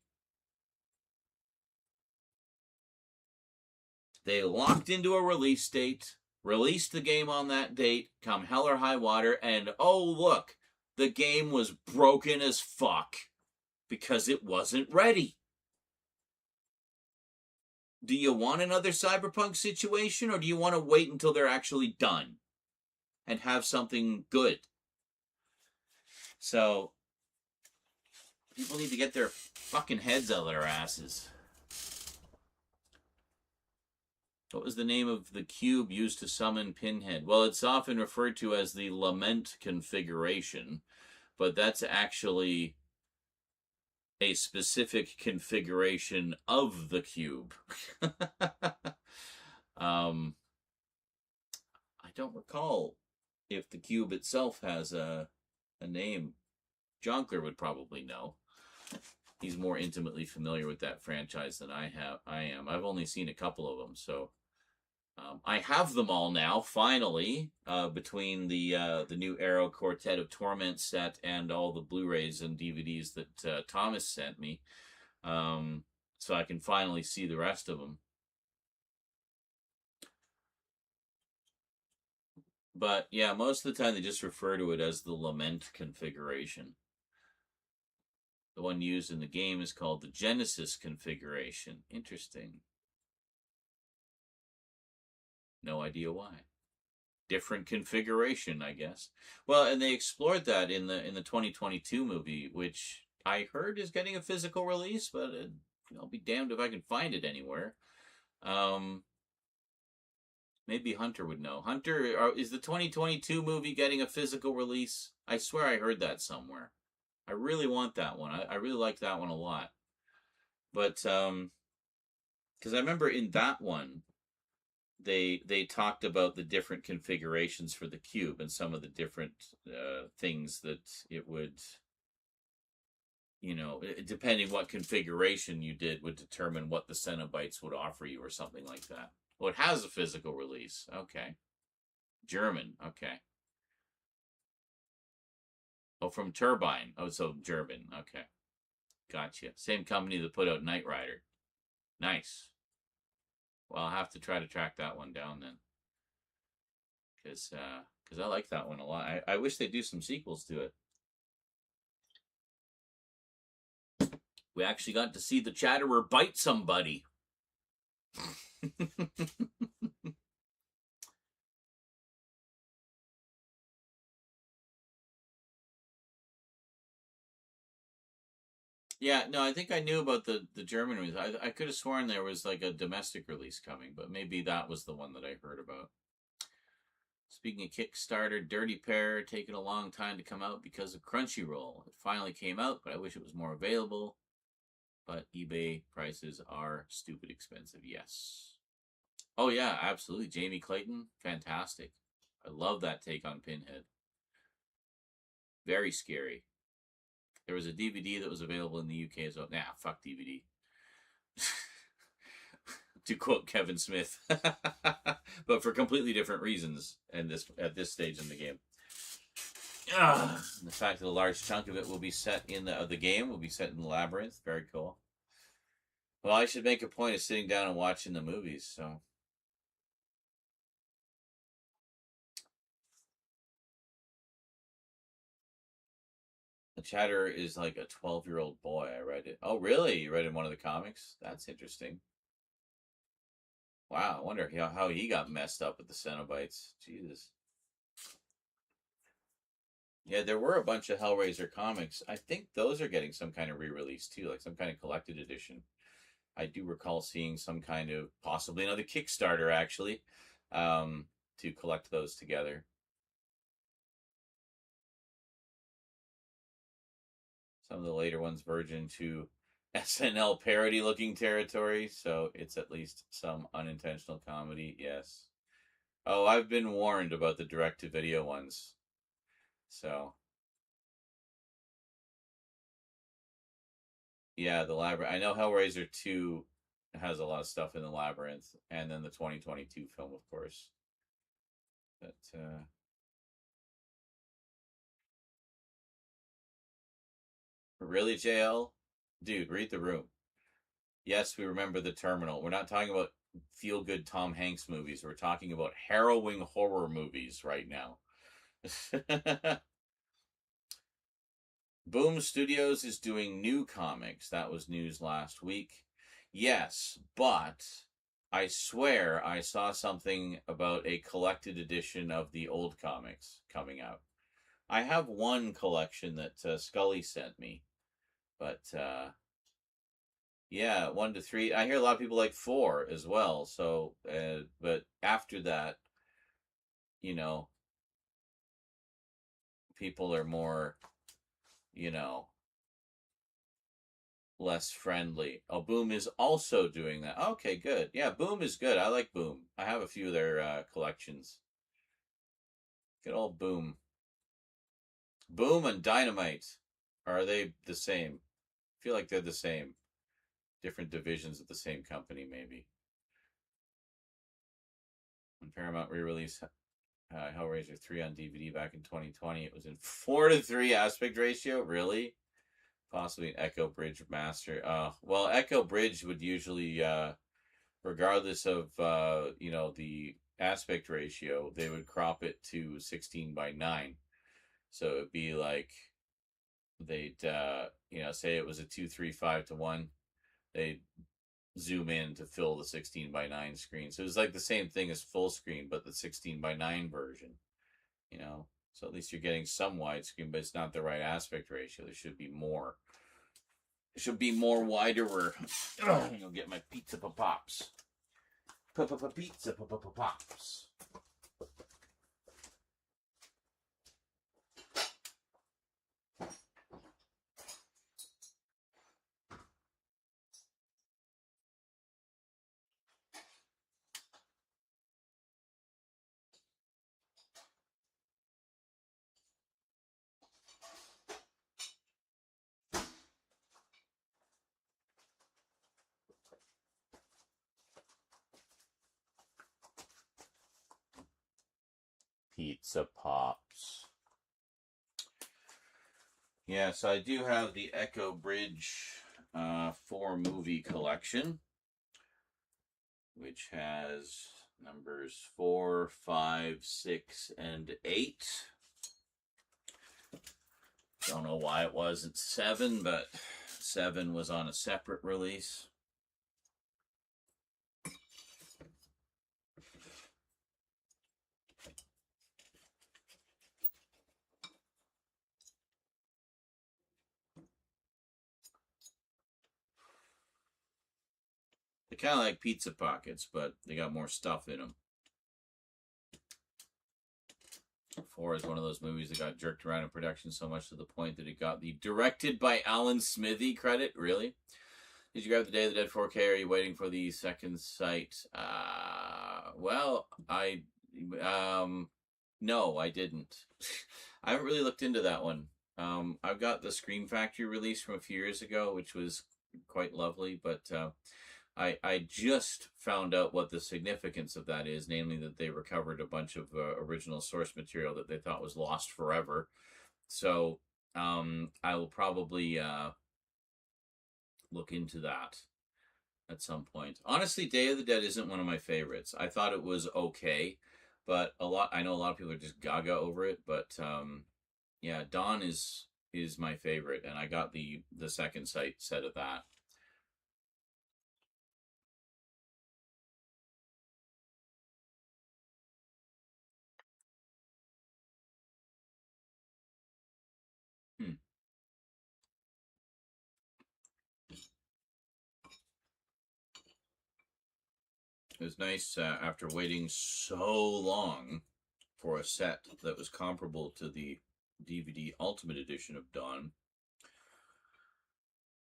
They locked into a release date, released the game on that date, come hell or high water, and oh, look, the game was broken as fuck because it wasn't ready. Do you want another Cyberpunk situation, or do you want to wait until they're actually done and have something good? So, people need to get their fucking heads out of their asses. What was the name of the cube used to summon Pinhead? Well, it's often referred to as the Lament configuration, but that's actually a specific configuration of the cube. I don't recall if the cube itself has a name. Jonkler would probably know. He's more intimately familiar with that franchise than I am. I've only seen a couple of them, so I have them all now. Finally, between the new Arrow Quartet of Torment set and all the Blu-rays and DVDs that Thomas sent me, so I can finally see the rest of them. But yeah, most of the time they just refer to it as the Lament configuration. The one used in the game is called the Genesis configuration. Interesting. No idea why. Different configuration, I guess. Well, and they explored that in the 2022 movie, which I heard is getting a physical release, but I'll be damned if I can find it anywhere. Maybe Hunter would know. Hunter, is the 2022 movie getting a physical release? I swear I heard that somewhere. I really want that one. I really like that one a lot. But, because I remember in that one, they talked about the different configurations for the cube and some of the different things that it would, depending what configuration you did would determine what the Cenobites would offer you or something like that. Well, it has a physical release. Okay. German. Okay. Oh, from Turbine. Oh, so German. Okay. Gotcha. Same company that put out Knight Rider. Nice. Well, I'll have to try to track that one down then. Because I like that one a lot. I wish they'd do some sequels to it. We actually got to see the Chatterer bite somebody. Yeah, no, I think I knew about the German release. I could have sworn there was like a domestic release coming, but maybe that was the one that I heard about. Speaking of Kickstarter, Dirty Pair taking a long time to come out because of Crunchyroll. It finally came out, but I wish it was more available. But eBay prices are stupid expensive, yes. Oh yeah, absolutely. Jamie Clayton, fantastic. I love that take on Pinhead. Very scary. There was a DVD that was available in the UK as well. Nah, fuck DVD. To quote Kevin Smith. But for completely different reasons and at this stage in the game. The fact that a large chunk of it will be set in the game will be set in the Labyrinth. Very cool. Well, I should make a point of sitting down and watching the movies, so. The Chatterer is like a 12-year-old boy. I read it. Oh, really? You read it in one of the comics? That's interesting. Wow, I wonder how he got messed up with the Cenobites. Jesus. Yeah, there were a bunch of Hellraiser comics. I think those are getting some kind of re-release too, like some kind of collected edition. I do recall seeing some kind of, possibly another Kickstarter actually, to collect those together. Some of the later ones verge into SNL parody looking territory, so it's at least some unintentional comedy, yes. Oh, I've been warned about the direct-to-video ones. So, yeah, the Labyrinth. I know Hellraiser 2 has a lot of stuff in the Labyrinth, and then the 2022 film, of course. But, really, JL? Dude, read the room. Yes, we remember The Terminal. We're not talking about feel-good Tom Hanks movies. We're talking about harrowing horror movies right now. Boom Studios is doing new comics. That was news last week. Yes, but I swear I saw something about a collected edition of the old comics coming out. I have one collection that Scully sent me, but yeah, 1 to 3. I hear a lot of people like 4 as well. So, but after that, you know, people are more, you know, less friendly. Oh, Boom is also doing that. Okay, good. Yeah, Boom is good. I like Boom. I have a few of their collections. Good old Boom. Boom and Dynamite. Are they the same? I feel like they're the same. Different divisions of the same company, maybe. When Paramount re-released Hellraiser 3 on DVD back in 2020, it was in 4:3 aspect ratio. Really? Possibly an Echo Bridge master. Well, Echo Bridge would usually, regardless of the aspect ratio, they would crop it to 16:9. So it'd be like they'd say it was a 2:3:5:1. They'd zoom in to fill the 16:9 screen. So it's like the same thing as full screen, but the 16:9 version. So at least you're getting some widescreen, but it's not the right aspect ratio. There should be more. It should be more wider. You'll get my pizza pops. Pizza pops. Pizza Pops. Yeah, so I do have the Echo Bridge 4 movie collection, which has numbers 4, 5, 6, and 8. Don't know why it wasn't 7, but 7 was on a separate release. They're kind of like pizza pockets, but they got more stuff in them. 4 is one of those movies that got jerked around in production so much to the point that it got the directed by Alan Smithy credit. Really? Did you grab the Day of the Dead 4K? Or are you waiting for the second sight? Well, no, I didn't. I haven't really looked into that one. I've got the Scream Factory release from a few years ago, which was quite lovely, but I just found out what the significance of that is, namely that they recovered a bunch of original source material that they thought was lost forever. So I will probably look into that at some point. Honestly, Day of the Dead isn't one of my favorites. I thought it was okay, but I know a lot of people are just gaga over it, but yeah, Dawn is my favorite, and I got the second set of that. It was nice after waiting so long for a set that was comparable to the DVD Ultimate Edition of Dawn,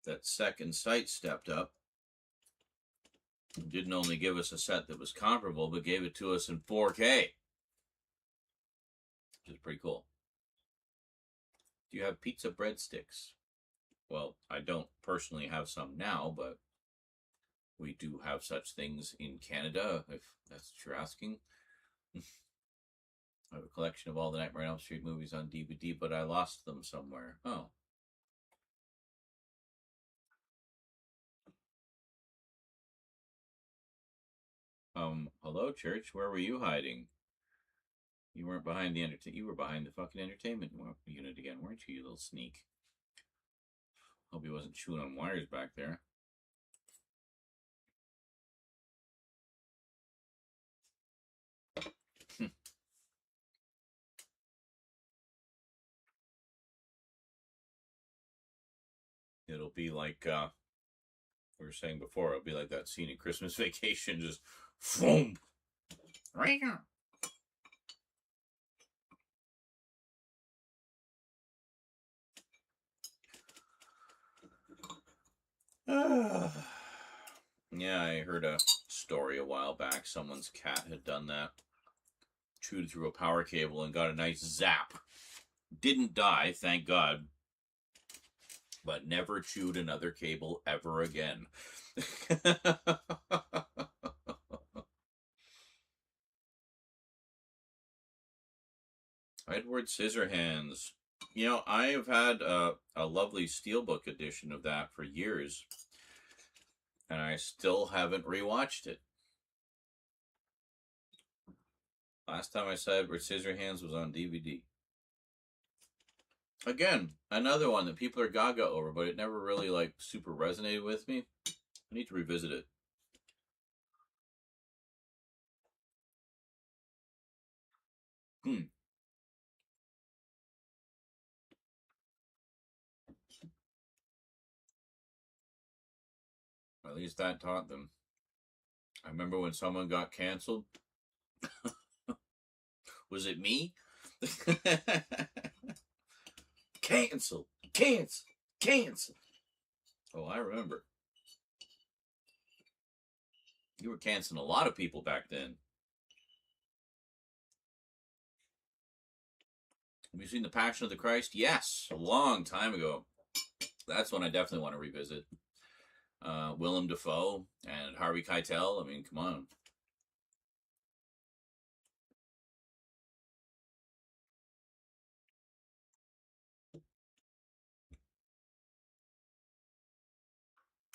that Second Sight stepped up. Didn't only give us a set that was comparable, but gave it to us in 4K. Which is pretty cool. Do you have pizza breadsticks? Well, I don't personally have some now, but we do have such things in Canada, if that's what you're asking. I have a collection of all the Nightmare on Elm Street movies on DVD, but I lost them somewhere. Oh. Hello, church. Where were you hiding? You weren't behind the you were behind the fucking entertainment unit again, weren't you, you little sneak? Hope he wasn't chewing on wires back there. It'll be like we were saying before, it'll be like that scene in Christmas Vacation, just boom. Right here. Yeah, I heard a story a while back. Someone's cat had done that. Chewed through a power cable and got a nice zap. Didn't die, thank God. But never chewed another cable ever again. Edward Scissorhands. You know, I have had a lovely steelbook edition of that for years, and I still haven't rewatched it. Last time I saw Edward Scissorhands was on DVD. Again, another one that people are gaga over, but it never really, like, super resonated with me. I need to revisit it. At least that taught them. I remember when someone got canceled. Was it me? Cancel. Oh, I remember. You were canceling a lot of people back then. Have you seen The Passion of the Christ? Yes, a long time ago. That's one I definitely want to revisit. Willem Dafoe and Harvey Keitel. I mean, come on.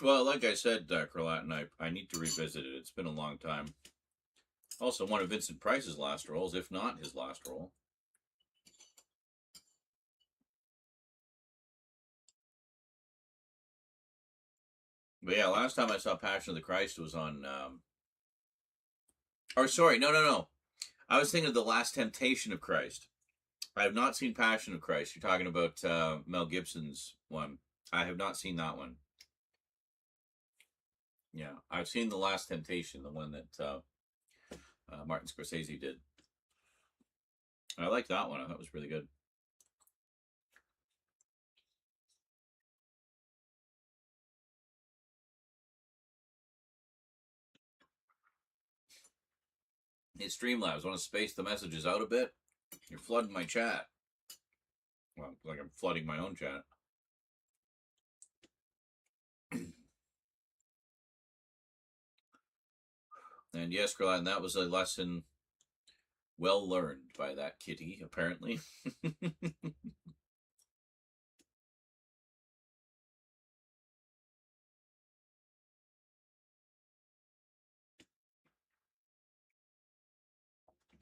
Well, like I said, Crolat, I need to revisit it. It's been a long time. Also, one of Vincent Price's last roles, if not his last role. But yeah, last time I saw Passion of the Christ was on... Or, sorry, no. I was thinking of The Last Temptation of Christ. I have not seen Passion of Christ. You're talking about Mel Gibson's one. I have not seen that one. Yeah, I've seen The Last Temptation, the one that Martin Scorsese did. I liked that one. I thought it was really good. Hey, Streamlabs, want to space the messages out a bit? You're flooding my chat. Well, like I'm flooding my own chat. And yes, Grillan, that was a lesson well learned by that kitty, apparently.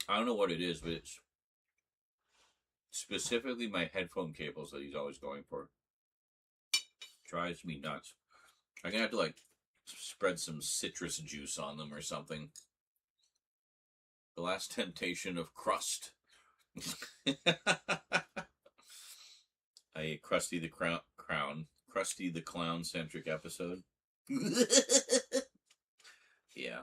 I don't know what it is, but it's specifically my headphone cables that he's always going for. Drives me nuts. I'm gonna have to like spread some citrus juice on them or something. The Last Temptation of Crust. A Krusty the Krusty the Clown centric episode. Yeah.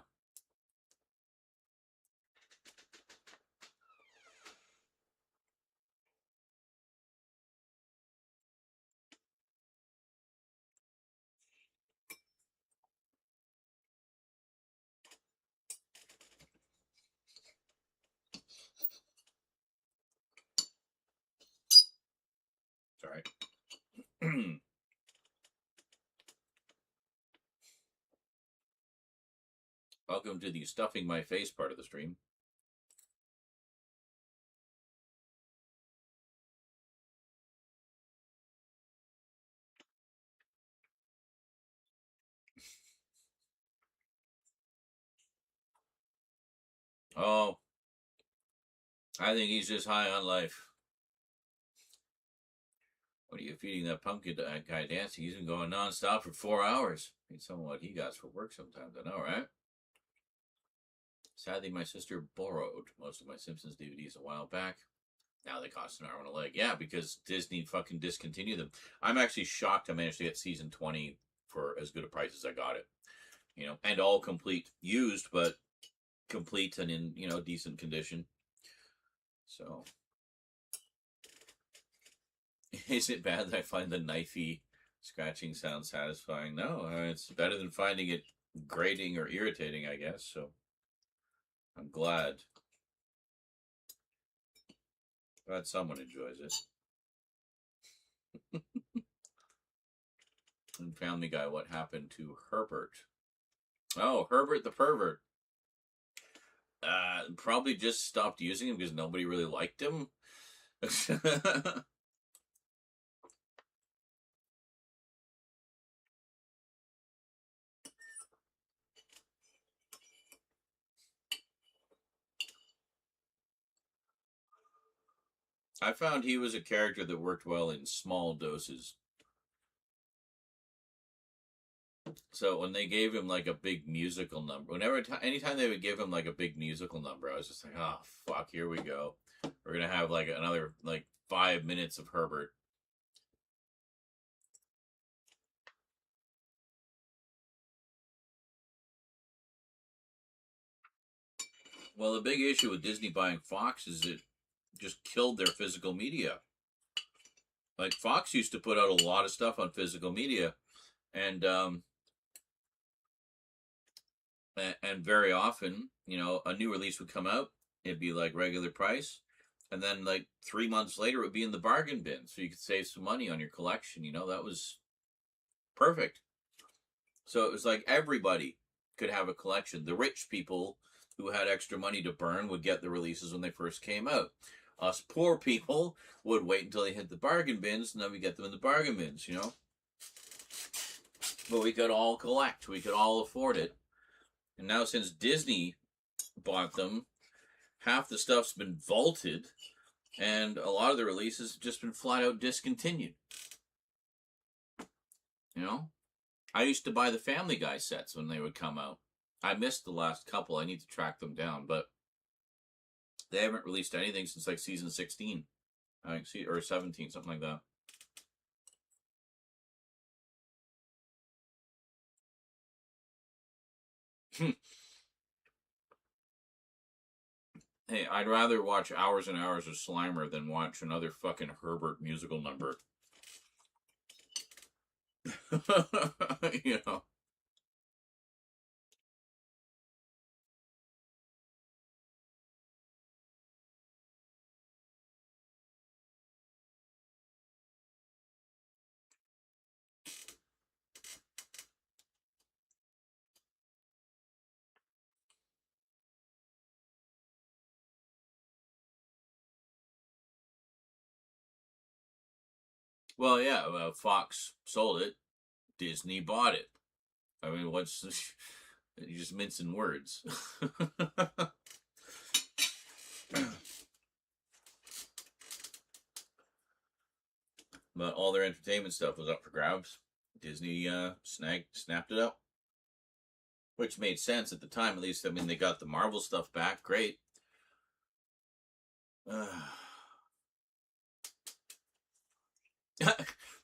Sorry. Welcome to the stuffing my face part of the stream. Oh, I think he's just high on life. What are you feeding that pumpkin guy dancing? He's been going non-stop for 4 hours. Need some of what he got for work sometimes, I know, right? Sadly, my sister borrowed most of my Simpsons DVDs a while back. Now they cost an arm and a leg. Yeah, because Disney fucking discontinued them. I'm actually shocked I managed to get season 20 for as good a price as I got it. You know, and all complete. Used, but complete and in, you know, decent condition. So... Is it bad that I find the knifey scratching sound satisfying? No, it's better than finding it grating or irritating, I guess. So I'm glad someone enjoys it. And Family Guy, what happened to Herbert? Oh, Herbert the pervert. Probably just stopped using him because nobody really liked him. I found he was a character that worked well in small doses. So when they gave him like a big musical number, anytime they would give him like a big musical number, I was just like, oh fuck, here we go. We're gonna have like another like 5 minutes of Herbert. Well, the big issue with Disney buying Fox is it just killed their physical media. Like Fox used to put out a lot of stuff on physical media, and very often, you know, a new release would come out, it'd be like regular price, and then like 3 months later it would be in the bargain bin, so you could save some money on your collection. You know, that was perfect. So it was like everybody could have a collection. The rich people who had extra money to burn would get the releases when they first came out. Us poor people would wait until they hit the bargain bins, and then we get them in the bargain bins, you know. But we could all collect. We could all afford it. And now since Disney bought them, half the stuff's been vaulted, and a lot of the releases have just been flat out discontinued. You know? I used to buy the Family Guy sets when they would come out. I missed the last couple. I need to track them down, but they haven't released anything since like season 16. I think, or 17, something like that. Hey, I'd rather watch hours and hours of Slimer than watch another fucking Herbert musical number. You know. Well, yeah, Fox sold it. Disney bought it. I mean, what's... You're just mincing words. But all their entertainment stuff was up for grabs. Disney snapped it up. Which made sense at the time, at least. I mean, they got the Marvel stuff back. Great.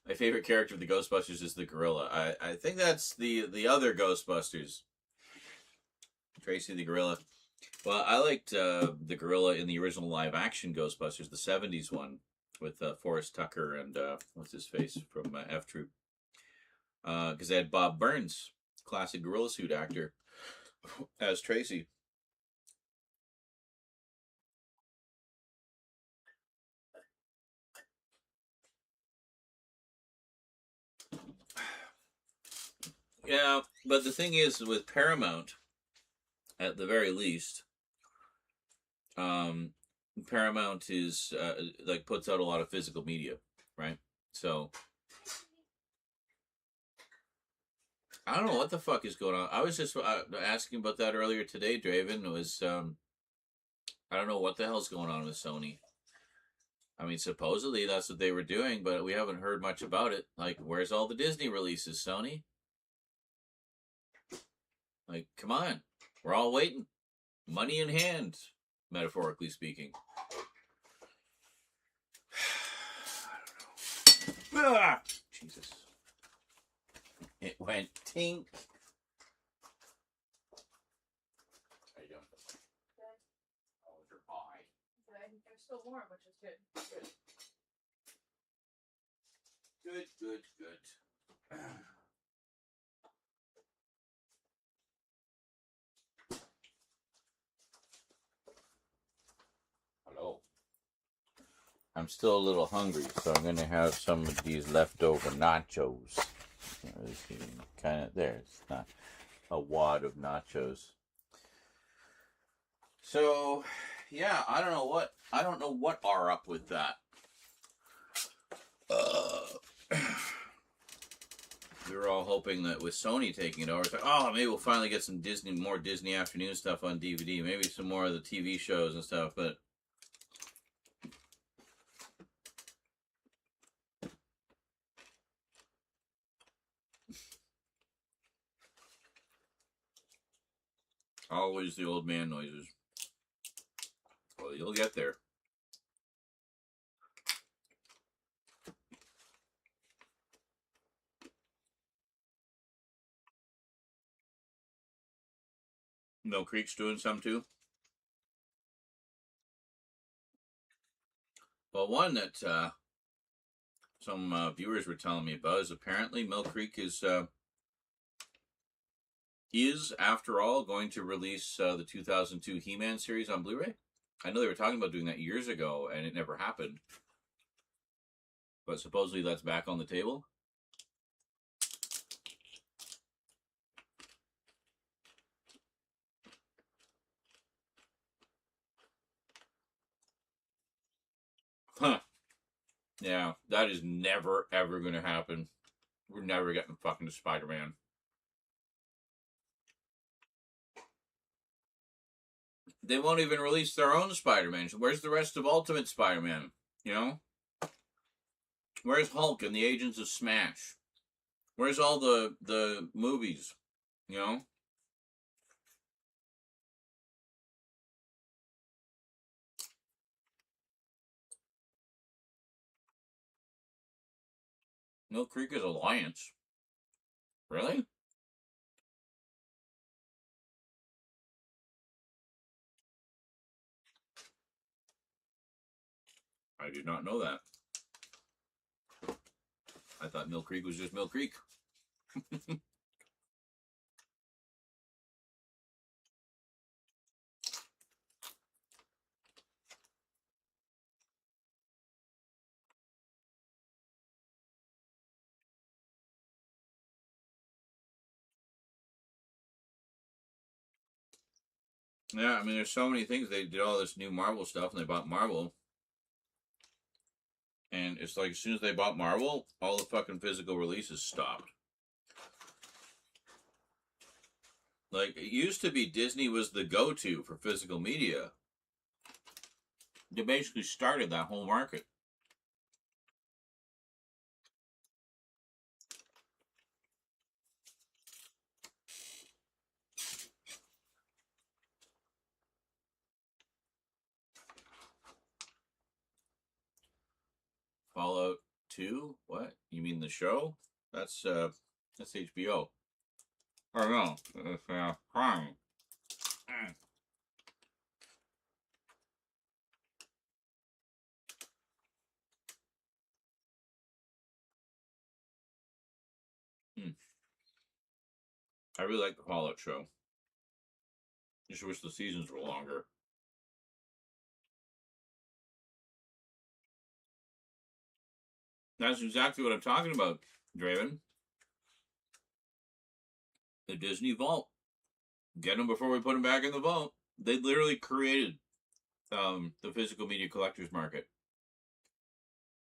My favorite character of the Ghostbusters is the gorilla. I think that's the other Ghostbusters. Tracy the gorilla. Well, I liked the gorilla in the original live-action Ghostbusters, the 70s one, with Forrest Tucker and, what's his face, from F Troop. Because they had Bob Burns, classic gorilla suit actor, as Tracy. Yeah, but the thing is, with Paramount, at the very least, Paramount is like puts out a lot of physical media, right? So I don't know what the fuck is going on. I was just asking about that earlier today, Draven. It was I don't know what the hell's going on with Sony. I mean, supposedly that's what they were doing, but we haven't heard much about it. Like, where's all the Disney releases, Sony? Like, come on. We're all waiting. Money in hand, metaphorically speaking. I don't know. Ah! Jesus. It went tink. How you doing? Good. How was your pie? They're still warm, which is good. Good. Hello. I'm still a little hungry, so I'm gonna have some of these leftover nachos. Kind of there. It's not a wad of nachos. So, yeah, I don't know what are up with that. We were all hoping that with Sony taking it over, it's like, oh, maybe we'll finally get some more Disney afternoon stuff on DVD, maybe some more of the TV shows and stuff, but always the old man noises. Well, you'll get there. Mill Creek's doing some too. Well, one that some viewers were telling me about is apparently Mill Creek is after all going to release the 2002 He-Man series on Blu-ray. I know they were talking about doing that years ago, and it never happened. But supposedly that's back on the table. Huh. Yeah, that is never, ever going to happen. We're never getting fucking to Spider-Man. They won't even release their own Spider-Man. Where's the rest of Ultimate Spider-Man? You know? Where's Hulk and the Agents of Smash? Where's all the movies? You know? Mill Creek is Alliance. Really? I did not know that. I thought Mill Creek was just Mill Creek. Yeah, I mean, there's so many things. They did all this new Marvel stuff, and they bought Marvel. And it's like, as soon as they bought Marvel, all the fucking physical releases stopped. Like, it used to be Disney was the go-to for physical media. They basically started that whole market. Fallout 2? What? You mean the show? That's HBO. Or no, it's Prime. I really like the Fallout show. Just wish the seasons were longer. That's exactly what I'm talking about, Draven. The Disney Vault. Get them before we put them back in the vault. They literally created the physical media collectors market.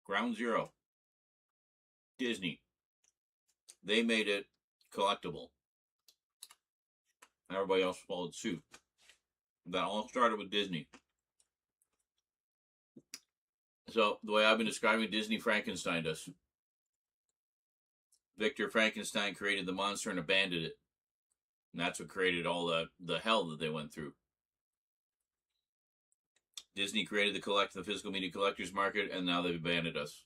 Ground zero. Disney. They made it collectible. Everybody else followed suit. That all started with Disney. So, the way I've been describing Disney Frankensteined us. Victor Frankenstein created the monster and abandoned it. And that's what created all the hell that they went through. Disney created the physical media collectors market, and now they've abandoned us.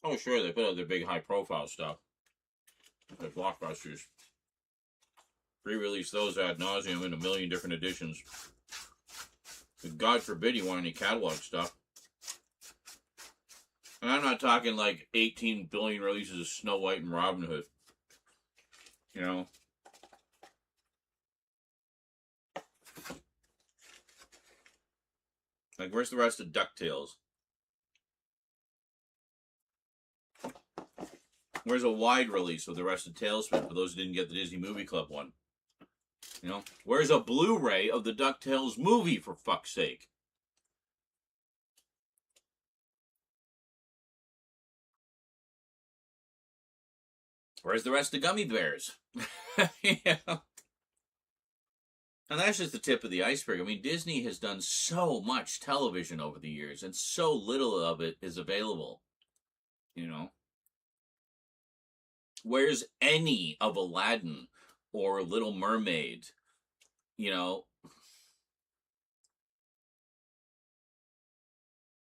Oh, sure, they put out their big high-profile stuff. Like blockbusters. Re-release those ad nauseum in a million different editions. But God forbid you want any catalog stuff. And I'm not talking like 18 billion releases of Snow White and Robin Hood. You know? Like, where's the rest of DuckTales? Where's a wide release of the rest of TaleSpin for those who didn't get the Disney Movie Club one? You know? Where's a Blu-ray of the DuckTales movie, for fuck's sake? Where's the rest of Gummy Bears? Yeah. And that's just the tip of the iceberg. I mean, Disney has done so much television over the years, and so little of it is available. You know? Where's any of Aladdin or Little Mermaid? You know?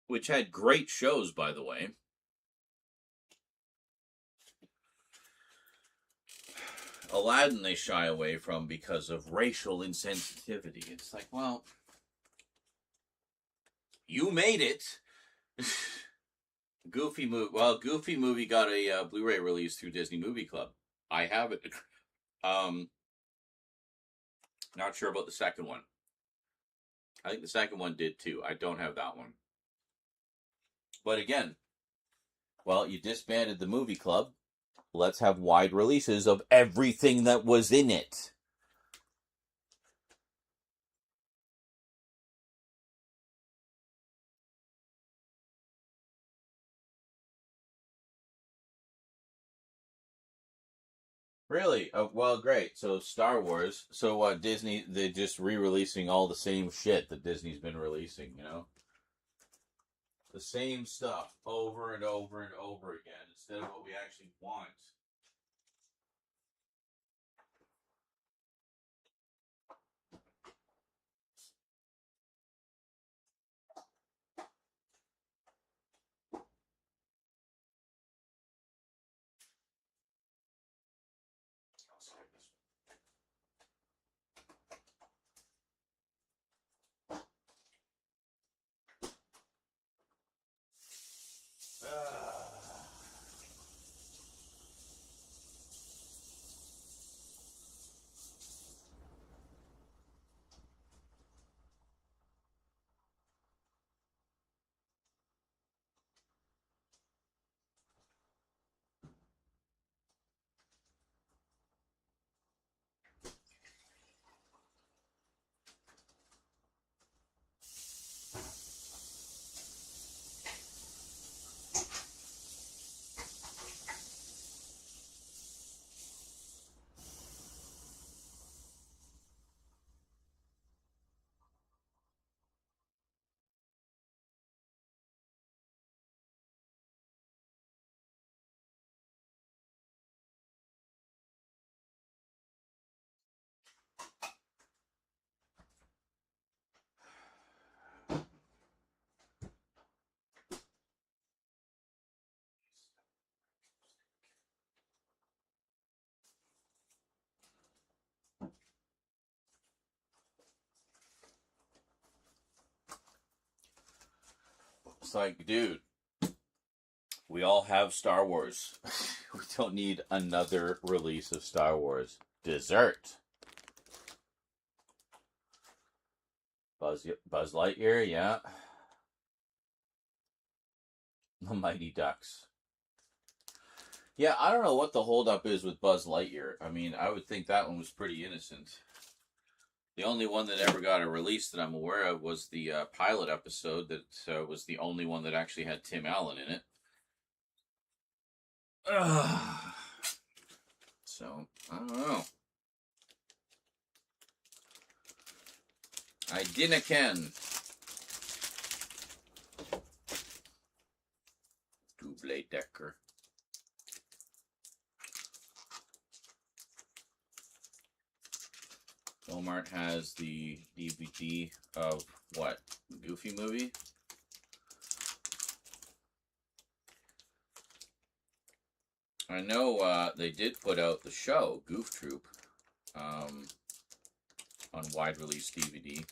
Which had great shows, by the way. Aladdin they shy away from because of racial insensitivity. It's like, well, you made it. Goofy movie got a Blu-ray release through Disney Movie Club. I have it. Not sure about the second one. I think the second one did too. I don't have that one. But again, well, you disbanded the movie club. Let's have wide releases of everything that was in it. Really? Oh, well, great. So Star Wars. So what? Disney? They're just re-releasing all the same shit that Disney's been releasing. You know, the same stuff over and over and over again instead of what we actually want. I'll skip this It's like, dude, we all have Star Wars. We don't need another release of Star Wars. Dessert. Buzz Lightyear, yeah. The Mighty Ducks. Yeah, I don't know what the holdup is with Buzz Lightyear. I mean, I would think that one was pretty innocent. The only one that ever got a release that I'm aware of was the pilot episode that was the only one that actually had Tim Allen in it. So, I don't know. I dinna ken. Double decker. Walmart has the DVD of what? Goofy movie? I know they did put out the show, Goof Troop, on wide release DVD.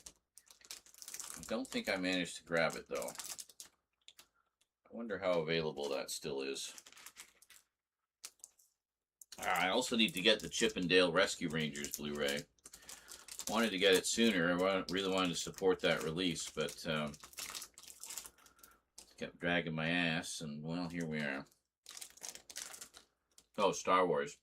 I don't think I managed to grab it, though. I wonder how available that still is. I also need to get the Chip and Dale Rescue Rangers Blu-ray. Wanted to get it sooner. I really wanted to support that release, but kept dragging my ass, and well, here we are. Oh, Star Wars.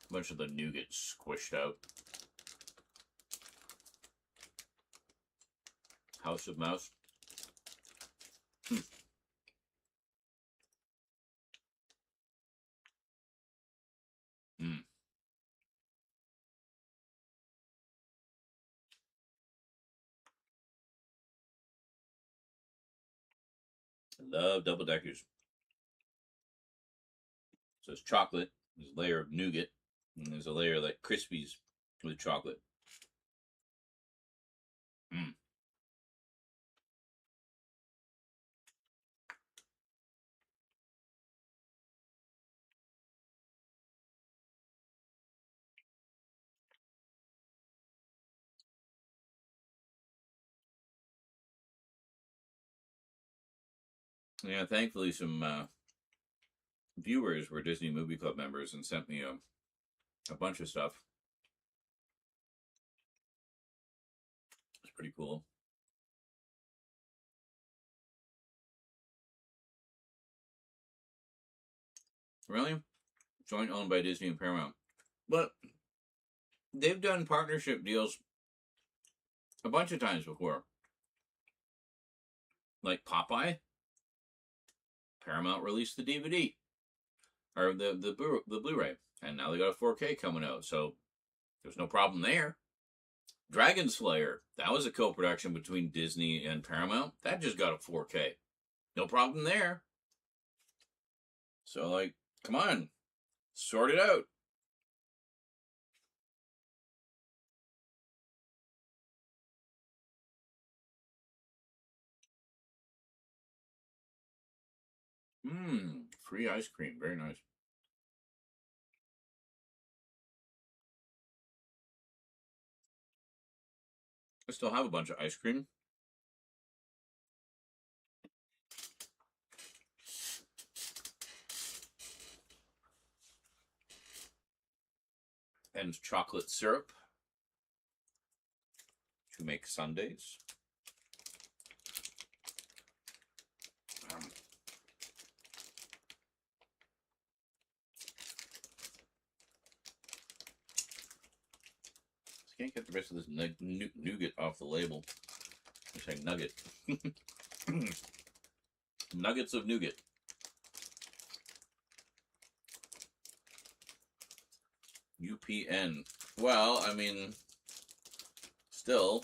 A bunch of the nougat squished out. House of Mouse. I love double deckers. So it's chocolate. There's a layer of nougat, and there's a layer like Krispies with chocolate. Yeah, thankfully some viewers were Disney Movie Club members and sent me a bunch of stuff. It's pretty cool. Really? Joint owned by Disney and Paramount. But they've done partnership deals a bunch of times before. Like Popeye. Paramount released the DVD. Or the Blu-ray. And now they got a 4K coming out. So there's no problem there. Dragon Slayer. That was a co-production between Disney and Paramount. That just got a 4K. No problem there. So, like, come on. Sort it out. Free ice cream. Very nice. I still have a bunch of ice cream. And chocolate syrup to make sundaes. Can't get the rest of this nougat off the label. I'm saying nugget. Nuggets of nougat. UPN. Well, I mean, still,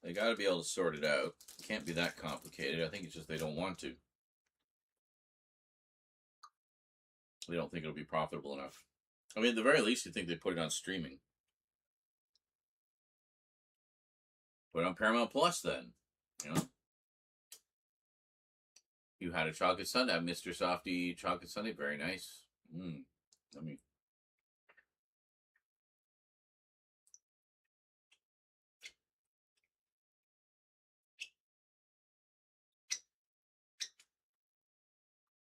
they got to be able to sort it out. It can't be that complicated. I think it's just they don't want to. They don't think it'll be profitable enough. I mean, at the very least, you think they put it on streaming. Put it on Paramount Plus, then. You know? You had a chocolate sundae, Mr. Softy chocolate sundae. Very nice. Let me.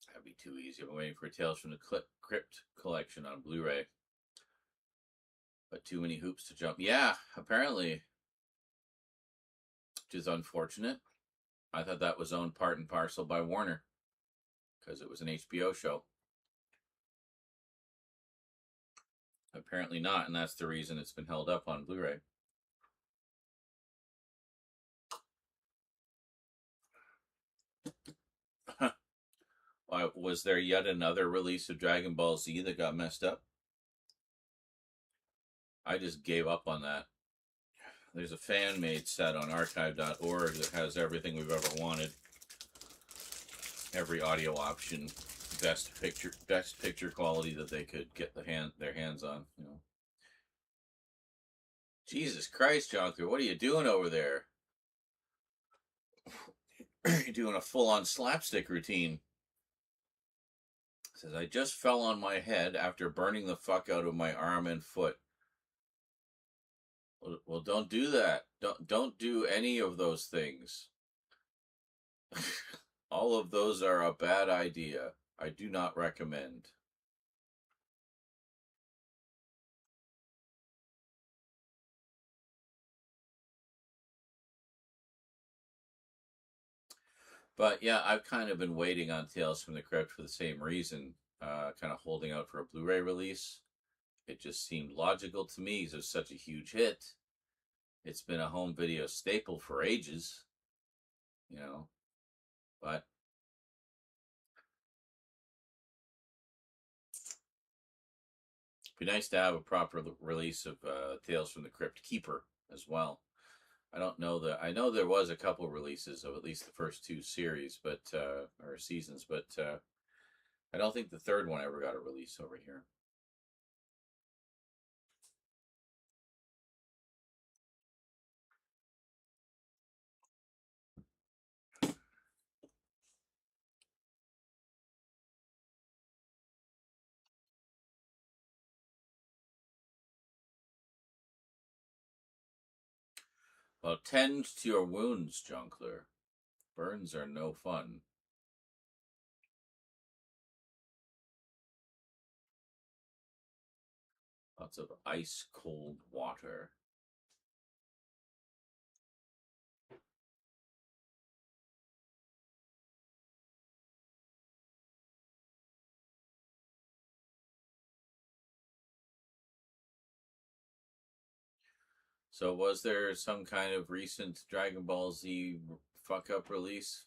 That'd be too easy. I'm waiting for Tales from the Crypt collection on Blu-ray. But too many hoops to jump. Yeah, apparently. Which is unfortunate. I thought that was owned part and parcel by Warner. Because it was an HBO show. Apparently not, and that's the reason it's been held up on Blu-ray. Why, was there yet another release of Dragon Ball Z that got messed up? I just gave up on that. There's a fan-made set on archive.org that has everything we've ever wanted. Every audio option, best picture quality that they could get their hands on. You know. Jesus Christ, Jonathan, what are you doing over there? You're doing a full-on slapstick routine. It says, I just fell on my head after burning the fuck out of my arm and foot. Well, don't do that. Don't do any of those things. All of those are a bad idea. I do not recommend. But yeah, I've kind of been waiting on Tales from the Crypt for the same reason. Kind of holding out for a Blu-ray release. It just seemed logical to me. It was such a huge hit. It's been a home video staple for ages. You know. But it'd be nice to have a proper release of Tales from the Crypt Keeper as well. I don't know that. I know there was a couple releases of at least the first two series, but or seasons, but I don't think the third one ever got a release over here. Well, tend to your wounds, Junkler. Burns are no fun. Lots of ice cold water. So was there some kind of recent Dragon Ball Z fuck-up release?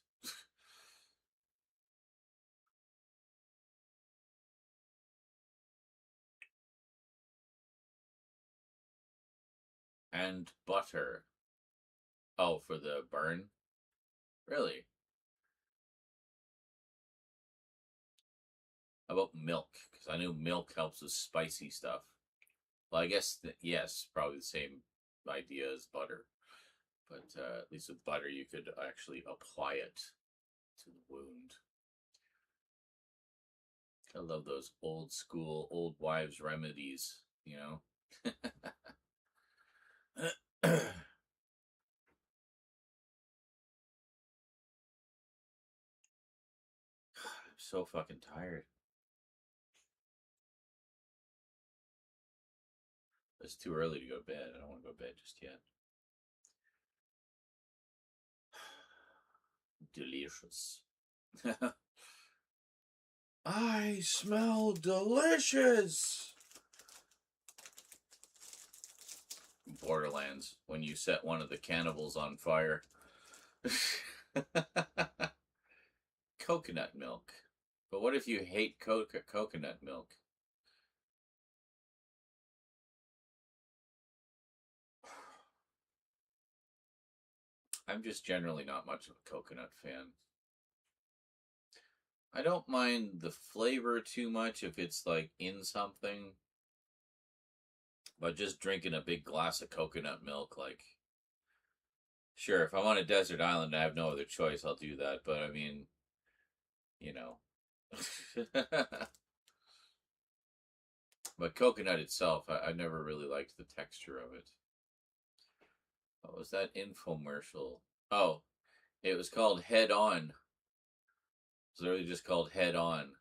And butter. Oh, for the burn? Really? How about milk? Because I know milk helps with spicy stuff. Well, I guess, yes, probably the same idea as butter. But at least with butter, you could actually apply it to the wound. I love those old school, old wives' remedies, you know? I'm so fucking tired. It's too early to go to bed. I don't want to go to bed just yet. Delicious. I smell delicious. Borderlands, when you set one of the cannibals on fire. Coconut milk. But what if you hate coconut milk? I'm just generally not much of a coconut fan. I don't mind the flavor too much if it's like in something. But just drinking a big glass of coconut milk, like, sure, if I'm on a desert island and I have no other choice, I'll do that. But I mean, you know. But coconut itself, I never really liked the texture of it. What was that infomercial? Oh, it was called Head On. It's literally just called Head On.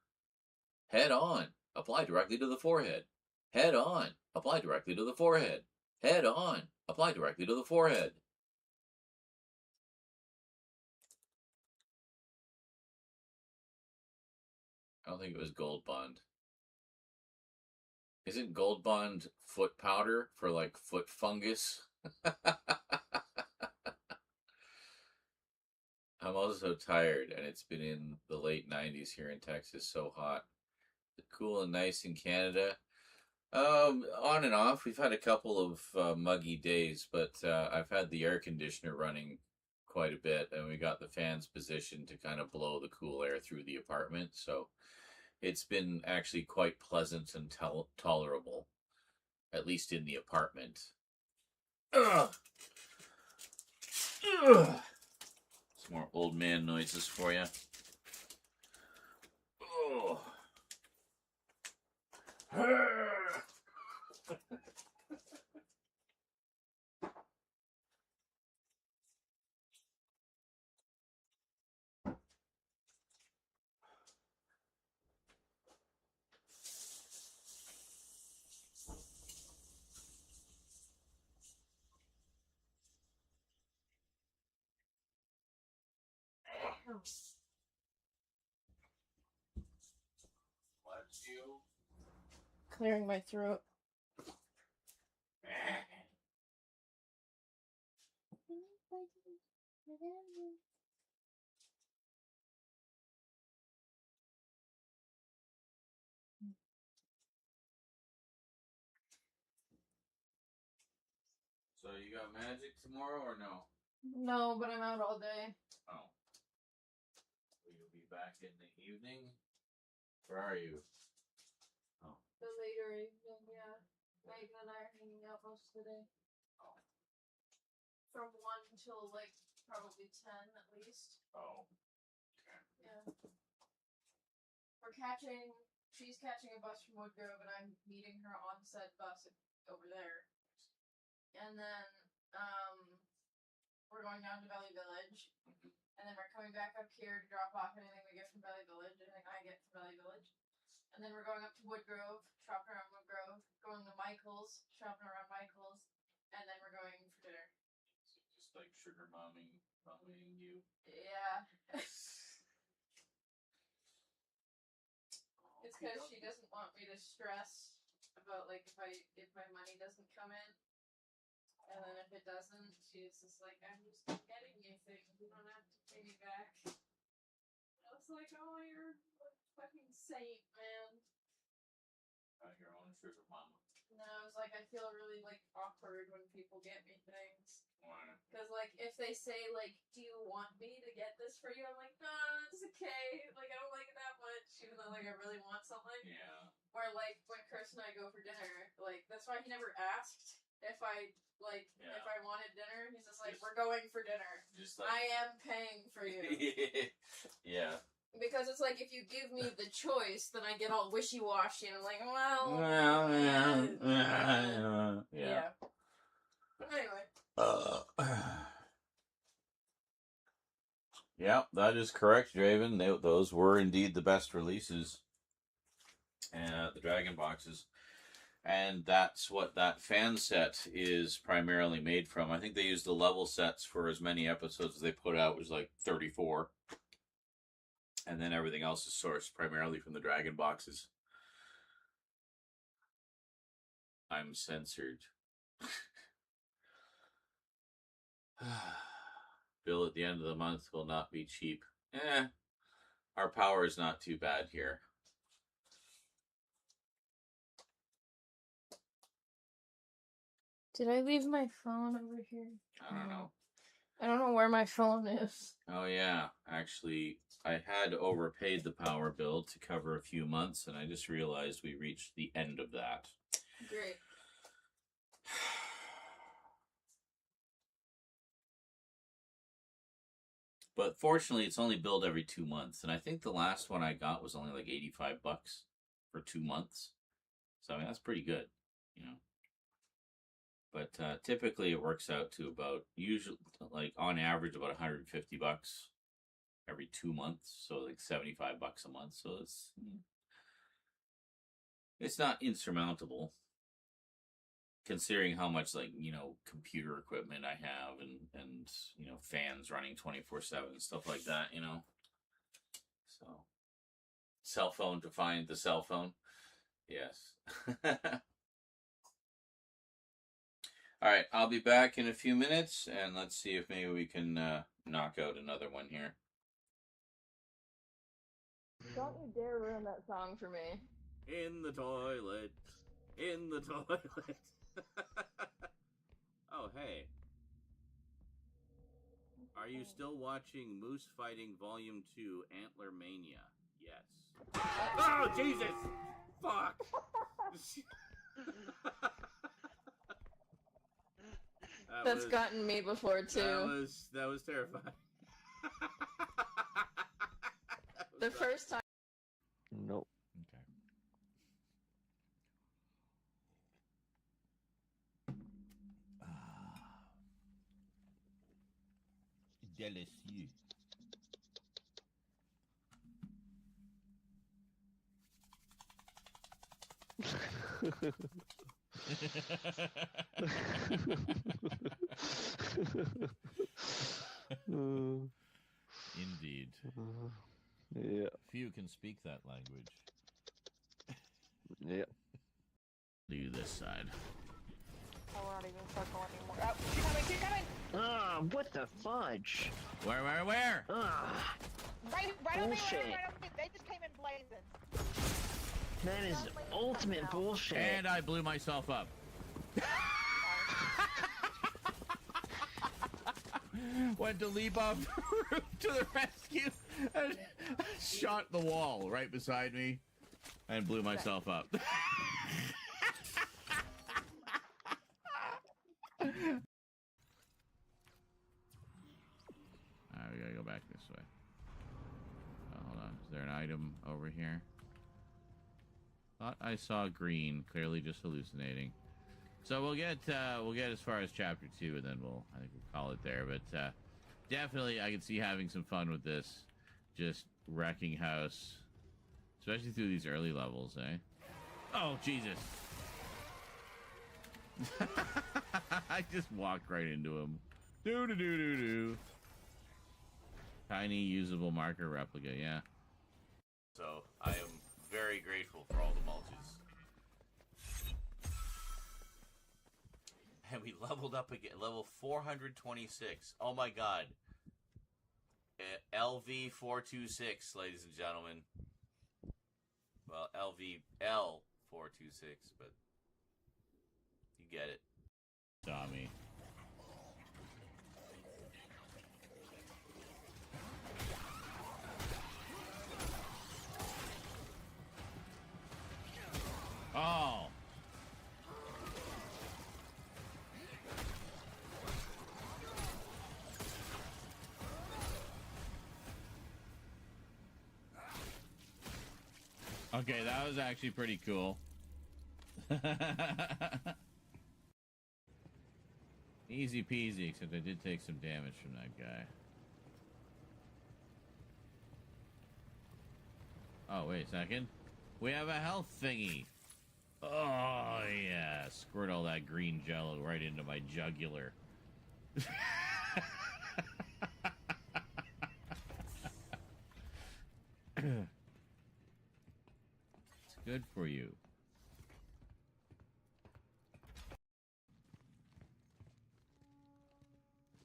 Head On. Apply directly to the forehead. Head On. Apply directly to the forehead. Head On. Apply directly to the forehead. I don't think it was Gold Bond. Isn't Gold Bond foot powder for like foot fungus? I'm also tired, and it's been in the late 90s here in Texas, so hot. Cool and nice in Canada. On and off. We've had a couple of muggy days, but I've had the air conditioner running quite a bit, and we got the fans positioned to kind of blow the cool air through the apartment, so it's been actually quite pleasant and tolerable, at least in the apartment. Ugh. Ugh. Some more old man noises for you. Oh. Bless you. Clearing my throat. So you got magic tomorrow or no? No, but I'm out all day. Oh. Will you be back in the evening? Where are you? Oh. The later evening, yeah. Megan and I are hanging out most of the day. Oh. From 1 till like probably 10 at least. Oh. Okay. Yeah. She's catching a bus from Woodgrove and I'm meeting her on said bus over there. And then, we're going down to Valley Village. And then we're coming back up here to drop off anything we get from Valley Village, anything I get from Valley Village. And then we're going up to Woodgrove, shopping around Woodgrove, going to Michael's, shopping around Michael's, and then we're going for dinner. So just like sugar momming you. Yeah. It's because she doesn't want me to stress about like if my money doesn't come in. And then if it doesn't, she's just like, I'm just getting you things. You don't have to pay me back. I was like, oh, you're a fucking saint, man. Your own sugar mama. And then I was like, I feel really like awkward when people get me things. Why? Because like if they say like, do you want me to get this for you? I'm like, no, it's okay. Like I don't like it that much, even though like I really want something. Yeah. Where like when Chris and I go for dinner, like that's why he never asked if I if I wanted dinner. He's just like, we're going for dinner. Just like, I am paying for you. Yeah. Because it's like if you give me the choice, then I get all wishy-washy, and I'm like, well, yeah. Anyway. Yeah, that is correct, Draven. Those were indeed the best releases. The Dragon boxes. And that's what that fan set is primarily made from. I think they used the level sets for as many episodes as they put out, was like 34. And then everything else is sourced primarily from the Dragon boxes. I'm censored. Bill at the end of the month will not be cheap. Our power is not too bad here. Did I leave my phone over here? I don't know. I don't know where my phone is. Oh, yeah. Actually, I had overpaid the power bill to cover a few months, and I just realized we reached the end of that. Great. But fortunately, it's only billed every 2 months, and I think the last one I got was only like $85 for 2 months. So I mean, that's pretty good, you know. But typically, it works out to about usually like on average about $150 every 2 months, so like $75 a month. So it's not insurmountable, considering how much, like, you know, computer equipment I have and you know, fans running 24/7 and stuff like that, you know. So cell phone to find the cell phone. Yes. All right, I'll be back in a few minutes, and let's see if maybe we can knock out another one here. Don't you dare ruin that song for me. In the toilet. In the toilet. Oh, hey. Are you still watching Moose Fighting Volume 2 Antler Mania? Yes. Oh, Jesus! Fuck! That's gotten me before, too. That was terrifying. The first time. Nope. Okay. Delicieux. Indeed. Yeah. Few can speak that language. Yeah. Do this side. Oh, we're not even circle anymore. Oh, keep coming, keep coming! Ah, what the fudge? Where? Ah, Right on me, bullshit. right on me. They just came in blazing. That is ultimate bullshit. And I blew myself up. Went to leap off the roof to the rescue and shot the wall right beside me and blew myself up. Alright, we gotta go back this way. Oh, hold on. Is there an item over here? Thought I saw green, clearly just hallucinating. So we'll get as far as chapter 2, and then I think we'll call it there. But definitely, I can see having some fun with this, just wrecking house, especially through these early levels, eh? Oh Jesus! I just walked right into him. Do. Tiny usable marker replica, yeah. So I am very grateful for all the mulches. And we leveled up again, level 426. Oh my god. LV 426, ladies and gentlemen. Well, LVL 426, but you get it. Tommy. Oh. Okay, that was actually pretty cool. Easy peasy, except I did take some damage from that guy. Oh, wait a second. We have a health thingy. Oh, yeah. Squirt all that green jello right into my jugular. It's good for you.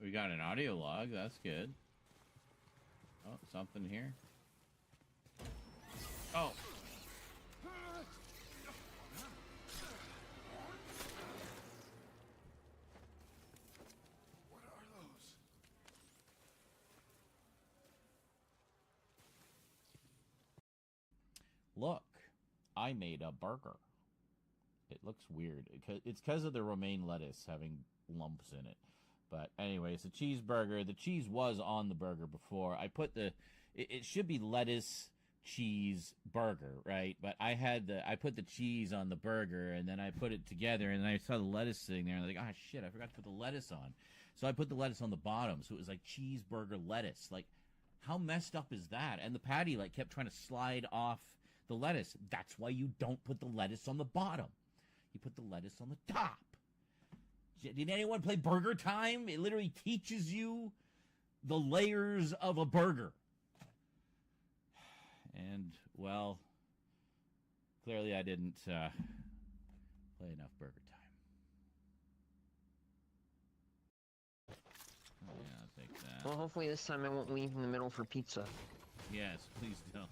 We got an audio log. That's good. Oh, something here. Oh. What are those? Look, I made a burger. It looks weird. It's because of the romaine lettuce having lumps in it. But anyway, it's a cheeseburger. The cheese was on the burger before. I put it should be lettuce cheese burger, right? But I put the cheese on the burger, and then I put it together, and I saw the lettuce sitting there, and I was like, ah, shit, I forgot to put the lettuce on. So I put the lettuce on the bottom, so it was like cheeseburger lettuce. Like, how messed up is that? And the patty, like, kept trying to slide off the lettuce. That's why you don't put the lettuce on the bottom. You put the lettuce on the top. Did anyone play Burger Time? It literally teaches you the layers of a burger. And, well, clearly I didn't play enough Burger Time. Oh, yeah, I'll take that. Well, hopefully this time I won't leave in the middle for pizza. Yes, please don't.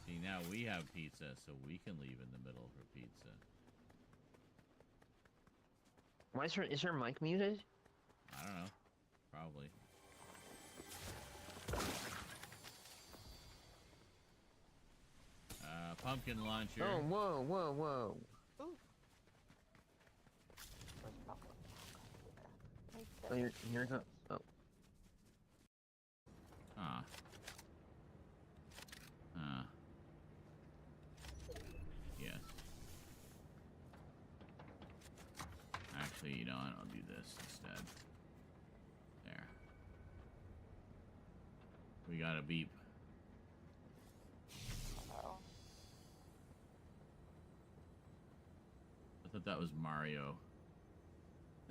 See, now we have pizza, so we can leave in the middle for pizza. Why is her mic muted? I don't know. Probably. Pumpkin launcher. Oh, whoa, whoa, whoa. Oh, here it comes. Oh. Ah. Yes. Actually, you know what? I'll do this instead. There. We got a beep. I thought that was Mario.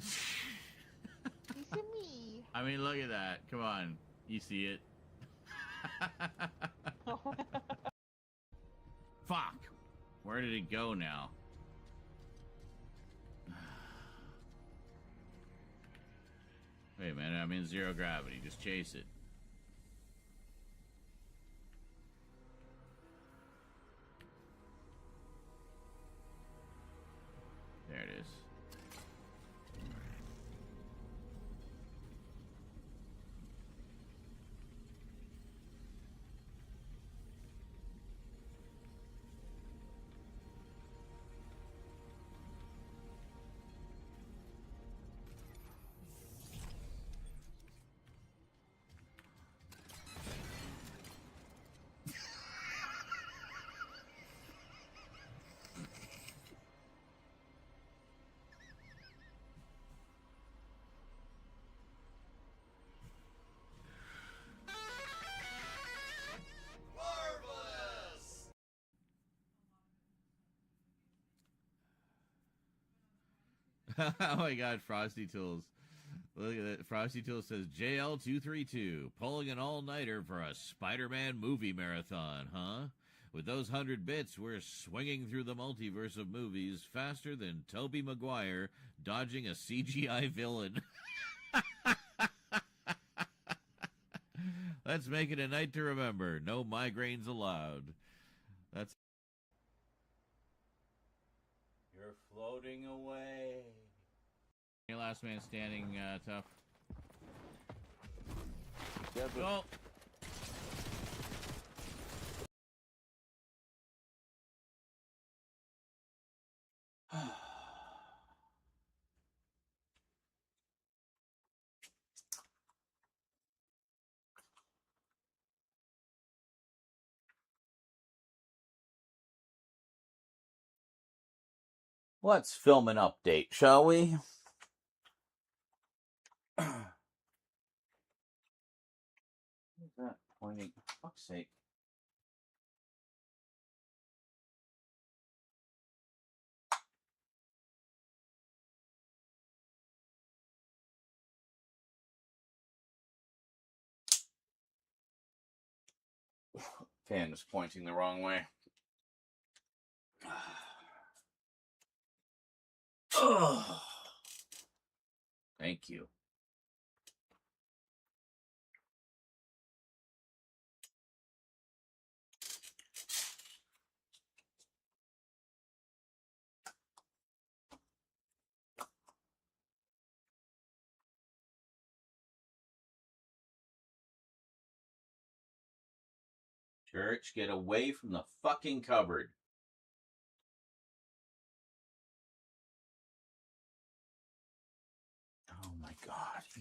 You see me. I mean, look at that. Come on. You see it. Fuck. Where did it go now? Wait, man. I'm in zero gravity. Just chase it. There it is. Oh my god, Frosty Tools. Look at that. Frosty Tools says JL232, pulling an all-nighter for a Spider-Man movie marathon, huh? With those 100 bits, we're swinging through the multiverse of movies faster than Tobey Maguire dodging a CGI villain. Let's make it a night to remember. No migraines allowed. That's... You're floating away. Your last man standing, tough. Yeah, but... Go! Let's film an update, shall we? What's that pointing? For fuck's sake. Fan is pointing the wrong way. Oh, thank you. Church, get away from the fucking cupboard.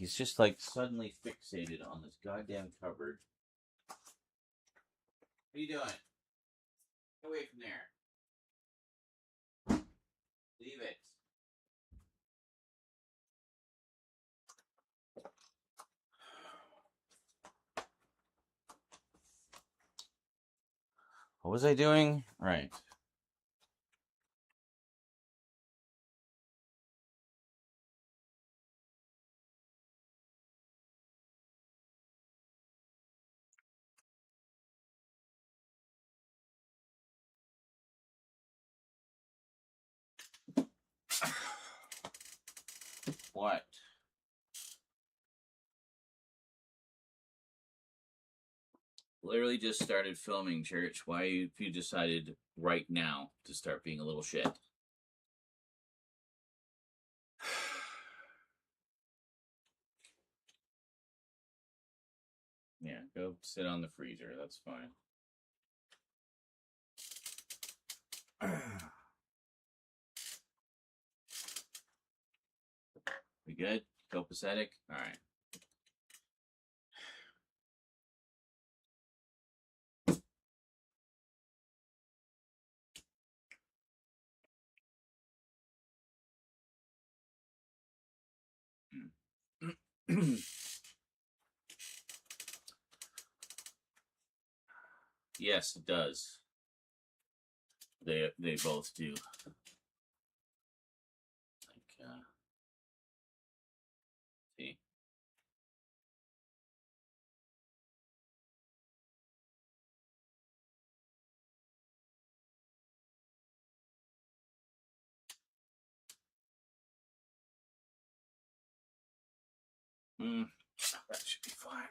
he's just like suddenly fixated on this goddamn cupboard. What are you doing? Get away from there. Leave it. What was I doing? Right. What? Literally just started filming, Church. Why have you decided right now to start being a little shit? Yeah, go sit on the freezer. That's fine. We good? Copacetic? All right. Yes, it does. They both do. Like, see. That should be fine.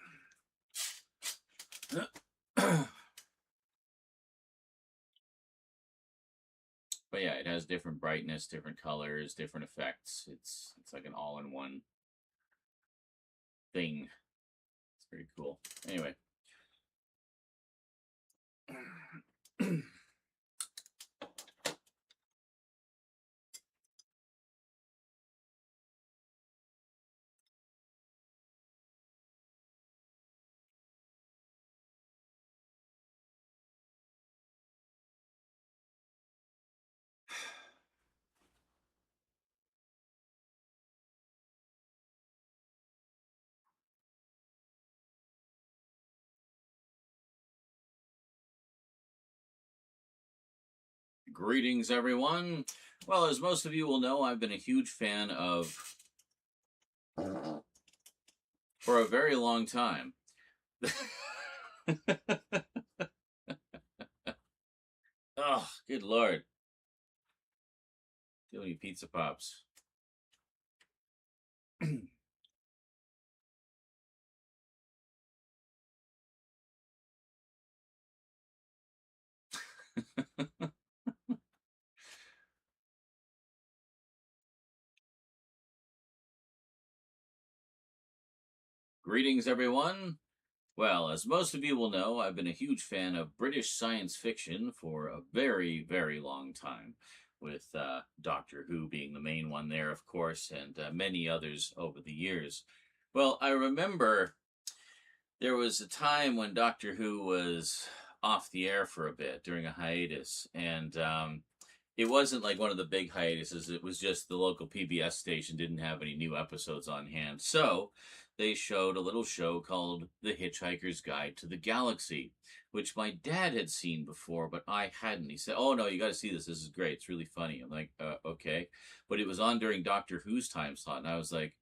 But yeah, it has different brightness, different colors, different effects. It's like an all-in-one thing. It's pretty cool. Anyway. Greetings, everyone. Well, as most of you will know, I've been a huge fan of for a very long time. Oh, good Lord. Too many pizza pops. Greetings, everyone. Well, as most of you will know, I've been a huge fan of British science fiction for a very, very long time, with Doctor Who being the main one there, of course, and many others over the years. Well, I remember there was a time when Doctor Who was off the air for a bit during a hiatus, and it wasn't like one of the big hiatuses. It was just the local PBS station didn't have any new episodes on hand. So they showed a little show called The Hitchhiker's Guide to the Galaxy, which my dad had seen before, but I hadn't. He said, "Oh, no, you got to see this. This is great. It's really funny." I'm like, okay. But it was on during Doctor Who's time slot, and I was like,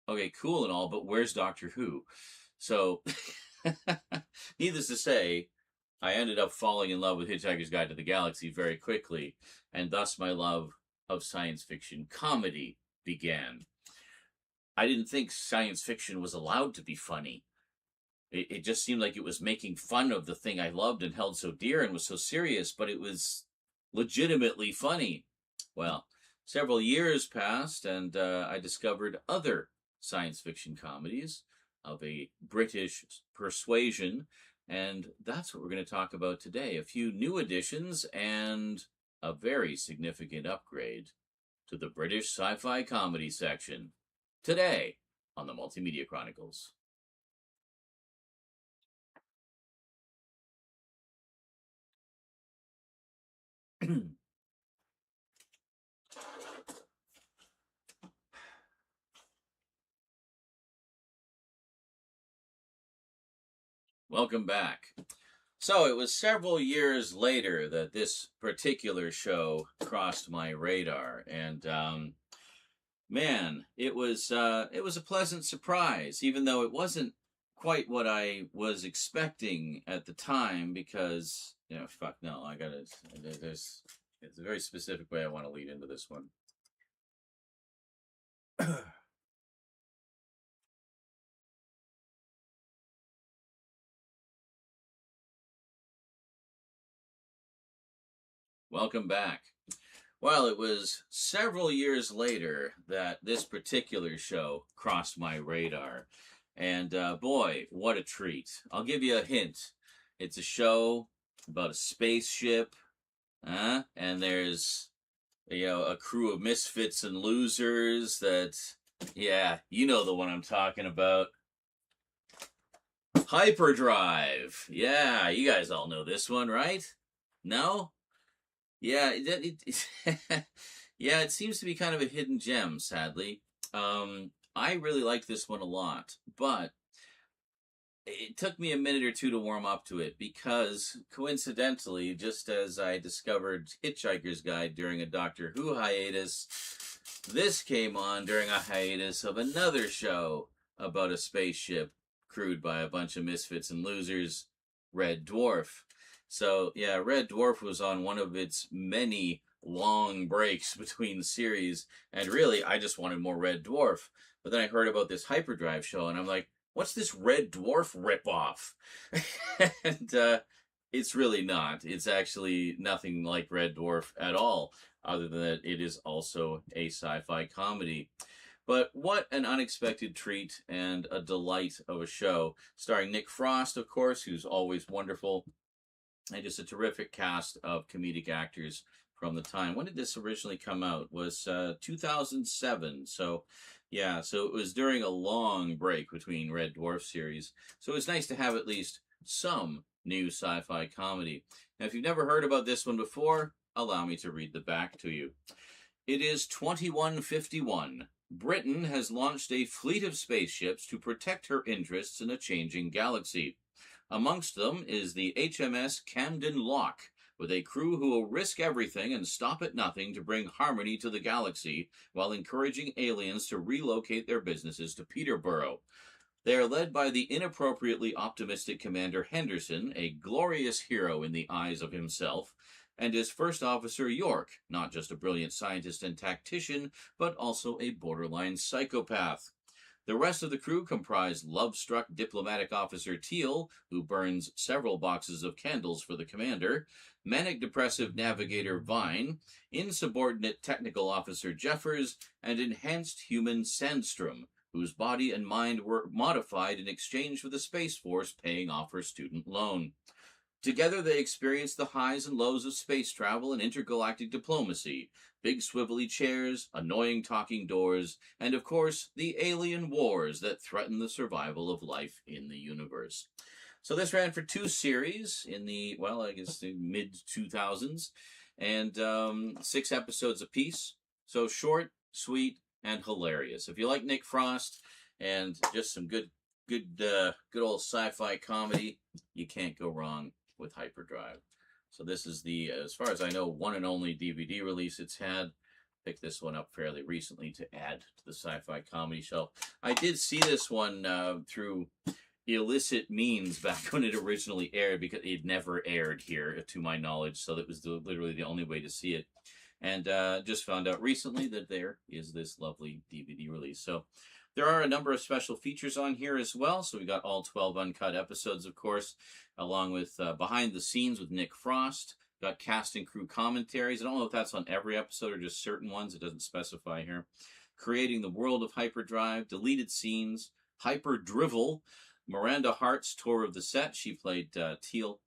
okay, cool and all, but where's Doctor Who? So, needless to say, I ended up falling in love with Hitchhiker's Guide to the Galaxy very quickly, and thus my love of science fiction comedy began. I didn't think science fiction was allowed to be funny. It just seemed like it was making fun of the thing I loved and held so dear and was so serious, but it was legitimately funny. Well, several years passed, and I discovered other science fiction comedies of a British persuasion, and that's what we're going to talk about today. A few new additions and a very significant upgrade to the British sci-fi comedy section. Today on the Multimedia Chronicles. Welcome back. So it was several years later that this particular show crossed my radar, and man, it was a pleasant surprise, even though it wasn't quite what I was expecting at the time. Because fuck no, it's a very specific way I want to lead into this one. Welcome back. Well, it was several years later that this particular show crossed my radar. And boy, what a treat. I'll give you a hint. It's a show about a spaceship, and there's, a crew of misfits and losers that, yeah, you know the one I'm talking about. Hyperdrive. Yeah, you guys all know this one, right? No? Yeah, yeah, it seems to be kind of a hidden gem, sadly. I really like this one a lot, but it took me a minute or two to warm up to it because, coincidentally, just as I discovered Hitchhiker's Guide during a Doctor Who hiatus, this came on during a hiatus of another show about a spaceship crewed by a bunch of misfits and losers, Red Dwarf. So, yeah, Red Dwarf was on one of its many long breaks between series, and really, I just wanted more Red Dwarf. But then I heard about this Hyperdrive show, and I'm like, what's this Red Dwarf ripoff? And it's really not. It's actually nothing like Red Dwarf at all, other than that it is also a sci-fi comedy. But what an unexpected treat and a delight of a show, starring Nick Frost, of course, who's always wonderful, and just a terrific cast of comedic actors from the time. When did this originally come out? It was 2007. So, yeah, so it was during a long break between Red Dwarf series. So it was nice to have at least some new sci-fi comedy. Now, if you've never heard about this one before, allow me to read the back to you. It is 2151. Britain has launched a fleet of spaceships to protect her interests in a changing galaxy. Amongst them is the HMS Camden Lock, with a crew who will risk everything and stop at nothing to bring harmony to the galaxy while encouraging aliens to relocate their businesses to Peterborough. They are led by the inappropriately optimistic Commander Henderson, a glorious hero in the eyes of himself, and his first officer York, not just a brilliant scientist and tactician, but also a borderline psychopath. The rest of the crew comprise love-struck diplomatic officer Teal, who burns several boxes of candles for the commander, manic-depressive navigator Vine, insubordinate technical officer Jeffers, and enhanced human Sandstrom, whose body and mind were modified in exchange for the Space Force paying off her student loan. Together they experience the highs and lows of space travel and intergalactic diplomacy, big swivelly chairs, annoying talking doors, and of course, the alien wars that threaten the survival of life in the universe. So this ran for 2 series in the mid-2000s, and 6 episodes apiece. So short, sweet, and hilarious. If you like Nick Frost and just some good old sci-fi comedy, you can't go wrong with Hyperdrive. So this is the, as far as I know, one and only DVD release it's had. Picked this one up fairly recently to add to the sci-fi comedy shelf. I did see this one through illicit means back when it originally aired, because it never aired here, to my knowledge, so that was literally the only way to see it. And just found out recently that there is this lovely DVD release. So there are a number of special features on here as well. So we got all 12 uncut episodes, of course, along with behind the scenes with Nick Frost. Got cast and crew commentaries. I don't know if that's on every episode or just certain ones. It doesn't specify here. Creating the world of Hyperdrive, deleted scenes, Hyperdrivel, Miranda Hart's tour of the set. She played Teal,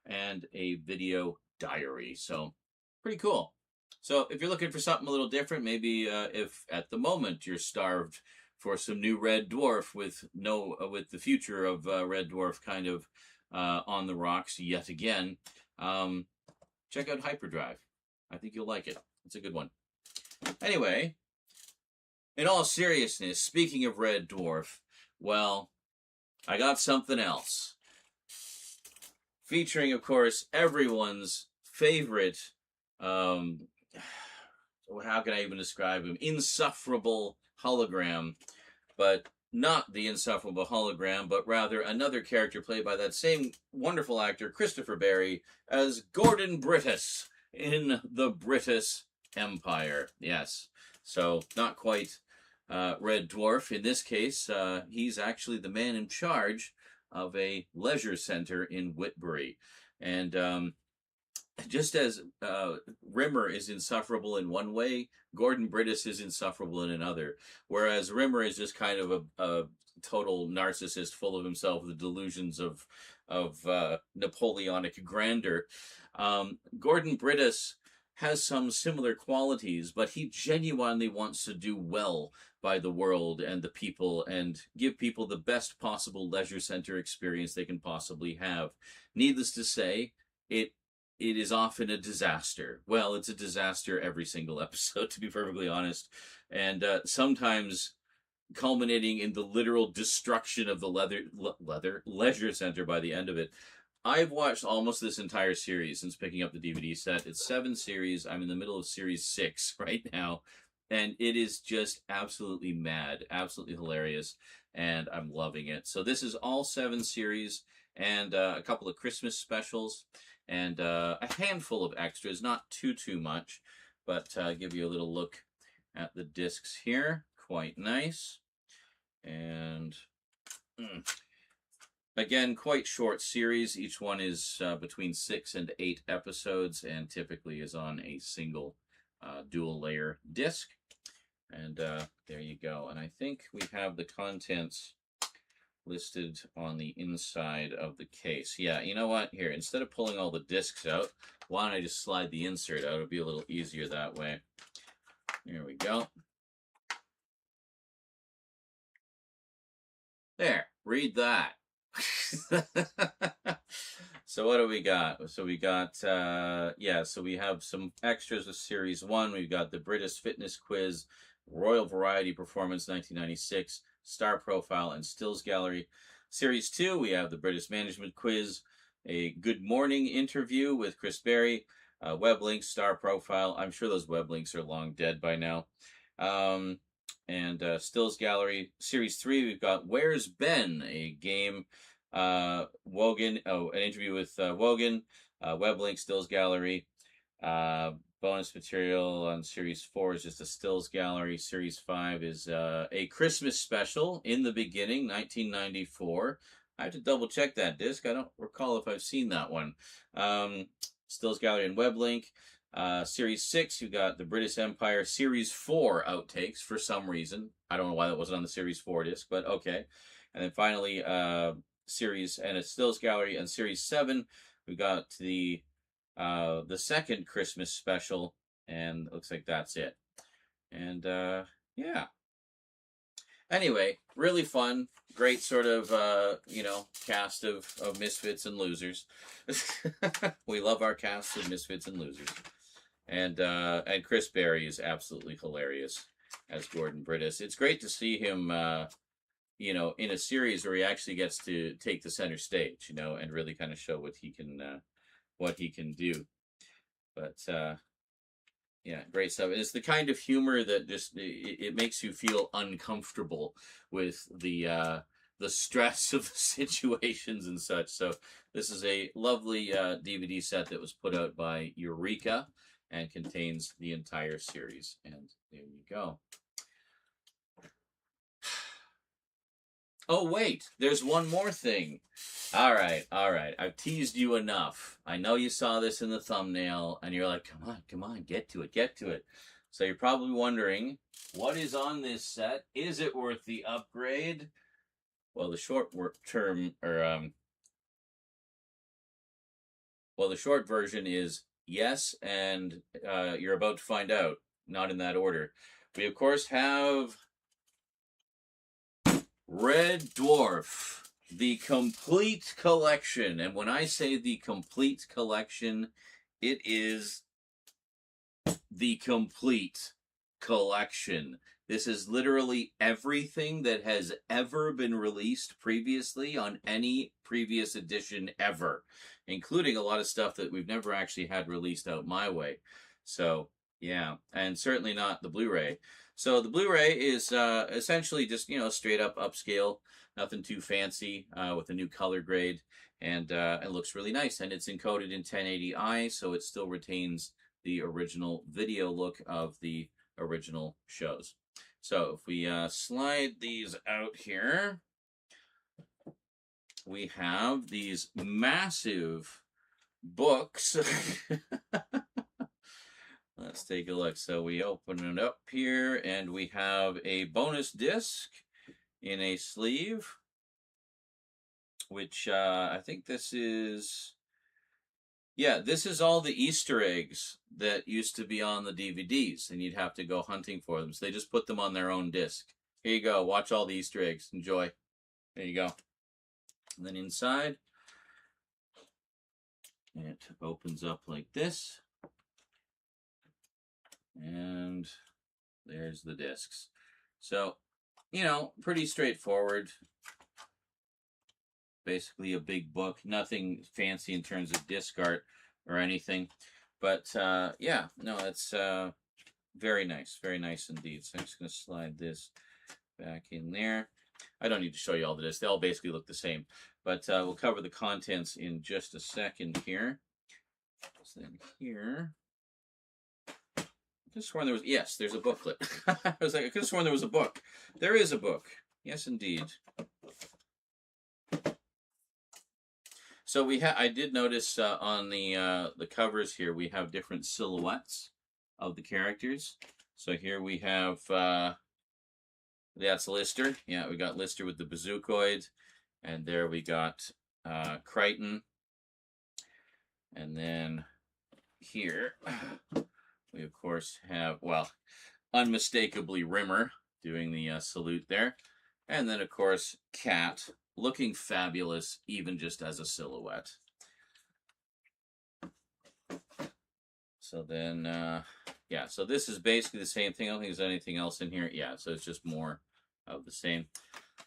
and a video diary. So pretty cool. So if you're looking for something a little different, maybe if at the moment you're starved for some new Red Dwarf with the future of Red Dwarf kind of on the rocks yet again, check out Hyperdrive. I think you'll like it. It's a good one. Anyway, in all seriousness, speaking of Red Dwarf, well, I got something else. Featuring, of course, everyone's favorite, how can I even describe him? Insufferable hologram, but not the insufferable hologram, but rather another character played by that same wonderful actor, Christopher Barry, as Gordon Brittis in the British Empire. Yes, so not quite Red Dwarf. In this case, he's actually the man in charge of a leisure center in Whitbury. And just as Rimmer is insufferable in one way, Gordon Brittis is insufferable in another. Whereas Rimmer is just kind of a total narcissist full of himself, the delusions of Napoleonic grandeur. Gordon Brittis has some similar qualities, but he genuinely wants to do well by the world and the people and give people the best possible leisure center experience they can possibly have. Needless to say, it is often a disaster. Well, it's a disaster every single episode, to be perfectly honest. And sometimes culminating in the literal destruction of the leisure center by the end of it. I've watched almost this entire series since picking up the DVD set. It's 7 series. I'm in the middle of series 6 right now. And it is just absolutely mad, absolutely hilarious, and I'm loving it. So this is all 7 series and a couple of Christmas specials and a handful of extras, not too much, but give you a little look at the discs here. Quite nice. And again, quite short series. Each one is between 6 and 8 episodes and typically is on a single dual layer disc. And there you go. And I think we have the contents listed on the inside of the case. Yeah, you know what? Here, instead of pulling all the discs out, why don't I just slide the insert out? It'll be a little easier that way. Here we go. There, read that. So what do we got? So we got, so we have some extras with Series 1. We've got the British Fitness Quiz, Royal Variety Performance 1996, Star Profile, and Stills Gallery. Series 2, we have the British Management Quiz, a Good Morning interview with Chris Berry, web links, Star Profile. I'm sure those web links are long dead by now. And Stills Gallery. Series 3, we've got Where's Ben, a game, Wogan, an interview with Wogan, web link, Stills Gallery. Bonus material on Series 4 is just a Stills Gallery. Series 5 is a Christmas special, In the Beginning, 1994. I have to double check that disc. I don't recall if I've seen that one. Stills Gallery and web link. Series 6, you got the British Empire. Series 4 outtakes for some reason. I don't know why that wasn't on the Series 4 disc, but okay. And then finally, Series and a Stills Gallery. And Series 7, we got the second Christmas special, and it looks like that's it. And yeah. Anyway, really fun. Great sort of, cast of misfits and losers. We love our cast of misfits and losers. And Chris Berry is absolutely hilarious as Gordon Brittis. It's great to see him, in a series where he actually gets to take the center stage, and really kind of show what he can do. But yeah, great stuff. It's the kind of humor that just it makes you feel uncomfortable with the stress of the situations and such. So this is a lovely DVD set that was put out by Eureka and contains the entire series. And there you go. Oh, wait, there's one more thing. All right. I've teased you enough. I know you saw this in the thumbnail, and you're like, come on, get to it. So you're probably wondering, what is on this set? Is it worth the upgrade? Well, the short version is yes, and you're about to find out. Not in that order. We, of course, have Red Dwarf, the complete collection. And when I say the complete collection, it is the complete collection. This is literally everything that has ever been released previously on any previous edition ever, including a lot of stuff that we've never actually had released out my way. So, yeah, and certainly not the Blu-ray. So the Blu-ray is essentially just, straight up upscale, nothing too fancy, with a new color grade, and it looks really nice. And it's encoded in 1080i, so it still retains the original video look of the original shows. So if we slide these out here, we have these massive books. Let's take a look. So we open it up here, and we have a bonus disc in a sleeve, which I think this is... Yeah, this is all the Easter eggs that used to be on the DVDs, and you'd have to go hunting for them. So they just put them on their own disc. Here you go. Watch all the Easter eggs. Enjoy. There you go. And then inside, it opens up like this. And there's the discs. So, pretty straightforward. Basically a big book, nothing fancy in terms of disc art or anything, but yeah, no, it's very nice indeed. So I'm just going to slide this back in there. I don't need to show you all the discs, they all basically look the same, but we'll cover the contents in just a second here. So then here, I could have sworn there was, yes, there's a booklet. I was like, I could have sworn there was a book. There is a book, yes indeed. So I did notice on the covers here, we have different silhouettes of the characters. So here we have, that's Lister. Yeah, we got Lister with the bazookoid. And there we got Crichton. And then here, we of course have, well, unmistakably Rimmer doing the salute there. And then of course, Cat. Looking fabulous, even just as a silhouette. So then, yeah, so this is basically the same thing. I don't think there's anything else in here. Yeah, so it's just more of the same.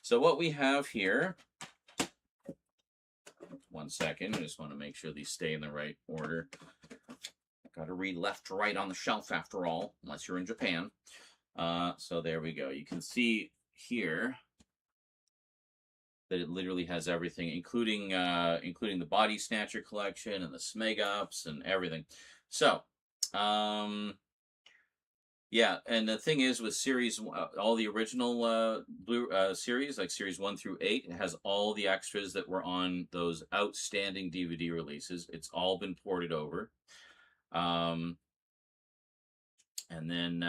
So what we have here, 1 second, I just want to make sure these stay in the right order. Got to read left to right on the shelf after all, unless you're in Japan. So there we go. You can see here that it literally has everything, including the Body Snatcher collection and the Smeg Ups and everything. So, yeah, and the thing is with series, all the original series, like series 1 through 8, it has all the extras that were on those outstanding DVD releases. It's all been ported over. And then,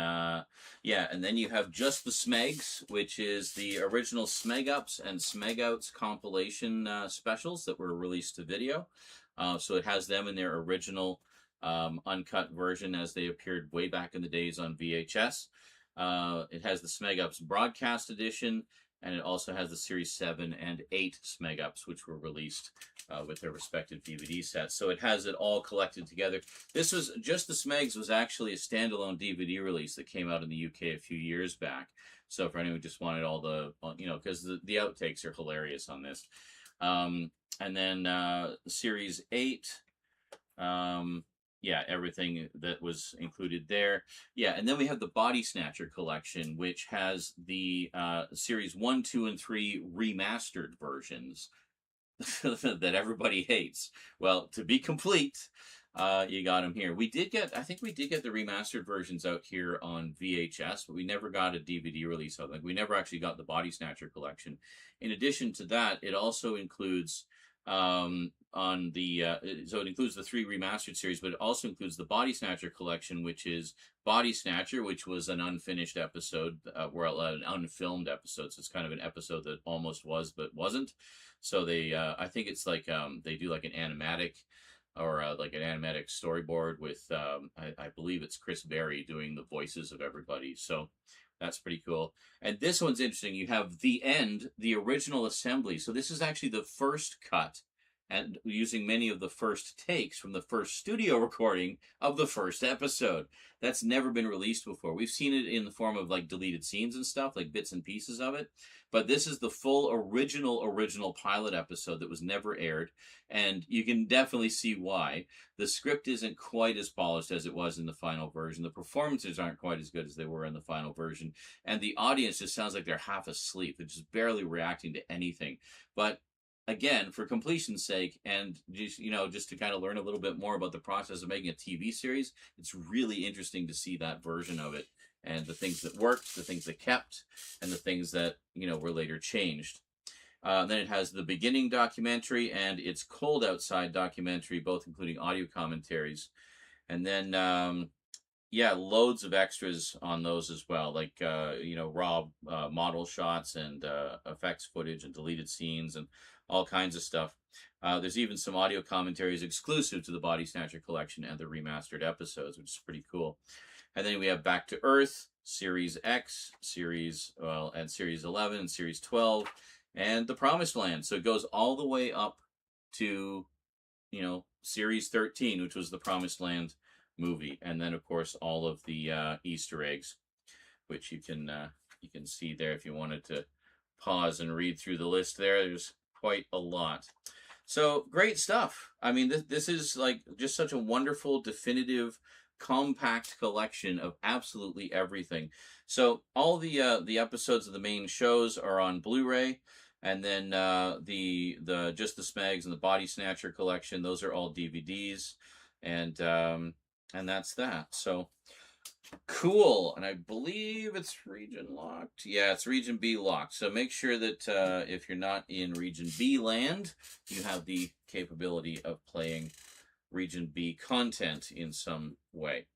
yeah, and then you have just the Smegs, which is the original Smeg Ups and Smeg Outs compilation specials that were released to video. So it has them in their original uncut version as they appeared way back in the days on VHS. It has the Smeg Ups broadcast edition, and it also has the Series 7 and 8 Smeg Ups, which were released with their respective DVD sets. So it has it all collected together. This was, just the Smegs was actually a standalone DVD release that came out in the UK a few years back. So for anyone who just wanted all the, because the outtakes are hilarious on this. And then Series 8, yeah, everything that was included there. Yeah, and then we have the Body Snatcher collection, which has the Series 1, 2, and 3 remastered versions that everybody hates. Well, to be complete, you got them here. I think we did get the remastered versions out here on VHS, but we never got a DVD release of it. Like, we never actually got the Body Snatcher collection. In addition to that, it also includes so it includes the 3 remastered series, but it also includes the Body Snatcher collection, which is Body Snatcher, which was an unfinished episode, an unfilmed episode. So it's kind of an episode that almost was, but wasn't. So they, I think it's like, they do like an animatic like an animatic storyboard with I believe it's Chris Berry doing the voices of everybody. So that's pretty cool. And this one's interesting. You have the end, the original assembly. So this is actually the first cut, and using many of the first takes from the first studio recording of the first episode. That's never been released before. We've seen it in the form of like deleted scenes and stuff, like bits and pieces of it. But this is the full original pilot episode that was never aired. And you can definitely see why. The script isn't quite as polished as it was in the final version. The performances aren't quite as good as they were in the final version. And the audience just sounds like they're half asleep. They're just barely reacting to anything. But again, for completion's sake, and just to kind of learn a little bit more about the process of making a TV series, it's really interesting to see that version of it, and the things that worked, the things that kept, and the things that were later changed. Then it has the beginning documentary and It's Cold Outside documentary, both including audio commentaries, and then loads of extras on those as well, like raw model shots and effects footage and deleted scenes and all kinds of stuff. There's even some audio commentaries exclusive to the Body Snatcher collection and the remastered episodes, which is pretty cool. And then we have Back to Earth, Series X, and Series 11 and Series 12, and The Promised Land. So it goes all the way up to, Series 13, which was the Promised Land movie. And then, of course, all of the Easter eggs, which you can see there if you wanted to pause and read through the list there. There's quite a lot. So great stuff. I mean, this is like just such a wonderful, definitive, compact collection of absolutely everything. So all the episodes of the main shows are on Blu-ray, and then the Just the Smags and the Body Snatcher collection, those are all DVDs, and that's that. So cool. And I believe it's region locked. Yeah, it's region B locked. So make sure that if you're not in region B land, you have the capability of playing region B content in some way.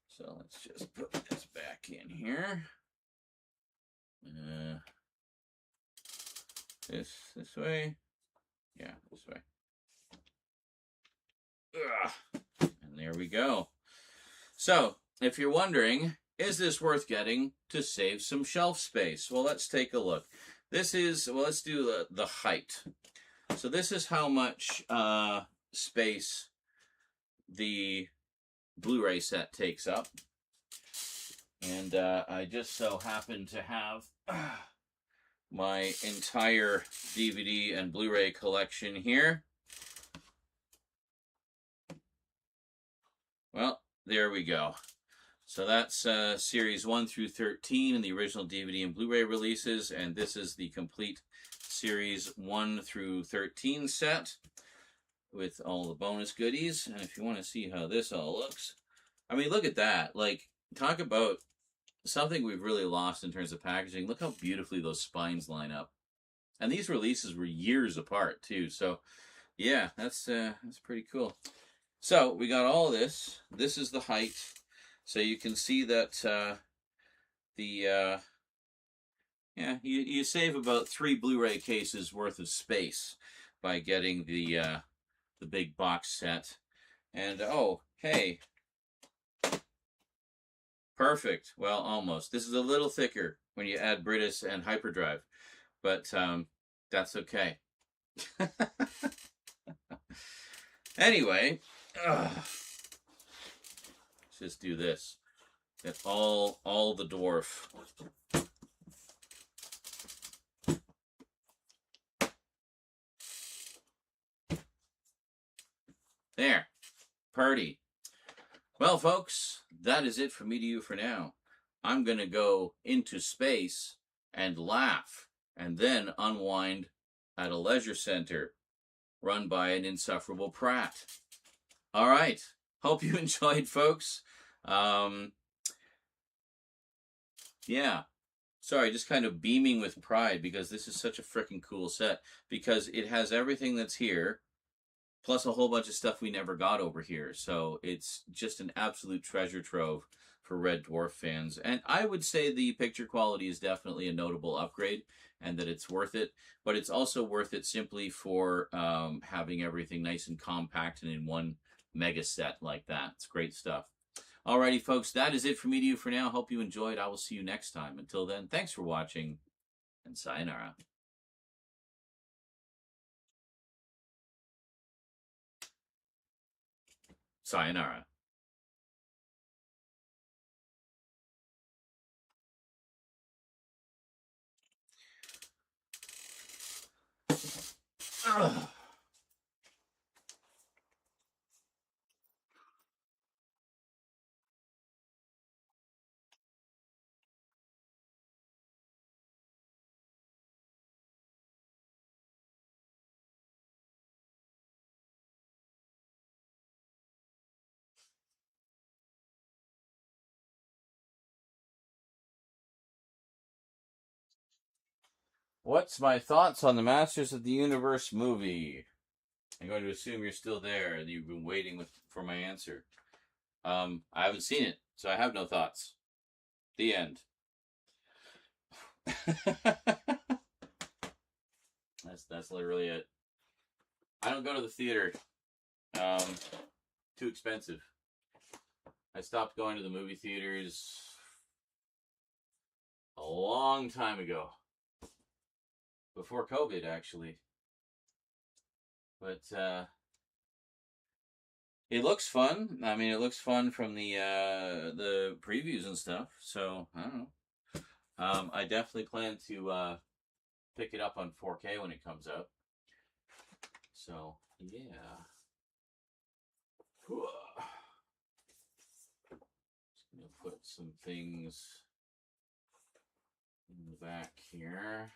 So let's just put this back in here. This way. Yeah, this way. Ugh. And there we go. So, if you're wondering, is this worth getting to save some shelf space? Well, let's take a look. Let's do the height. So this is how much space the Blu-ray set takes up. And I just so happen to have my entire DVD and Blu-ray collection here. Well, there we go. So that's series 1 through 13 in the original DVD and Blu-ray releases, and this is the complete series 1 through 13 set with all the bonus goodies. And if you want to see how this all looks, I mean, look at that. Like, talk about something we've really lost in terms of packaging. Look how beautifully those spines line up. And these releases were years apart, too. So, yeah, that's pretty cool. So, we got all this. This is the height. So you can see that you save about 3 Blu-ray cases worth of space by getting the big box set. And oh, hey, perfect. Well, almost. This is a little thicker when you add British and Hyperdrive, but that's okay. Anyway. Let's just do this. Get all the dwarf. There. Party. Well, folks, that is it from me to you for now. I'm going to go into space and laugh and then unwind at a leisure center run by an insufferable Pratt. All right. Hope you enjoyed, folks. Yeah. Sorry, just kind of beaming with pride because this is such a freaking cool set, because it has everything that's here plus a whole bunch of stuff we never got over here. So it's just an absolute treasure trove for Red Dwarf fans. And I would say the picture quality is definitely a notable upgrade and that it's worth it. But it's also worth it simply for having everything nice and compact and in one mega set like that. It's great stuff. Alrighty, folks, that is it for me to you for now. Hope you enjoyed. I will see you next time. Until then, thanks for watching, and sayonara. Sayonara. Ugh. What's my thoughts on the Masters of the Universe movie? I'm going to assume you're still there and you've been waiting for my answer. I haven't seen it, so I have no thoughts. The end. That's literally it. I don't go to the theater. Too expensive. I stopped going to the movie theaters a long time ago. Before COVID, actually. But it looks fun. I mean, it looks fun from the previews and stuff. So I don't know. I definitely plan to pick it up on 4K when it comes out. So yeah. Just gonna put some things in the back here.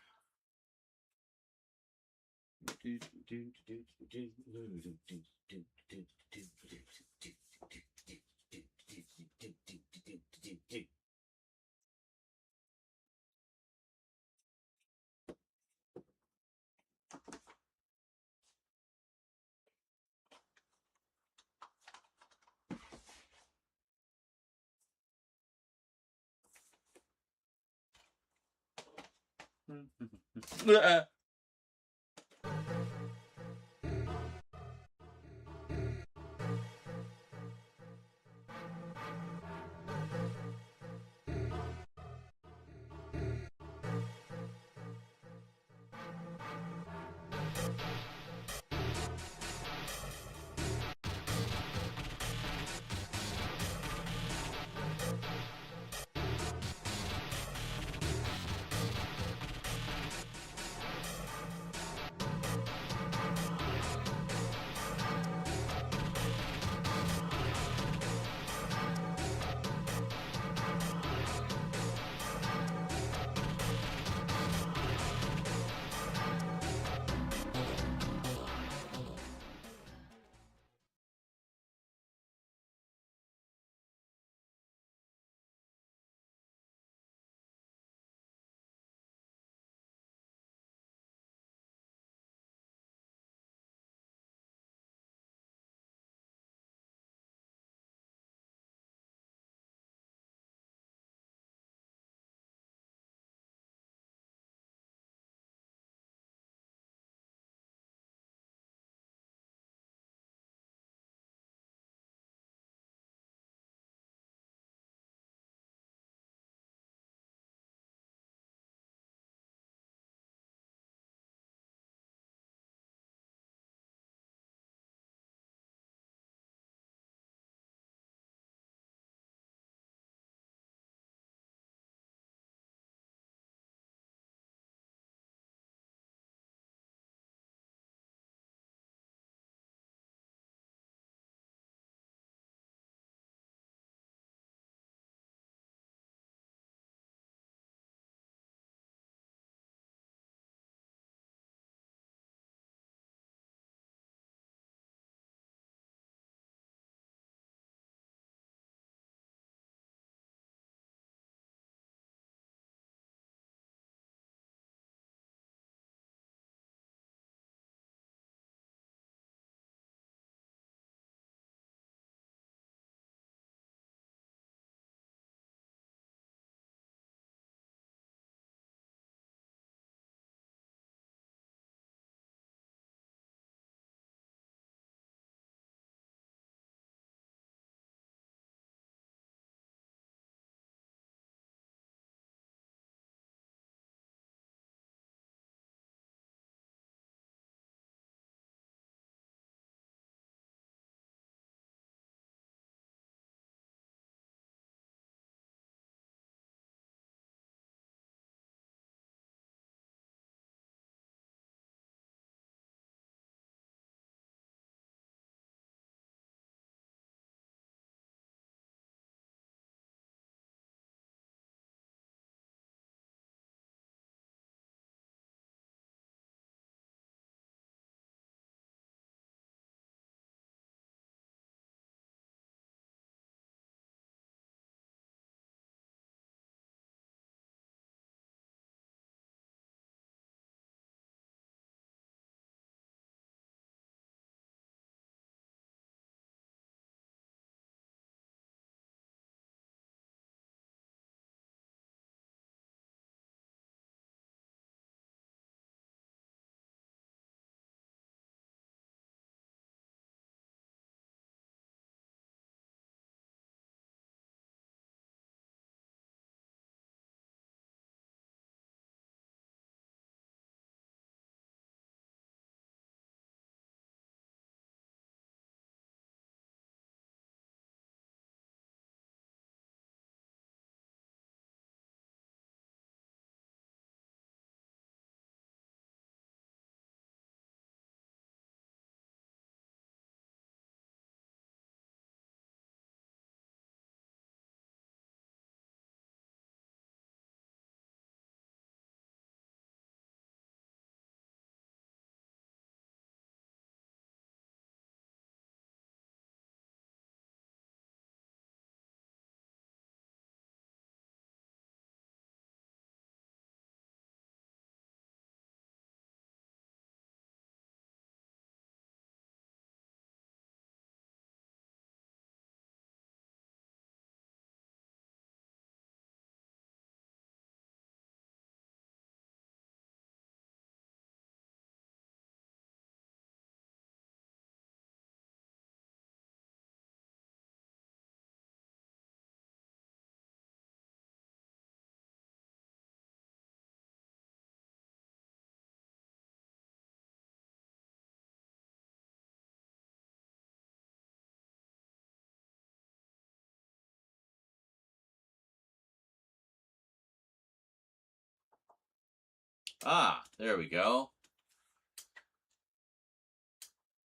Ah, there we go.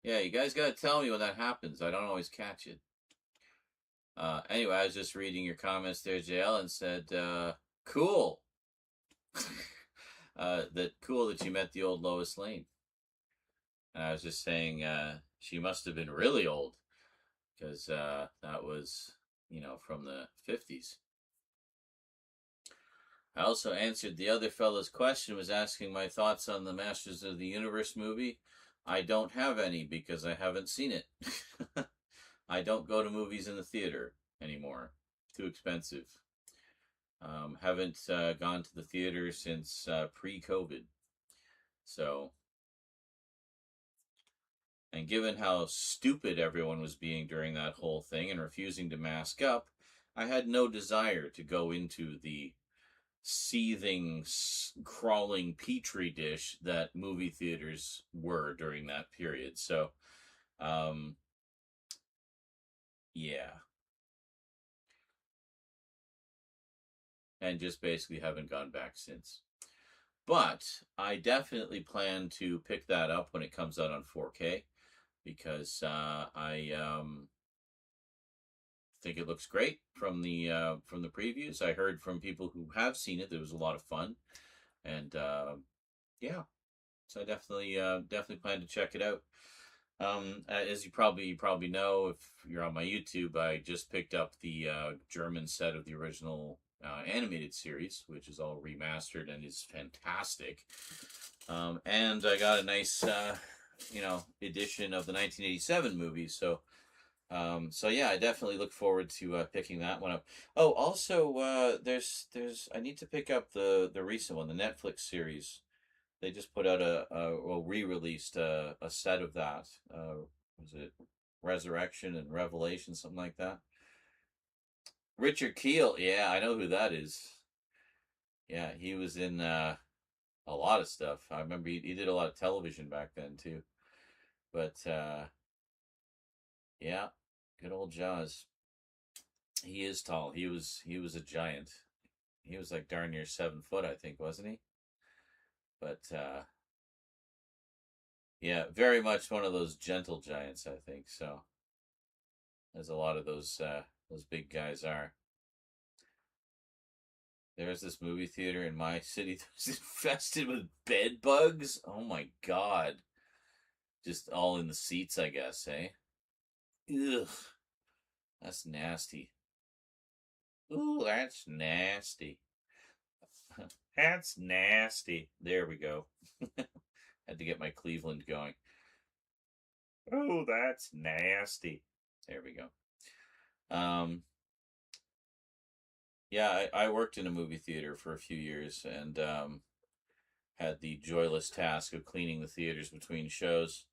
Yeah, you guys gotta tell me when that happens. I don't always catch it. Anyway, I was just reading your comments there, JL, and said, cool. Cool that you met the old Lois Lane. And I was just saying, she must have been really old, because that was, from the 50s. I also answered the other fellow's question, was asking my thoughts on the Masters of the Universe movie. I don't have any because I haven't seen it. I don't go to movies in the theater anymore. Too expensive. Haven't gone to the theater since pre-COVID. So, and given how stupid everyone was being during that whole thing and refusing to mask up, I had no desire to go into the seething, crawling petri dish that movie theaters were during that period. So, yeah. And just basically haven't gone back since. But I definitely plan to pick that up when it comes out on 4K, because I think it looks great from the previews. I heard from people who have seen it that it was a lot of fun, and yeah, so I definitely plan to check it out. As you probably know, if you're on my YouTube, I just picked up the German set of the original animated series, which is all remastered and is fantastic. And I got a nice edition of the 1987 movie. So yeah, I definitely look forward to picking that one up. Oh, also, there's I need to pick up the recent one, the Netflix series. They just put out re-released a set of that. Was it Resurrection and Revelation, something like that? Richard Kiel, yeah, I know who that is. Yeah, he was in a lot of stuff. I remember he did a lot of television back then too. But yeah, good old Jaws. He is tall. He was a giant. He was like darn near 7 foot, I think, wasn't he? But yeah, very much one of those gentle giants, I think. So, as a lot of those big guys are. There's this movie theater in my city that's infested with bed bugs. Oh my god. Just all in the seats, I guess, eh? Ugh. That's nasty. Ooh, that's nasty. That's nasty. There we go. Had to get my Cleveland going. Oh, that's nasty. There we go. Yeah, I worked in a movie theater for a few years and had the joyless task of cleaning the theaters between shows.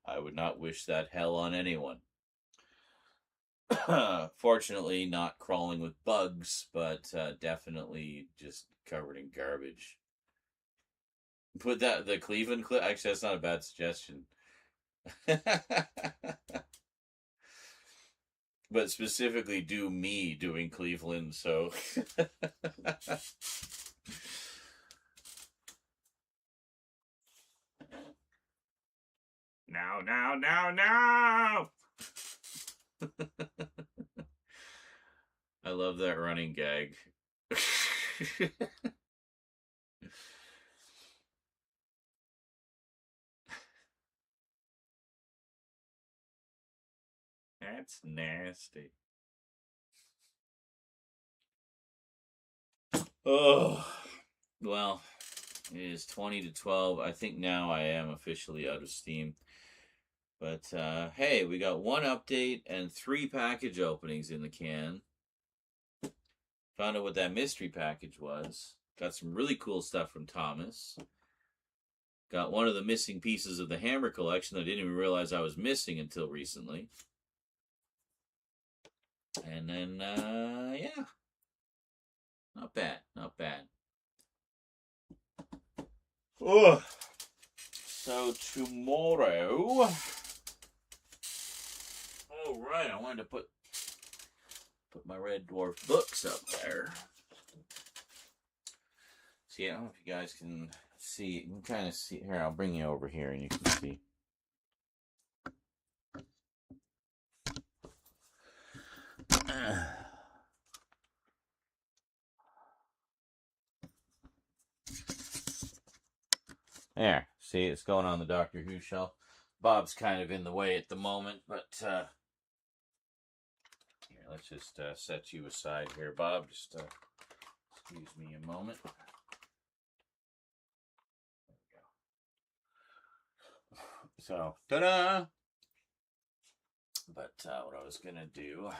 I would not wish that hell on anyone. Fortunately, not crawling with bugs, but definitely just covered in garbage. Put the Cleveland clip. Actually, that's not a bad suggestion. But specifically, do me doing Cleveland. So. Now. I love that running gag. That's nasty. Oh, well, it is 20 to 12. I think now I am officially out of steam. But, hey, we got 1 update and 3 package openings in the can. Found out what that mystery package was. Got some really cool stuff from Thomas. Got one of the missing pieces of the Hammer collection that I didn't even realize I was missing until recently. And then, yeah. Not bad. Oh. So tomorrow... All right, I wanted to put my Red Dwarf books up there. See, I don't know if you guys can see. You can kind of see. Here, I'll bring you over here and you can see. There. See, it's going on the Doctor Who shelf. Bob's kind of in the way at the moment, but here, let's just set you aside here, Bob. Just excuse me a moment. There we go. So, ta-da! But what I was gonna do.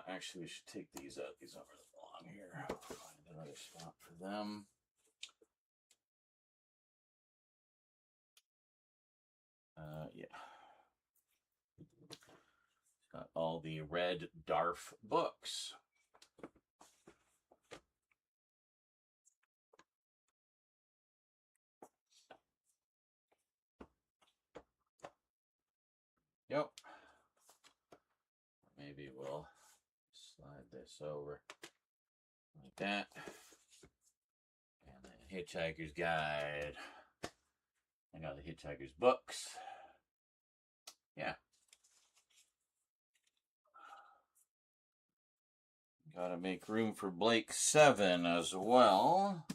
Actually, we should take these out. These aren't really long here. Find another spot for them. Yeah. Got all the Red Dwarf books. Yep. Maybe we'll slide this over like that. And then Hitchhiker's Guide. I got the Hitchhiker's books. Yeah. Gotta make room for Blake 7 as well.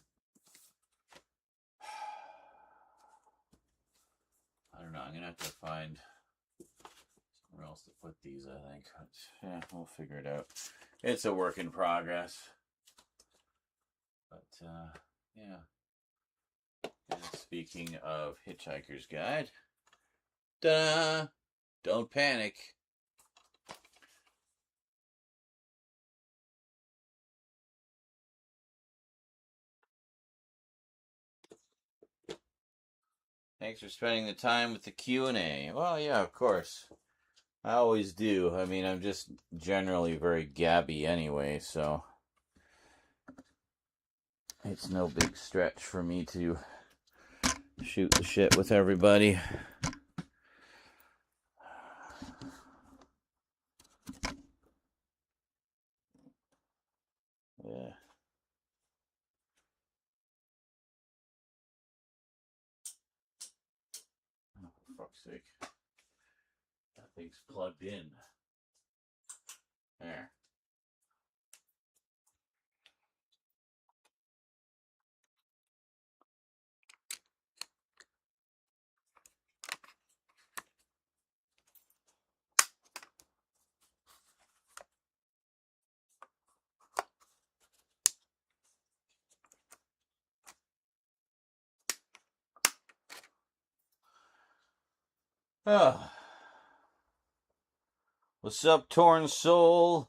I don't know. I'm gonna have to find somewhere else to put these, I think. But, yeah, we'll figure it out. It's a work in progress. But, yeah. And speaking of Hitchhiker's Guide, ta-da! Don't panic. Thanks for spending the time with the Q&A. Well, yeah, of course. I always do. I mean, I'm just generally very gabby anyway, so it's no big stretch for me to shoot the shit with everybody. Yeah. Oh, for fuck's sake. That thing's plugged in. There. Oh. What's up, Torn Soul?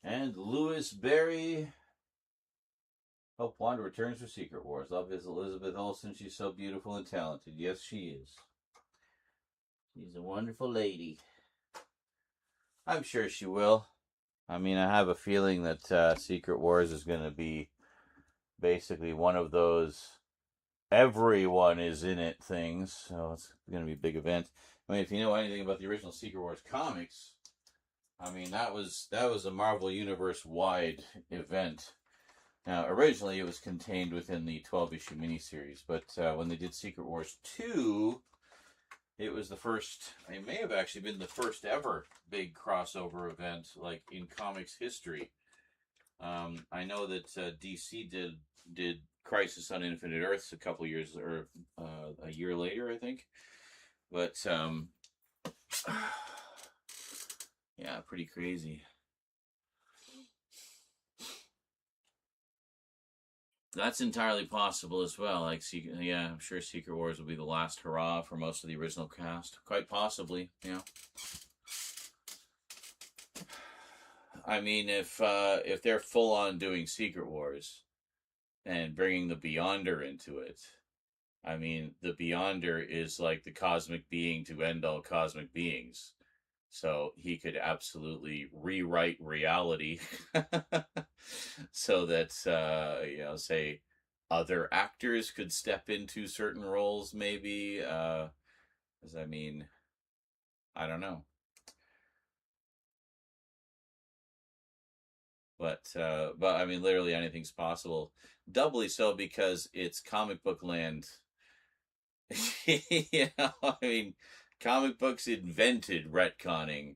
And Lewis Berry. Hope Wanda returns for Secret Wars. Love his Elizabeth Olsen. She's so beautiful and talented. Yes, she is. She's a wonderful lady. I'm sure she will. I mean, I have a feeling that Secret Wars is going to be basically one of those everyone is in it things. So it's going to be a big event. I mean, if you know anything about the original Secret Wars comics, I mean, that was a Marvel Universe-wide event. Now, originally it was contained within the 12-issue miniseries, but when they did Secret Wars 2, it was the first, it may have actually been the first ever big crossover event, like, in comics history. I know that DC did Crisis on Infinite Earths a couple years, or a year later, I think. But, yeah, pretty crazy. That's entirely possible as well. Like, yeah, I'm sure Secret Wars will be the last hurrah for most of the original cast. Quite possibly, yeah. I mean, if they're full on doing Secret Wars and bringing the Beyonder into it, I mean, the Beyonder is like the cosmic being to end all cosmic beings. So he could absolutely rewrite reality so that, say other actors could step into certain roles, maybe. I don't know. But I mean, literally anything's possible. Doubly so because it's comic book land. I mean, comic books invented retconning.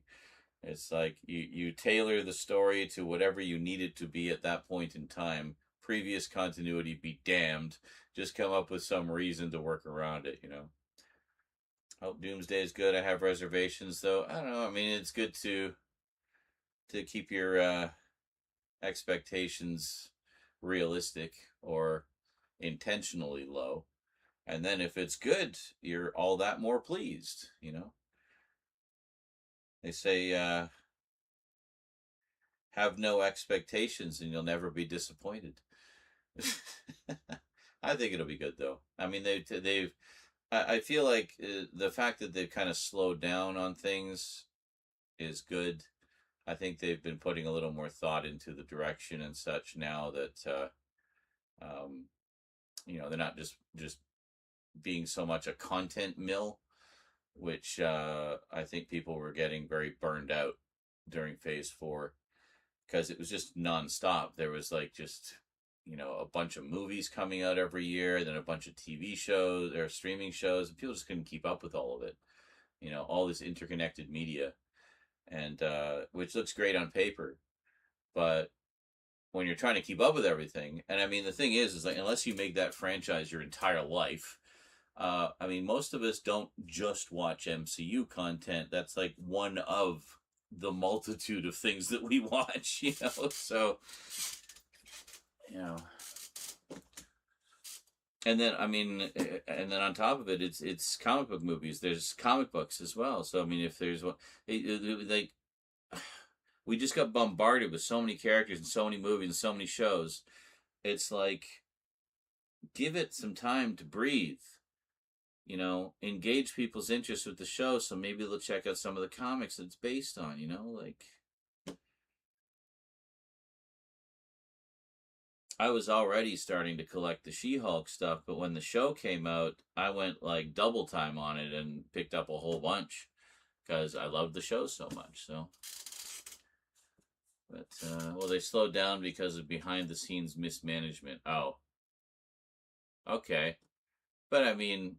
It's like you tailor the story to whatever you need it to be at that point in time. Previous continuity be damned. Just come up with some reason to work around it, Hope Doomsday is good. I have reservations, though. I don't know. I mean, it's good to keep your expectations realistic or intentionally low. And then if it's good, you're all that more pleased, They say, have no expectations and you'll never be disappointed. I think it'll be good, though. I mean, I feel like the fact that they've kind of slowed down on things is good. I think they've been putting a little more thought into the direction and such now that, they're not just being so much a content mill, which I think people were getting very burned out during Phase 4 because it was just nonstop. There was like just, a bunch of movies coming out every year, then a bunch of TV shows or streaming shows, and people just couldn't keep up with all of it. All this interconnected media, and which looks great on paper, but when you're trying to keep up with everything, and I mean, the thing is like, unless you make that franchise your entire life, I mean, most of us don't just watch MCU content. That's like one of the multitude of things that we watch, so, and then, I mean, and then on top of it, it's comic book movies. There's comic books as well. So, I mean, if there's one, like, we just got bombarded with so many characters and so many movies and so many shows. It's like, give it some time to breathe. Engage people's interest with the show, so maybe they'll check out some of the comics it's based on, like... I was already starting to collect the She-Hulk stuff, but when the show came out, I went like double time on it and picked up a whole bunch because I loved the show so much, so... But, well, they slowed down because of behind-the-scenes mismanagement. Oh. Okay. But, I mean...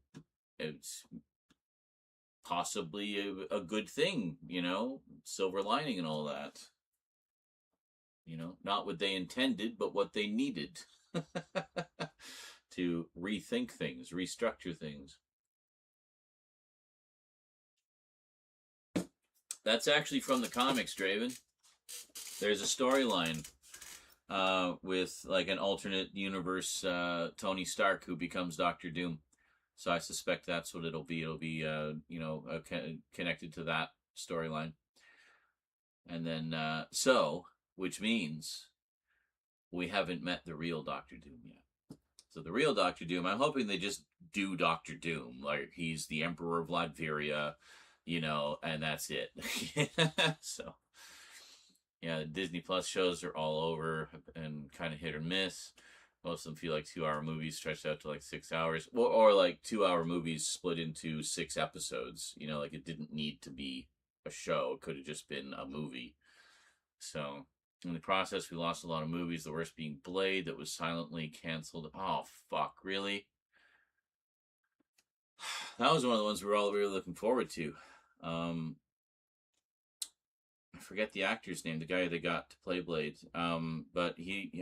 it's possibly a good thing, silver lining and all that. Not what they intended, but what they needed to rethink things, restructure things. That's actually from the comics, Draven. There's a storyline with like an alternate universe Tony Stark who becomes Doctor Doom. So I suspect that's what it'll be. It'll be, connected to that storyline. And then, which means we haven't met the real Doctor Doom yet. So the real Doctor Doom, I'm hoping they just do Doctor Doom. Like, he's the Emperor of Latveria, and that's it. So, yeah, Disney Plus shows are all over and kind of hit or miss. Most of them feel like 2-hour movies stretched out to like 6 hours, or like 2-hour movies split into 6 episodes. Like it didn't need to be a show; it could have just been a movie. So in the process, we lost a lot of movies. The worst being Blade, that was silently canceled. Oh fuck! Really? That was one of the ones we were all really looking forward to. I forget the actor's name, the guy they got to play Blade. But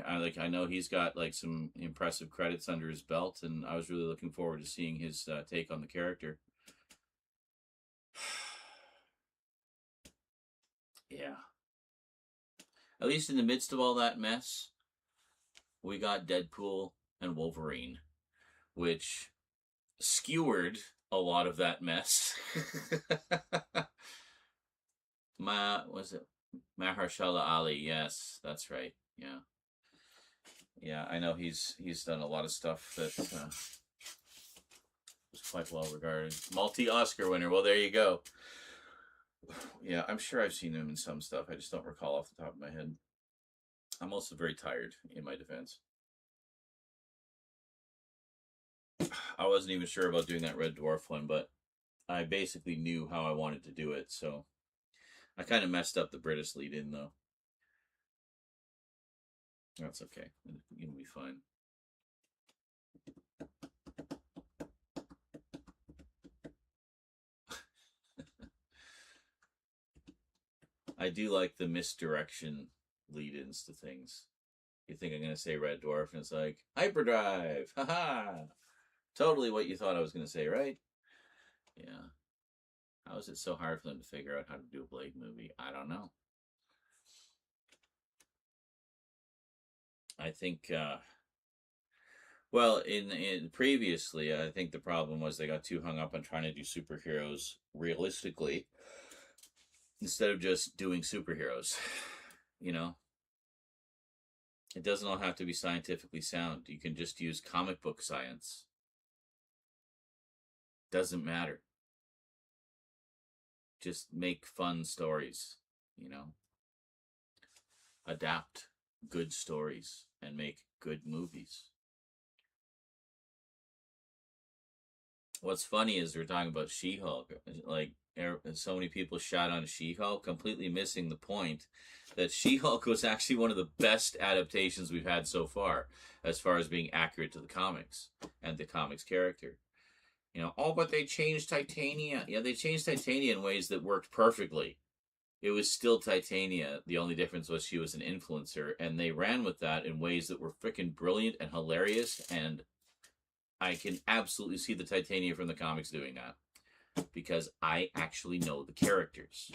I know he's got like some impressive credits under his belt, and I was really looking forward to seeing his take on the character. Yeah. At least in the midst of all that mess, we got Deadpool and Wolverine, which skewered a lot of that mess. Mahershala Ali? Yes, that's right. Yeah. I know he's done a lot of stuff that was quite well regarded. Multi-Oscar winner. Well, there you go. Yeah, I'm sure I've seen him in some stuff. I just don't recall off the top of my head. I'm also very tired, in my defense. I wasn't even sure about doing that Red Dwarf one, but I basically knew how I wanted to do it, so I kind of messed up the British lead in, though. That's okay. It'll be fine. I do like the misdirection lead-ins to things. You think I'm going to say Red Dwarf, and it's like, Hyperdrive! Haha! Totally what you thought I was going to say, right? Yeah. How is it so hard for them to figure out how to do a Blade movie? I don't know. I think, well, in previously, I think the problem was they got too hung up on trying to do superheroes realistically instead of just doing superheroes. You know? It doesn't all have to be scientifically sound. You can just use comic book science. Doesn't matter. Just make fun stories, you know? Adapt good stories and make good movies. What's funny is we're talking about She-Hulk. Like, so many people shot on She-Hulk, completely missing the point that She-Hulk was actually one of the best adaptations we've had so far as being accurate to the comics and the comics character. You know, oh, but they changed Titania. Yeah, they changed Titania in ways that worked perfectly. It was still Titania. The only difference was she was an influencer, and they ran with that in ways that were freaking brilliant and hilarious, and I can absolutely see the Titania from the comics doing that because I actually know the characters.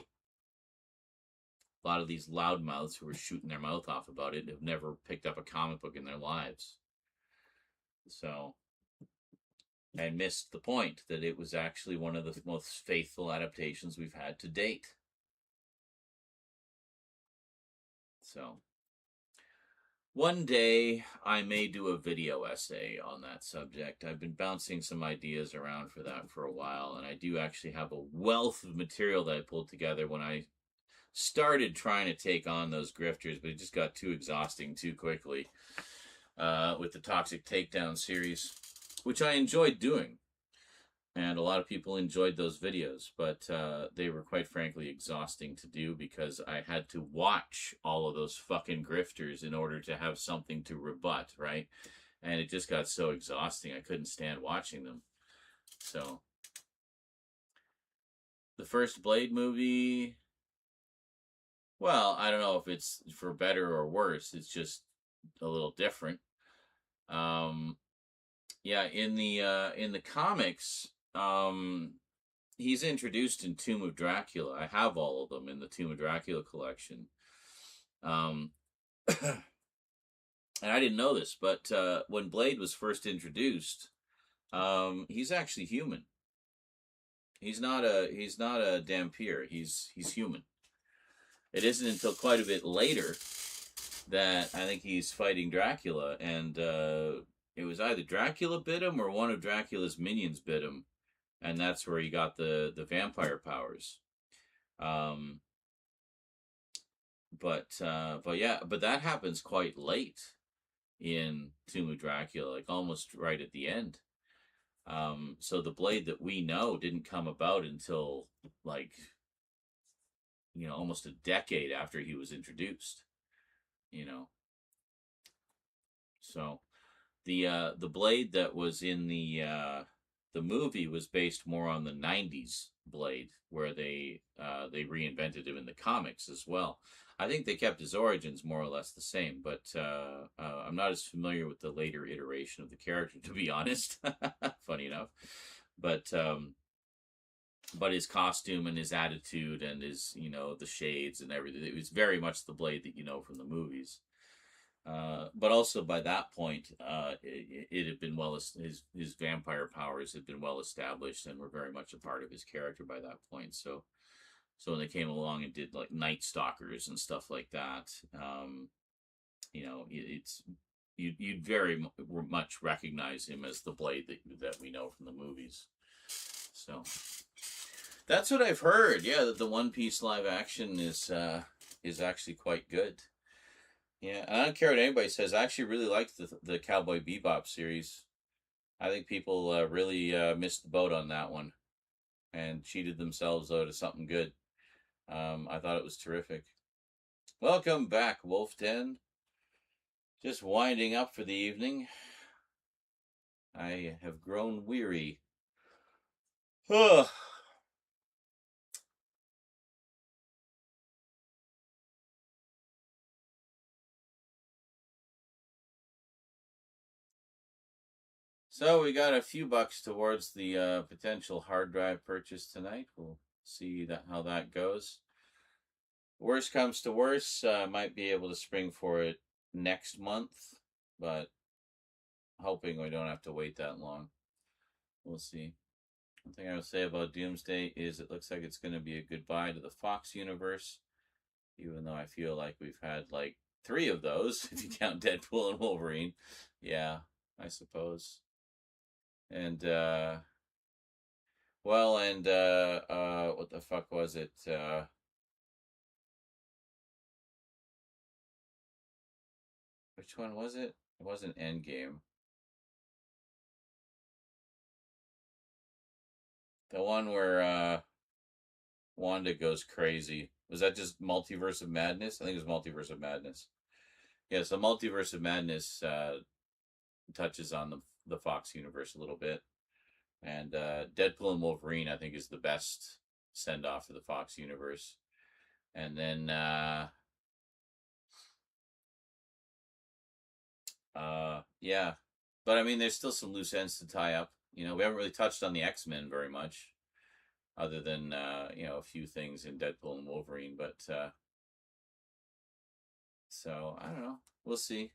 A lot of these loudmouths who were shooting their mouth off about it have never picked up a comic book in their lives. So, and missed the point that it was actually one of the most faithful adaptations we've had to date. So, one day I may do a video essay on that subject. I've been bouncing some ideas around for that for a while, and I do actually have a wealth of material that I pulled together when I started trying to take on those grifters, but it just got too exhausting too quickly with the Toxic Takedown series, which I enjoyed doing. And a lot of people enjoyed those videos, but they were quite frankly exhausting to do because I had to watch all of those fucking grifters in order to have something to rebut, right? And it just got so exhausting, I couldn't stand watching them. So, the first Blade movie, well, I don't know if it's for better or worse. It's just a little different. Yeah, in the comics, he's introduced in Tomb of Dracula. I have all of them in the Tomb of Dracula collection. And I didn't know this, but when Blade was first introduced, he's actually human. He's not a Dampier. He's human. It isn't until quite a bit later that I think he's fighting Dracula, and it was either Dracula bit him or one of Dracula's minions bit him, and that's where he got the vampire powers. But that happens quite late in Tomb of Dracula, like almost right at the end. So the Blade that we know didn't come about until like, you know, almost a decade after he was introduced. You know, so the Blade that was in the movie was based more on the '90s Blade, where they reinvented him in the comics as well. I think they kept his origins more or less the same, but I'm not as familiar with the later iteration of the character, to be honest. Funny enough, but his costume and his attitude and his, you know, the shades and everything, it was very much the Blade that you know from the movies. But also by that point, it had been his vampire powers had been well established and were very much a part of his character by that point. So when they came along and did like Night Stalkers and stuff like that, you know, you'd very much recognize him as the Blade that we know from the movies. So That's what I've heard. Yeah, that the One Piece live action is actually quite good. Yeah, and I don't care what anybody says. I actually really like the Cowboy Bebop series. I think people really missed the boat on that one and cheated themselves out of something good. I thought it was terrific. Welcome back, Wolf Den. Just winding up for the evening. I have grown weary. Ugh. So we got a few bucks towards the potential hard drive purchase tonight. We'll see how that goes. Worst comes to worst, might be able to spring for it next month, but hoping we don't have to wait that long. We'll see. One thing I would say about Doomsday is it looks like it's going to be a goodbye to the Fox universe, even though I feel like we've had like 3 of those, if you count Deadpool and Wolverine. Yeah, I suppose. And, what the fuck was it? Which one was it? It wasn't Endgame. The one where Wanda goes crazy. Was that just Multiverse of Madness? I think it was Multiverse of Madness. Yeah, so Multiverse of Madness touches on the Fox universe a little bit. And Deadpool and Wolverine, I think, is the best send-off of the Fox universe. And then yeah. But I mean, there's still some loose ends to tie up. You know, we haven't really touched on the X-Men very much, other than a few things in Deadpool and Wolverine. But so I don't know. We'll see.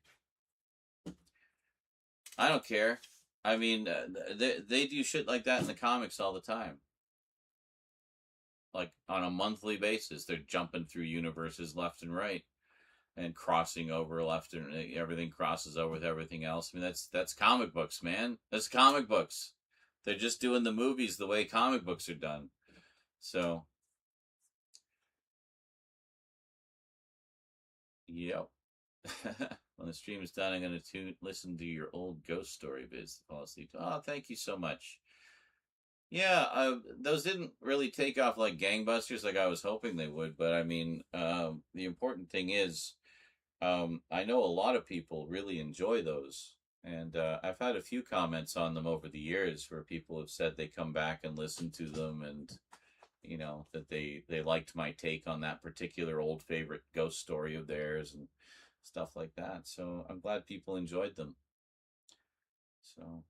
I don't care. I mean, they do shit like that in the comics all the time. Like on a monthly basis, they're jumping through universes left and right, and crossing over left, and everything crosses over with everything else. I mean, that's comic books, man. That's comic books. They're just doing the movies the way comic books are done. So, yep. When the stream is done, I'm going to listen to your old ghost story vids to fall asleep. Oh, thank you so much. Yeah, those didn't really take off like gangbusters like I was hoping they would. But I mean, the important thing is, I know a lot of people really enjoy those. And I've had a few comments on them over the years where people have said they come back and listen to them, and that they liked my take on that particular old favorite ghost story of theirs and stuff like that. So I'm glad people enjoyed them. So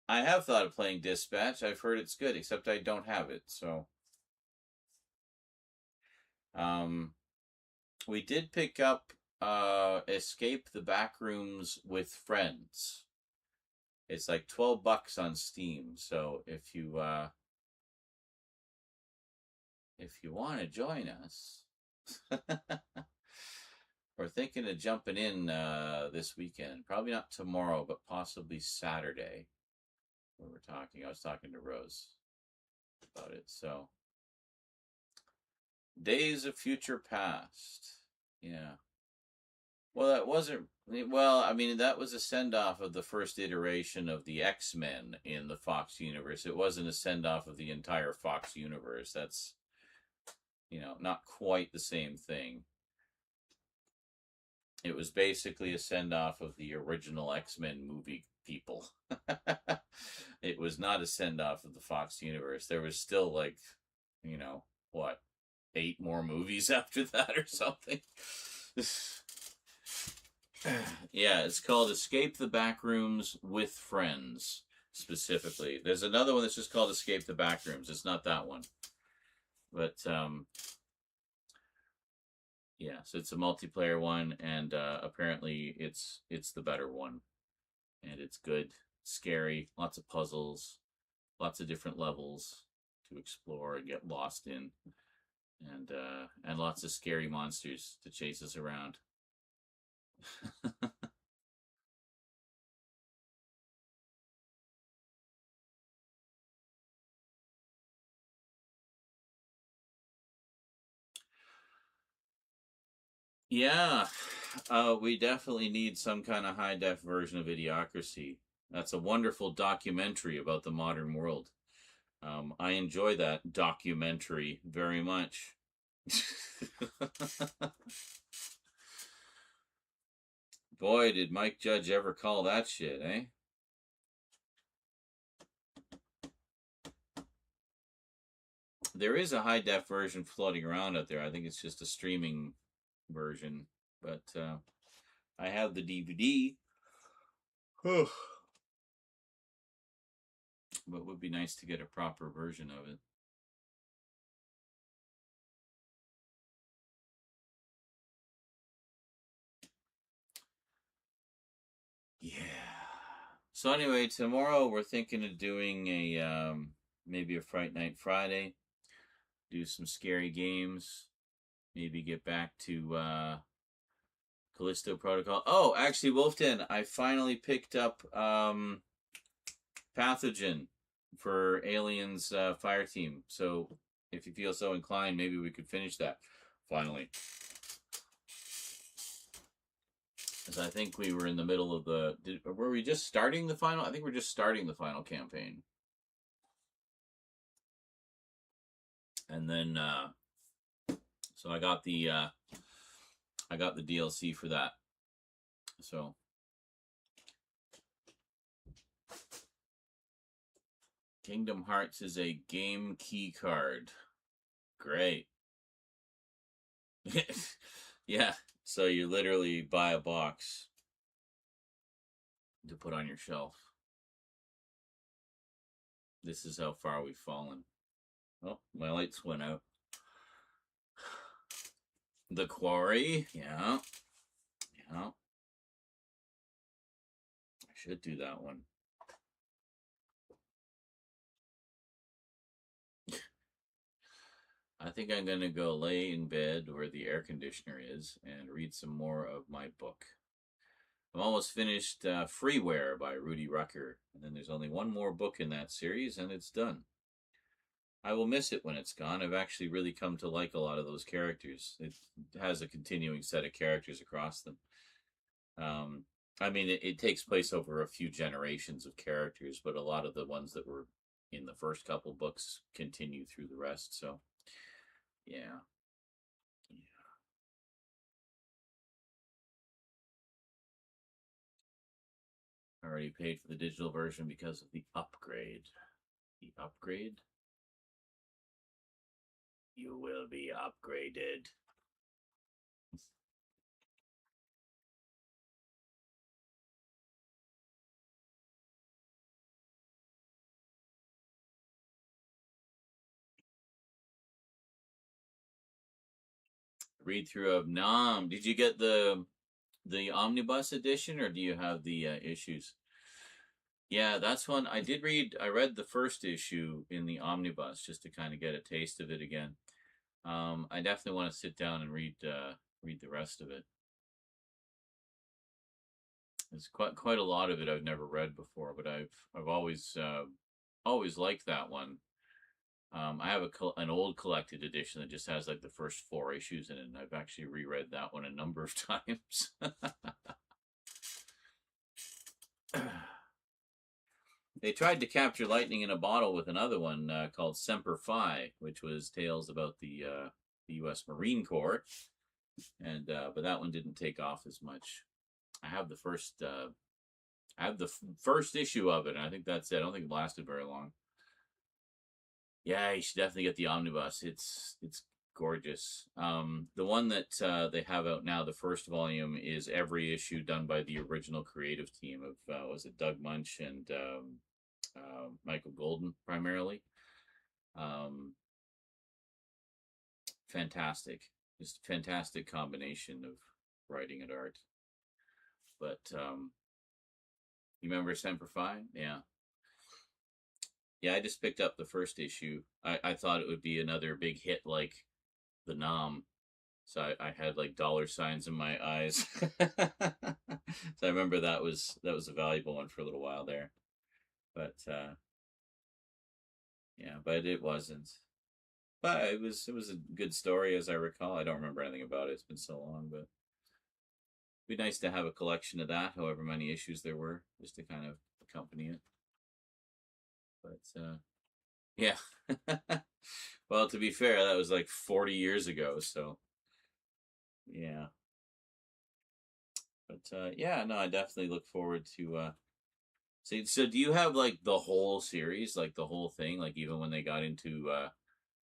I have thought of playing Dispatch. I've heard it's good, except I don't have it. So we did pick up Escape the Backrooms with Friends. It's like $12 on Steam. So if you want to join us, we're thinking of jumping in this weekend. Probably not tomorrow, but possibly Saturday. I was talking to Rose about it. So Days of Future Past. Yeah. Well, that wasn't. Well, I mean, that was a send-off of the first iteration of the X-Men in the Fox universe. It wasn't a send-off of the entire Fox universe. That's, not quite the same thing. It was basically a send-off of the original X-Men movie people. It was not a send-off of the Fox universe. There was still, like, 8 more movies after that or something. Yeah, it's called Escape the Backrooms with Friends, specifically. There's another one that's just called Escape the Backrooms. It's not that one. But, yeah, so it's a multiplayer one, and apparently it's the better one. And it's good, scary, lots of puzzles, lots of different levels to explore and get lost in. And lots of scary monsters to chase us around. Yeah, we definitely need some kind of high def version of Idiocracy. That's a wonderful documentary about the modern world. I enjoy that documentary very much. Boy, did Mike Judge ever call that shit, eh? There is a high def version floating around out there. I think it's just a streaming version, but I have the DVD. But it would be nice to get a proper version of it. Yeah. So anyway, tomorrow we're thinking of doing a maybe a Fright Night Friday. Do some scary games. Maybe get back to Callisto Protocol. Oh, actually, Wolfden, I finally picked up Pathogen for Aliens Fire Team. So if you feel so inclined, maybe we could finish that finally. Because I think we were in the middle of the... were we just starting the final? I think we're just starting the final campaign. And then, so I got the DLC for that. So... Kingdom Hearts is a game key card. Great. Yeah, so you literally buy a box to put on your shelf. This is how far we've fallen. Oh, my lights went out. The Quarry, yeah. Yeah. I should do that one. I think I'm going to go lay in bed where the air conditioner is and read some more of my book. I'm almost finished Freeware by Rudy Rucker, and then there's only one more book in that series, and it's done. I will miss it when it's gone. I've actually really come to like a lot of those characters. It has a continuing set of characters across them. I mean, it takes place over a few generations of characters, but a lot of the ones that were in the first couple books continue through the rest, so... Yeah. I already paid for the digital version because of the upgrade. The upgrade? You will be upgraded. Read through of Nam. Did you get the omnibus edition, or do you have the issues? Yeah, that's one I did read. I read the first issue in the omnibus just to kind of get a taste of it again. I definitely want to sit down and read the rest of it. There's quite a lot of it I've never read before, but I've always liked that one. I have an old collected edition that just has like the first 4 issues in it, and I've actually reread that one a number of times. They tried to capture lightning in a bottle with another one called Semper Fi, which was tales about the U.S. Marine Corps, and but that one didn't take off as much. I have the first issue of it, and I think that's it. I don't think it lasted very long. Yeah, you should definitely get the omnibus. It's gorgeous. The one that they have out now, the first volume, is every issue done by the original creative team of was it Doug Munch and Michael Golden primarily. Fantastic, just fantastic combination of writing and art. But you remember Semper Fi? Yeah. Yeah, I just picked up the first issue. I thought it would be another big hit like the Nom. So I had like dollar signs in my eyes. So I remember that was a valuable one for a little while there. But yeah, but it wasn't. But it was a good story as I recall. I don't remember anything about it. It's been so long, but it'd be nice to have a collection of that, however many issues there were, just to kind of accompany it. But yeah. Well, to be fair, that was like 40 years ago, so yeah. But yeah, no, I definitely look forward to so do you have like the whole series, like the whole thing, like even when they got into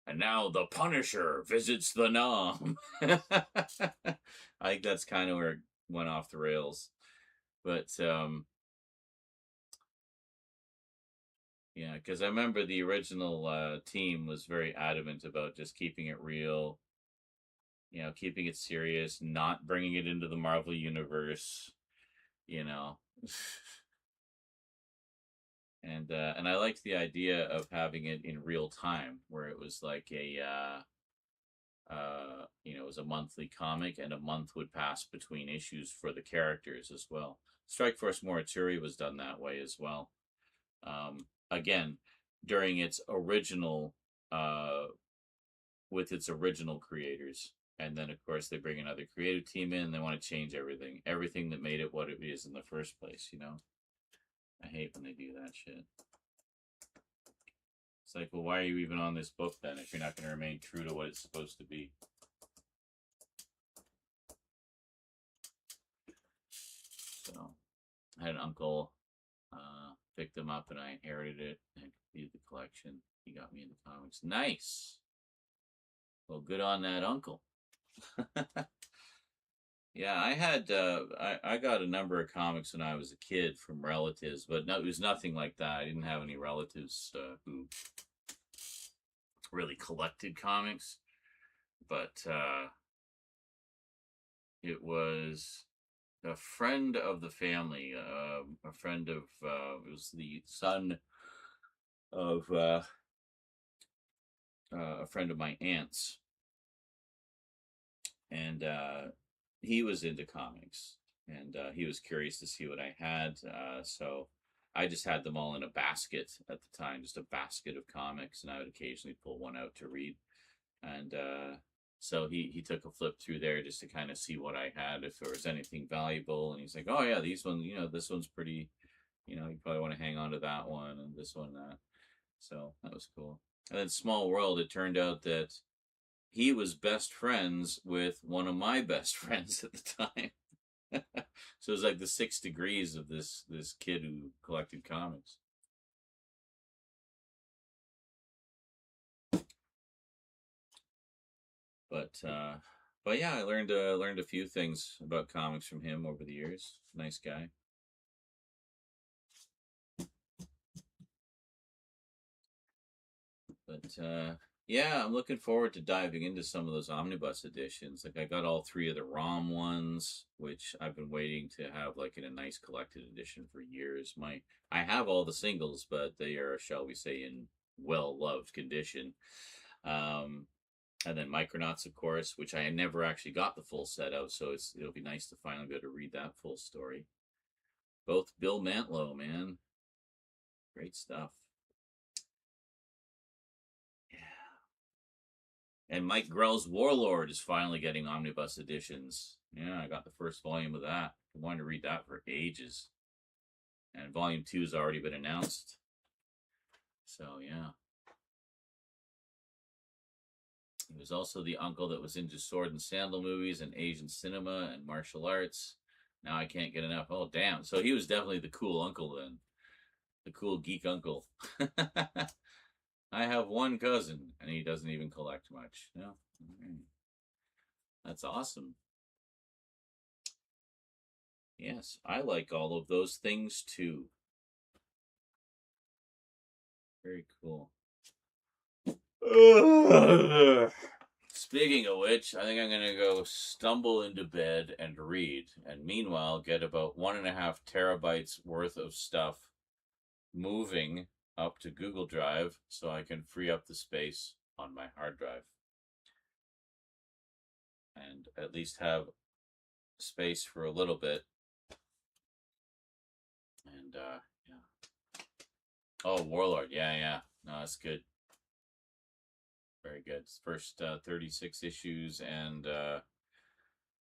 and now the Punisher visits the Nam. I think that's kind of where it went off the rails. But yeah, because I remember the original team was very adamant about just keeping it real, you know, keeping it serious, not bringing it into the Marvel universe, you know. And I liked the idea of having it in real time, where it was like a you know, it was a monthly comic, and a month would pass between issues for the characters as well. Strikeforce Morituri was done that way as well. Again, during its original, with its original creators, and then of course they bring another creative team in, and they want to change everything that made it what it is in the first place. You know, I hate when they do that shit. It's like, well, why are you even on this book then if you're not going to remain true to what it's supposed to be? So, I had an uncle, picked them up, and I inherited it and completed the collection. He got me into comics. Nice. Well, good on that uncle. Yeah, I had I got a number of comics when I was a kid from relatives, but no, it was nothing like that. I didn't have any relatives who really collected comics, but it was a friend of the family, a friend of it was the son of a friend of my aunt's, and he was into comics, and he was curious to see what I had, so I just had them all in a basket at the time, just a basket of comics, and I would occasionally pull one out to read, and so he took a flip through there just to kind of see what I had, if there was anything valuable, and he's like, oh yeah, these ones, you know, this one's pretty, you know, you probably want to hang on to that one, and this one, that. So that was cool. And then Small World, it turned out that he was best friends with one of my best friends at the time. So it was like the 6 degrees of this kid who collected comics. But yeah, I learned a few things about comics from him over the years. Nice guy. But yeah, I'm looking forward to diving into some of those omnibus editions. Like I got all 3 of the ROM ones, which I've been waiting to have like in a nice collected edition for years. I have all the singles, but they are, shall we say, in well-loved condition. And then Micronauts, of course, which I never actually got the full set of, so it'll be nice to finally be able to read that full story. Both Bill Mantlo, man. Great stuff. And Mike Grell's Warlord is finally getting omnibus editions. Yeah, I got the first volume of that. I wanted to read that for ages. And volume 2 has already been announced. So, yeah. He was also the uncle that was into sword and sandal movies and Asian cinema and martial arts. Now I can't get enough. Oh, damn. So he was definitely the cool uncle then. The cool geek uncle. I have one cousin, and he doesn't even collect much. No? That's awesome. Yes, I like all of those things too. Very cool. Speaking of which, I think I'm going to go stumble into bed and read, and meanwhile get about 1.5 terabytes worth of stuff moving up to Google Drive so I can free up the space on my hard drive. And at least have space for a little bit. And, yeah. Oh, Warlord. Yeah. No, that's good. very good. First 36 issues and the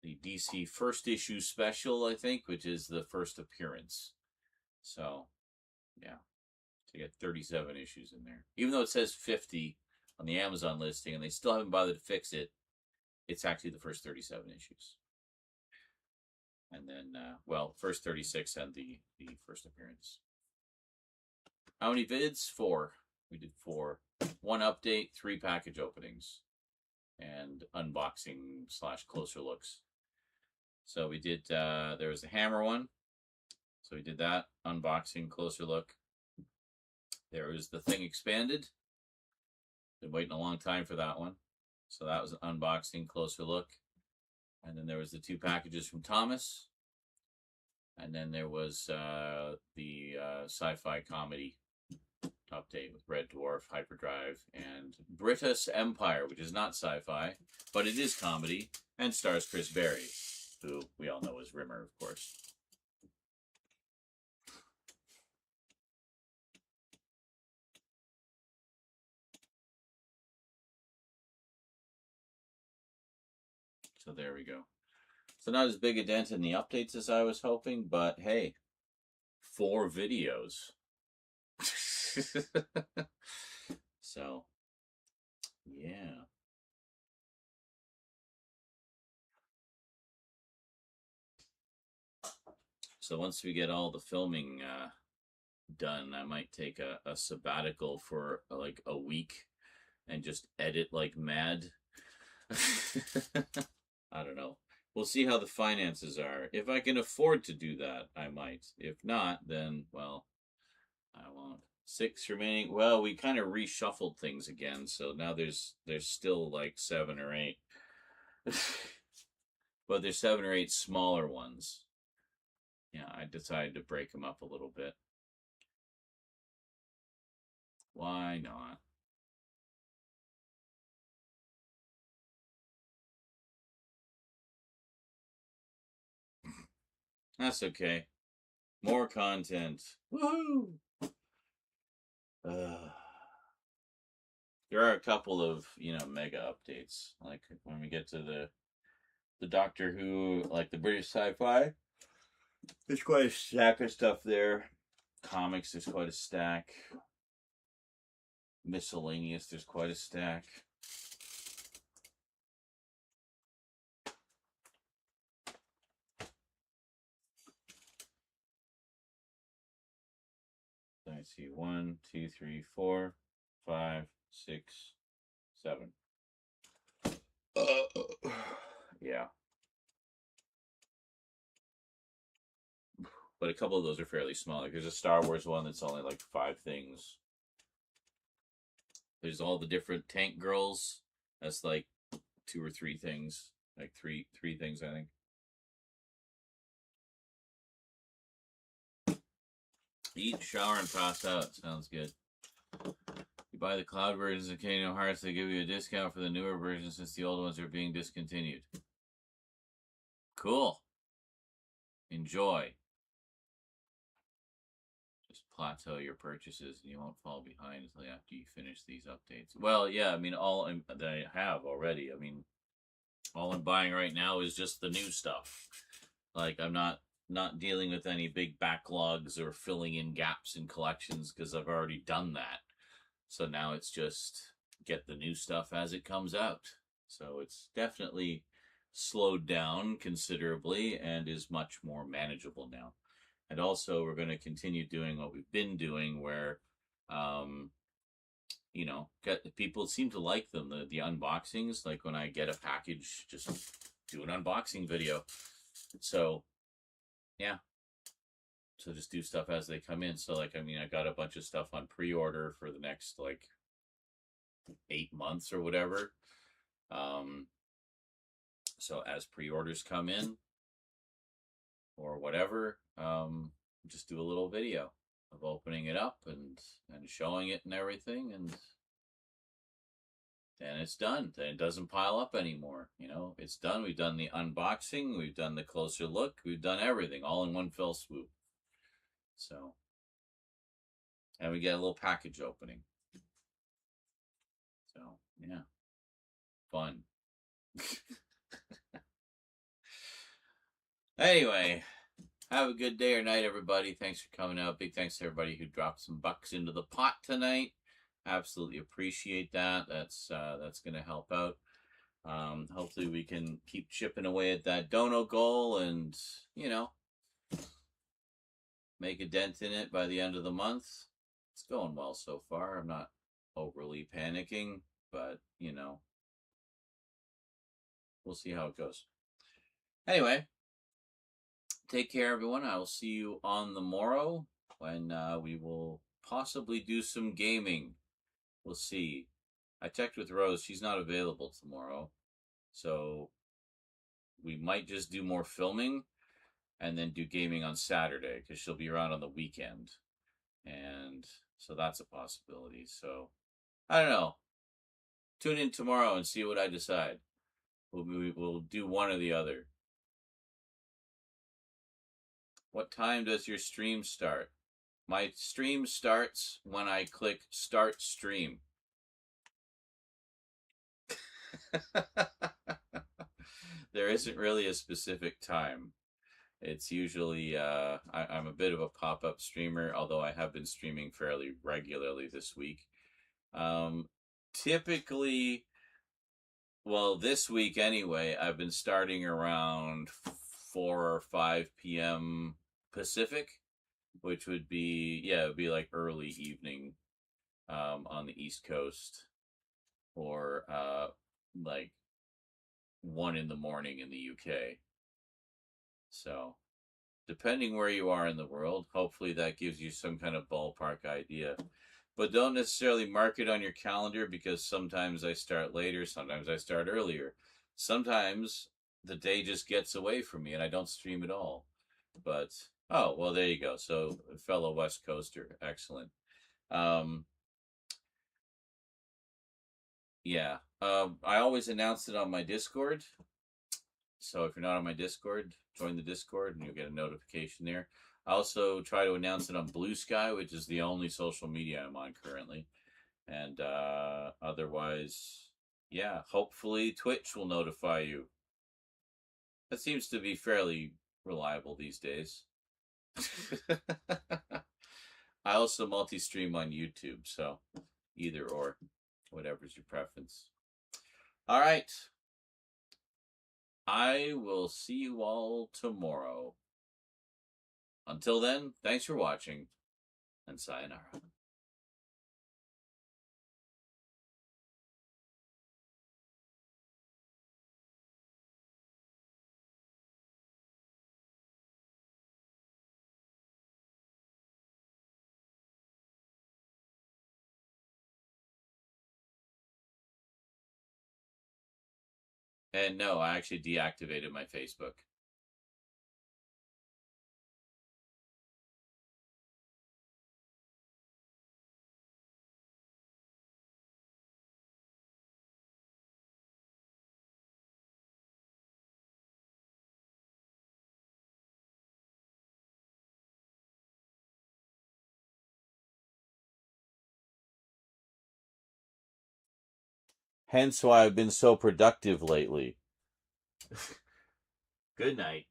DC first issue special, I think, which is the first appearance. So, yeah. So you get 37 issues in there. Even though it says 50 on the Amazon listing and they still haven't bothered to fix it, it's actually the first 37 issues. And then, first 36 and the first appearance. How many vids? 4. We did 4. 1 update, 3 package openings, and unboxing / closer looks. So we did, there was the Hammer one. So we did that, unboxing, closer look. There was the Thing Expanded. Been waiting a long time for that one. So that was an unboxing, closer look. And then there was the 2 packages from Thomas. And then there was the sci-fi comedy update with Red Dwarf, Hyperdrive, and British Empire, which is not sci-fi, but it is comedy, and stars Chris Berry, who we all know as Rimmer, of course. So there we go. So not as big a dent in the updates as I was hoping, but hey, 4 videos. So, yeah. So once we get all the filming done, I might take a sabbatical for like a week and just edit like mad. I don't know. We'll see how the finances are. If I can afford to do that, I might. If not, then, well, I won't. 6 remaining. Well, we kind of reshuffled things again, so now there's still like 7 or 8. But there's 7 or 8 smaller ones. Yeah, I decided to break them up a little bit. Why not? That's okay. More content. Woohoo! There are a couple of, mega updates. Like when we get to the Doctor Who, like the British sci-fi, there's quite a stack of stuff there. Comics, there's quite a stack. Miscellaneous, there's quite a stack. I see 1, 2, 3, 4, 5, 6, 7. Yeah. But a couple of those are fairly small. Like there's a Star Wars one that's only like 5 things. There's all the different tank girls. That's like 2 or 3 things. Like three things, I think. Eat, shower, and pass out. Sounds good. You buy the cloud versions of Kingdom Hearts, they give you a discount for the newer versions since the old ones are being discontinued. Cool. Enjoy. Just plateau your purchases and you won't fall behind until after you finish these updates. Well, yeah, I mean, all that I have already. I mean, all I'm buying right now is just the new stuff. Like, I'm not dealing with any big backlogs or filling in gaps in collections because I've already done that. So now it's just get the new stuff as it comes out. So it's definitely slowed down considerably and is much more manageable now. And also we're going to continue doing what we've been doing where, people seem to like them, the unboxings. Like when I get a package, just do an unboxing video. So, yeah. So just do stuff as they come in. So, like, I mean, I got a bunch of stuff on pre-order for the next, like, 8 months or whatever. So as pre-orders come in or whatever, just do a little video of opening it up and showing it and everything, and then it's done. Then it doesn't pile up anymore. It's done. We've done the unboxing. We've done the closer look. We've done everything all in one fell swoop. So, and we get a little package opening. So, Yeah. Fun. Anyway, have a good day or night, everybody. Thanks for coming out. Big thanks to everybody who dropped some bucks into the pot tonight. Absolutely appreciate that. That's going to help out. Hopefully we can keep chipping away at that dono goal and, you know, make a dent in it by the end of the month. It's going well so far. I'm not overly panicking, but, you know, we'll see how it goes. Anyway, take care, everyone. I will see you on the morrow when we will possibly do some gaming. We'll see. I checked with Rose. She's not available tomorrow. So we might just do more filming and then do gaming on Saturday because she'll be around on the weekend. And so that's a possibility. So I don't know. Tune in tomorrow and see what I decide. We'll do one or the other. What time does your stream start? My stream starts when I click start stream. There isn't really a specific time. It's usually, I'm a bit of a pop-up streamer, although I have been streaming fairly regularly this week. Typically, well, this week anyway, I've been starting around 4 or 5 p.m. Pacific, which would be, yeah, it would be like early evening on the East Coast, or like 1 in the morning in the UK. So, depending where you are in the world, hopefully that gives you some kind of ballpark idea. But don't necessarily mark it on your calendar, because sometimes I start later, sometimes I start earlier. Sometimes the day just gets away from me and I don't stream at all. But, oh, well, there you go. So, fellow West Coaster, excellent. Yeah. I always announce it on my Discord. So if you're not on my Discord, join the Discord and you'll get a notification there. I also try to announce it on Blue Sky, which is the only social media I'm on currently. And otherwise, yeah, hopefully Twitch will notify you. That seems to be fairly reliable these days. I also multi-stream on YouTube, so either or, whatever's your preference. All right. I will see you all tomorrow. Until then, thanks for watching, and sayonara. And no, I actually deactivated my Facebook. Hence why I've been so productive lately. Good night.